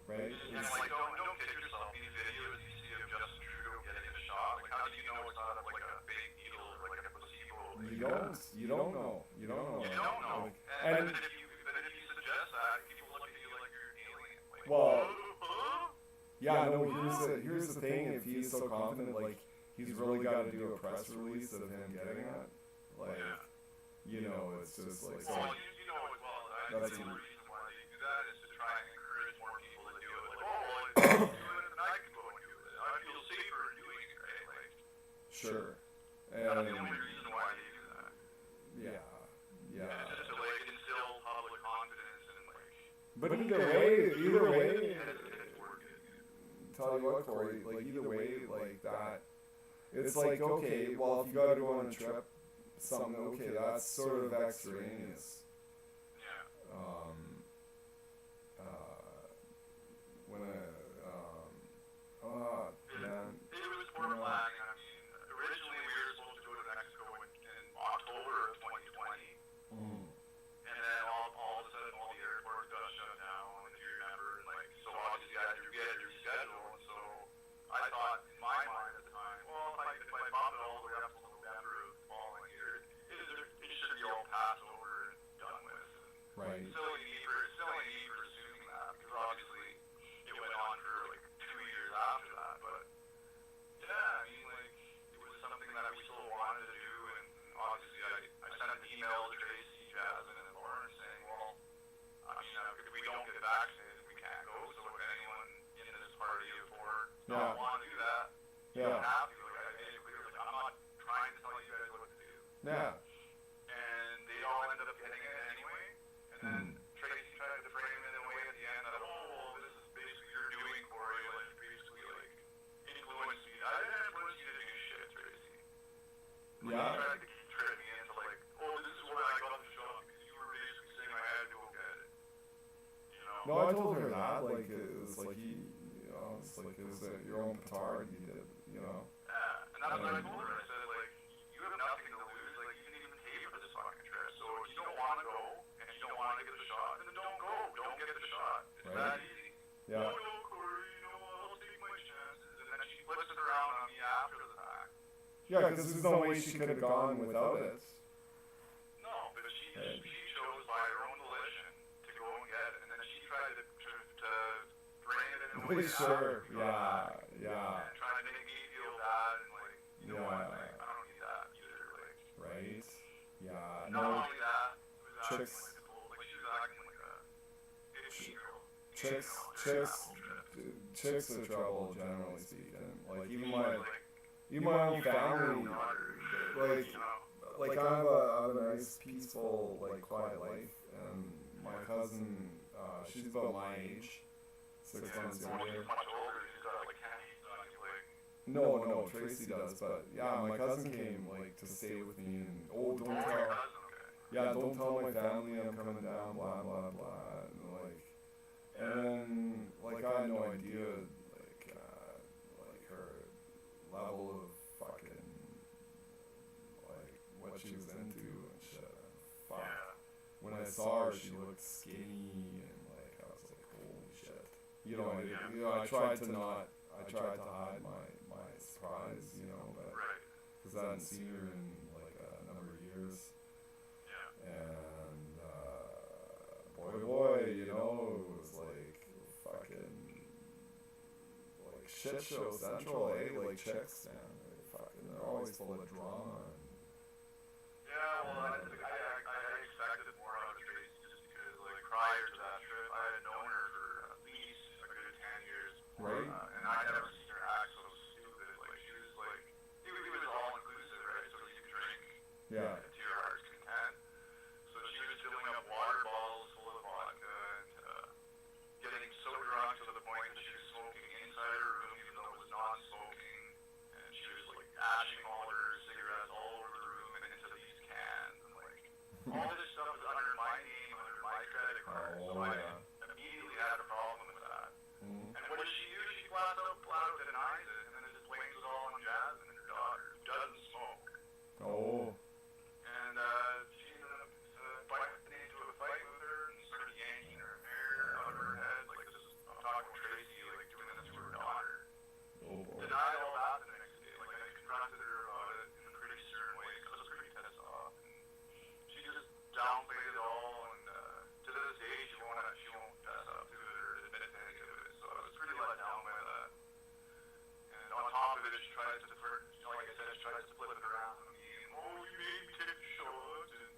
right? And like, don't kid yourself. These videos you see of Justin Trudeau getting a shot, like, how do you know it's not like a fake needle or like a placebo? You don't know. You don't know. And but if you suggest that, people look at you like you're an alien. Like, well, huh? here's the thing. If he's so confident, like, he's really got to do a press release of him getting it. Like, it's just like. Well, you know as well. I think the only reason why they do that is to try and encourage more people to do it. Like, well, if you do it, then I can go and do it. I feel safer doing it, right? Like, Sure. that's the only reason why they do that. Yeah. It's just to like instill public confidence and like. But either way, It's working. tell you what, Corey, like either way, like that, it's like, okay, well, if you gotta go on a trip, something, okay, that's sort of extraneous. Yeah. It was borderline. I mean, originally we were supposed to go to Mexico in October of 2020, and then all of a sudden all the airports got shut down. If you remember, and like, so obviously I had to get it rescheduled. And so I thought in my mind at the time, well, if I bump it all the way up to November of the following year, it should be all passed over and done with. Right. Silly me for assuming that, because obviously it went on for like 2 years after that. But yeah, I mean, like, it was something that we still wanted to do, and obviously I sent an email to Tracy, Jasmine, and Lawrence vaccinated, we can't go. So if anyone in this party of four Yeah. don't want to do that, you Yeah. don't have to. Like, I made it clear, like, I'm not trying to tell you guys what to do. Yeah. And they all ended up getting it anyway. And then Tracy tried to frame it in a way at the end that, oh, well, this is basically you're doing, Corey, like, basically, like, influence me. I didn't influence you to do shit, Tracy. Like, Yeah. you tried to trick me into, like, oh, this is why I got the shot, because you were basically saying I had to go get it. You know? No, I told her that. Like, it was like you know, it's like it was your own petard. You did, you know. Yeah, and that's what I told her. I said, like, you have nothing to lose. Like, you didn't even pay for this fucking trip. So if you don't want to go and you don't want to get the shot, then don't go. Don't get the shot. It's Right. that easy. Yeah. Oh, no, Corey, you know, I'll take my chances. And then she flips it around on me after the fact. Yeah, because there's no way she could have gone without it. No, but she Right. chose by her own volition to go and get it. And then she tried to frame it in a way Sure. after. Yeah. And trying to make me feel bad and, like, you know what, Yeah. like, I don't need that either. Like, Right. Yeah. not No. only that, it was acting Chicks. like a bull. Like, she was acting like a 15-year-old. Chicks are trouble, generally speaking. Like even my own family. Like I have a nice, peaceful, like quiet life, and my cousin, she's about my age, 6 months younger. Much older, she's got like candies on you, like. No, Tracy does, but yeah, my cousin came like to stay with me, and don't tell, don't tell my family I'm coming down, blah blah blah, and like I had no idea like her level of fucking like what she was into and shit. Fuck. Yeah. When I saw her, she looked skinny and like I was like, holy shit. You know, I tried to hide my surprise, you know, but Right. because I hadn't seen her in like a number of years. Yeah. And boy, you know, it was like fucking like shit show central, eh? Like chicks, man, they're always full of drama. Yeah, well, I expected more out of Tracy just because, like, prior to that trip, I had known her for at least a good 10 years. Right. And I had never seen her act so stupid. Like, she was like, it was all inclusive, right? So you could drink Yeah. to your heart's content. So she was filling up water bottles full of vodka and getting so drunk to the point that she was smoking inside her room, even though it was non-smoking. And she was, like, ashing all her cigarettes all over the room and into these cans. And, like, all this stuff was under my name, under my credit card. So I immediately had a problem with that. And what does she do? She flat out denies it, and then it just blames it all on Jasmine and her daughter, who doesn't smoke. Oh. And she ended up biting into a fight with her and started yanking her hair out of her head. Like, this is, I'm talking Tracy, like, doing this to her daughter. Oh boy. Denied all that the next day. Like, I confronted her about it in a pretty stern way, because I was pretty pissed off. And she just downplayed it all, and to this day, she won't fess up to it or admit to any of it. So I was pretty let down by that. And on top of it, she tries to, like I said, she tries to flip it around on me. And, oh, you made me take a shot, and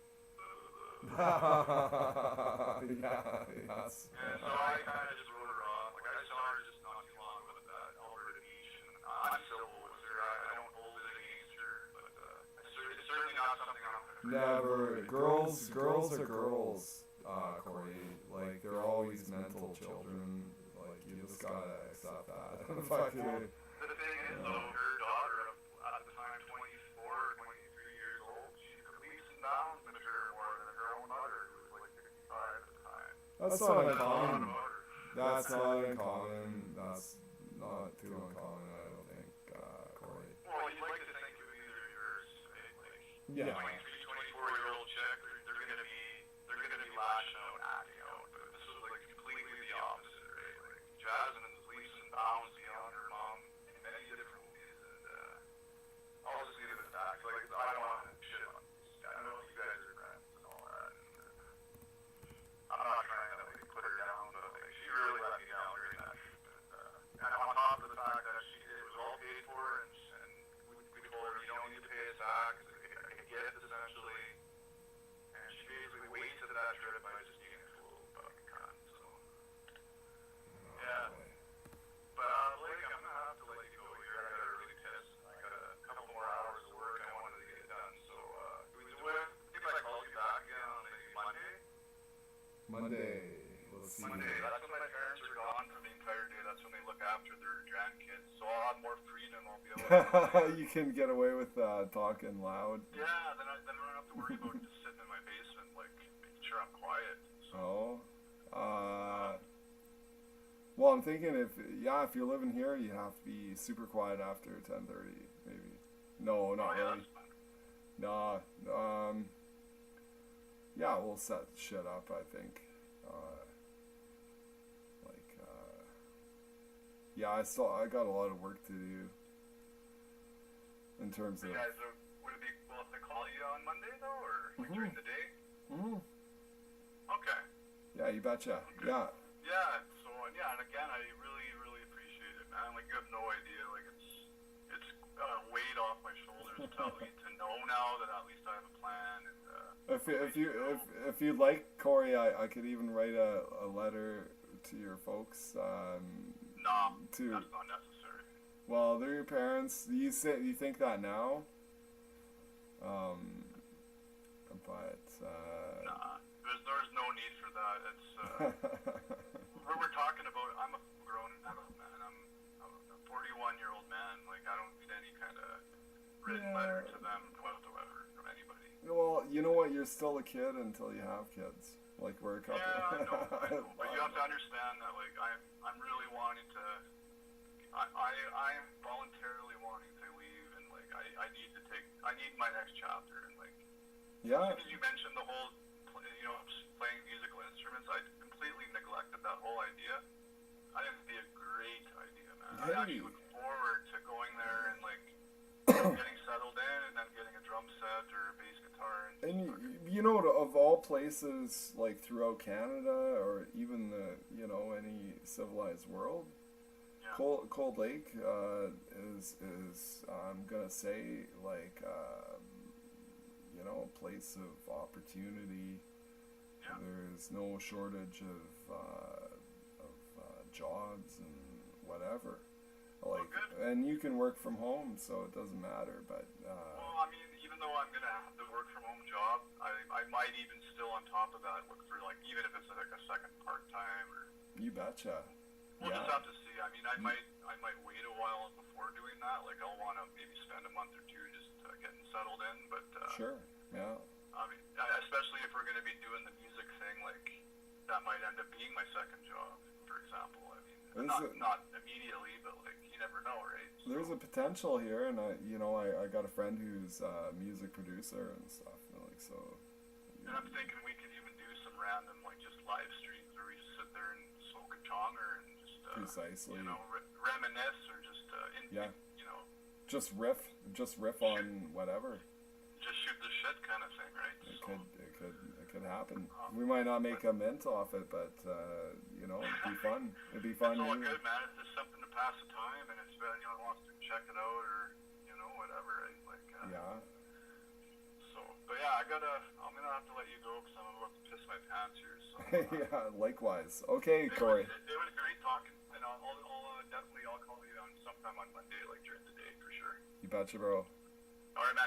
Yes. And so I kind of just wrote her off. Like, I saw her just not too long ago at that Alberta beach, and I'm civil with her. I don't hold it against her, but it's certainly not something I'm going to Never. Girls are girls, Corey. Like, they're always mental children. Like, you just gotta accept that. Fuck you. The thing is, though, her daughter, at the time 24, 23 years old, she leaps and bounds with her more than her own mother, who was like 65 at the time. That's not uncommon. That's not uncommon. That's not too uncommon, I don't think, Corey. Well, you'd like to think it would be yours, right? Like, Yeah. 23, 24-year-old chick, they're gonna be lashing out, acting out. But this was like completely the opposite, right? Like, Jasmine is leaps and bounds beyond her mom in many different ways, and I'll just leave it at that. 'Cause, like, I don't want to shit on these. I know you guys are friends and all that. And, I'm not trying to like put her down, but like, she really let me down during that trip. And on top of the fact that it was all paid for, and we told her you don't need to pay us back, it's a gift essentially. And she basically wasted that trip by just being a little fucking cunt. So Monday. Let's see. Monday. That's when my parents are gone for the entire day. That's when they look after their grandkids. So I'll have more freedom. I'll be able to. You can get away with talking loud. Yeah, then I don't have to worry about just sitting in my basement, like making sure I'm quiet. So. Well, I'm thinking if you're living here, you have to be super quiet after 10:30, maybe. No, not really. That's fine. Nah. Yeah, we'll set shit up, I think. I got a lot of work to do. In terms So of. you guys would it be cool if they call you on Monday though, or like during the day? Okay. Yeah, you betcha. Okay. Yeah. Yeah. So and again, I really, really appreciate it, man. Like you have no idea. Like it's weight off my shoulders to know now that at least I have a plan. And If you'd like, Corey, I could even write a letter to your folks. no, that's not necessary. Well, they're your parents. You think that now? But Nah, there's no need for that. It's we're talking about. I'm a grown adult man. I'm a 41-year-old man. Like I don't need any kind of written letter to them whatsoever from anybody. Well, you know what? You're still a kid until you have kids. Like we're a couple. Yeah, I know. But you have to understand that. Like I'm really wanting to. I am voluntarily wanting to leave, and like I need my next chapter, and like. Yeah. As soon as you mentioned the whole, playing musical instruments, I completely neglected that whole idea. I think it'd be a great idea, man. I actually look forward to going there and like getting settled in, and then getting a drum set or a bass guitar. And you know, of all places, like throughout Canada or even any civilized world, Yeah. Cold Lake is I'm gonna say like. A place of opportunity. Yeah. There's no shortage of jobs and whatever. Like, and you can work from home, so it doesn't matter. But well, I mean, even though I'm gonna have the work from home job, I might even still on top of that look for like even if it's like a second part time or. You betcha. We'll just have to see. I mean, I might wait a while before doing that. Like I'll want to maybe spend a month or two just getting settled in, but. Sure. Yeah. I mean, especially if we're going to be doing the music thing, like that might end up being my second job, for example. I mean, not immediately, but like you never know, right? So, there's a potential here, and I got a friend who's a music producer and stuff, like so. And I'm thinking we could even do some random like just live streams where we just sit there and smoke a chonger and just precisely reminisce or just just riff on whatever. Just shoot the shit kind of thing, right? It could happen. We might not make a mint off it, but it'd be fun. It'd be fun. It's all good, man. It's just something to pass the time, and if anyone wants to check it out or whatever, right? Like yeah. So, but yeah, I'm gonna have to let you go because I'm about to piss my pants here. So yeah, likewise. Okay, Corey. It was great talking, and I'll definitely call you on sometime on Monday, like during the day for sure. You betcha, bro. All right, man.